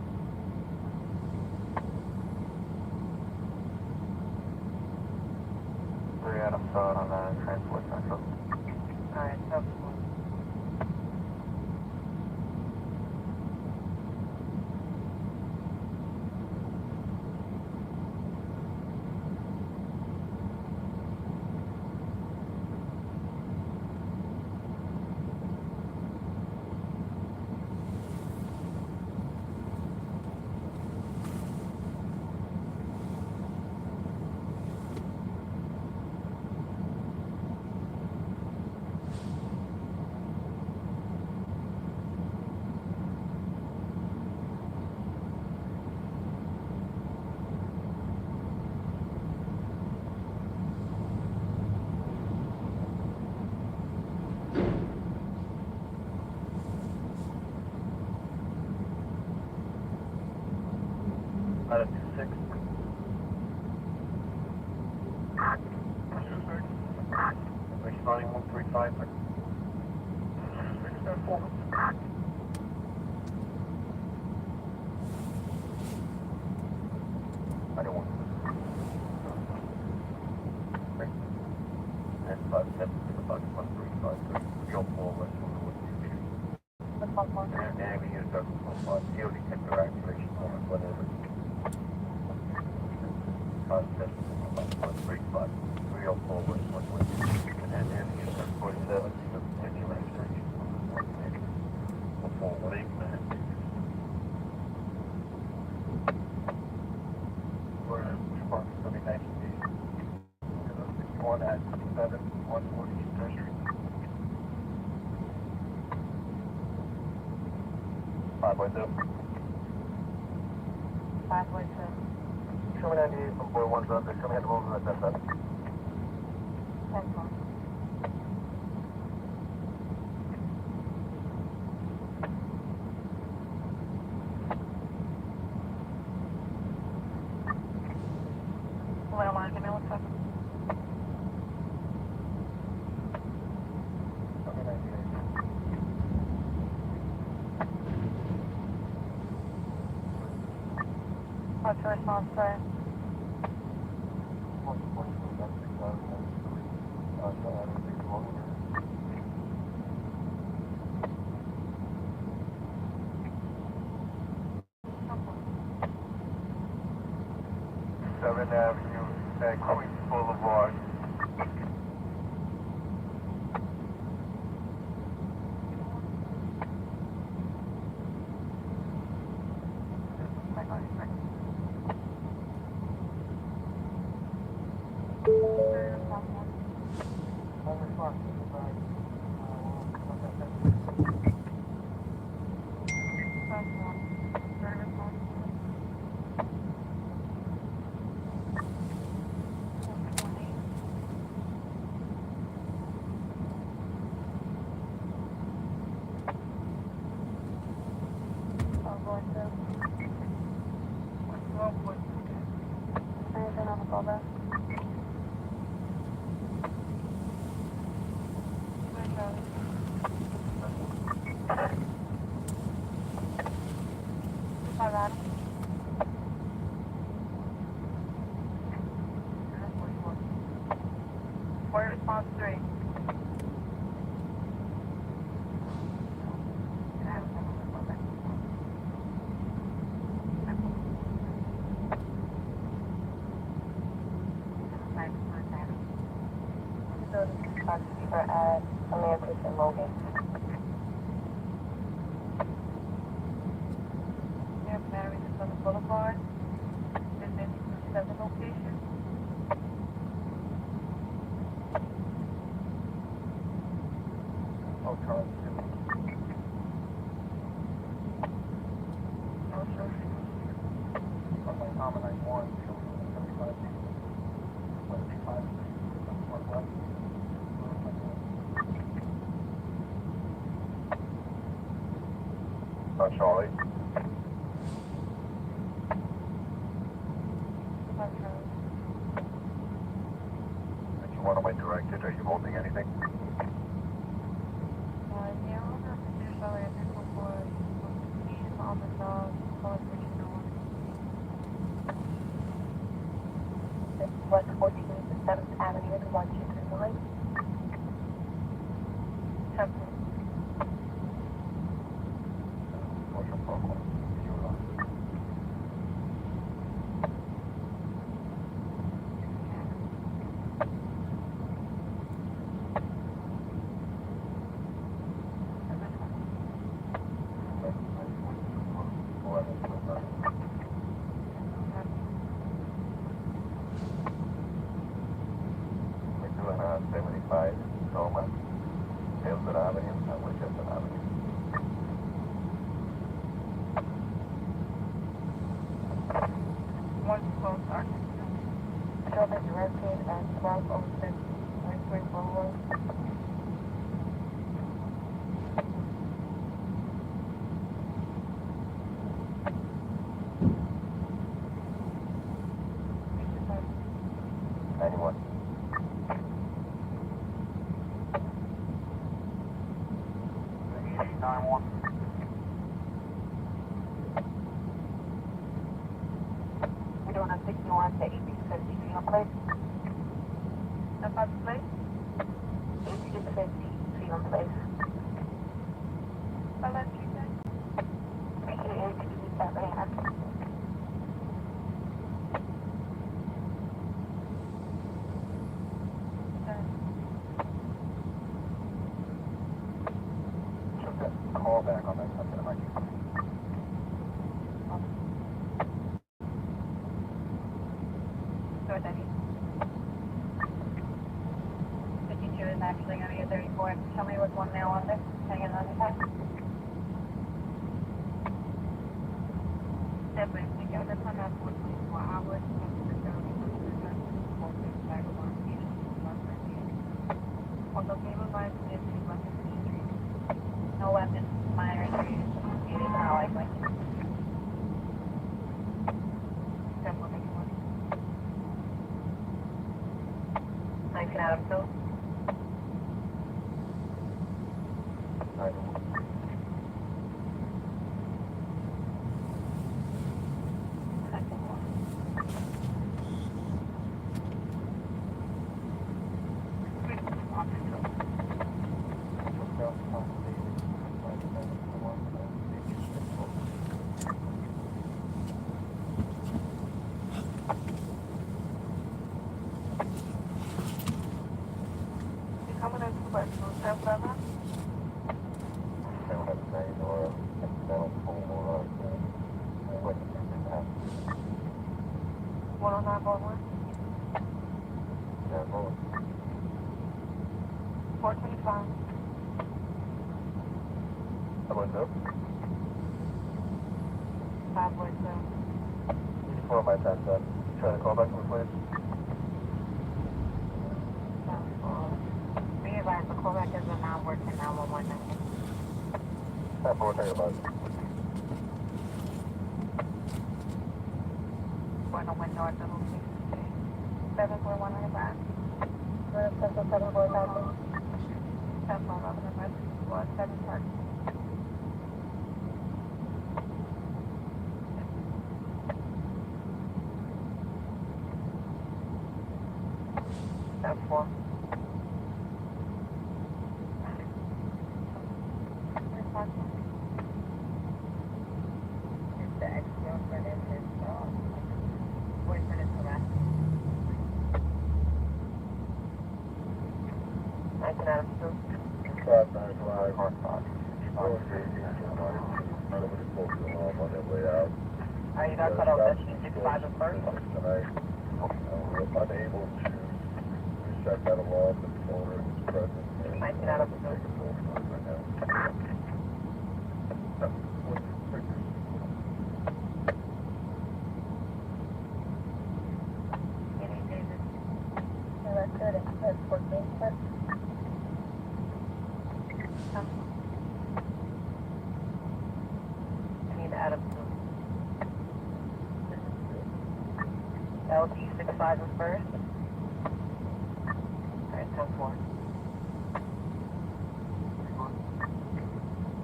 Adam saw it on Transport Central. Alright, so. Out of 6. Responding 135. 6-4. I don't want to. And 57 about 135. Your forward. And we use that for field detector activation on whatever. 57 about 135. 304 West 120. And then use that 47 for detector activation. For 1 8 minutes. We're responsible for the 19 1 at 7140 East 3rd Street. 5.2. 5.2. Show me 98 from 41's up there. Show me how to move at that side. 10-4. Landline, give me 1 second. Show me 98. What's your response, sir? 7th Avenue at Queens Boulevard. Anything on the callback? Hi, Rod. For your response 3. At American Logan. Near Mary Southern Boulevard. This is 7 location. Oh, Charles. Oh, sure. On my common 91, 75 feet. 75 feet. Charlie. Did you want to make directed? Are you holding anything? Yeah, I'll have to do sorry, I think before he's on the dog, West 14th and 7th Avenue and 1239. Temple. We're doing a 61 to 1850 Freedom Place. That's not the place? 1850 Freedom Place. How much you say? 1857. Call back on that something like ahead and tell me what's one now on there. Hanging on the top. Definitely. We got that time out for 24 hours. Also, can you advise if you want to see no weapons, minor injuries, it is not likely. Definitely. 19 Adam Hill. Coming in to Westfield, 7-7. One on 911. 425. What's up? 547. 4 my time, sir. Trying to call back from the place? Be advised, the callback is a non-working 911 number. Time for what about? Going to window at the location. 74195. 745. 7 park. That's 4. The ex-girlfriend and his boyfriend is harassing. I can have two. Are you not cut off that G65 at first? We're unable to check that along with the owner is present. I can have two. That's good. That's 14. I need Adam too. LG65 is first. Alright, 10-4.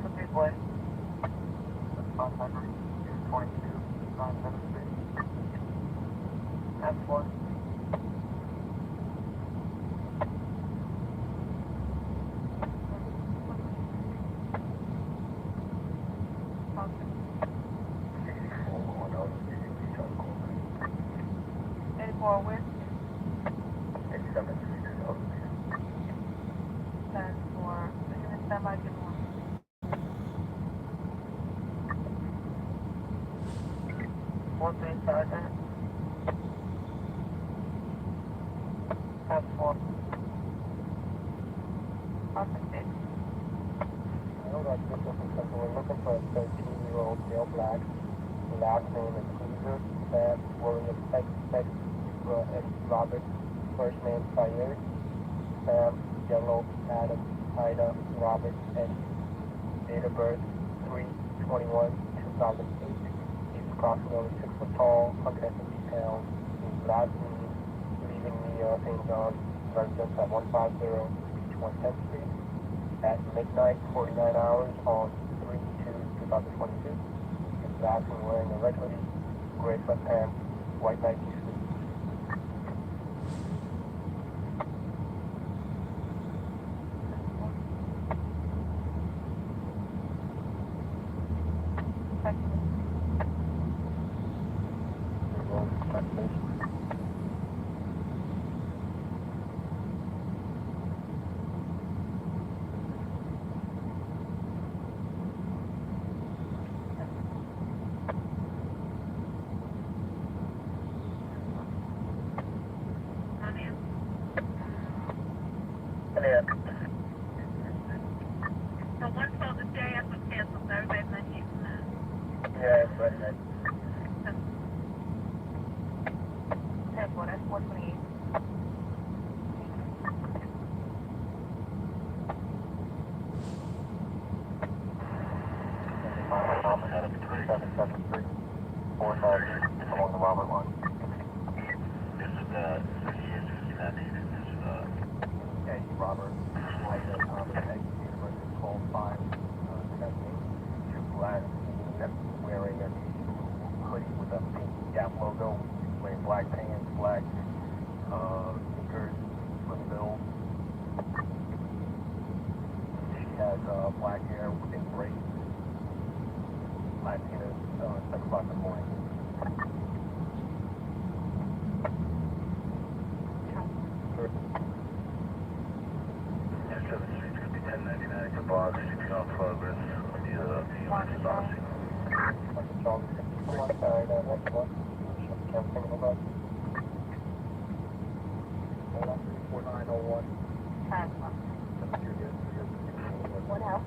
So 3 boy. 500, 22, 973. That's 4. Forward. 87. That's 4. We're going to stand by give 1. 4-3 Sergeant. That's 4. Awesome, 6. We're looking for a 13-year-old male black. The last name is Cruiser, Sam, William, X, and Robert, first name Fire, Sam, Yellow, Adam, Ida, Robert, and date of birth 3/21/2008. He's approximately 6 foot tall, 150 pounds. He's last seen leaving the St. John residence at 150 Beach 110th Street at midnight, 49 hours on 3/2/2022. He's last seen wearing a red hoodie, gray sweatpants, white Nike suit. Robert. Like that University called 5, 2 black wearing a hoodie with a pink Gap logo, wearing black pants, black sneakers, slim build. She has black hair in braids. I seen her 7 o'clock in the morning. Box, keeping on progress on the emergency boxing. One side, next one. Camp criminal bus. 4901. What else?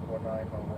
4901.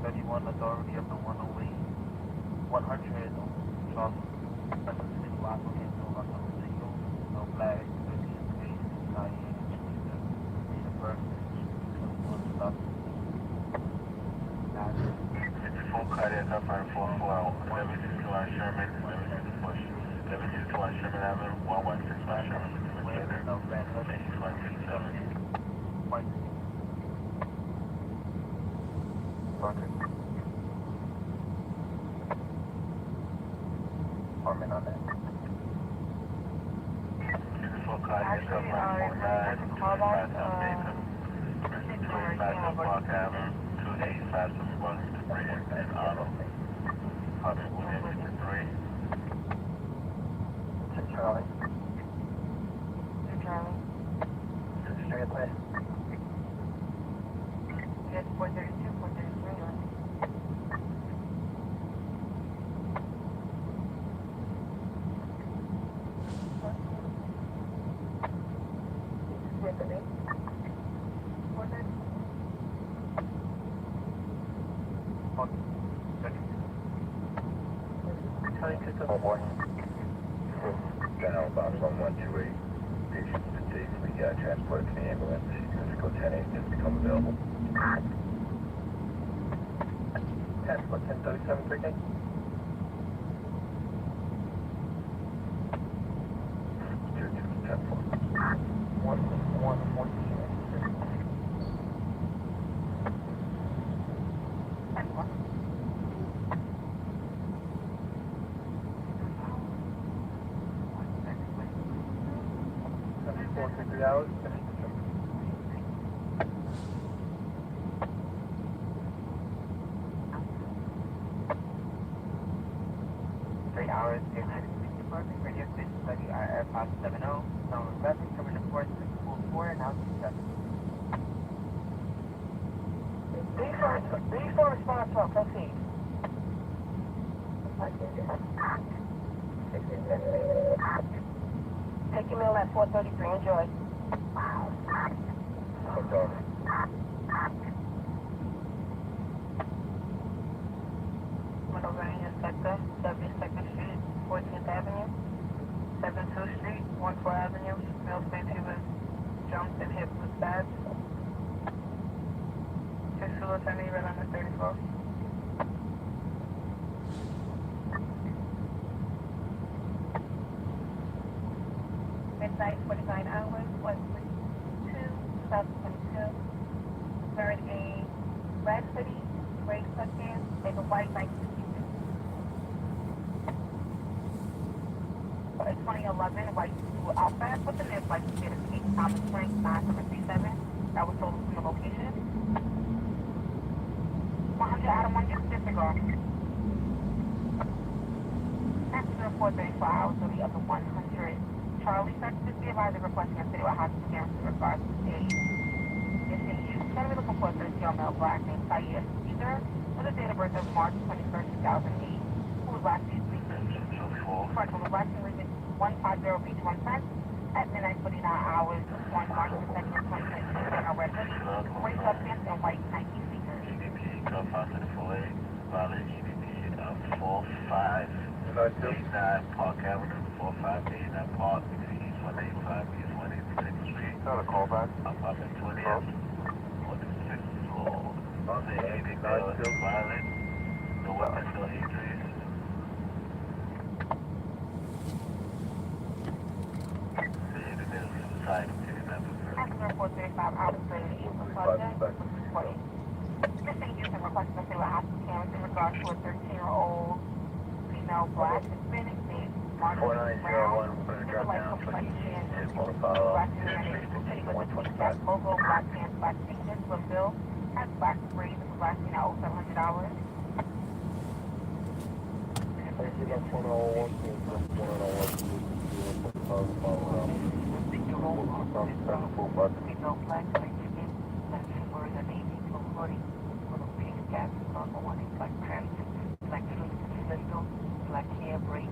31 authority of the 108, 100 from City Block of Signal, no flag, 13 space, Cayenne, the first, 21 stuff. 54 cardiac up on 44, 1161 Sherman, 1164 Sherman Avenue, 116 Sherman, no flag, 167. Department on that. Actually, how about Charlie. Straight away. Yes, 432, 433, right? Oh boy. General Box 1128. Patient safely transported to the ambulance. Physical 10-8 just become available. Transport 1037 freaking. Hours. 3 hours, 260 department, radio station study RF 570, sound requesting coverage report 644, now 27. D4 response well, proceed. Take your meal at 433, enjoy. Pennsylvania sector, 72nd Street, 14th Avenue, 72th Street, 14th Avenue, male states he was jumped and hit with bats. 6 Lieutenant, right on the 34th. Midnight, 49 hours, 132, 2022. Heard a red white 19. It's 2011 white Subaru Outback with the NIF license plate of Cape Thomas Frank 9737. That was told from the location. 100 Adam 1, just disregard. Accident 434 hours of the upper 100. Charlie starts to be advised requesting a citywide hospital clearance in regards to the issue. Going to be looking for a 30-year-old male black named Syed Caesar with a date of birth of March 21st, 2008, who was last seen front of the last seen leaving 150 Beach 1 Fence at midnight 49 hours on March 2nd, 2022 in a red hoodie, white sweatpants, and white Nike sneakers. EDP, come out to the 48, valid EDP, 4589 Park Avenue, 4589 Park, between East 185 East 186th Street. Not a callback. Up in 20th, on the 6th floor. The AD bill is violent, no weapons, no injuries. Accident 435 hours later, he was subject with reporting. Missing youth and requesting a citywide hospital clearance in regards to a 13-year-old female black Hispanic named Margaret Brown. Civil life complexion, black hair, city with a twin cap logo, black pants, black sneakers, with bill, has black braids, and was last seen at $700. Black hair braids.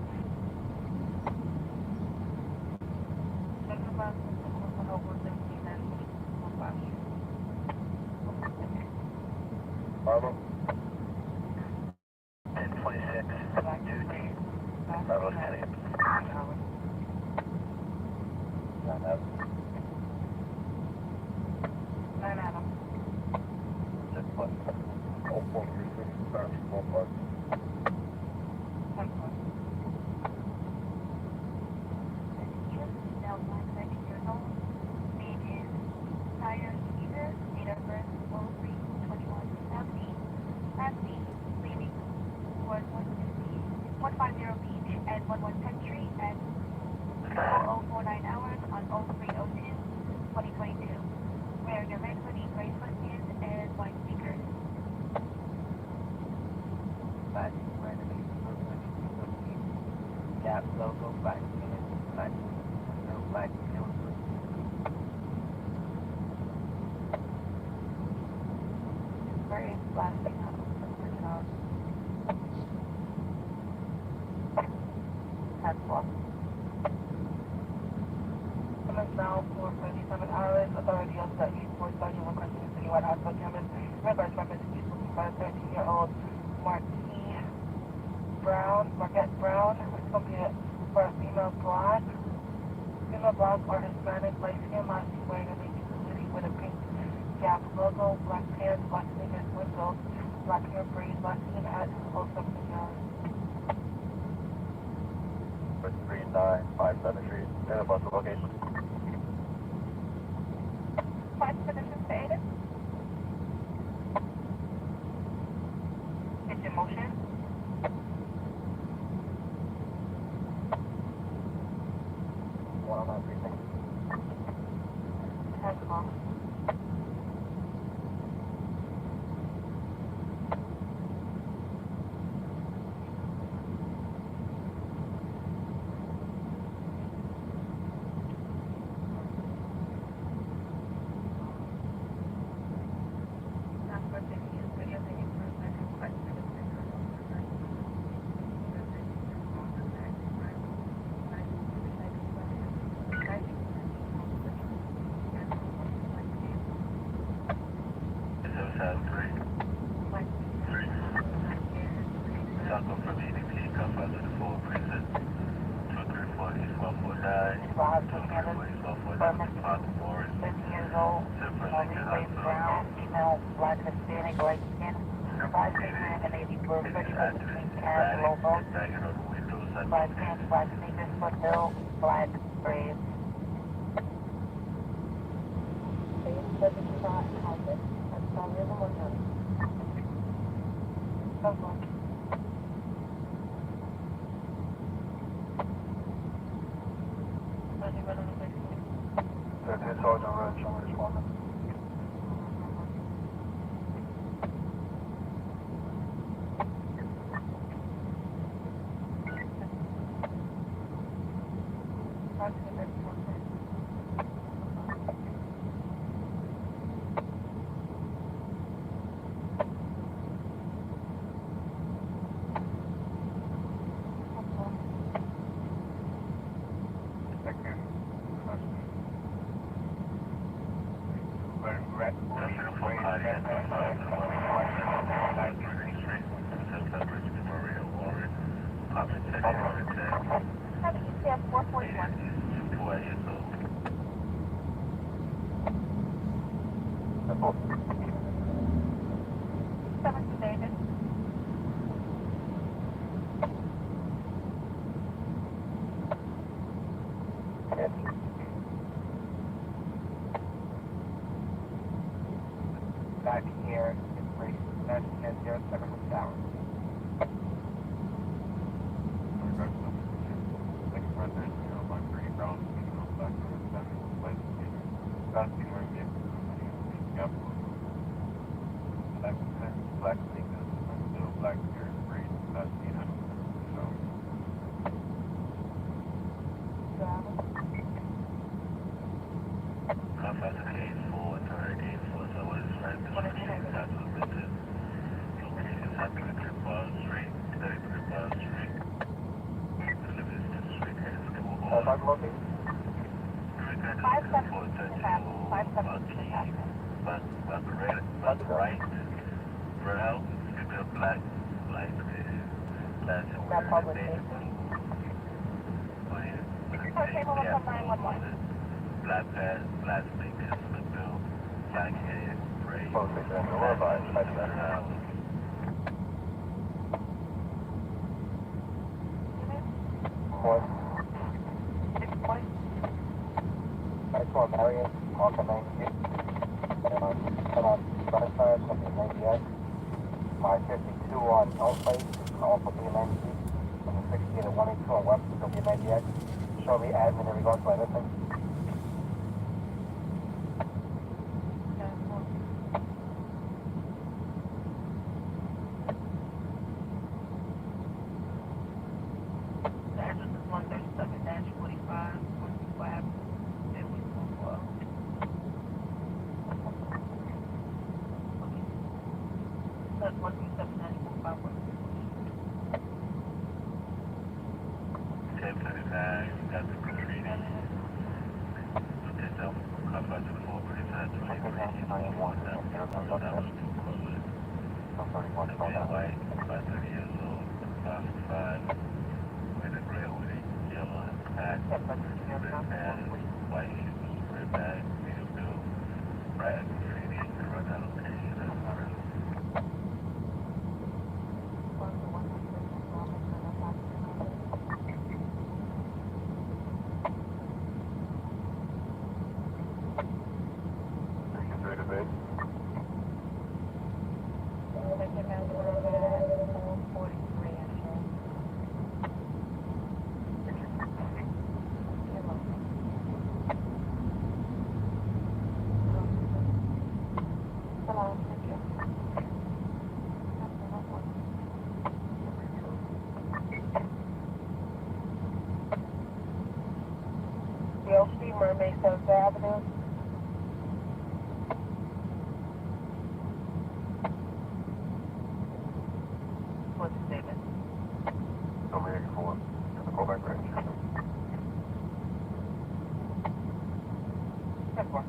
Harlem. 1026, 2D, Bravo City. Okay. body identified as 117 Street, Southwest Victoria, Warren, apartment section 110. 4 years old. David. Back here, it's race 1007 Tower. Black pad, black speakers, blue bill, black head, gray. Marion, Marker 98, and on Burnside, something 98. My 52 on Elflake, also B90, and the 16 at 182 on Webster, will be 98. Show me admin in regards to anything. Mermaid 7th Avenue. What's the statement? Over 84, the callback range. 10-4.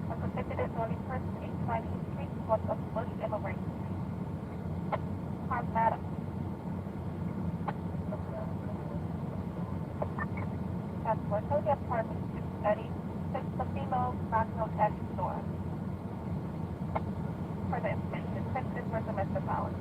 A suspected is only person 819 Street, what's up Bush Immigrant. Harm Madam. That's what the apartment 636, the female national tax store. For the information, expenses for domestic violence.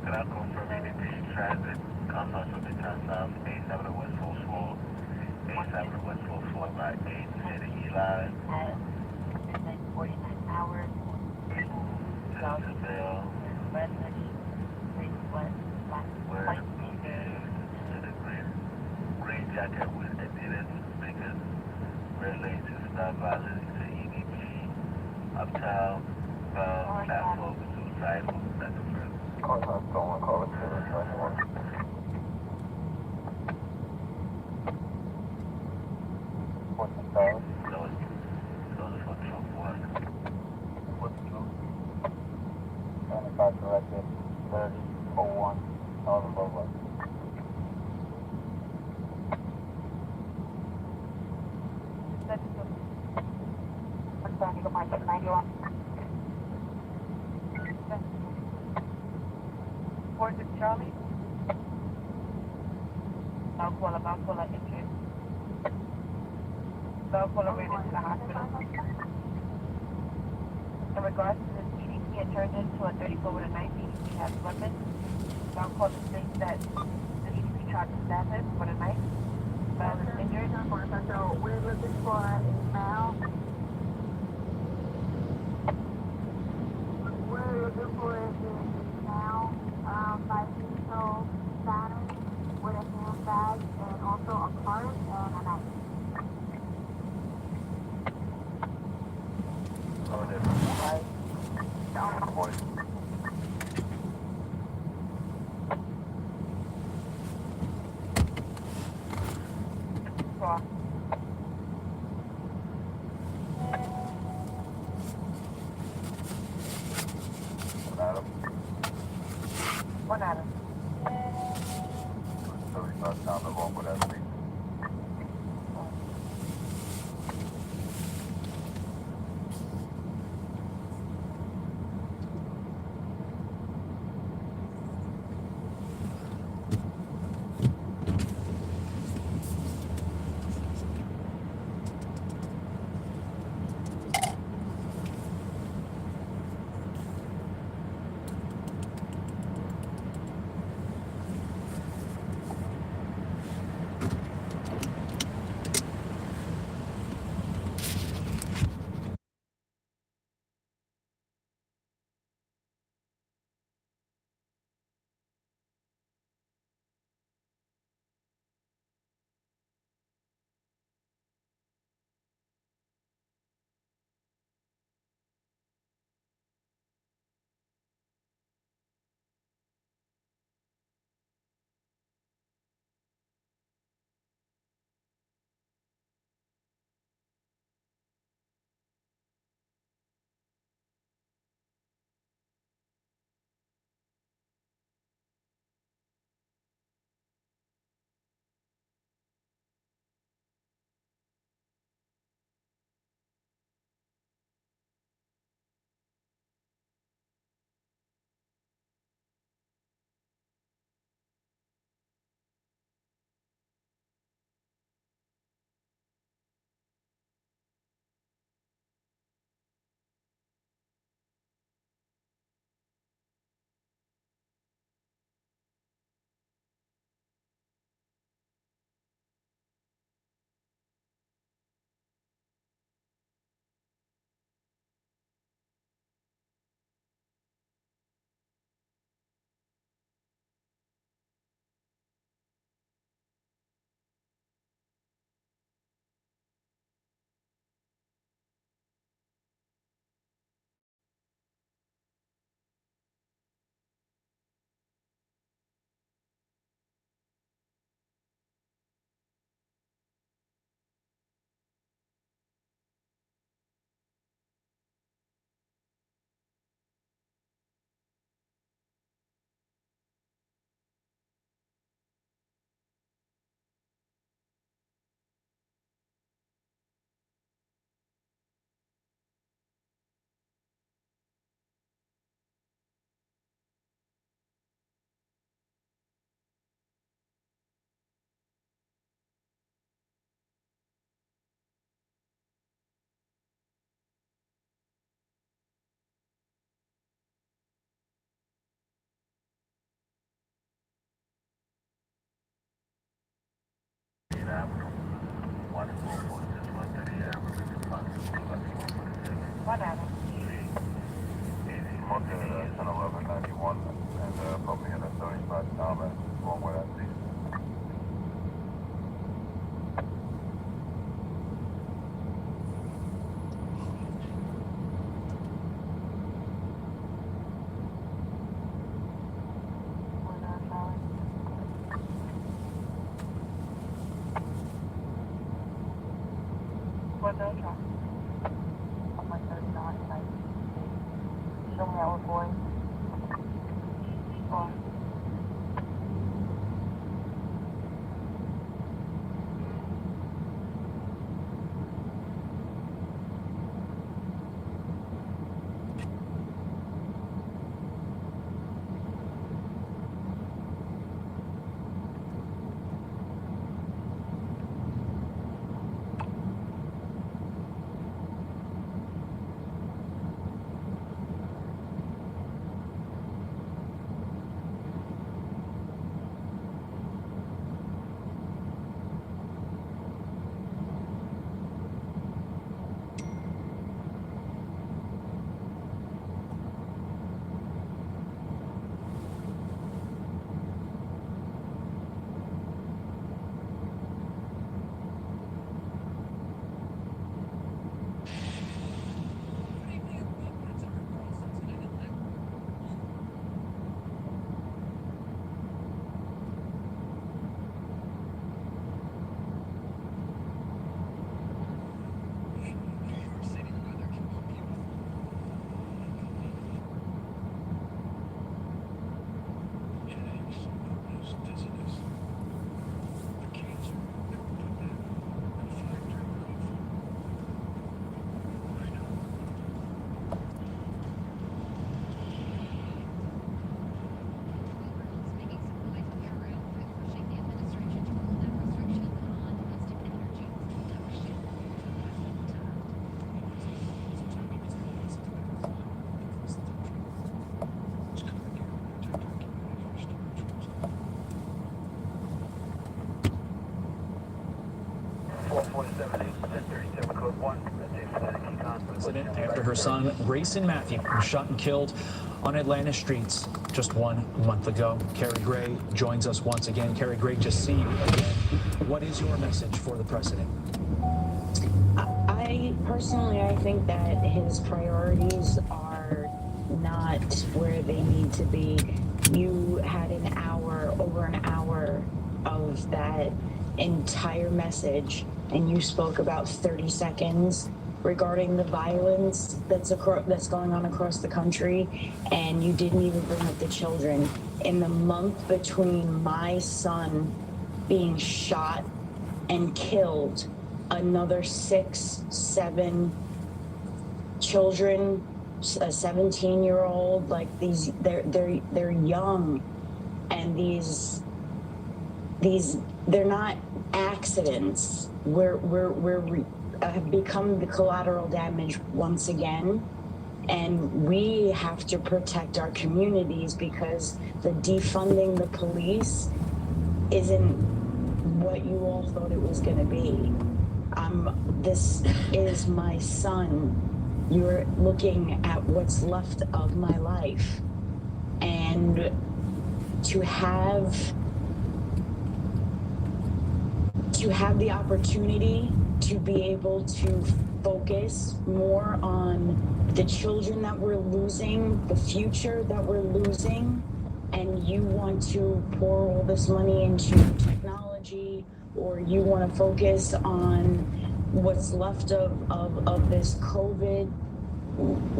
Can I confirm any transit? Contact with the time south, 87 West Full Floor, 87 West Full Floor by 8 City Eli. 49 hours. Seville. Where's the green jacket with Adidas sneakers, red laces, stop violence to EDP, uptown, platform, suicidal, that's the first. Call us, don't call it 721. What's the style? Those for Trump one. What's the truth? 75 directed, 3001, all the low one. Fourth of Charlie. Valpola injured. Valpola rated to the hospital. In regards to this EDP, it turned into a 34 with a 19. He has weapons. Valpola states that the EDP tried to stab him with a knife. Val is injured. So we're looking for a male. We're looking for a male, 5 years old, sirens with a handbag and also a purse and a knife. One Adam. So he's not down the wrong with that thing. Show me our boy. After her son, Grayson Matthew, was shot and killed on Atlanta streets just 1 month ago. Carrie Gray joins us once again. Carrie, great to see you again. What is your message for the president? I think that his priorities are not where they need to be. You had over an hour of that entire message, and you spoke about 30 seconds regarding the violence that's going on across the country, and you didn't even bring up the children. In the month between my son being shot and killed, another 6, 7 children, a 17-year-old, like these, they're young, and these they're not accidents. We're have become the collateral damage once again, and we have to protect our communities because the defunding the police isn't what you all thought it was going to be. This is my son. You're looking at what's left of my life, and to have the opportunity to be able to focus more on the children that we're losing, the future that we're losing, and you want to pour all this money into technology, or you want to focus on what's left of this COVID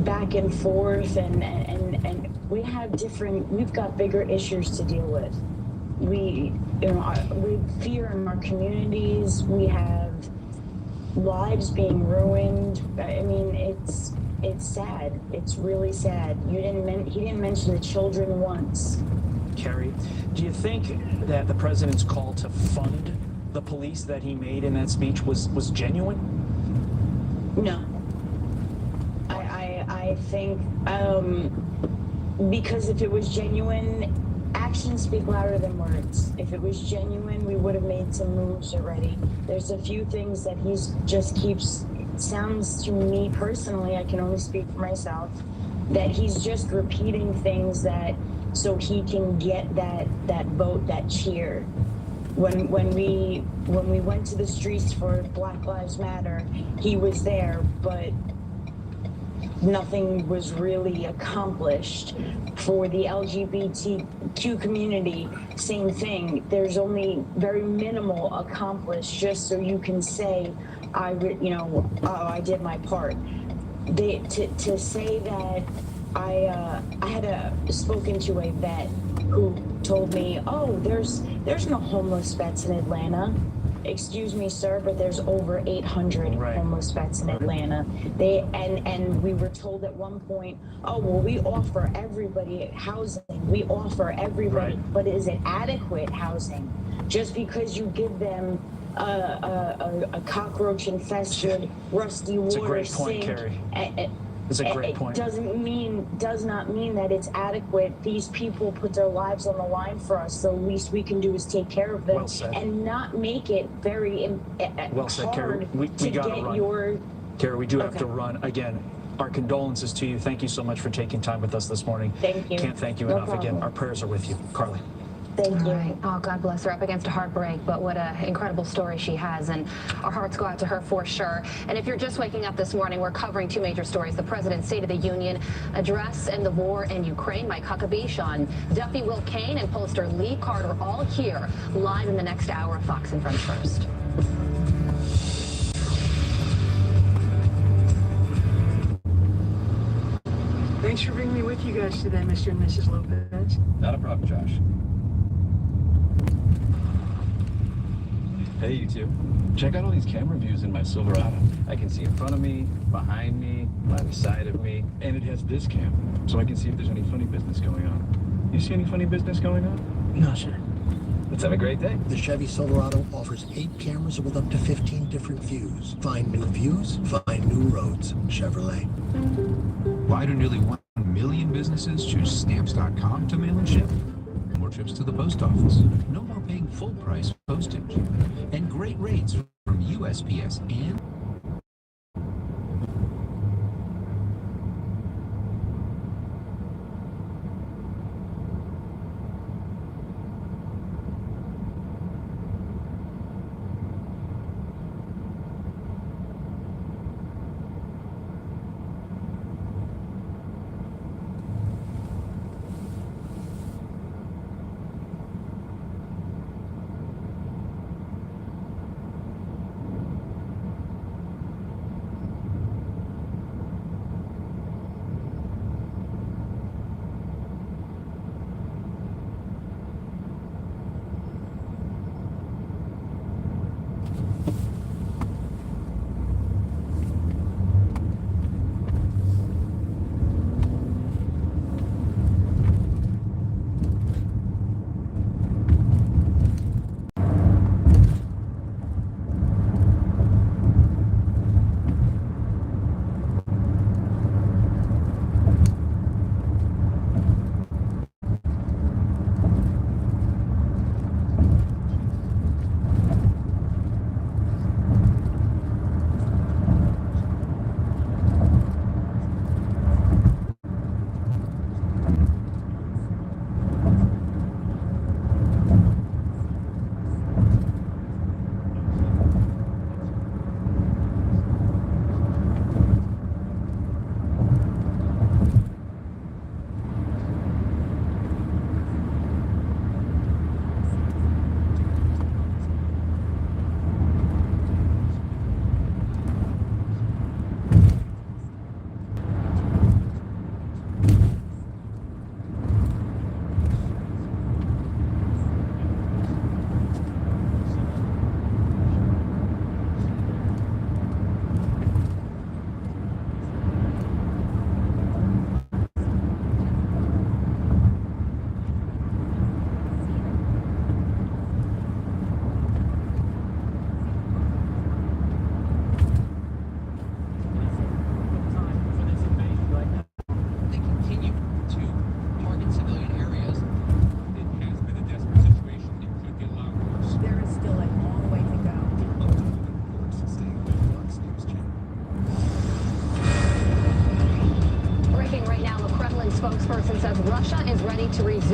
back and forth, and we've got bigger issues to deal with. We fear in our communities. We have lives being ruined. I mean, it's sad. It's really sad. He didn't mention the children once. Carrie, do you think that the president's call to fund the police that he made in that speech was genuine? No. I think because if it was genuine, actions speak louder than words. If it was genuine, we would have made some moves already. There's a few things that sounds to me personally, I can only speak for myself, that he's just repeating things so he can get that vote, that cheer. When we went to the streets for Black Lives Matter, he was there, but nothing was really accomplished. For the LGBTQ community, same thing. There's only very minimal accomplished, just so you can say, I did my part. To say that I had spoken to a vet who told me, oh, there's no homeless vets in Atlanta. Excuse me, sir, but there's over 800 homeless vets in Atlanta. And we were told at one point, oh, well, we offer everybody housing. We offer everybody, but is it adequate housing? Just because you give them a cockroach-infested, rusty water It's a great point, sink, Carrie. It's a great point. Does not mean that it's adequate. These people put their lives on the line for us. The least we can do is take care of them, Well said. and not make it very Well said, Carrie. hard We to gotta get run. your. Carrie, we do have Okay. to run. Again, our condolences to you. Thank you so much for taking time with us this morning. Thank you. Can't thank you No enough. Again, problem. our prayers are with you. Carly. Thank you. Right. Oh, God bless her. Up against a heartbreak, but what an incredible story she has, and our hearts go out to her for sure. And if you're just waking up this morning, we're covering two major stories: the President's State of the Union address and the war in Ukraine. Mike Huckabee, Sean Duffy, Will Kane, and pollster Lee Carter all here live in the next hour of Fox and Friends First. Thanks for bringing me with you guys today, Mr. and Mrs. Lopez. Not a problem, Josh. Hey, you two. Check out all these camera views in my Silverado. I can see in front of me, behind me, on the side of me, and it has this cam, so I can see if there's any funny business going on. You see any funny business going on? No, sir. Let's have a great day. The Chevy Silverado offers 8 cameras with up to 15 different views. Find new views, find new roads. Chevrolet. Why do nearly 1 million businesses choose Stamps.com to mail and ship? More trips to the post office. No more paying full price postage. And great rates from USPS and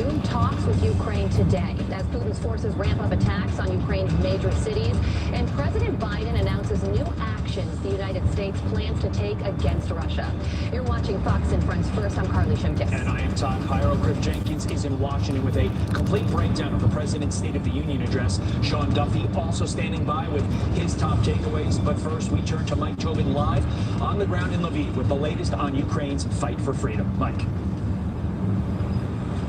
resumed talks with Ukraine today as Putin's forces ramp up attacks on Ukraine's major cities. And President Biden announces new actions the United States plans to take against Russia. You're watching Fox and Friends First. I'm Carly Shimkus. And I am Tom Cairo. Griff Jenkins is in Washington with a complete breakdown of the President's State of the Union address. Sean Duffy also standing by with his top takeaways. But first, we turn to Mike Tobin live on the ground in Lviv with the latest on Ukraine's fight for freedom. Mike.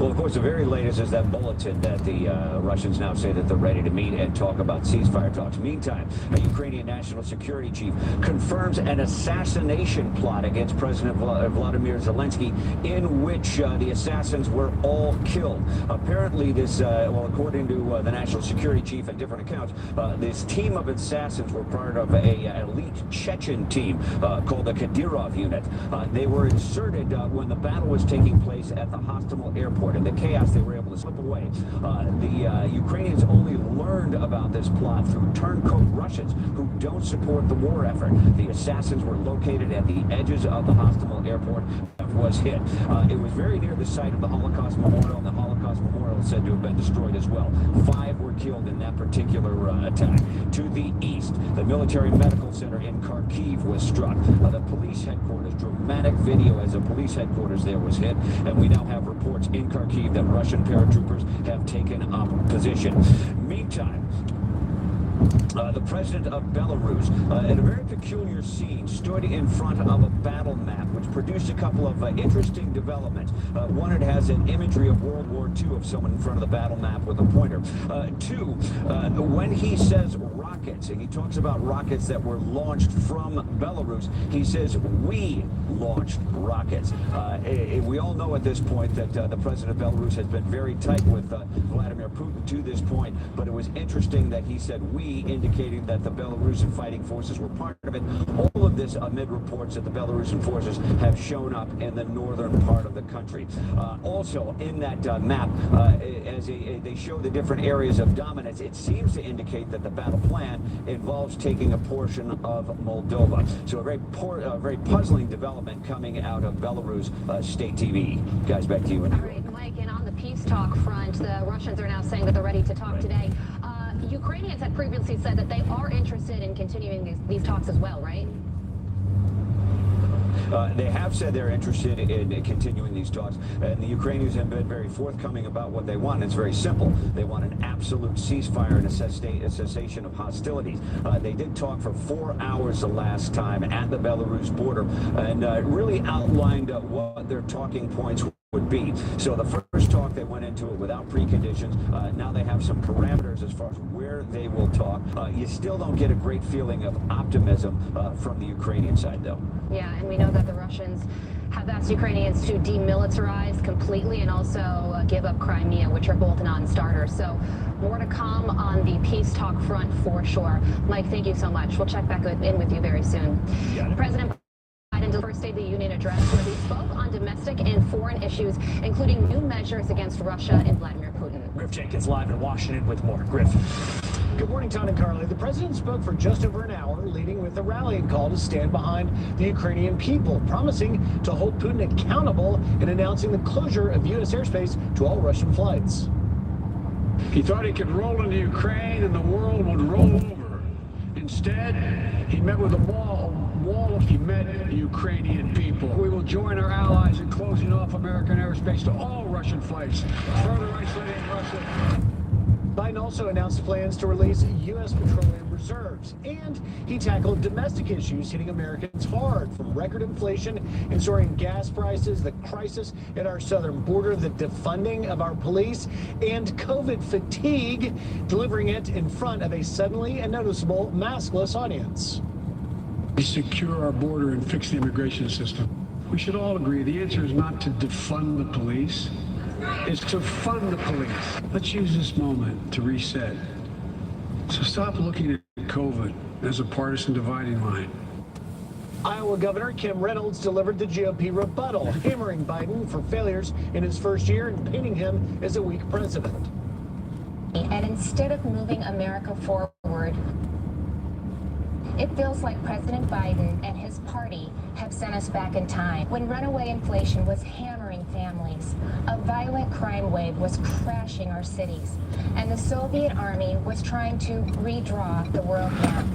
Well, of course, the very latest is that bulletin that the Russians now say that they're ready to meet and talk about ceasefire talks. Meantime, a Ukrainian national security chief confirms an assassination plot against President Vladimir Zelensky in which the assassins were all killed. Apparently, this, well, according to the national security chief and different accounts, this team of assassins were part of an elite Chechen team called the Kadyrov unit. They were inserted when the battle was taking place at the Hostomel airport. In the chaos, they were able to slip away. The Ukrainians only learned about this plot through turncoat Russians who don't support the war effort. The assassins were located at the edges of the Hostomel airport and was hit. It was very near the site of the Holocaust Memorial, and the Holocaust Memorial is said to have been destroyed as well. 5 were killed in that particular attack. To the east, the military medical center in Kharkiv was struck. The police headquarters, dramatic video as the police headquarters there was hit, and we now have reports in Kharkiv that Russian paratroopers have taken up position. Meantime, the president of Belarus, in a very peculiar scene, stood in front of a battle map, which produced a couple of interesting developments. One, it has an imagery of World War II of someone in front of the battle map with a pointer. Two, when he says rockets, and he talks about rockets that were launched from Belarus, he says we launched rockets. We all know at this point that the president of Belarus has been very tight with Vladimir Putin to this point, but it was interesting that he said we, indicating that the Belarusian fighting forces were part of it. All of this amid reports that the Belarusian forces have shown up in the northern part of the country. Also, in that map, as they show the different areas of dominance, it seems to indicate that the battle plan involves taking a portion of Moldova. So a very puzzling development coming out of Belarus State TV. Guys, back to you. All right, Mike, and on the peace talk front, the Russians are now saying that they're ready to talk today. Ukrainians had previously said that they are interested in continuing these talks as well, right? They have said they're interested in continuing these talks, and the Ukrainians have been very forthcoming about what they want. It's very simple. They want an absolute ceasefire and a cessation of hostilities. They did talk for 4 hours the last time at the Belarus border and really outlined what their talking points would be. So the first talk, they went into it without preconditions. Now they have some parameters as far as where they will talk. You still don't get a great feeling of optimism from the Ukrainian side, though. Yeah, and we know that the Russians have asked Ukrainians to demilitarize completely and also give up Crimea, which are both non-starters. So more to come on the peace talk front for sure. Mike, thank you so much. We'll check back in with you very soon. President Biden delivered first State of the Union address where he spoke on domestic and foreign issues, including new measures against Russia and Vladimir Putin. Griff Jenkins live in Washington with more. Griff. Good morning, Tom and Carly. The president spoke for just over an hour, leading with a rallying call to stand behind the Ukrainian people, promising to hold Putin accountable and announcing the closure of U.S. airspace to all Russian flights. He thought he could roll into Ukraine and the world would roll over. Instead, he met with a wall. He met the Ukrainian people. We will join our allies in closing off American airspace to all Russian flights, further isolating Russia. Biden also announced plans to release U.S. petroleum reserves, and he tackled domestic issues hitting Americans hard, from record inflation and soaring gas prices, the crisis at our southern border, the defunding of our police, and COVID fatigue, delivering it in front of a suddenly and noticeable maskless audience. We secure our border and fix the immigration system. We should all agree the answer is not to defund the police. It's to fund the police. Let's use this moment to reset. So stop looking at COVID as a partisan dividing line. Iowa Governor Kim Reynolds delivered the GOP rebuttal, hammering Biden for failures in his first year and painting him as a weak president. And instead of moving America forward, it feels like President Biden and his party have sent us back in time when runaway inflation was hammering families. A violent crime wave was crashing our cities, and the Soviet army was trying to redraw the world map.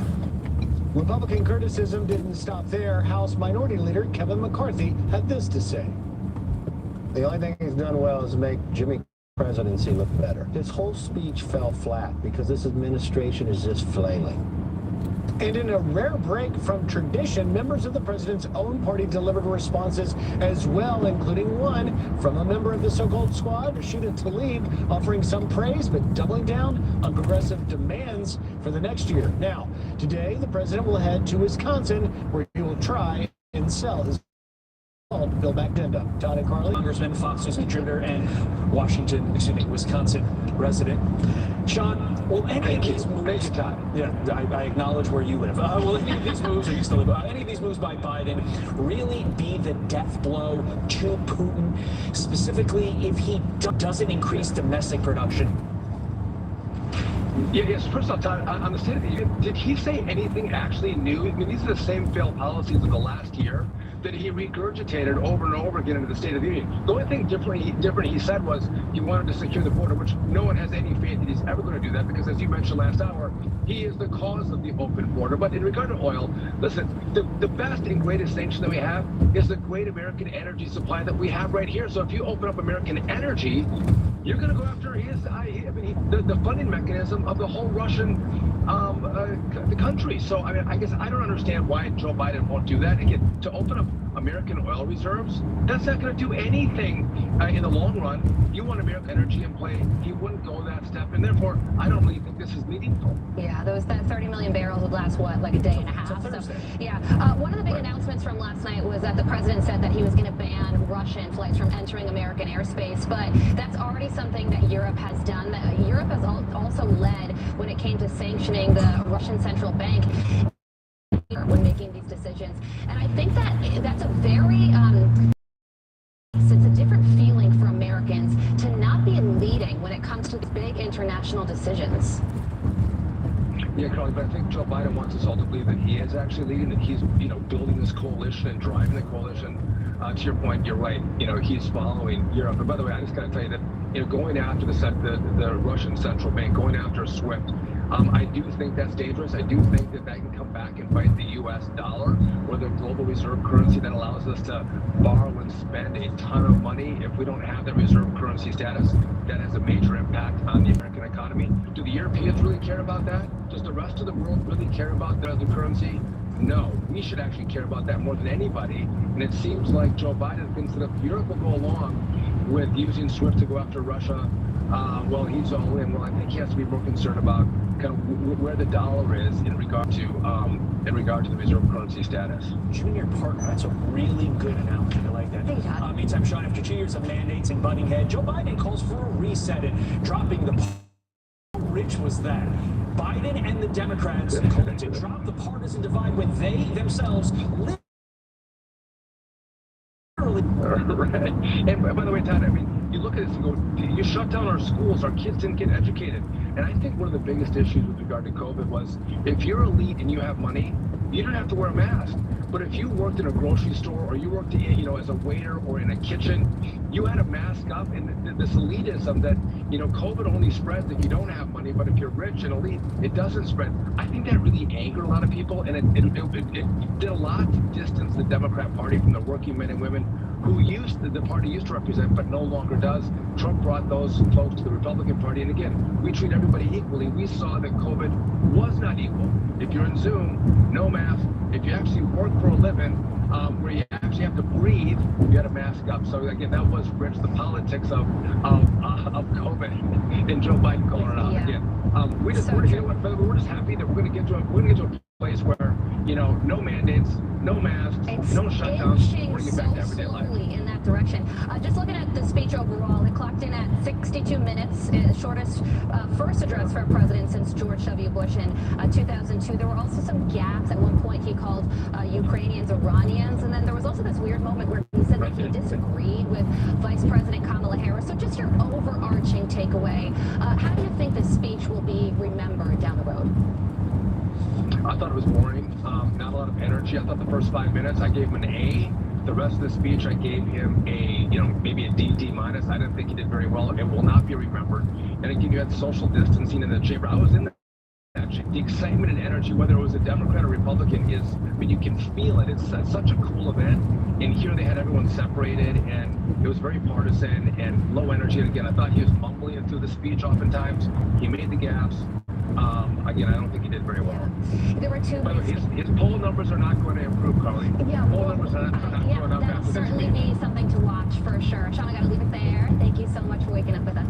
Republican criticism didn't stop there. House Minority Leader Kevin McCarthy had this to say. The only thing he's done well is make Jimmy presidency look better. His whole speech fell flat because this administration is just flailing. And in a rare break from tradition, members of the president's own party delivered responses as well, including one from a member of the so-called squad, Rashida Tlaib, offering some praise but doubling down on progressive demands for the next year. Now, today, the president will head to Wisconsin, where he will try and sell his Bill back agenda. Todd and Carly. Congressman, Fox News contributor, and Wisconsin resident. Sean, will any of these moves, yeah, I acknowledge where you live. Will any of these moves, or you still live, any of these moves by Biden really be the death blow to Putin, specifically if he doesn't increase domestic production? Yes. First off, Todd, on the State of the Union, did he say anything actually new? I mean, these are the same failed policies of the last year that he regurgitated over and over again into the State of the Union. The only thing different he said was he wanted to secure the border, which no one has any faith that he's ever going to do that because, as you mentioned last hour, he is the cause of the open border. But in regard to oil, listen, the best and greatest sanction that we have is the great American energy supply that we have right here. So if you open up American energy, you're going to go after the funding mechanism of the whole Russian the country. So I guess I don't understand why Joe Biden won't do that. Again, to open up American oil reserves, that's not going to do anything in the long run. You want American energy in play. He wouldn't go that step, and therefore I don't really think this is meaningful. Yeah, that 30 million barrels would last like a day and a half. So, yeah, one of the big announcements from last night was that the president said that he was going to ban Russian flights from entering American airspace, but that's already something that Europe has done. Europe has also led when it came to sanctioning the Russian central bank when making these decisions. And I think that's a very it's a different feeling for Americans to not be leading when it comes to big international decisions. Yeah, Carly, but I think Joe Biden wants us all to believe that he is actually leading, that he's, building this coalition and driving the coalition. To your point, you're right. He's following Europe. And by the way, I just got to tell you that, going after the Russian central bank, going after SWIFT, I do think that's dangerous. I do think that can come back and bite the U.S. dollar, or the global reserve currency that allows us to borrow and spend a ton of money. If we don't have the reserve currency status, that has a major impact on the American economy. Do the Europeans really care about that? Does the rest of the world really care about the currency? No, we should actually care about that more than anybody. And it seems like Joe Biden thinks that if Europe will go along with using SWIFT to go after Russia, he's all in. Well, I think he has to be more concerned about kind of where the dollar is in regard to the reserve currency status. Junior partner, that's a really good analogy. I like that. Meantime, Sean, after 2 years of mandates and butting head, Joe Biden calls for a reset and dropping the. How rich was that? Biden and the Democrats called to drop the partisan divide when they themselves literally. Right. And by the way, Todd, you look at this and go, you shut down our schools, our kids didn't get educated. And I think one of the biggest issues with regard to COVID was if you're elite and you have money, you don't have to wear a mask. But if you worked in a grocery store or you worked, as a waiter or in a kitchen, you had a mask up, and this elitism that, COVID only spreads if you don't have money, but if you're rich and elite, it doesn't spread. I think that really angered a lot of people, and it did a lot to distance the Democrat Party from the working men and women who the party used to represent, but no longer does. Trump brought those folks to the Republican Party, and again, we treat everybody equally. We saw that COVID was not equal. If you're in Zoom, no mask. If you actually work for a living, where you actually have to breathe, you had a mask up. So again, that was rich. The politics of COVID and Joe Biden calling it out again. We're just happy that we're going to get to a place where no mandates, no masks, no shutdowns. We're going to get back to everyday life. In that direction. Just looking at the speech overall, it clocked in at 62 minutes, shortest first address for a president since George W. Bush in 2002. There were also some gaps. At one point, he called Ukrainians Iranians, and then there was also this weird moment where he said that he disagreed with Vice President Kamala Harris. So just your overarching takeaway, how do you think this speech will be remembered down the road? I thought it was boring, not a lot of energy. I thought the first 5 minutes I gave him an A. The rest of the speech I gave him maybe a didn't think he did very well. It will not be remembered. And again, you had social distancing in the chamber. I was in the actually, the excitement and energy, whether it was a Democrat or Republican, is, I mean, you can feel it. It's such a cool event. And here they had everyone separated, and it was very partisan and low energy. And again, I thought he was mumbling through the speech oftentimes. He made the gaps. Again, I don't think he did very well. There were two. By the way, his poll numbers are not going to improve, Carly. Yeah, poll numbers are not going up that'll after this certainly meeting. be something to watch for sure. Sean, I got to leave it there. Thank you so much for waking up with us.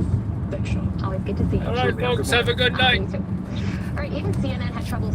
Thanks, Sean. Always good to see you. All right, folks, have a good night. All right, even CNN had trouble